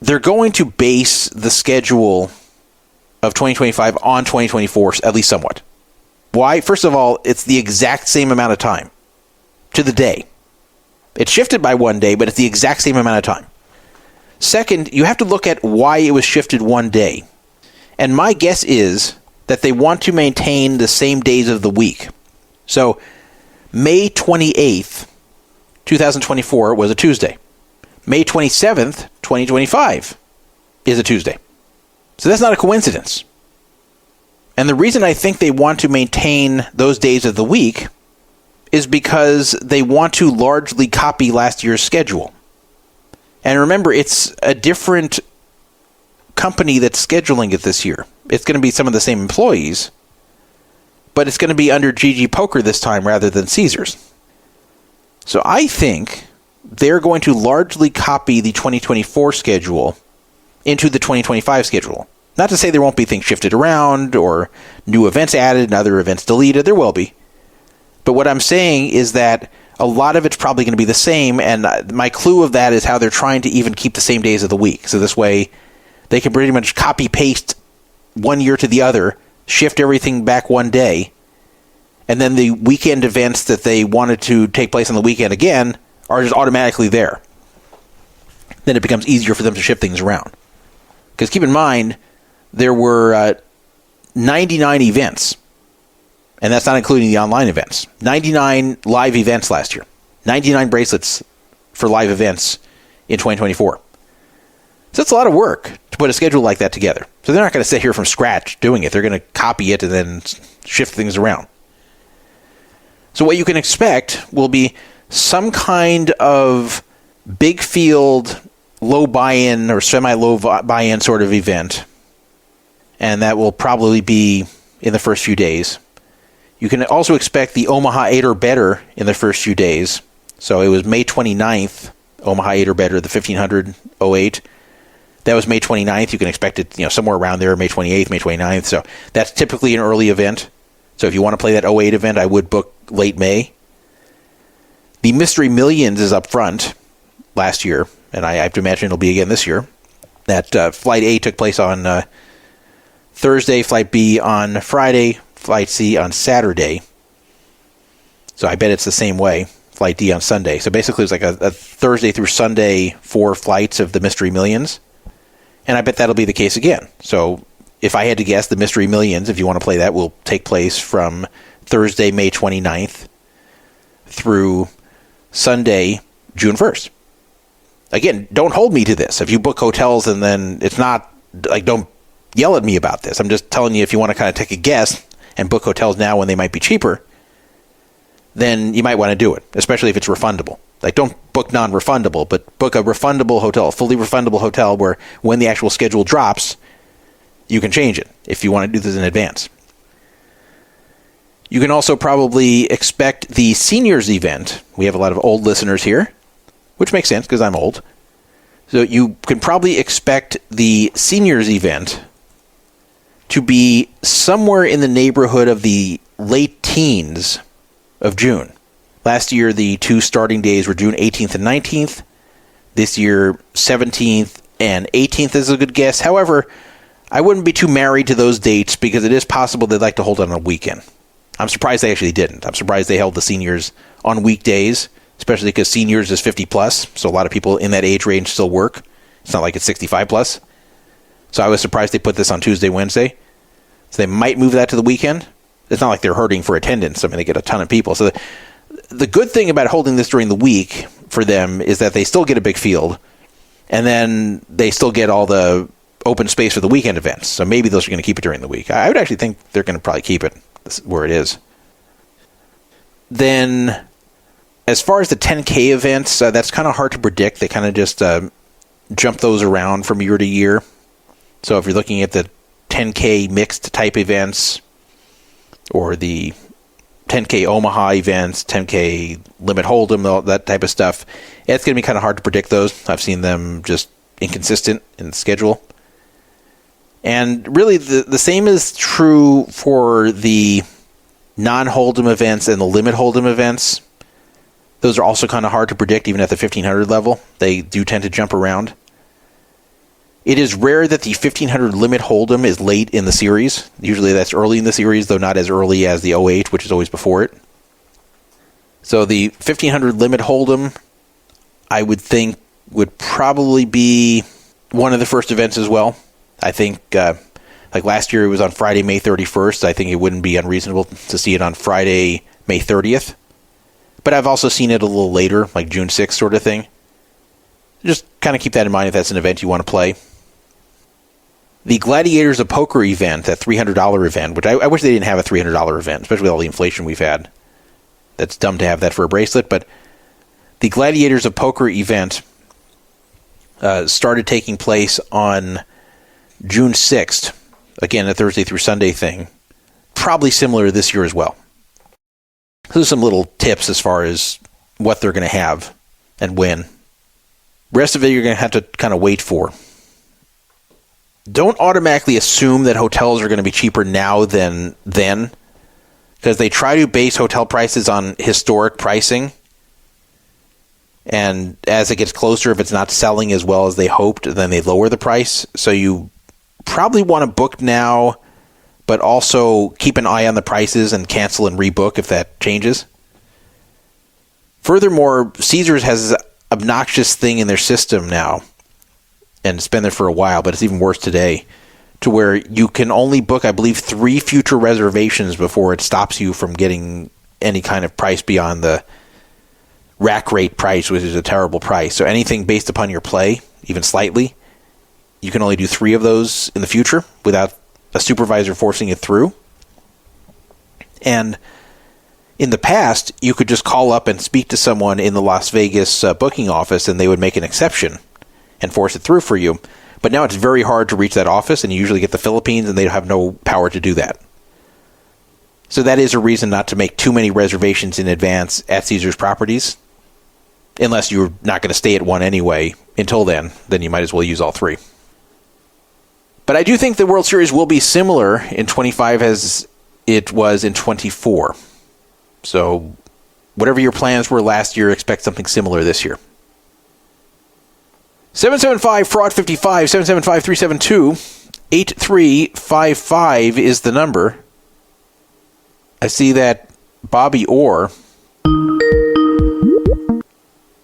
They're going to base the schedule of 2025 on 2024, at least somewhat. Why? First of all, it's the exact same amount of time to the day. It's shifted by one day, but it's the exact same amount of time. Second, you have to look at why it was shifted one day. And my guess is that they want to maintain the same days of the week. So, May 28th, 2024 was a Tuesday. May 27th, 2025 is a Tuesday. So that's not a coincidence. And the reason I think they want to maintain those days of the week is because they want to largely copy last year's schedule. And remember, it's a different company that's scheduling it this year. It's going to be some of the same employees, but it's going to be under GG Poker this time rather than Caesars. So I think they're going to largely copy the 2024 schedule into the 2025 schedule. Not to say there won't be things shifted around or new events added and other events deleted. There will be. But what I'm saying is that a lot of it's probably going to be the same, and my clue of that is how they're trying to even keep the same days of the week. So this way, they can pretty much copy-paste one year to the other, shift everything back one day, and then the weekend events that they wanted to take place on the weekend again are just automatically there. Then it becomes easier for them to shift things around. Because keep in mind, there were 99 events, and that's not including the online events. 99 live events last year. 99 bracelets for live events in 2024. So it's a lot of work to put a schedule like that together. So they're not going to sit here from scratch doing it. They're going to copy it and then shift things around. So what you can expect will be some kind of big field, low buy-in or semi-low buy-in sort of event. And that will probably be in the first few days. You can also expect the Omaha 8 or better in the first few days. So it was May 29th, Omaha 8 or better, the 1500 08. That was May 29th. You can expect it, somewhere around there, May 28th, May 29th. So that's typically an early event. So if you want to play that 08 event, I would book late May. The Mystery Millions is up front last year, and I have to imagine it'll be again this year. That Flight A took place on Thursday, Flight B on Friday, Flight C on Saturday. So I bet it's the same way, Flight D on Sunday. So basically it's like a Thursday through Sunday 4 flights of the Mystery Millions. And I bet that'll be the case again. So if I had to guess, the Mystery Millions, if you want to play that, will take place from Thursday, May 29th through Sunday, June 1st. Again, don't hold me to this. If you book hotels and then it's not, don't yell at me about this. I'm just telling you, if you want to kind of take a guess and book hotels now when they might be cheaper, then you might want to do it, especially if it's refundable. Don't book non-refundable, but book a refundable hotel, a fully refundable hotel where when the actual schedule drops, you can change it if you want to do this in advance. You can also probably expect the seniors event. We have a lot of old listeners here, which makes sense because I'm old. So you can probably expect the seniors event to be somewhere in the neighborhood of the late teens of June. Last year, the 2 starting days were June 18th and 19th. This year, 17th and 18th is a good guess. However, I wouldn't be too married to those dates because it is possible they'd like to hold it on a weekend. I'm surprised they actually didn't. I'm surprised they held the seniors on weekdays, especially because seniors is 50 plus, so a lot of people in that age range still work. It's not like it's 65 plus. So I was surprised they put this on Tuesday, Wednesday. So they might move that to the weekend. It's not like they're hurting for attendance. I mean, they get a ton of people. So the good thing about holding this during the week for them is that they still get a big field, and then they still get all the open space for the weekend events. So maybe those are going to keep it during the week. I would actually think they're going to probably keep it where it is. Then, as far as the 10K events, that's kind of hard to predict. They kind of just jump those around from year to year. So if you're looking at the 10K mixed type events or the 10K Omaha events, 10K Limit Hold'em, all that type of stuff. It's going to be kind of hard to predict those. I've seen them just inconsistent in schedule. And really, the same is true for the non-Hold'em events and the Limit Hold'em events. Those are also kind of hard to predict, even at the 1500 level. They do tend to jump around. It is rare that the 1500 Limit Hold'em is late in the series. Usually that's early in the series, though not as early as the 08, which is always before it. So the 1500 Limit Hold'em, I would think, would probably be one of the first events as well. I think, like last year it was on Friday, May 31st. I think it wouldn't be unreasonable to see it on Friday, May 30th. But I've also seen it a little later, like June 6th sort of thing. Just kind of keep that in mind if that's an event you want to play. The Gladiators of Poker event, that $300 event, which I wish they didn't have a $300 event, especially with all the inflation we've had. That's dumb to have that for a bracelet, but the Gladiators of Poker event started taking place on June 6th, again, a Thursday through Sunday thing. Probably similar this year as well. Those are some little tips as far as what they're going to have and when. Rest of it you're going to have to kind of wait for. Don't automatically assume that hotels are going to be cheaper now than then, because they try to base hotel prices on historic pricing. And as it gets closer, if it's not selling as well as they hoped, then they lower the price. So you probably want to book now, but also keep an eye on the prices and cancel and rebook if that changes. Furthermore, Caesars has this obnoxious thing in their system now, and it's been there for a while, but it's even worse today, to where you can only book, I believe, 3 future reservations before it stops you from getting any kind of price beyond the rack rate price, which is a terrible price. So anything based upon your play, even slightly, you can only do 3 of those in the future without a supervisor forcing it through. And in the past, you could just call up and speak to someone in the Las Vegas booking office, and they would make an exception and force it through for you. But now it's very hard to reach that office, and you usually get the Philippines, and they have no power to do that. So that is a reason not to make too many reservations in advance at Caesars properties, unless you're not going to stay at one anyway. Until then you might as well use all 3. But I do think the World Series will be similar in 25 as it was in 24. So whatever your plans were last year, expect something similar this year. 775-FRAUD-55, 775-372-8355 is the number. I see that Bobby Orr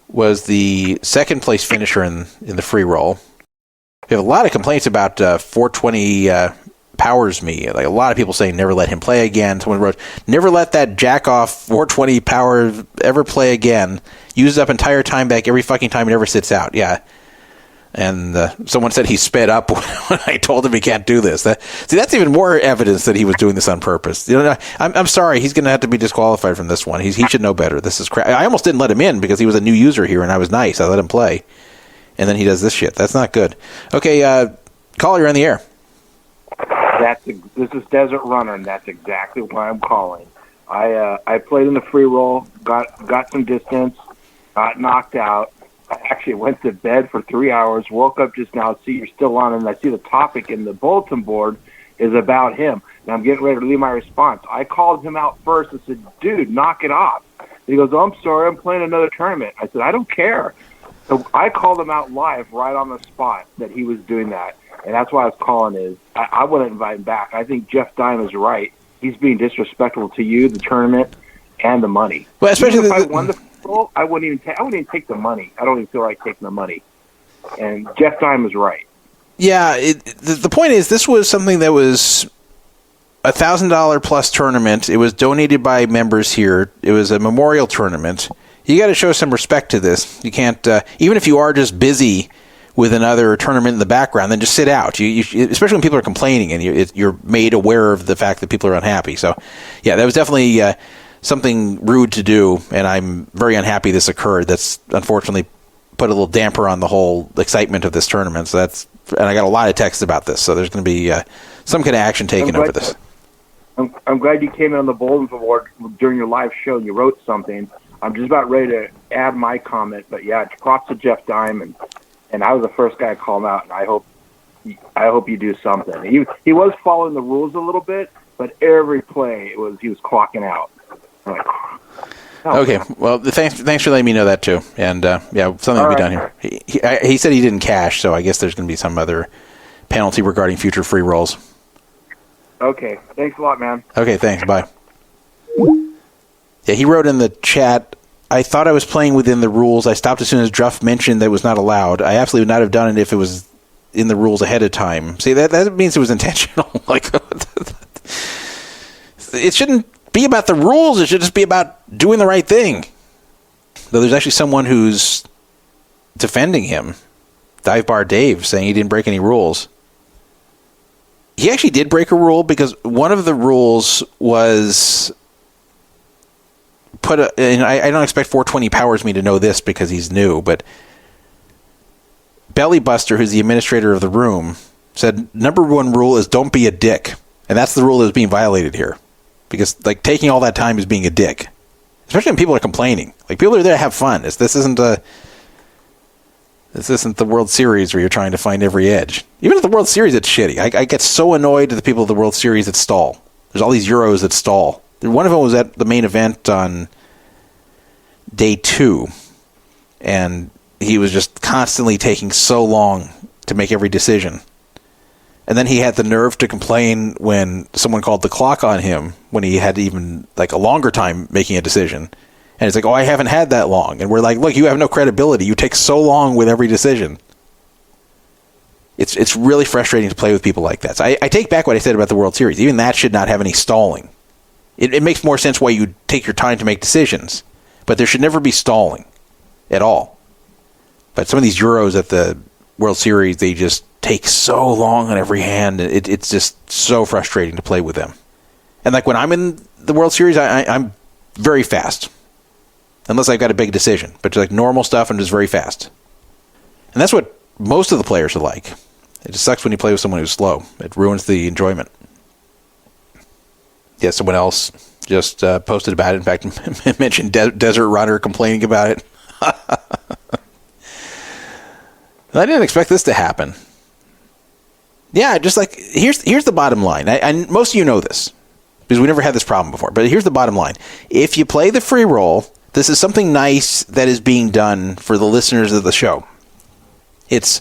was the second place finisher in the free roll. We have a lot of complaints about 420 powers me. Like a lot of people saying never let him play again. Someone wrote, never let that jack off 420 power ever play again. Uses up entire time back every fucking time, never sits out. Yeah. And someone said he sped up when I told him he can't do this. That's even more evidence that he was doing this on purpose. You know, I'm sorry, he's going to have to be disqualified from this one. He should know better. This is crap. I almost didn't let him in because he was a new user here, and I was nice. I let him play, and then he does this shit. That's not good. Okay, caller, you're on the air. This is Desert Runner, and that's exactly why I'm calling. I played in the free roll, got some distance, got knocked out. I actually went to bed for 3 hours, woke up just now, see you're still on, and I see the topic in the bulletin board is about him. And I'm getting ready to leave my response. I called him out first and said, dude, knock it off. And he goes, oh, I'm sorry, I'm playing another tournament. I said, I don't care. So I called him out live right on the spot that he was doing that. And that's why I was calling is I wouldn't invite him back. I think Jeff Dime is right. He's being disrespectful to you, the tournament, and the money. Well, especially if I won the roll, I wouldn't even take the money. I don't even feel like taking the money. And Jeff Dime is right. Yeah, the point is this was something that was $1,000 plus tournament. It was donated by members here. It was a memorial tournament. You got to show some respect to this. You can't, even if you are just busy with another tournament in the background, then just sit out. You especially when people are complaining and you're made aware of the fact that people are unhappy. So, yeah, that was definitely something rude to do, and I'm very unhappy this occurred. That's unfortunately put a little damper on the whole excitement of this tournament. So and I got a lot of texts about this. So there's going to be some kind of action taken over this. I'm glad you came in on the bulletin board during your live show and you wrote something. I'm just about ready to add my comment, but yeah, props to Jeff Diamond. And I was the first guy to call him out, and I hope you do something. He was following the rules a little bit, but every play he was clocking out. I'm like, oh. Okay, well, thanks for letting me know that too. And yeah, something will be done here. He said he didn't cash, so I guess there's going to be some other penalty regarding future free rolls. Okay, thanks a lot, man. Okay, thanks. Bye. Yeah, he wrote in the chat, I thought I was playing within the rules. I stopped as soon as Druff mentioned that it was not allowed. I absolutely would not have done it if it was in the rules ahead of time. See, that means it was intentional. Like, it shouldn't be about the rules. It should just be about doing the right thing. Though there's actually someone who's defending him, Dive Bar Dave, saying he didn't break any rules. He actually did break a rule because one of the rules was and I don't expect 420 Powers me to know this because he's new, but Belly Buster, who's the administrator of the room, said number one rule is don't be a dick. And that's the rule that was being violated here. Because like taking all that time is being a dick. Especially when people are complaining. Like people are there to have fun. This isn't the World Series where you're trying to find every edge. Even at the World Series, it's shitty. I get so annoyed at the people at the World Series that stall. There's all these Euros that stall. One of them was at the main event on day 2. And he was just constantly taking so long to make every decision. And then he had the nerve to complain when someone called the clock on him when he had even like a longer time making a decision. And it's like, oh, I haven't had that long. And we're like, look, you have no credibility. You take so long with every decision. It's really frustrating to play with people like that. So I take back what I said about the World Series. Even that should not have any stalling. It makes more sense why you take your time to make decisions. But there should never be stalling at all. But some of these Euros at the World Series, they just take so long on every hand. It's just so frustrating to play with them. And like when I'm in the World Series, I'm very fast. Unless I've got a big decision. But like normal stuff, I'm just very fast. And that's what most of the players are like. It just sucks when you play with someone who's slow. It ruins the enjoyment. Yeah, someone else just posted about it. In fact, mentioned Desert Runner complaining about it. I didn't expect this to happen. Yeah, just like, here's the bottom line. And most of you know this, because we never had this problem before. But here's the bottom line. If you play the free roll, this is something nice that is being done for the listeners of the show. It's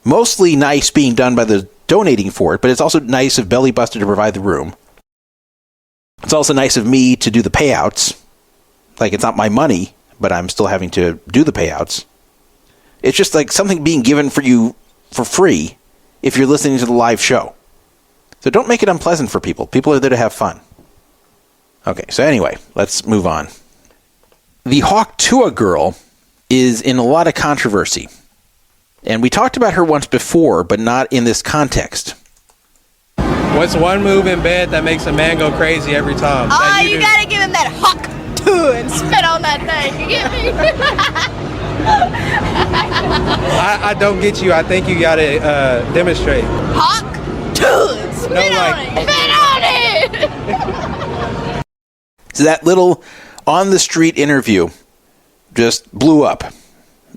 mostly nice being done by the donating for it, but it's also nice of Belly Buster to provide the room. It's also nice of me to do the payouts. Like, it's not my money, but I'm still having to do the payouts. It's just like something being given for you for free if you're listening to the live show. So don't make it unpleasant for people. People are there to have fun. Okay, so anyway, let's move on. The Hawk Tuah girl is in a lot of controversy. And we talked about her once before, but not in this context. What's one move in bed that makes a man go crazy every time? Oh, you gotta give him that Hawk Tuah and spit on that thing. You get me? I don't get you. I think you gotta demonstrate. Hawk Tuah, spit on it. So that little on-the-street interview just blew up.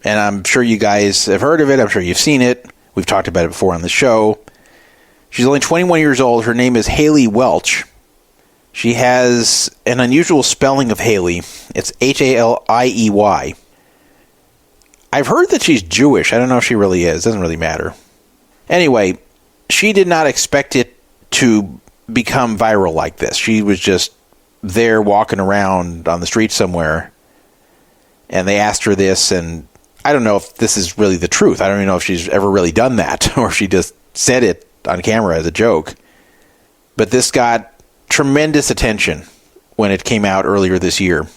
And I'm sure you guys have heard of it. I'm sure you've seen it. We've talked about it before on the show. She's only 21 years old. Her name is Haley Welch. She has an unusual spelling of Haley. It's Haliey. I've heard that she's Jewish. I don't know if she really is. Doesn't really matter. Anyway, she did not expect it to become viral like this. She was just there walking around on the street somewhere, and they asked her this, and I don't know if this is really the truth. I don't even know if she's ever really done that, or if she just said it on camera as a joke. But this got tremendous attention when it came out earlier this year.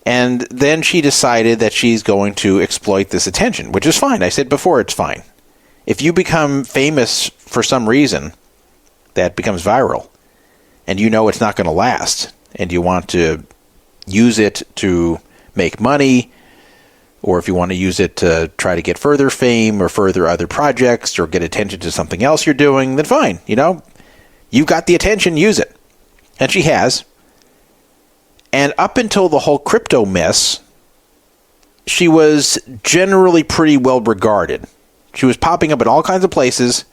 And then she decided that she's going to exploit this attention, which is fine. I said before, it's fine. If you become famous for some reason that becomes viral, and you know it's not going to last, and you want to use it to make money, or if you want to use it to try to get further fame or further other projects or get attention to something else you're doing, then fine. You know, You've got the attention, use it. And she has. And up until the whole crypto mess, she was generally pretty well regarded. She was popping up in all kinds of places.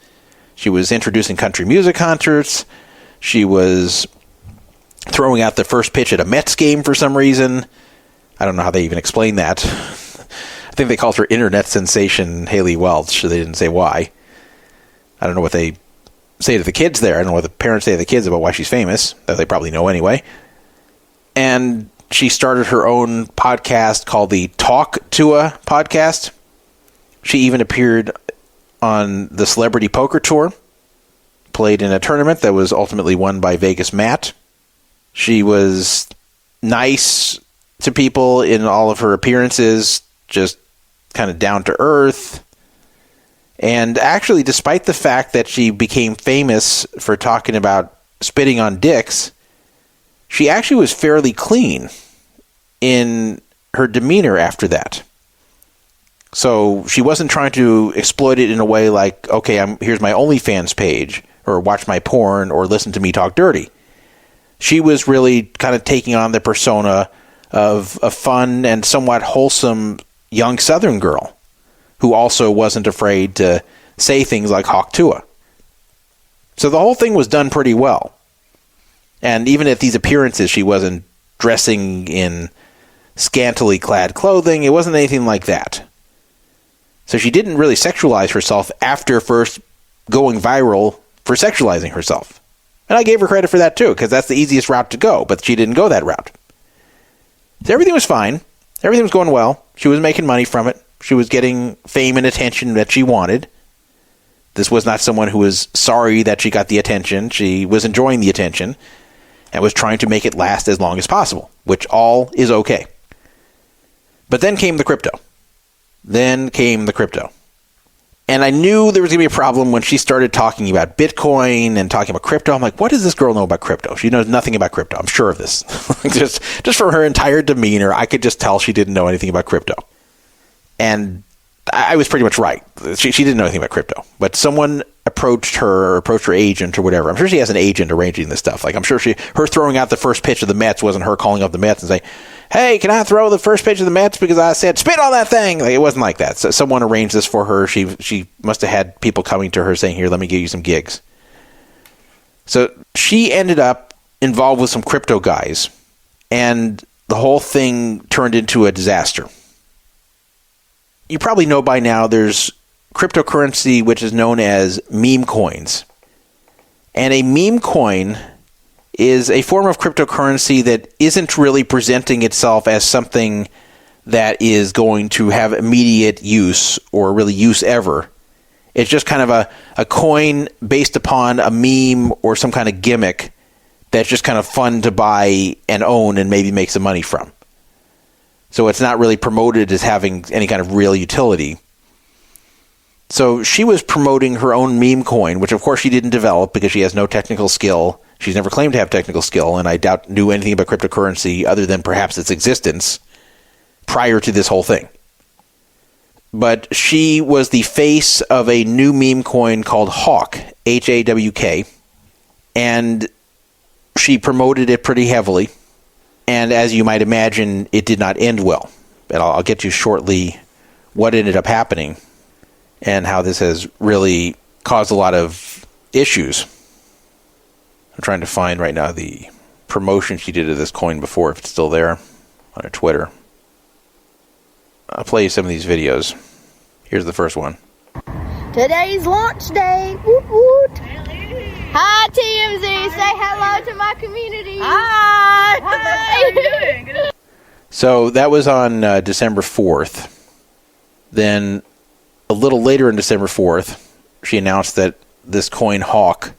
She was introducing country music concerts. She was throwing out the first pitch at a Mets game for some reason. I don't know how they even explain that. I think they called her internet sensation Haley Welch. They didn't say why. I don't know what they say to the kids there. I don't know what the parents say to the kids about why she's famous. That they probably know anyway. And she started her own podcast called the Tuah podcast. She even appeared on the Celebrity Poker Tour. Played in a tournament that was ultimately won by Vegas Matt. She was nice to people in all of her appearances, just kind of down to earth. And actually, despite the fact that she became famous for talking about spitting on dicks, she actually was fairly clean in her demeanor after that. So she wasn't trying to exploit it in a way like, okay, here's my OnlyFans page, or watch my porn, or listen to me talk dirty. She was really kind of taking on the persona of a fun and somewhat wholesome young Southern girl who also wasn't afraid to say things like Hawk Tuah. So the whole thing was done pretty well. And even at these appearances, she wasn't dressing in scantily clad clothing. It wasn't anything like that. So she didn't really sexualize herself after first going viral for sexualizing herself. And I gave her credit for that too, because that's the easiest route to go, but she didn't go that route. So everything was fine. Everything was going well. She was making money from it. She was getting fame and attention that she wanted. This was not someone who was sorry that she got the attention. She was enjoying the attention and was trying to make it last as long as possible, which all is okay. But then came the crypto. And I knew there was going to be a problem when she started talking about Bitcoin and talking about crypto. I'm like, what does this girl know about crypto? She knows nothing about crypto. I'm sure of this. just from her entire demeanor, I could just tell she didn't know anything about crypto. And I was pretty much right. She didn't know anything about crypto. But someone approached her agent or whatever. I'm sure she has an agent arranging this stuff. Like, I'm sure her throwing out the first pitch of the Mets wasn't her calling up the Mets and saying, hey, can I throw the first pitch of the Mets because I said spit on that thing? Like, it wasn't like that. So someone arranged this for her. She must have had people coming to her saying, here, let me give you some gigs. So she ended up involved with some crypto guys, and the whole thing turned into a disaster. You probably know by now there's cryptocurrency which is known as meme coins. And a meme coin is a form of cryptocurrency that isn't really presenting itself as something that is going to have immediate use or really use ever. It's just kind of a coin based upon a meme or some kind of gimmick that's just kind of fun to buy and own and maybe make some money from. So it's not really promoted as having any kind of real utility. So she was promoting her own meme coin, which of course she didn't develop because she has no technical skill. She's never claimed to have technical skill, and I doubt knew anything about cryptocurrency other than perhaps its existence prior to this whole thing. But she was the face of a new meme coin called Hawk, H-A-W-K, and she promoted it pretty heavily. And as you might imagine, it did not end well. And I'll get to shortly what ended up happening and how this has really caused a lot of issues. I'm trying to find right now the promotion she did of this coin before, if it's still there, on her Twitter. I'll play you some of these videos. Here's the first one. Today's launch day. Woot woot. Hi, TMZ. Say hello to my community. Hi. How are you doing? So that was on December 4th. Then a little later on December 4th, she announced that this coin Hawk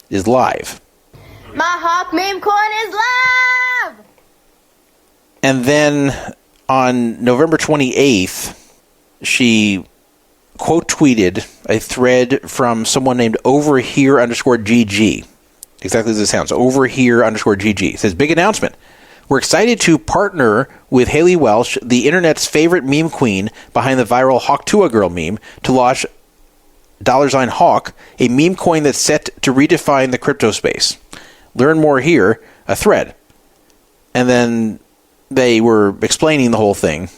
is live. My Hawk meme coin is live. And then on November 28th, she quote tweeted a thread from someone named overhere_GG. Exactly as it sounds, overhere_GG. It says, big announcement. We're excited to partner with Haley Welch, the internet's favorite meme queen behind the viral Hawk Tuah girl meme, to launch $Hawk, a meme coin that's set to redefine the crypto space. Learn more here, a thread. And then they were explaining the whole thing.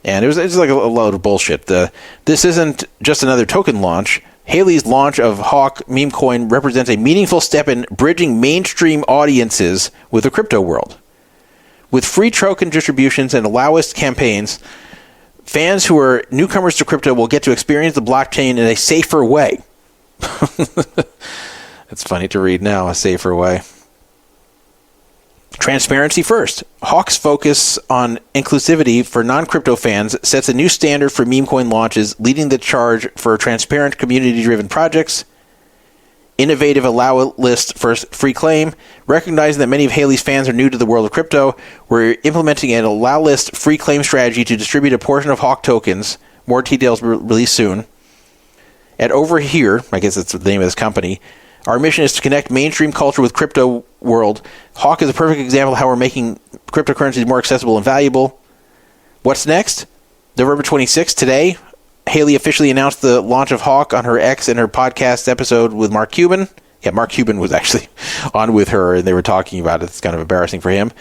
And it was like a load of bullshit. This isn't just another token launch. Haley's launch of Hawk meme coin represents a meaningful step in bridging mainstream audiences with the crypto world. With free token distributions and allowist campaigns, fans who are newcomers to crypto will get to experience the blockchain in a safer way. It's funny to read now, a safer way. Transparency first. Hawk's focus on inclusivity for non-crypto fans sets a new standard for meme coin launches, leading the charge for transparent, community-driven projects. Innovative allow list for free claim. Recognizing that many of Haley's fans are new to the world of crypto, we're implementing an allow list free claim strategy to distribute a portion of Hawk tokens. More details released soon. At Over Here, I guess that's the name of this company, our mission is to connect mainstream culture with crypto world. Hawk is a perfect example of how we're making cryptocurrencies more accessible and valuable. What's next? November 26th, today, Haley officially announced the launch of Hawk on her X and her podcast episode with Mark Cuban. Yeah, Mark Cuban was actually on with her, and they were talking about it. It's kind of embarrassing for him.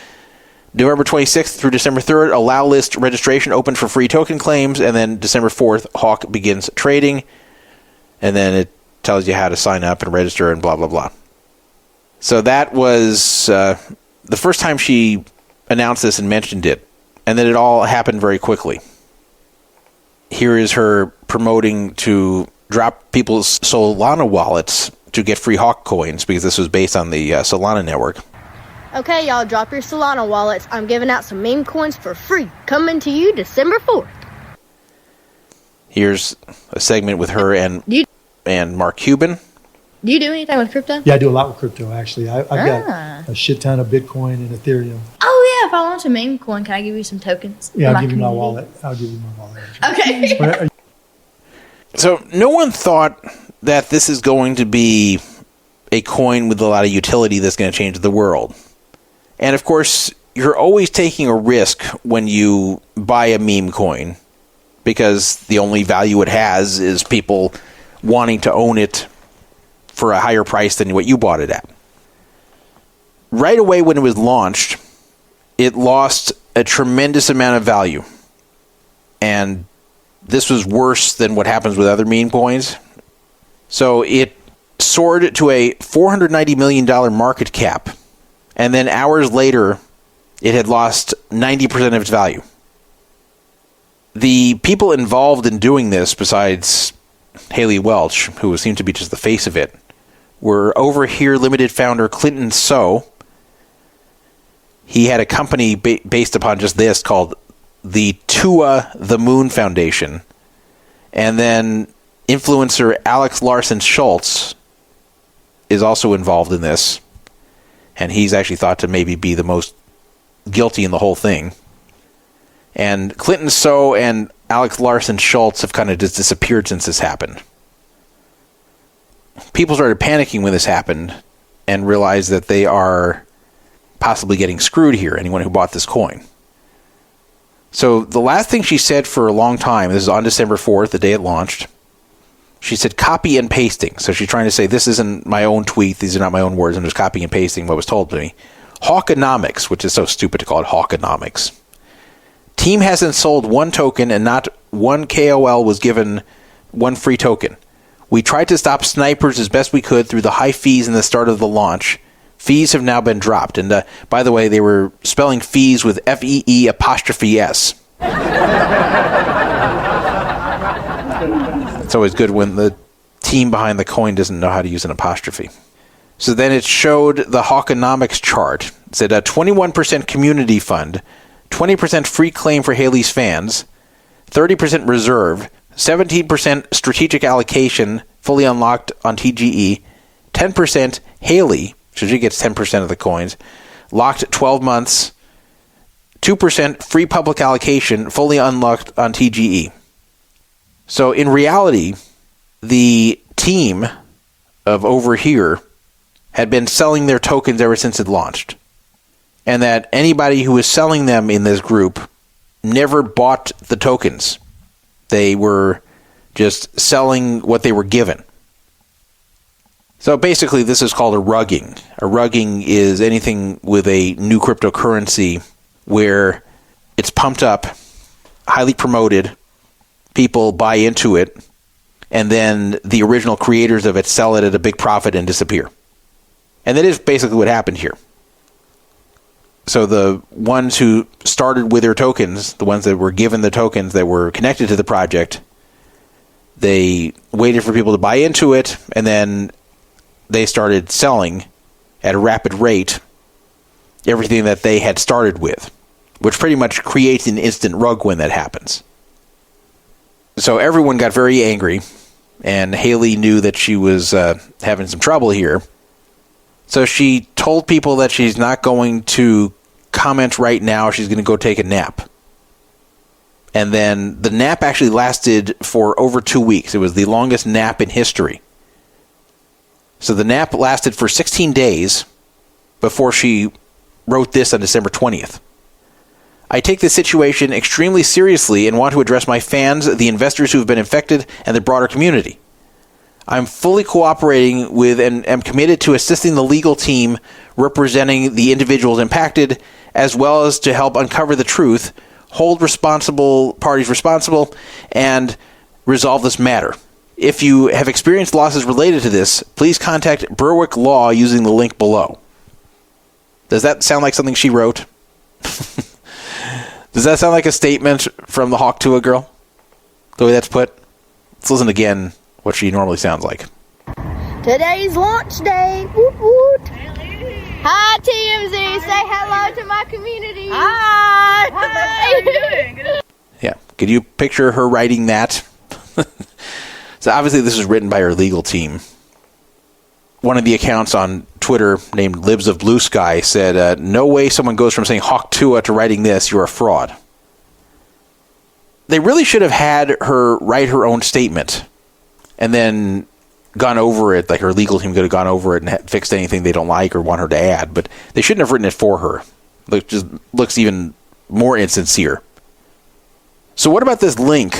November 26th through December 3rd, allow list registration open for free token claims, and then December 4th, Hawk begins trading, and then it tells you how to sign up and register and blah, blah, blah. So that was the first time she announced this and mentioned it, and then it all happened very quickly. Here is her promoting to drop people's Solana wallets to get free Hawk coins, because this was based on the Solana network. Okay, y'all, drop your Solana wallets. I'm giving out some meme coins for free. Coming to you December 4th. Here's a segment with her and Mark Cuban. Do you do anything with crypto? Yeah, I do a lot with crypto, actually. I've got a shit ton of Bitcoin and Ethereum. Oh, yeah, if I want a meme coin, can I give you some tokens? Yeah, I'll give you my wallet. Okay. So no one thought that this is going to be a coin with a lot of utility that's going to change the world. And, of course, you're always taking a risk when you buy a meme coin, because the only value it has is people wanting to own it for a higher price than what you bought it at. Right away when it was launched, it lost a tremendous amount of value. And this was worse than what happens with other meme coins. So it soared to a $490 million market cap. And then hours later, it had lost 90% of its value. The people involved in doing this, besides Haley Welch, who seemed to be just the face of it, were Over Here Limited founder Clinton So. He had a company based upon just this called the Tuah the Moon Foundation. And then influencer Alex Larson Schultz is also involved in this. And he's actually thought to maybe be the most guilty in the whole thing. And Clinton So and Alex Larson Schultz have kind of just disappeared since this happened. People started panicking when this happened and realized that they are possibly getting screwed here, anyone who bought this coin. So the last thing she said for a long time, this is on December 4th, the day it launched, she said copy and pasting. So she's trying to say, this isn't my own tweet, these are not my own words, I'm just copying and pasting what was told to me. Hawkonomics, which is so stupid to call it Hawkonomics. Team hasn't sold one token and not one KOL was given one free token. We tried to stop snipers as best we could through the high fees in the start of the launch. Fees have now been dropped. And by the way, they were spelling fees with FEE apostrophe S. It's always good when the team behind the coin doesn't know how to use an apostrophe. So then it showed the Hawkonomics chart. It said a 21% community fund, 20% free claim for Haley's fans, 30% reserve, 17% strategic allocation fully unlocked on TGE, 10% Haley, so she gets 10% of the coins, locked 12 months, 2% free public allocation fully unlocked on TGE. So in reality, the team of Over Here had been selling their tokens ever since it launched. And that anybody who was selling them in this group never bought the tokens. They were just selling what they were given. So basically, this is called a rugging. A rugging is anything with a new cryptocurrency where it's pumped up, highly promoted, people buy into it, and then the original creators of it sell it at a big profit and disappear. And that is basically what happened here. So the ones who started with their tokens, the ones that were given the tokens that were connected to the project, they waited for people to buy into it, and then they started selling at a rapid rate everything that they had started with, which pretty much creates an instant rug when that happens. So everyone got very angry, and Haley knew that she was having some trouble here. So she told people that she's not going to comment right now. She's going to go take a nap. And then the nap actually lasted for over 2 weeks. It was the longest nap in history. So the nap lasted for 16 days before she wrote this on December 20th. I take this situation extremely seriously and want to address my fans, the investors who have been infected, and the broader community. I'm fully cooperating with and am committed to assisting the legal team representing the individuals impacted, as well as to help uncover the truth, hold responsible parties responsible, and resolve this matter. If you have experienced losses related to this, please contact Berwick Law using the link below. Does that sound like something she wrote? Does that sound like a statement from the Hawk Tuah girl? The way that's put? Let's listen again what she normally sounds like. Today's launch day. Woot woot. Hi, TMZ. Say hello to my community. Hi. How are you doing? Yeah. Could you picture her writing that? So obviously this is written by her legal team. One of the accounts on Twitter named Libs of Blue Sky said, no way someone goes from saying Hawk Tuah to writing this. You're a fraud. They really should have had her write her own statement and then gone over it, like her legal team could have gone over it and fixed anything they don't like or want her to add, but they shouldn't have written it for her. It just looks even more insincere. So what about this link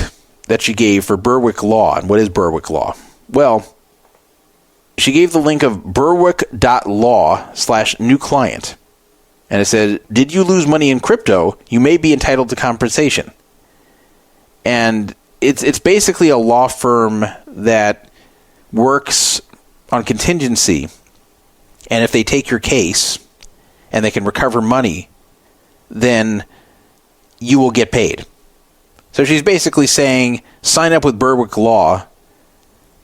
that she gave for Berwick Law? And what is Berwick Law? Well, she gave the link of berwick.law/new client. And it said, did you lose money in crypto? You may be entitled to compensation. And it's basically a law firm that works on contingency. And if they take your case and they can recover money, then you will get paid. So she's basically saying, sign up with Berwick Law,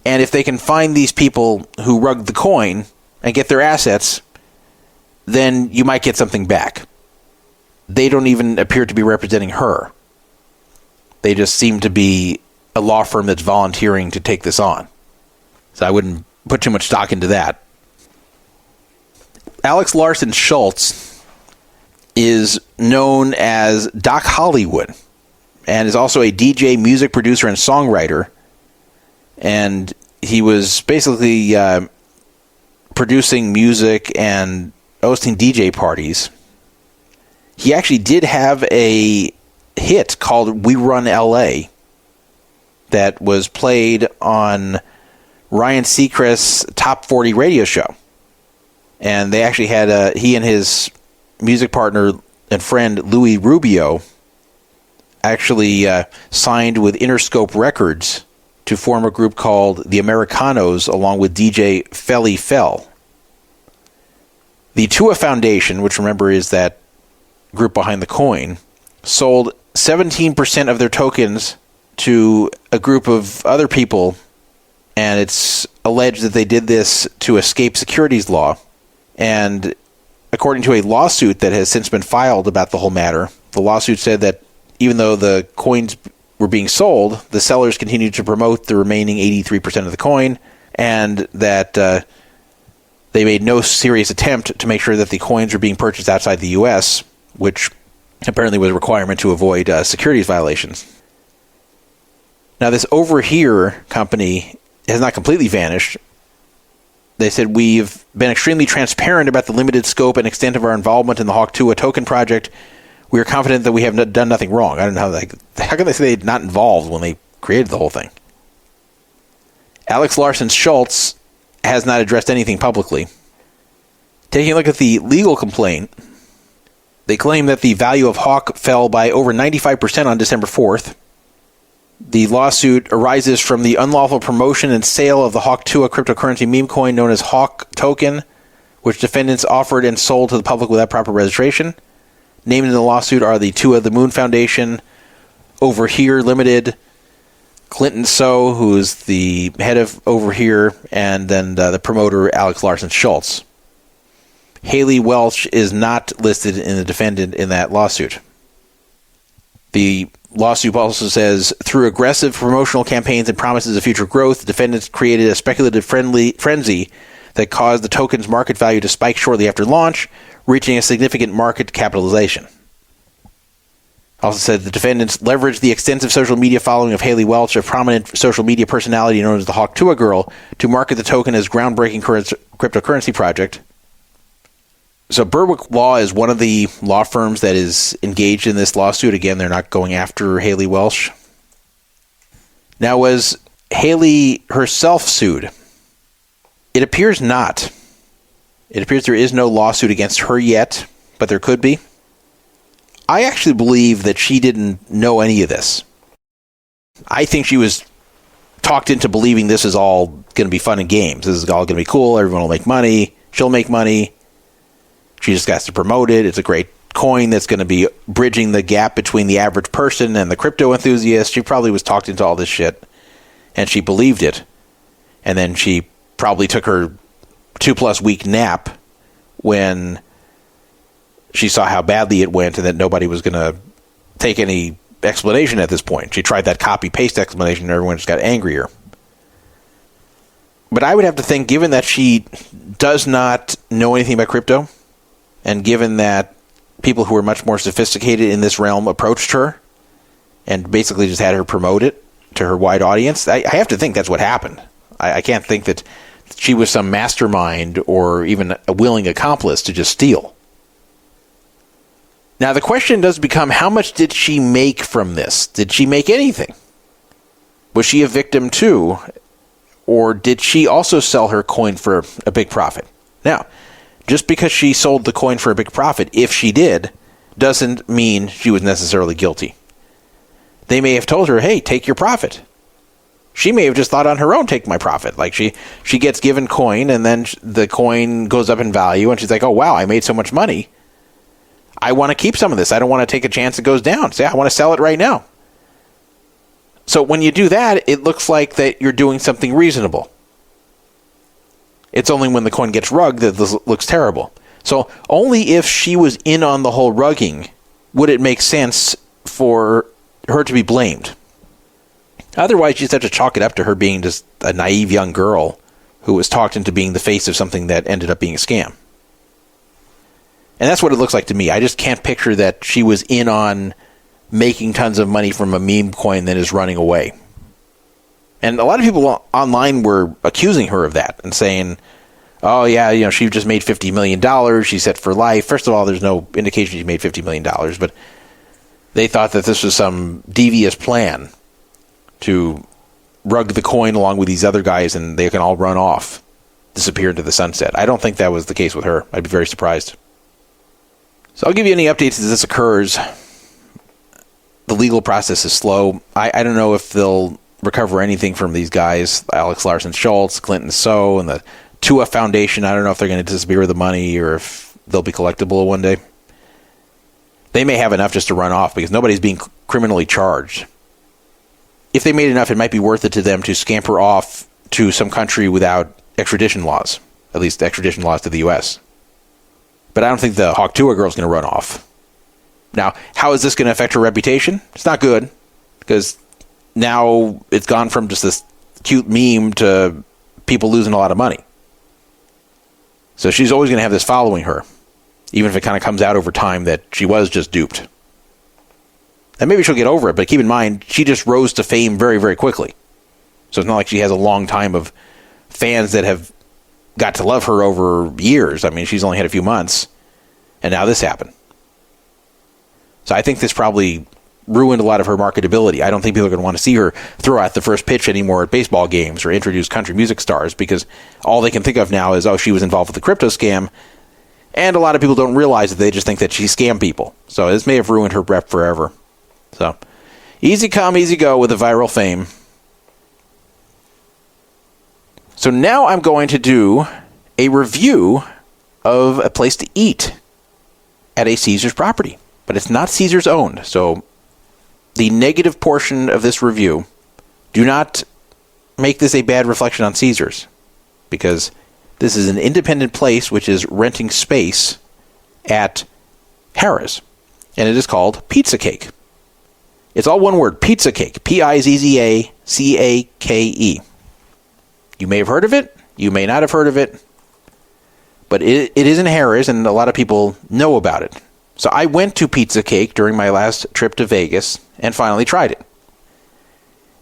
and if they can find these people who rugged the coin and get their assets, then you might get something back. They don't even appear to be representing her. They just seem to be a law firm that's volunteering to take this on. So I wouldn't put too much stock into that. Alex Larson Schultz is known as Doc Hollywood and is also a DJ, music producer, and songwriter. And he was basically producing music and hosting DJ parties. He actually did have a hit called We Run LA that was played on Ryan Seacrest's Top 40 radio show. And they actually had he and his music partner and friend Louis Rubio actually signed with Interscope Records to form a group called the Americanos along with DJ Felly Fell. The Tuah Foundation, which remember is that group behind the coin, sold 17% of their tokens to a group of other people, and it's alleged that they did this to escape securities law. And according to a lawsuit that has since been filed about the whole matter, the lawsuit said that even though the coins were being sold, the sellers continued to promote the remaining 83% of the coin, and that they made no serious attempt to make sure that the coins were being purchased outside the U.S., which apparently was a requirement to avoid securities violations. Now, this Over Here company has not completely vanished. They said, we've been extremely transparent about the limited scope and extent of our involvement in the Hawk Tuah token project. We are confident that we have done nothing wrong. I don't know how can they say they're not involved when they created the whole thing? Alex Larson Schultz has not addressed anything publicly. Taking a look at the legal complaint, they claim that the value of Hawk fell by over 95% on December 4th. The lawsuit arises from the unlawful promotion and sale of the Hawk Tuah cryptocurrency meme coin known as Hawk Token, which defendants offered and sold to the public without proper registration. Named in the lawsuit are the Tuah the Moon Foundation, Over Here Limited, Clinton So, who is the head of Over Here, and then the promoter Alex Larson Schultz. Haley Welch is not listed in the defendant in that lawsuit. The lawsuit also says, through aggressive promotional campaigns and promises of future growth, the defendants created a speculative frenzy that caused the token's market value to spike shortly after launch, reaching a significant market capitalization. Also said the defendants leveraged the extensive social media following of Haley Welch, a prominent social media personality known as the Hawk Tuah Girl, to market the token as groundbreaking cryptocurrency project. So Berwick Law is one of the law firms that is engaged in this lawsuit. Again, they're not going after Haley Welch. Now, was Haley herself sued? It appears not. It appears there is no lawsuit against her yet, but there could be. I actually believe that she didn't know any of this. I think she was talked into believing this is all going to be fun and games. This is all going to be cool. Everyone will make money. She'll make money. She just has to promote it. It's a great coin that's going to be bridging the gap between the average person and the crypto enthusiast. She probably was talked into all this shit, and she believed it. And then she probably took her 2+ week nap when she saw how badly it went and that nobody was going to take any explanation at this point. She tried that copy-paste explanation and everyone just got angrier. But I would have to think, given that she does not know anything about crypto, and given that people who are much more sophisticated in this realm approached her and basically just had her promote it to her wide audience, I have to think that's what happened. I can't think that she was some mastermind or even a willing accomplice to just steal. Now, the question does become, how much did she make from this? Did she make anything? Was she a victim too? Or did she also sell her coin for a big profit? Now, just because she sold the coin for a big profit, if she did, doesn't mean she was necessarily guilty. They may have told her, hey, take your profit. She may have just thought on her own, take my profit. Like she gets given coin, and then the coin goes up in value, and she's like, oh, wow, I made so much money. I want to keep some of this. I don't want to take a chance it goes down. Say, I want to sell it right now. So when you do that, it looks like that you're doing something reasonable. It's only when the coin gets rugged that this looks terrible. So only if she was in on the whole rugging would it make sense for her to be blamed. Otherwise, you just have to chalk it up to her being just a naive young girl who was talked into being the face of something that ended up being a scam. And that's what it looks like to me. I just can't picture that she was in on making tons of money from a meme coin that is running away. And a lot of people online were accusing her of that and saying, oh, yeah, she just made $50 million. She's set for life. First of all, there's no indication she made $50 million, but they thought that this was some devious plan to rug the coin along with these other guys and they can all run off, disappear into the sunset. I don't think that was the case with her. I'd be very surprised. So I'll give you any updates as this occurs. The legal process is slow. I don't know if they'll recover anything from these guys, Alex Larson Schultz, Clinton So, and the Tuah Foundation. I don't know if they're going to disappear with the money or if they'll be collectible one day. They may have enough just to run off because nobody's being criminally charged. If they made enough, it might be worth it to them to scamper off to some country without extradition laws, at least extradition laws to the U.S. But I don't think the Hawk Tuah girl's going to run off. Now, how is this going to affect her reputation? It's not good, because now it's gone from just this cute meme to people losing a lot of money. So she's always going to have this following her, even if it kind of comes out over time that she was just duped. And maybe she'll get over it, but keep in mind, she just rose to fame very, very quickly. So it's not like she has a long time of fans that have got to love her over years. I mean, she's only had a few months, and now this happened. So I think this probably ruined a lot of her marketability. I don't think people are going to want to see her throw out the first pitch anymore at baseball games or introduce country music stars, because all they can think of now is, oh, she was involved with the crypto scam. And a lot of people don't realize that. They just think that she scammed people. So this may have ruined her rep forever. So easy come, easy go with the viral fame. So now I'm going to do a review of a place to eat at a Caesars property. But it's not Caesars owned. So the negative portion of this review, do not make this a bad reflection on Caesars, because this is an independent place which is renting space at Harrah's, and it is called PizzaCake. It's all one word, PizzaCake, PizzaCake. You may have heard of it, you may not have heard of it, but it is in Harrah's, and a lot of people know about it. So I went to PizzaCake during my last trip to Vegas and finally tried it.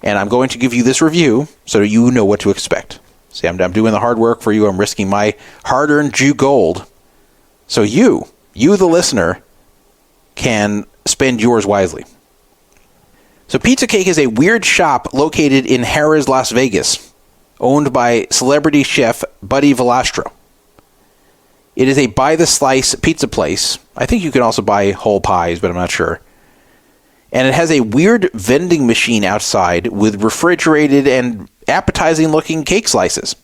And I'm going to give you this review so you know what to expect. See, I'm doing the hard work for you. I'm risking my hard-earned Jew gold so you, the listener, can spend yours wisely. So PizzaCake is a weird shop located in Harrah's, Las Vegas, owned by celebrity chef Buddy Valastro. It is a by-the-slice pizza place. I think you can also buy whole pies, but I'm not sure. And it has a weird vending machine outside with refrigerated and appetizing-looking cake slices.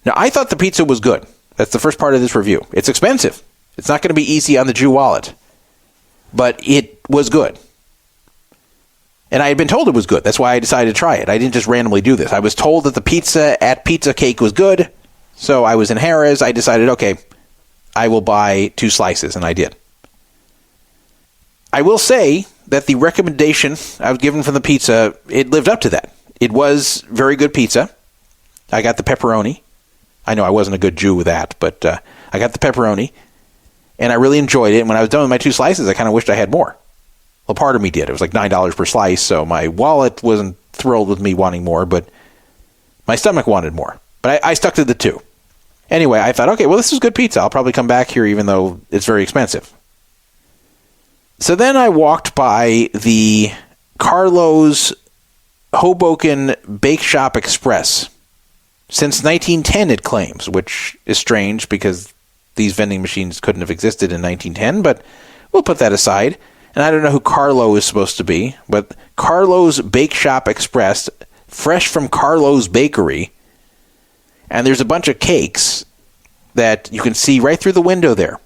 Now, I thought the pizza was good. That's the first part of this review. It's expensive. It's not going to be easy on the Jew wallet. But it was good. And I had been told it was good. That's why I decided to try it. I didn't just randomly do this. I was told that the pizza at PizzaCake was good. So I was in Harrah's. I decided, okay, I will buy 2 slices, and I did. I will say that the recommendation I was given for the pizza, it lived up to that. It was very good pizza. I got the pepperoni. I know I wasn't a good Jew with that, but I got the pepperoni, and I really enjoyed it. And when I was done with my 2 slices, I kind of wished I had more. Well, part of me did. It was like $9 per slice, so my wallet wasn't thrilled with me wanting more, but my stomach wanted more. But I stuck to the 2. Anyway, I thought, okay, well, this is good pizza. I'll probably come back here even though it's very expensive. So then I walked by the Carlo's Hoboken Bake Shop Express. Since 1910, it claims, which is strange because these vending machines couldn't have existed in 1910, but we'll put that aside. And I don't know who Carlo is supposed to be, but Carlo's Bake Shop Express, fresh from Carlo's Bakery. And there's a bunch of cakes that you can see right through the window there.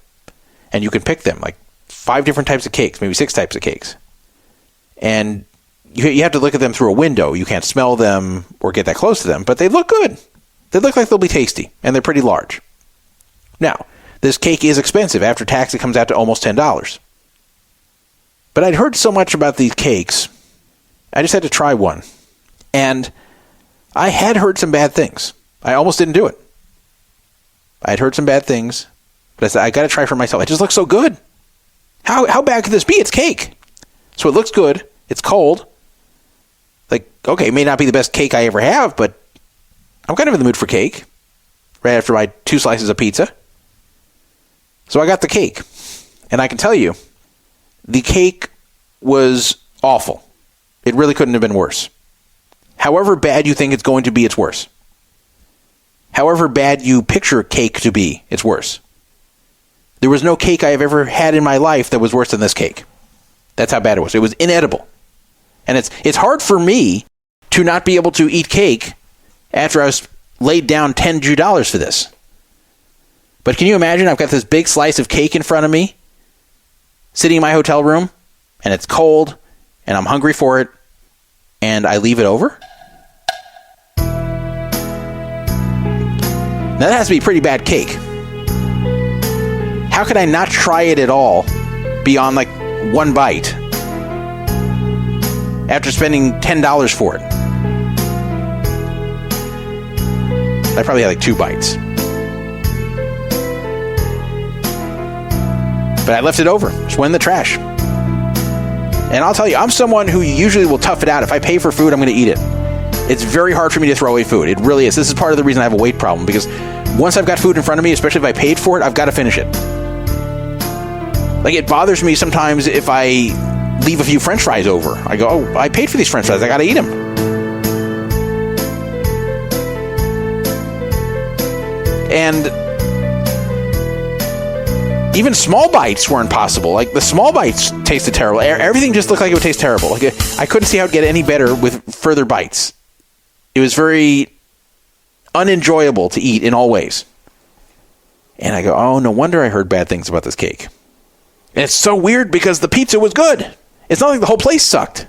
And you can pick them, like 5 different types of cakes, maybe 6 types of cakes. And you have to look at them through a window. You can't smell them or get that close to them, but they look good. They look like they'll be tasty, and they're pretty large. Now, this cake is expensive. After tax, it comes out to almost $10. But I'd heard so much about these cakes, I just had to try one. And I had heard some bad things. I almost didn't do it. I had heard some bad things, but I said, I got to try for myself. It just looks so good. How bad could this be? It's cake. So it looks good. It's cold. Like, okay, it may not be the best cake I ever have, but I'm kind of in the mood for cake right after my 2 slices of pizza. So I got the cake. And I can tell you, the cake was awful. It really couldn't have been worse. However bad you think it's going to be, it's worse. However bad you picture cake to be, it's worse. There was no cake I have ever had in my life that was worse than this cake. That's how bad it was. It was inedible. And it's hard for me to not be able to eat cake after I was laid down $10 for this. But can you imagine? I've got this big slice of cake in front of me, sitting in my hotel room, and it's cold, and I'm hungry for it, and I leave it over? Now that has to be pretty bad cake. How could I not try it at all beyond like 1 bite after spending $10 for it? I probably had like 2 bites. But I left it over. Just went in the trash. And I'll tell you, I'm someone who usually will tough it out. If I pay for food, I'm going to eat it. It's very hard for me to throw away food. It really is. This is part of the reason I have a weight problem, because once I've got food in front of me, especially if I paid for it, I've got to finish it. Like, it bothers me sometimes if I leave a few French fries over. I go, oh, I paid for these French fries. I got to eat them. And even small bites weren't possible. Like, the small bites tasted terrible. Everything just looked like it would taste terrible. Like, I couldn't see how it would get any better with further bites. It was very unenjoyable to eat in all ways. And I go, oh, no wonder I heard bad things about this cake. And it's so weird because the pizza was good. It's not like the whole place sucked.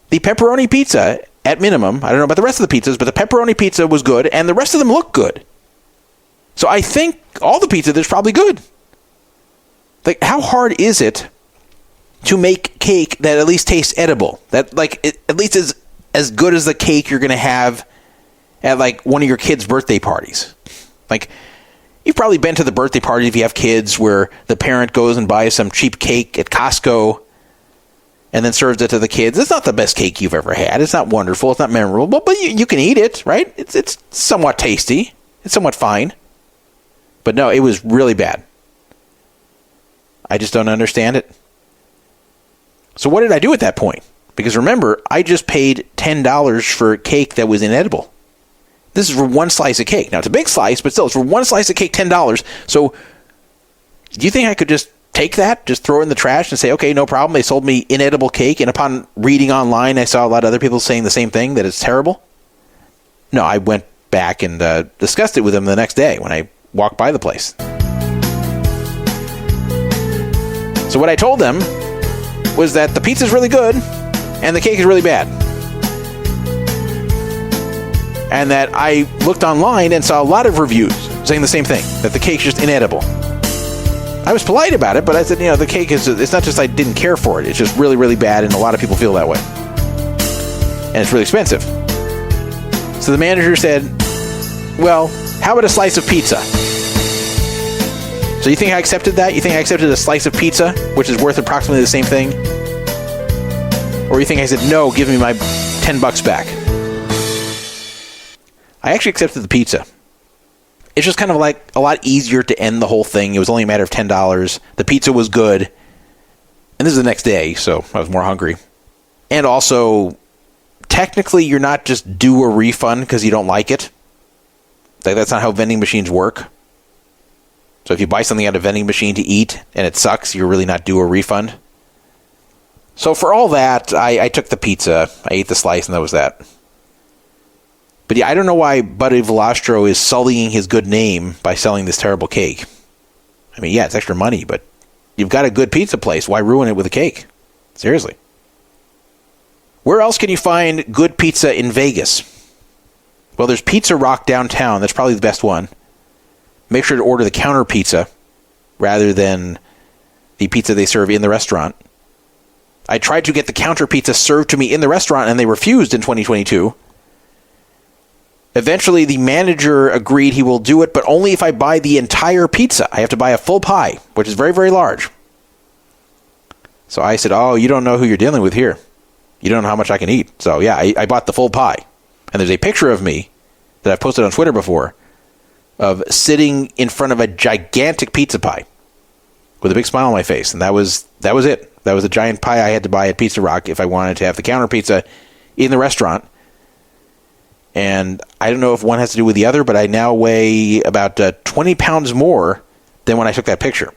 The pepperoni pizza, at minimum, I don't know about the rest of the pizzas, but the pepperoni pizza was good, and the rest of them looked good. So I think all the pizza there's probably good. Like, how hard is it to make cake that at least tastes edible? That, like, it at least is as good as the cake you're going to have at, like, one of your kids' birthday parties. Like, you've probably been to the birthday party if you have kids where the parent goes and buys some cheap cake at Costco and then serves it to the kids. It's not the best cake you've ever had. It's not wonderful. It's not memorable, but you can eat it, right? It's somewhat tasty. It's somewhat fine. But no, it was really bad. I just don't understand it. So what did I do at that point? Because remember, I just paid $10 for a cake that was inedible. This is for one slice of cake. Now, it's a big slice, but still, it's for one slice of cake, $10. So do you think I could just take that, just throw it in the trash and say, okay, no problem, they sold me inedible cake, and upon reading online, I saw a lot of other people saying the same thing, that it's terrible? No, I went back and discussed it with them the next day when I walked by the place. So what I told them was that the pizza's really good and the cake is really bad. And that I looked online and saw a lot of reviews saying the same thing, that the cake's just inedible. I was polite about it, but I said, the cake it's not just I didn't care for it, it's just really, really bad, and a lot of people feel that way. And it's really expensive. So the manager said, well, how about a slice of pizza? So you think I accepted that? You think I accepted a slice of pizza, which is worth approximately the same thing? Or you think I said, no, give me my $10 back? I actually accepted the pizza. It's just kind of like a lot easier to end the whole thing. It was only a matter of $10. The pizza was good. And this is the next day, so I was more hungry. And also, technically, you're not just due a refund because you don't like it. Like, that's not how vending machines work. So if you buy something at a vending machine to eat and it sucks, you're really not due a refund. So for all that, I took the pizza, I ate the slice, and that was that. But yeah, I don't know why Buddy Velastro is sullying his good name by selling this terrible cake. I mean, yeah, it's extra money, but you've got a good pizza place. Why ruin it with a cake? Seriously. Where else can you find good pizza in Vegas? Well, there's Pizza Rock downtown. That's probably the best one. Make sure to order the counter pizza rather than the pizza they serve in the restaurant. I tried to get the counter pizza served to me in the restaurant, and they refused in 2022. Eventually, the manager agreed he will do it, but only if I buy the entire pizza. I have to buy a full pie, which is very, very large. So I said, oh, you don't know who you're dealing with here. You don't know how much I can eat. So yeah, I bought the full pie. And there's a picture of me that I've posted on Twitter before of sitting in front of a gigantic pizza pie with a big smile on my face. And that was it. That was a giant pie I had to buy at Pizza Rock if I wanted to have the counter pizza in the restaurant. And I don't know if one has to do with the other, but I now weigh about 20 pounds more than when I took that picture.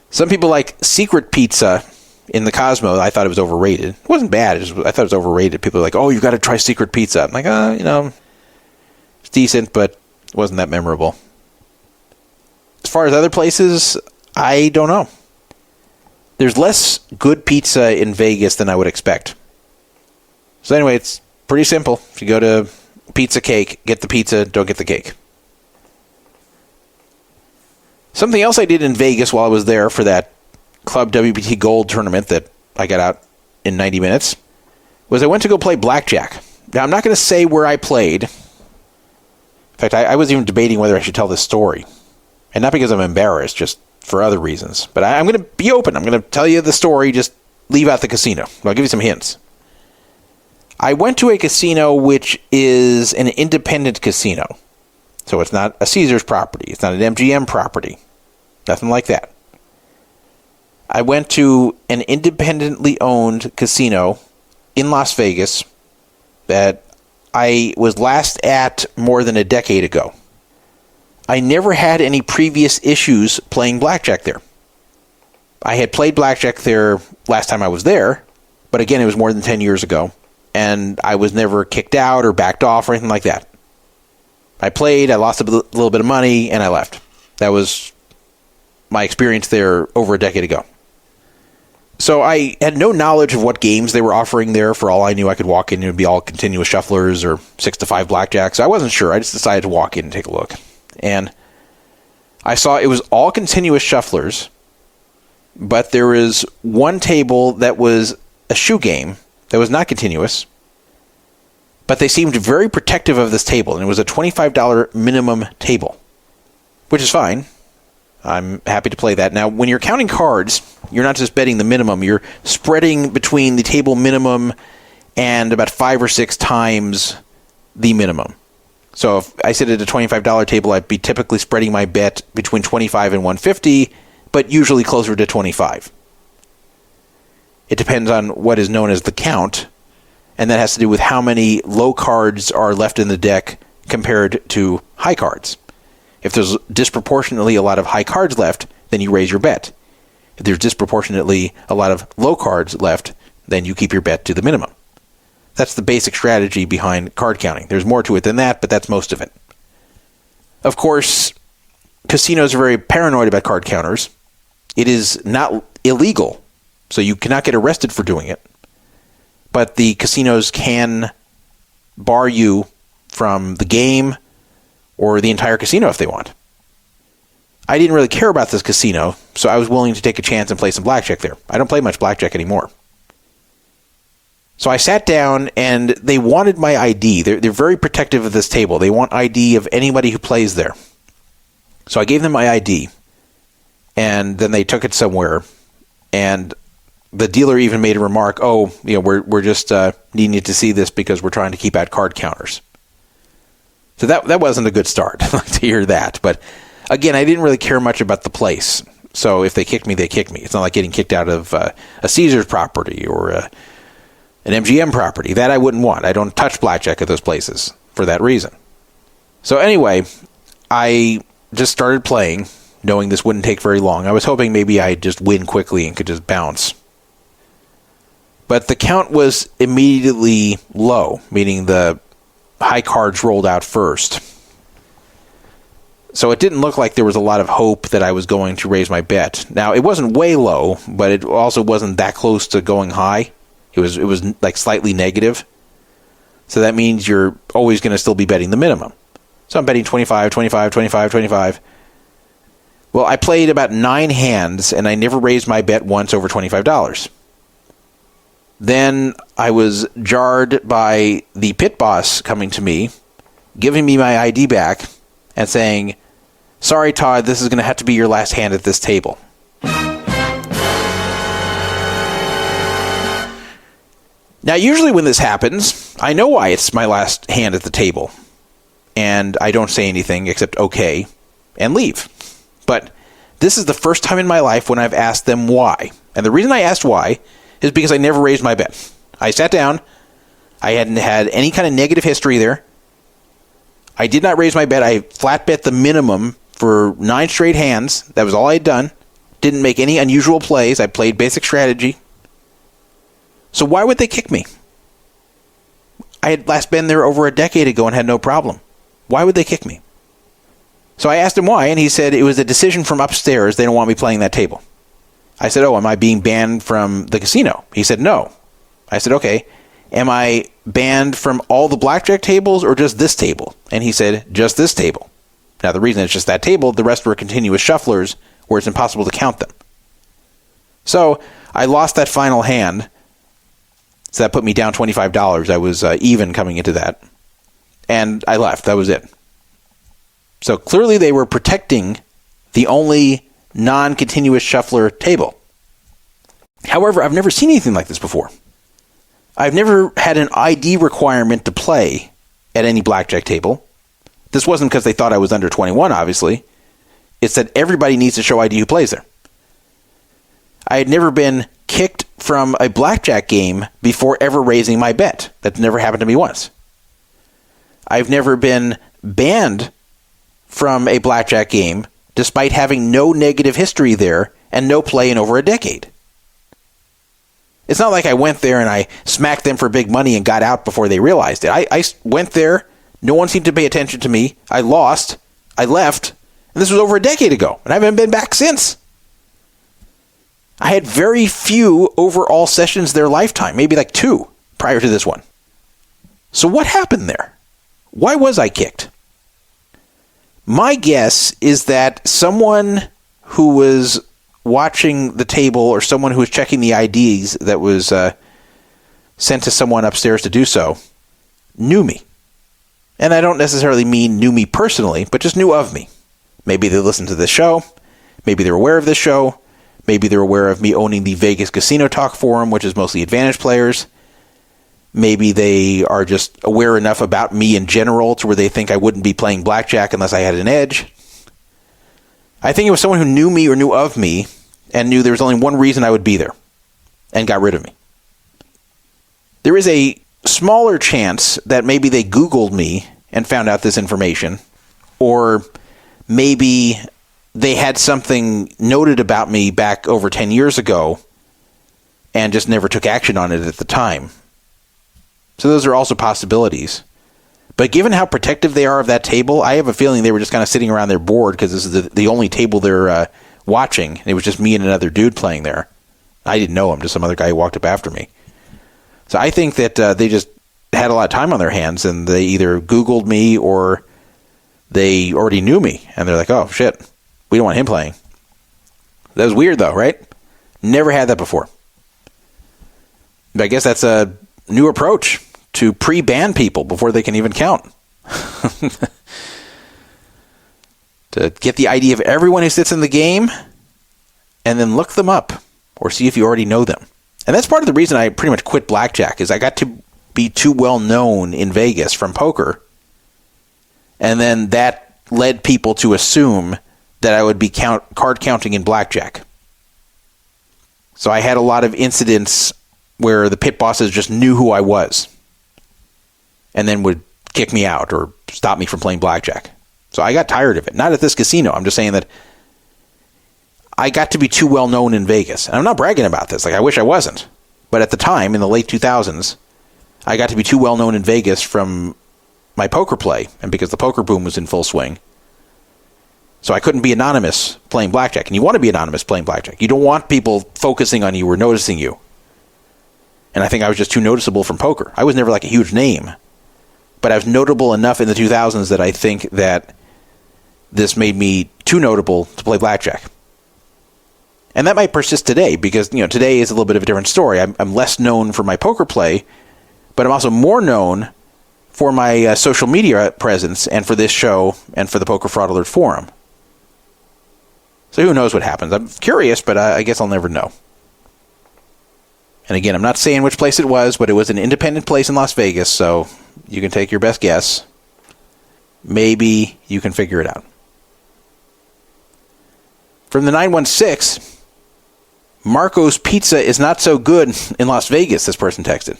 Some people like secret pizza in the Cosmo. I thought it was overrated. It wasn't bad. I thought it was overrated. People are like, oh, you've got to try secret pizza. I'm like, it's decent, but it wasn't that memorable. As far as other places, I don't know. There's less good pizza in Vegas than I would expect. So anyway, it's pretty simple. If you go to PizzaCake, get the pizza, don't get the cake. Something else I did in Vegas while I was there for that ClubWPT Gold tournament that I got out in 90 minutes was I went to go play blackjack. Now, I'm not going to say where I played. In fact, I was even debating whether I should tell this story. And not because I'm embarrassed, just for other reasons. But I'm going to be open. I'm going to tell you the story. Just leave out the casino. I'll give you some hints. I went to a casino which is an independent casino. So it's not a Caesars property. It's not an MGM property. Nothing like that. I went to an independently owned casino in Las Vegas that I was last at more than a decade ago. I never had any previous issues playing blackjack there. I had played blackjack there last time I was there, but again, it was more than 10 years ago, and I was never kicked out or backed off or anything like that. I played, I lost a little bit of money, and I left. That was my experience there over a decade ago. So I had no knowledge of what games they were offering there. For all I knew, I could walk in and it would be all continuous shufflers or 6-to-5 blackjack. So I wasn't sure. I just decided to walk in and take a look. And I saw it was all continuous shufflers, but there was one table that was a shoe game that was not continuous. But they seemed very protective of this table, and it was a $25 minimum table, which is fine. I'm happy to play that. Now, when you're counting cards, you're not just betting the minimum. You're spreading between the table minimum and about 5 or 6 times the minimum. So if I sit at a $25 table, I'd be typically spreading my bet between $25 and $150, but usually closer to $25. It depends on what is known as the count, and that has to do with how many low cards are left in the deck compared to high cards. If there's disproportionately a lot of high cards left, then you raise your bet. If there's disproportionately a lot of low cards left, then you keep your bet to the minimum. That's the basic strategy behind card counting. There's more to it than that, but that's most of it. Of course, casinos are very paranoid about card counters. It is not illegal, so you cannot get arrested for doing it. But the casinos can bar you from the game or the entire casino if they want. I didn't really care about this casino, so I was willing to take a chance and play some blackjack there. I don't play much blackjack anymore. So I sat down, and they wanted my ID. They're very protective of this table. They want ID of anybody who plays there. So I gave them my ID, and then they took it somewhere, and the dealer even made a remark, we're just needing to see this because we're trying to keep out card counters. So that wasn't a good start to hear that. But again, I didn't really care much about the place. So if they kicked me, they kicked me. It's not like getting kicked out of a Caesars property or an MGM property. That I wouldn't want. I don't touch blackjack at those places for that reason. So anyway, I just started playing, knowing this wouldn't take very long. I was hoping maybe I'd just win quickly and could just bounce. But the count was immediately low, meaning the high cards rolled out first. So it didn't look like there was a lot of hope that I was going to raise my bet. Now, it wasn't way low, but it also wasn't that close to going high. It was like slightly negative. So that means you're always going to still be betting the minimum. So I'm betting 25, 25, 25, 25. Well, I played about 9 hands, and I never raised my bet once over $25. Then I was jarred by the pit boss coming to me, giving me my ID back, and saying, "Sorry, Todd, this is going to have to be your last hand at this table." Now, usually when this happens, I know why it's my last hand at the table, and I don't say anything except okay and leave. But this is the first time in my life when I've asked them why. And the reason I asked why is because I never raised my bet. I sat down. I hadn't had any kind of negative history there. I did not raise my bet. I flat bet the minimum for 9 straight hands. That was all I had done. Didn't make any unusual plays. I played basic strategy. So why would they kick me? I had last been there over a decade ago and had no problem. Why would they kick me? So I asked him why, and he said it was a decision from upstairs. They don't want me playing that table. I said, am I being banned from the casino? He said, no. I said, okay. Am I banned from all the blackjack tables or just this table? And he said, just this table. Now, the reason it's just that table, the rest were continuous shufflers where it's impossible to count them. So I lost that final hand. So that put me down $25. I was even coming into that. And I left. That was it. So clearly they were protecting the only non-continuous shuffler table. However, I've never seen anything like this before. I've never had an ID requirement to play at any blackjack table. This wasn't because they thought I was under 21, obviously. It's that everybody needs to show ID who plays there. I had never been kicked from a blackjack game before ever raising my bet. That's never happened to me once. I've never been banned from a blackjack game despite having no negative history there and no play in over a decade. It's not like I went there and I smacked them for big money and got out before they realized it. I went there, no one seemed to pay attention to me, I lost, I left, and this was over a decade ago, and I haven't been back since. I had very few overall sessions their lifetime, maybe like 2 prior to this one. So what happened there? Why was I kicked? My guess is that someone who was watching the table or someone who was checking the IDs that was sent to someone upstairs to do so knew me. And I don't necessarily mean knew me personally, but just knew of me. Maybe they listened to this show. Maybe they're aware of this show. Maybe they're aware of me owning the Vegas Casino Talk forum, which is mostly advantage players. Maybe they are just aware enough about me in general to where they think I wouldn't be playing blackjack unless I had an edge. I think it was someone who knew me or knew of me and knew there was only one reason I would be there and got rid of me. There is a smaller chance that maybe they Googled me and found out this information, or maybe they had something noted about me back over 10 years ago and just never took action on it at the time. So those are also possibilities. But given how protective they are of that table, I have a feeling they were just kind of sitting around their board because this is the only table they're watching. It was just me and another dude playing there. I didn't know him, just some other guy who walked up after me. So I think that they just had a lot of time on their hands, and they either Googled me or they already knew me. And they're like, oh, shit, we don't want him playing. That was weird, though, right? Never had that before. But I guess that's a new approach to pre-ban people before they can even count. To get the ID of everyone who sits in the game and then look them up or see if you already know them. And that's part of the reason I pretty much quit blackjack is I got to be too well known in Vegas from poker. And then that led people to assume that I would be card counting in blackjack. So I had a lot of incidents where the pit bosses just knew who I was and then would kick me out or stop me from playing blackjack. So I got tired of it. Not at this casino. I'm just saying that I got to be too well known in Vegas. And I'm not bragging about this. Like, I wish I wasn't. But at the time, in the late 2000s, I got to be too well known in Vegas from my poker play and because the poker boom was in full swing. So I couldn't be anonymous playing blackjack. And you want to be anonymous playing blackjack. You don't want people focusing on you or noticing you. And I think I was just too noticeable from poker. I was never like a huge name. But I was notable enough in the 2000s that I think that this made me too notable to play blackjack. And that might persist today because, today is a little bit of a different story. I'm less known for my poker play, but I'm also more known for my social media presence and for this show and for the Poker Fraud Alert Forum. So who knows what happens. I'm curious, but I guess I'll never know. And again, I'm not saying which place it was, but it was an independent place in Las Vegas, so you can take your best guess. Maybe you can figure it out. From the 916, Marco's Pizza is not so good in Las Vegas, this person texted.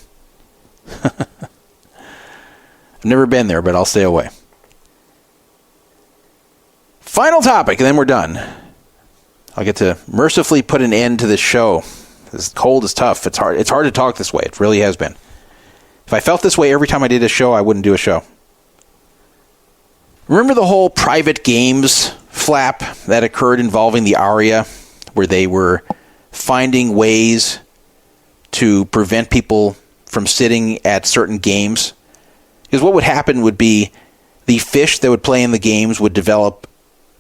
I've never been there, but I'll stay away. Final topic, and then we're done. I'll get to mercifully put an end to this show. This cold is tough. It's hard to talk this way. It really has been. If I felt this way every time I did a show, I wouldn't do a show. Remember the whole private games flap that occurred involving the ARIA, where they were finding ways to prevent people from sitting at certain games? Because what would happen would be the fish that would play in the games would develop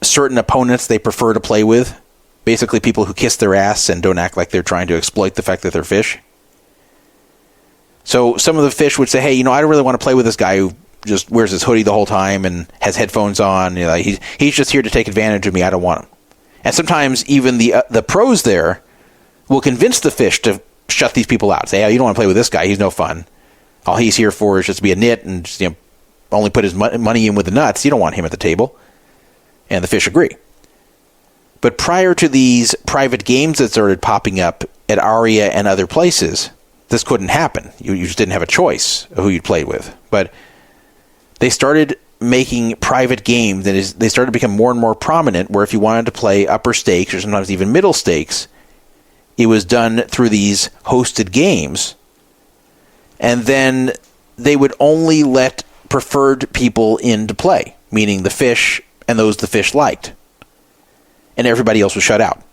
certain opponents they prefer to play with. Basically people who kiss their ass and don't act like they're trying to exploit the fact that they're fish. So some of the fish would say, hey, I don't really want to play with this guy who just wears his hoodie the whole time and has headphones on. He's just here to take advantage of me. I don't want him. And sometimes even the pros there will convince the fish to shut these people out. Say, hey, you don't want to play with this guy. He's no fun. All he's here for is just to be a nit and just, only put his money in with the nuts. You don't want him at the table. And the fish agree. But prior to these private games that started popping up at Harrah and other places, this couldn't happen. You just didn't have a choice of who you'd played with. But they started making private games, and they started to become more and more prominent, where if you wanted to play upper stakes or sometimes even middle stakes, it was done through these hosted games. And then they would only let preferred people in to play, meaning the fish and those the fish liked. And everybody else was shut out.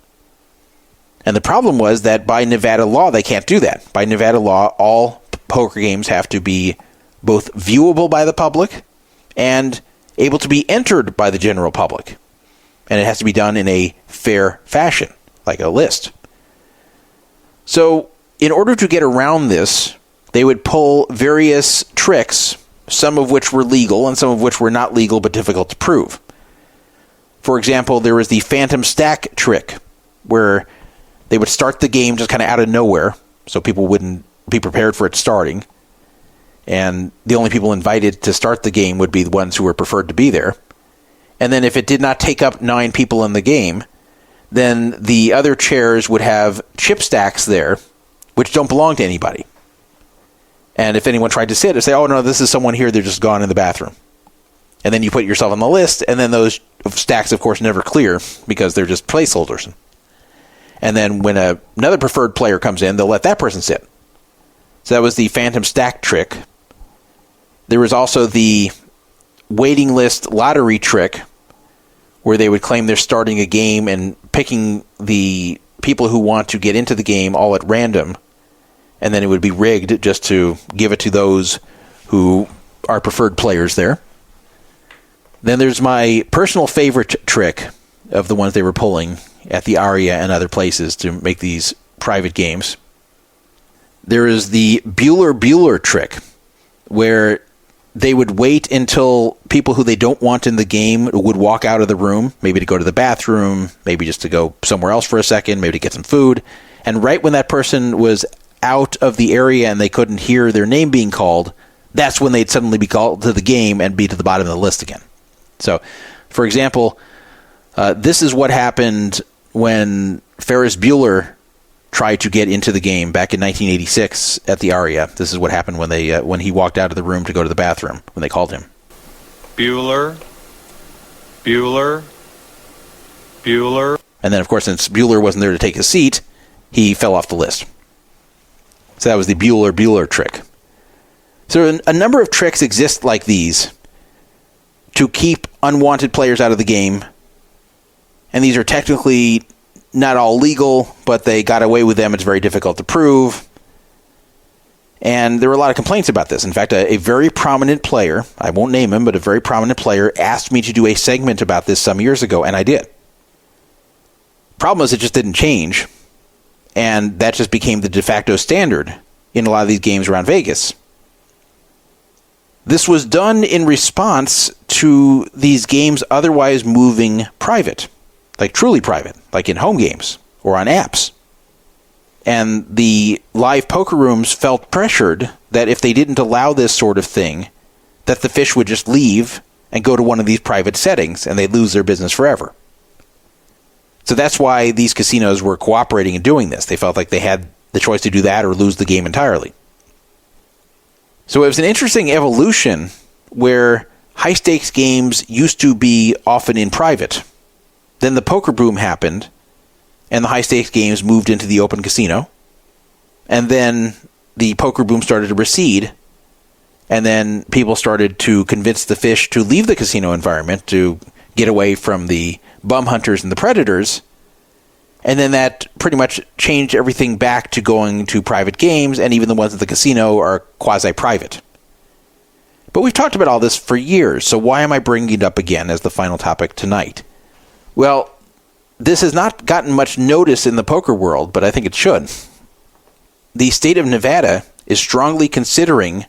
And the problem was that by Nevada law, they can't do that. By Nevada law, all poker games have to be both viewable by the public and able to be entered by the general public. And it has to be done in a fair fashion, like a list. So, in order to get around this, they would pull various tricks, some of which were legal and some of which were not legal but difficult to prove. For example, there was the phantom stack trick, where they would start the game just kind of out of nowhere, so people wouldn't be prepared for it starting. And the only people invited to start the game would be the ones who were preferred to be there. And then if it did not take up 9 people in the game, then the other chairs would have chip stacks there, which don't belong to anybody. And if anyone tried to sit, it'd say, oh no, this is someone here, they're just gone in the bathroom. And then you put yourself on the list, and then those stacks, of course, never clear because they're just placeholders. And then when another preferred player comes in, they'll let that person sit. So that was the phantom stack trick. There was also the waiting list lottery trick, where they would claim they're starting a game and picking the people who want to get into the game all at random, and then it would be rigged just to give it to those who are preferred players there. Then there's my personal favorite trick of the ones they were pulling at the Harrah and other places to make these private games. There is the Bueller trick, where they would wait until people who they don't want in the game would walk out of the room, maybe to go to the bathroom, maybe just to go somewhere else for a second, maybe to get some food. And right when that person was out of the area and they couldn't hear their name being called, that's when they'd suddenly be called to the game and be to the bottom of the list again. So, for example, this is what happened when Ferris Bueller tried to get into the game back in 1986 at the Harrah. This is what happened when he walked out of the room to go to the bathroom when they called him. Bueller. And then, of course, since Bueller wasn't there to take his seat, he fell off the list. So that was the Bueller trick. So a number of tricks exist like these to keep unwanted players out of the game. And these are technically not all legal, but they got away with them. It's very difficult to prove. And there were a lot of complaints about this. In fact, a very prominent player, I won't name him, but a very prominent player asked me to do a segment about this some years ago, and I did. Problem is, it just didn't change. And that just became the de facto standard in a lot of these games around Vegas. This was done in response to these games otherwise moving private, like truly private, like in home games or on apps. And the live poker rooms felt pressured that if they didn't allow this sort of thing, that the fish would just leave and go to one of these private settings and they'd lose their business forever. So that's why these casinos were cooperating and doing this. They felt like they had the choice to do that or lose the game entirely. So it was an interesting evolution where high-stakes games used to be often in private. Then the poker boom happened, and the high-stakes games moved into the open casino. And then the poker boom started to recede, and then people started to convince the fish to leave the casino environment to get away from the bum hunters and the predators. And then that pretty much changed everything back to going to private games, and even the ones at the casino are quasi-private. But we've talked about all this for years, so why am I bringing it up again as the final topic tonight? Well, this has not gotten much notice in the poker world, but I think it should. The state of Nevada is strongly considering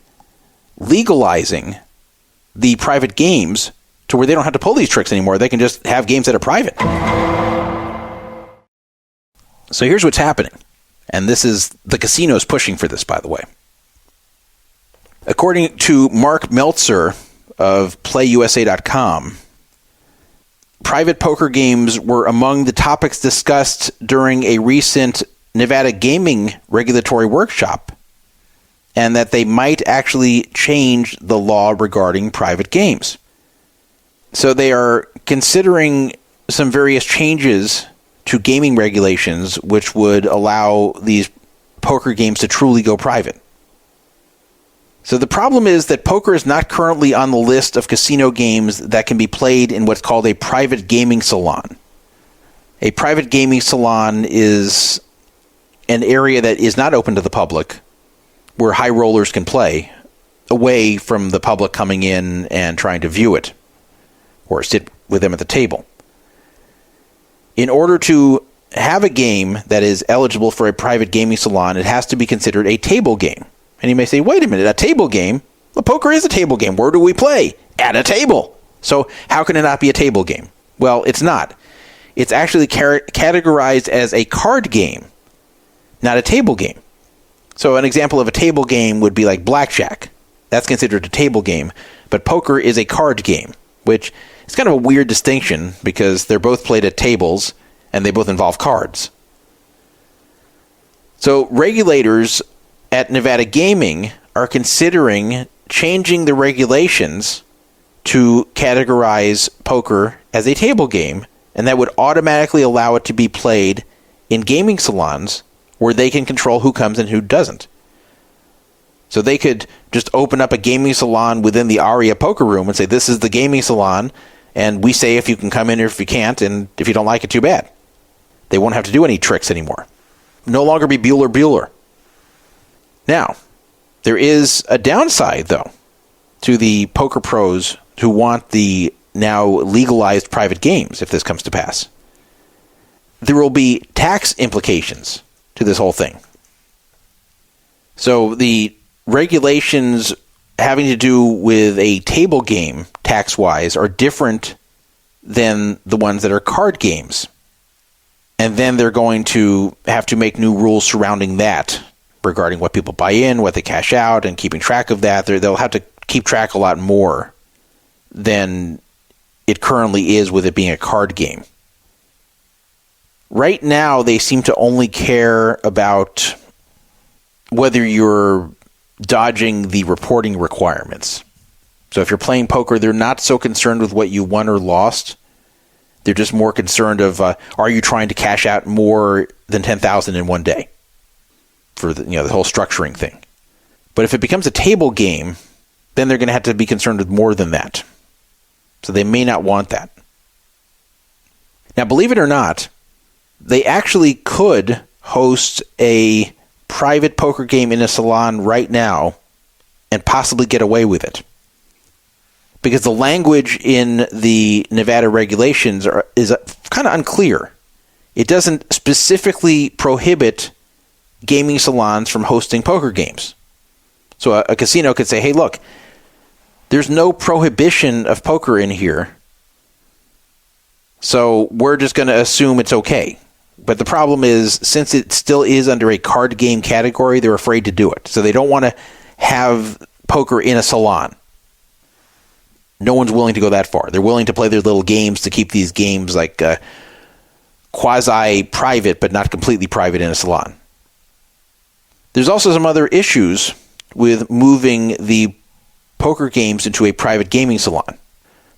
legalizing the private games to where they don't have to pull these tricks anymore. They can just have games that are private. So here's what's happening. And this is the casinos pushing for this, by the way. According to Mark Meltzer of PlayUSA.com, private poker games were among the topics discussed during a recent Nevada gaming regulatory workshop, and that they might actually change the law regarding private games. So they are considering some various changes to gaming regulations which would allow these poker games to truly go private. So the problem is that poker is not currently on the list of casino games that can be played in what's called a private gaming salon. A private gaming salon is an area that is not open to the public, where high rollers can play, away from the public coming in and trying to view it, or sit with them at the table. In order to have a game that is eligible for a private gaming salon, it has to be considered a table game. And you may say, wait a minute, a table game? Well, poker is a table game. Where do we play? At a table. So how can it not be a table game? Well, it's not. It's actually categorized as a card game, not a table game. So an example of a table game would be like blackjack. That's considered a table game. But poker is a card game, which is kind of a weird distinction because they're both played at tables and they both involve cards. So regulators at Nevada Gaming are considering changing the regulations to categorize poker as a table game, and that would automatically allow it to be played in gaming salons where they can control who comes and who doesn't. So they could just open up a gaming salon within the Aria poker room and say, this is the gaming salon, and we say if you can come in or if you can't, and if you don't like it, too bad. They won't have to do any tricks anymore. No longer be Bueller. Now, there is a downside, though, to the poker pros who want the now legalized private games if this comes to pass. There will be tax implications to this whole thing. So the regulations having to do with a table game, tax-wise, are different than the ones that are card games. And then they're going to have to make new rules surrounding that, regarding what people buy in, what they cash out, and keeping track of that. They'll have to keep track a lot more than it currently is with it being a card game. Right now, they seem to only care about whether you're dodging the reporting requirements. So if you're playing poker, they're not so concerned with what you won or lost. They're just more concerned of, are you trying to cash out more than $10,000 in one day? For the whole structuring thing. But if it becomes a table game, then they're going to have to be concerned with more than that. So they may not want that. Now, believe it or not, they actually could host a private poker game in a salon right now and possibly get away with it. Because the language in the Nevada regulations is kind of unclear. It doesn't specifically prohibit gaming salons from hosting poker games. So a casino could say, hey, look, there's no prohibition of poker in here, so we're just going to assume it's okay. But the problem is, since it still is under a card game category, they're afraid to do it. So they don't want to have poker in a salon. No one's willing to go that far. They're willing to play their little games to keep these games like quasi-private, but not completely private in a salon. There's also some other issues with moving the poker games into a private gaming salon.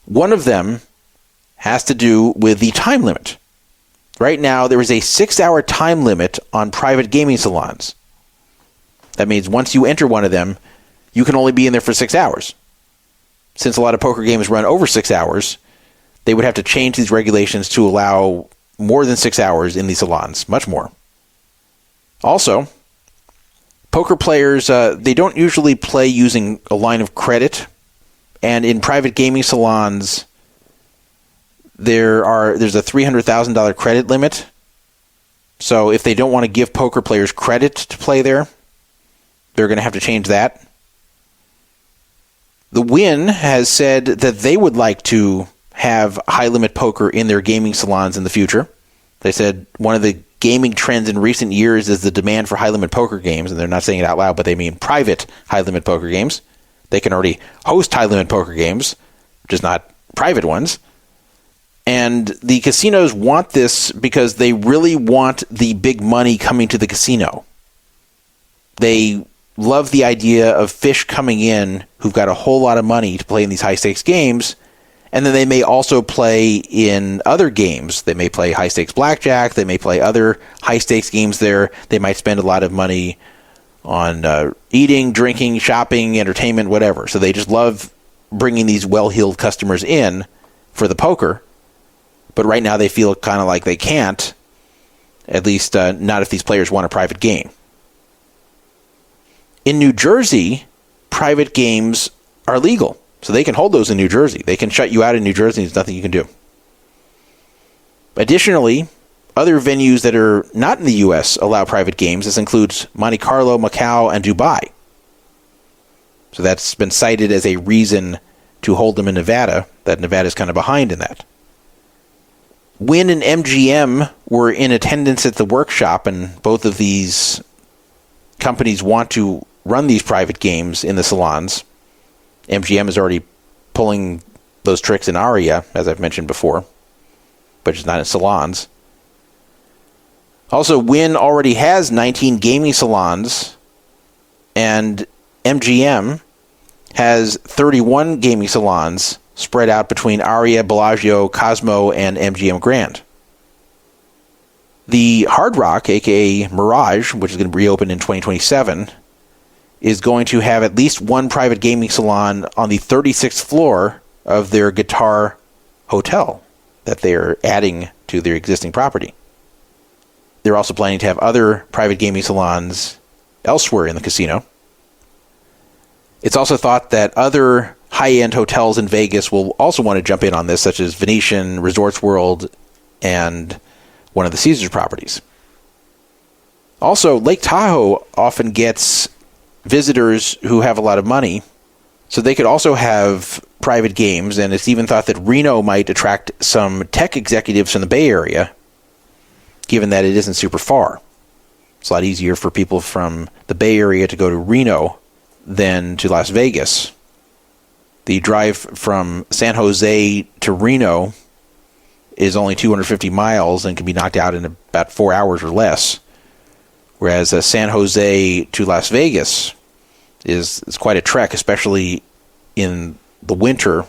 One of them has to do with the time limit. Right now, there is a 6-hour time limit on private gaming salons. That means once you enter one of them, you can only be in there for 6 hours. Since a lot of poker games run over 6 hours, they would have to change these regulations to allow more than 6 hours in these salons, much more. Also, poker players, they don't usually play using a line of credit, and in private gaming salons, there's a $300,000 credit limit. So if they don't want to give poker players credit to play there, they're going to have to change that. The Wynn has said that they would like to have high-limit poker in their gaming salons in the future. They said one of the gaming trends in recent years is the demand for high-limit poker games, and they're not saying it out loud, but they mean private high-limit poker games. They can already host high-limit poker games, just not private ones. And the casinos want this because they really want the big money coming to the casino. They love the idea of fish coming in who've got a whole lot of money to play in these high-stakes games, and then they may also play in other games. They may play high-stakes blackjack. They may play other high-stakes games there. They might spend a lot of money on eating, drinking, shopping, entertainment, whatever. So they just love bringing these well-heeled customers in for the poker. But right now they feel kind of like they can't, at least not if these players want a private game. In New Jersey, private games are legal. So they can hold those in New Jersey. They can shut you out in New Jersey. There's nothing you can do. Additionally, other venues that are not in the U.S. allow private games. This includes Monte Carlo, Macau, and Dubai. So that's been cited as a reason to hold them in Nevada, that Nevada's kind of behind in that. Wynn and MGM were in attendance at the workshop, and both of these companies want to run these private games in the salons. MGM is already pulling those tricks in Aria, as I've mentioned before, but it's not in salons. Also, Wynn already has 19 gaming salons, and MGM has 31 gaming salons spread out between Aria, Bellagio, Cosmo, and MGM Grand. The Hard Rock, a.k.a. Mirage, which is going to reopen in 2027, is going to have at least one private gaming salon on the 36th floor of their Guitar Hotel that they're adding to their existing property. They're also planning to have other private gaming salons elsewhere in the casino. It's also thought that other high-end hotels in Vegas will also want to jump in on this, such as Venetian, Resorts World, and one of the Caesars properties. Also, Lake Tahoe often gets visitors who have a lot of money, so they could also have private games, and it's even thought that Reno might attract some tech executives from the Bay Area, given that it isn't super far. It's a lot easier for people from the Bay Area to go to Reno than to Las Vegas. The drive from San Jose to Reno is only 250 miles and can be knocked out in about 4 hours or less. Whereas San Jose to Las Vegas is quite a trek, especially in the winter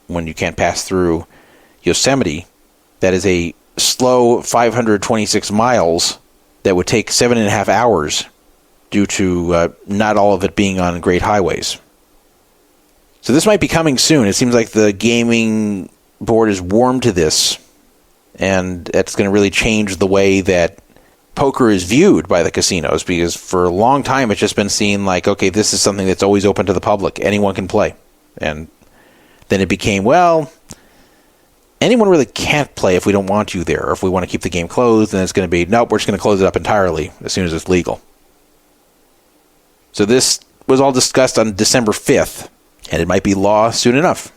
when you can't pass through Yosemite. That is a slow 526 miles that would take 7.5 hours due to not all of it being on great highways. So this might be coming soon. It seems like the gaming board is warm to this, and it's going to really change the way that poker is viewed by the casinos, because for a long time it's just been seen like, okay, this is something that's always open to the public. Anyone can play. And then it became, well, anyone really can't play if we don't want you there, or if we want to keep the game closed, then it's going to be, nope, we're just going to close it up entirely as soon as it's legal. So this was all discussed on December 5th, and it might be law soon enough.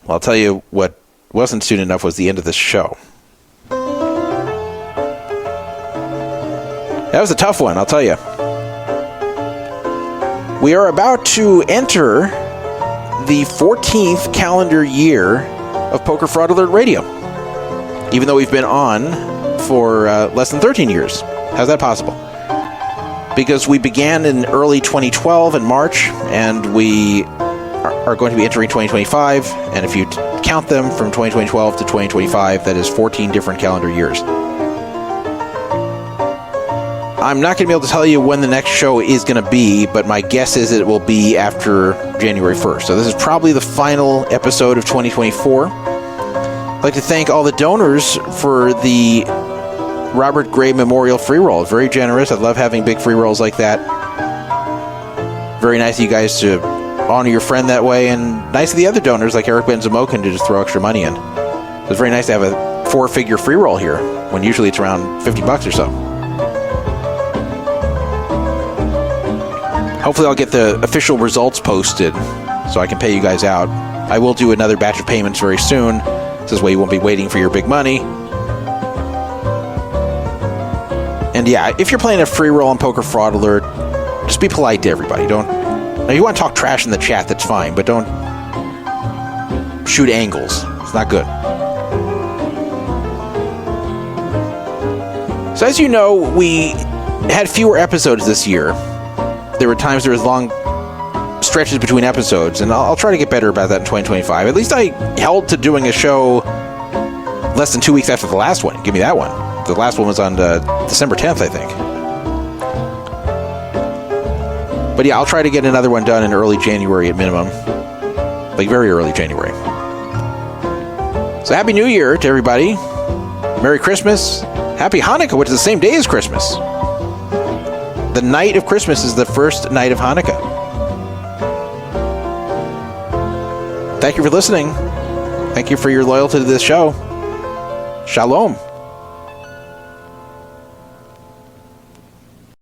Well, I'll tell you what wasn't soon enough was the end of this show. That was a tough one, I'll tell you. We are about to enter the 14th calendar year of Poker Fraud Alert Radio, even though we've been on for less than 13 years. How's that possible? Because we began in early 2012 in March, and we are going to be entering 2025, and if you count them from 2012 to 2025, that is 14 different calendar years. I'm not going to be able to tell you when the next show is going to be, but my guess is it will be after January 1st. So this is probably the final episode of 2024. I'd like to thank all the donors for the Robert Gray Memorial Free Roll. Very generous. I love having big free rolls like that. Very nice of you guys to honor your friend that way, and nice of the other donors like Eric Benzamokin to just throw extra money in. It's very nice to have a 4-figure free roll here, when usually it's around $50 or so. Hopefully I'll get the official results posted so I can pay you guys out. I will do another batch of payments very soon. This way you won't be waiting for your big money. And yeah, if you're playing a free roll on Poker Fraud Alert, just be polite to everybody. Now you want to talk trash in the chat, that's fine, but don't shoot angles. It's not good. So as you know, we had fewer episodes this year. There were times there was long stretches between episodes, and I'll try to get better about that in 2025. At least I held to doing a show less than 2 weeks after the last one. Give me that one. The last one was on December 10th, I think. But yeah, I'll try to get another one done in early January at minimum. Like very early January. So Happy New Year to everybody. Merry Christmas. Happy Hanukkah, which is the same day as Christmas. The night of Christmas is the first night of Hanukkah. Thank you for listening. Thank you for your loyalty to this show. Shalom.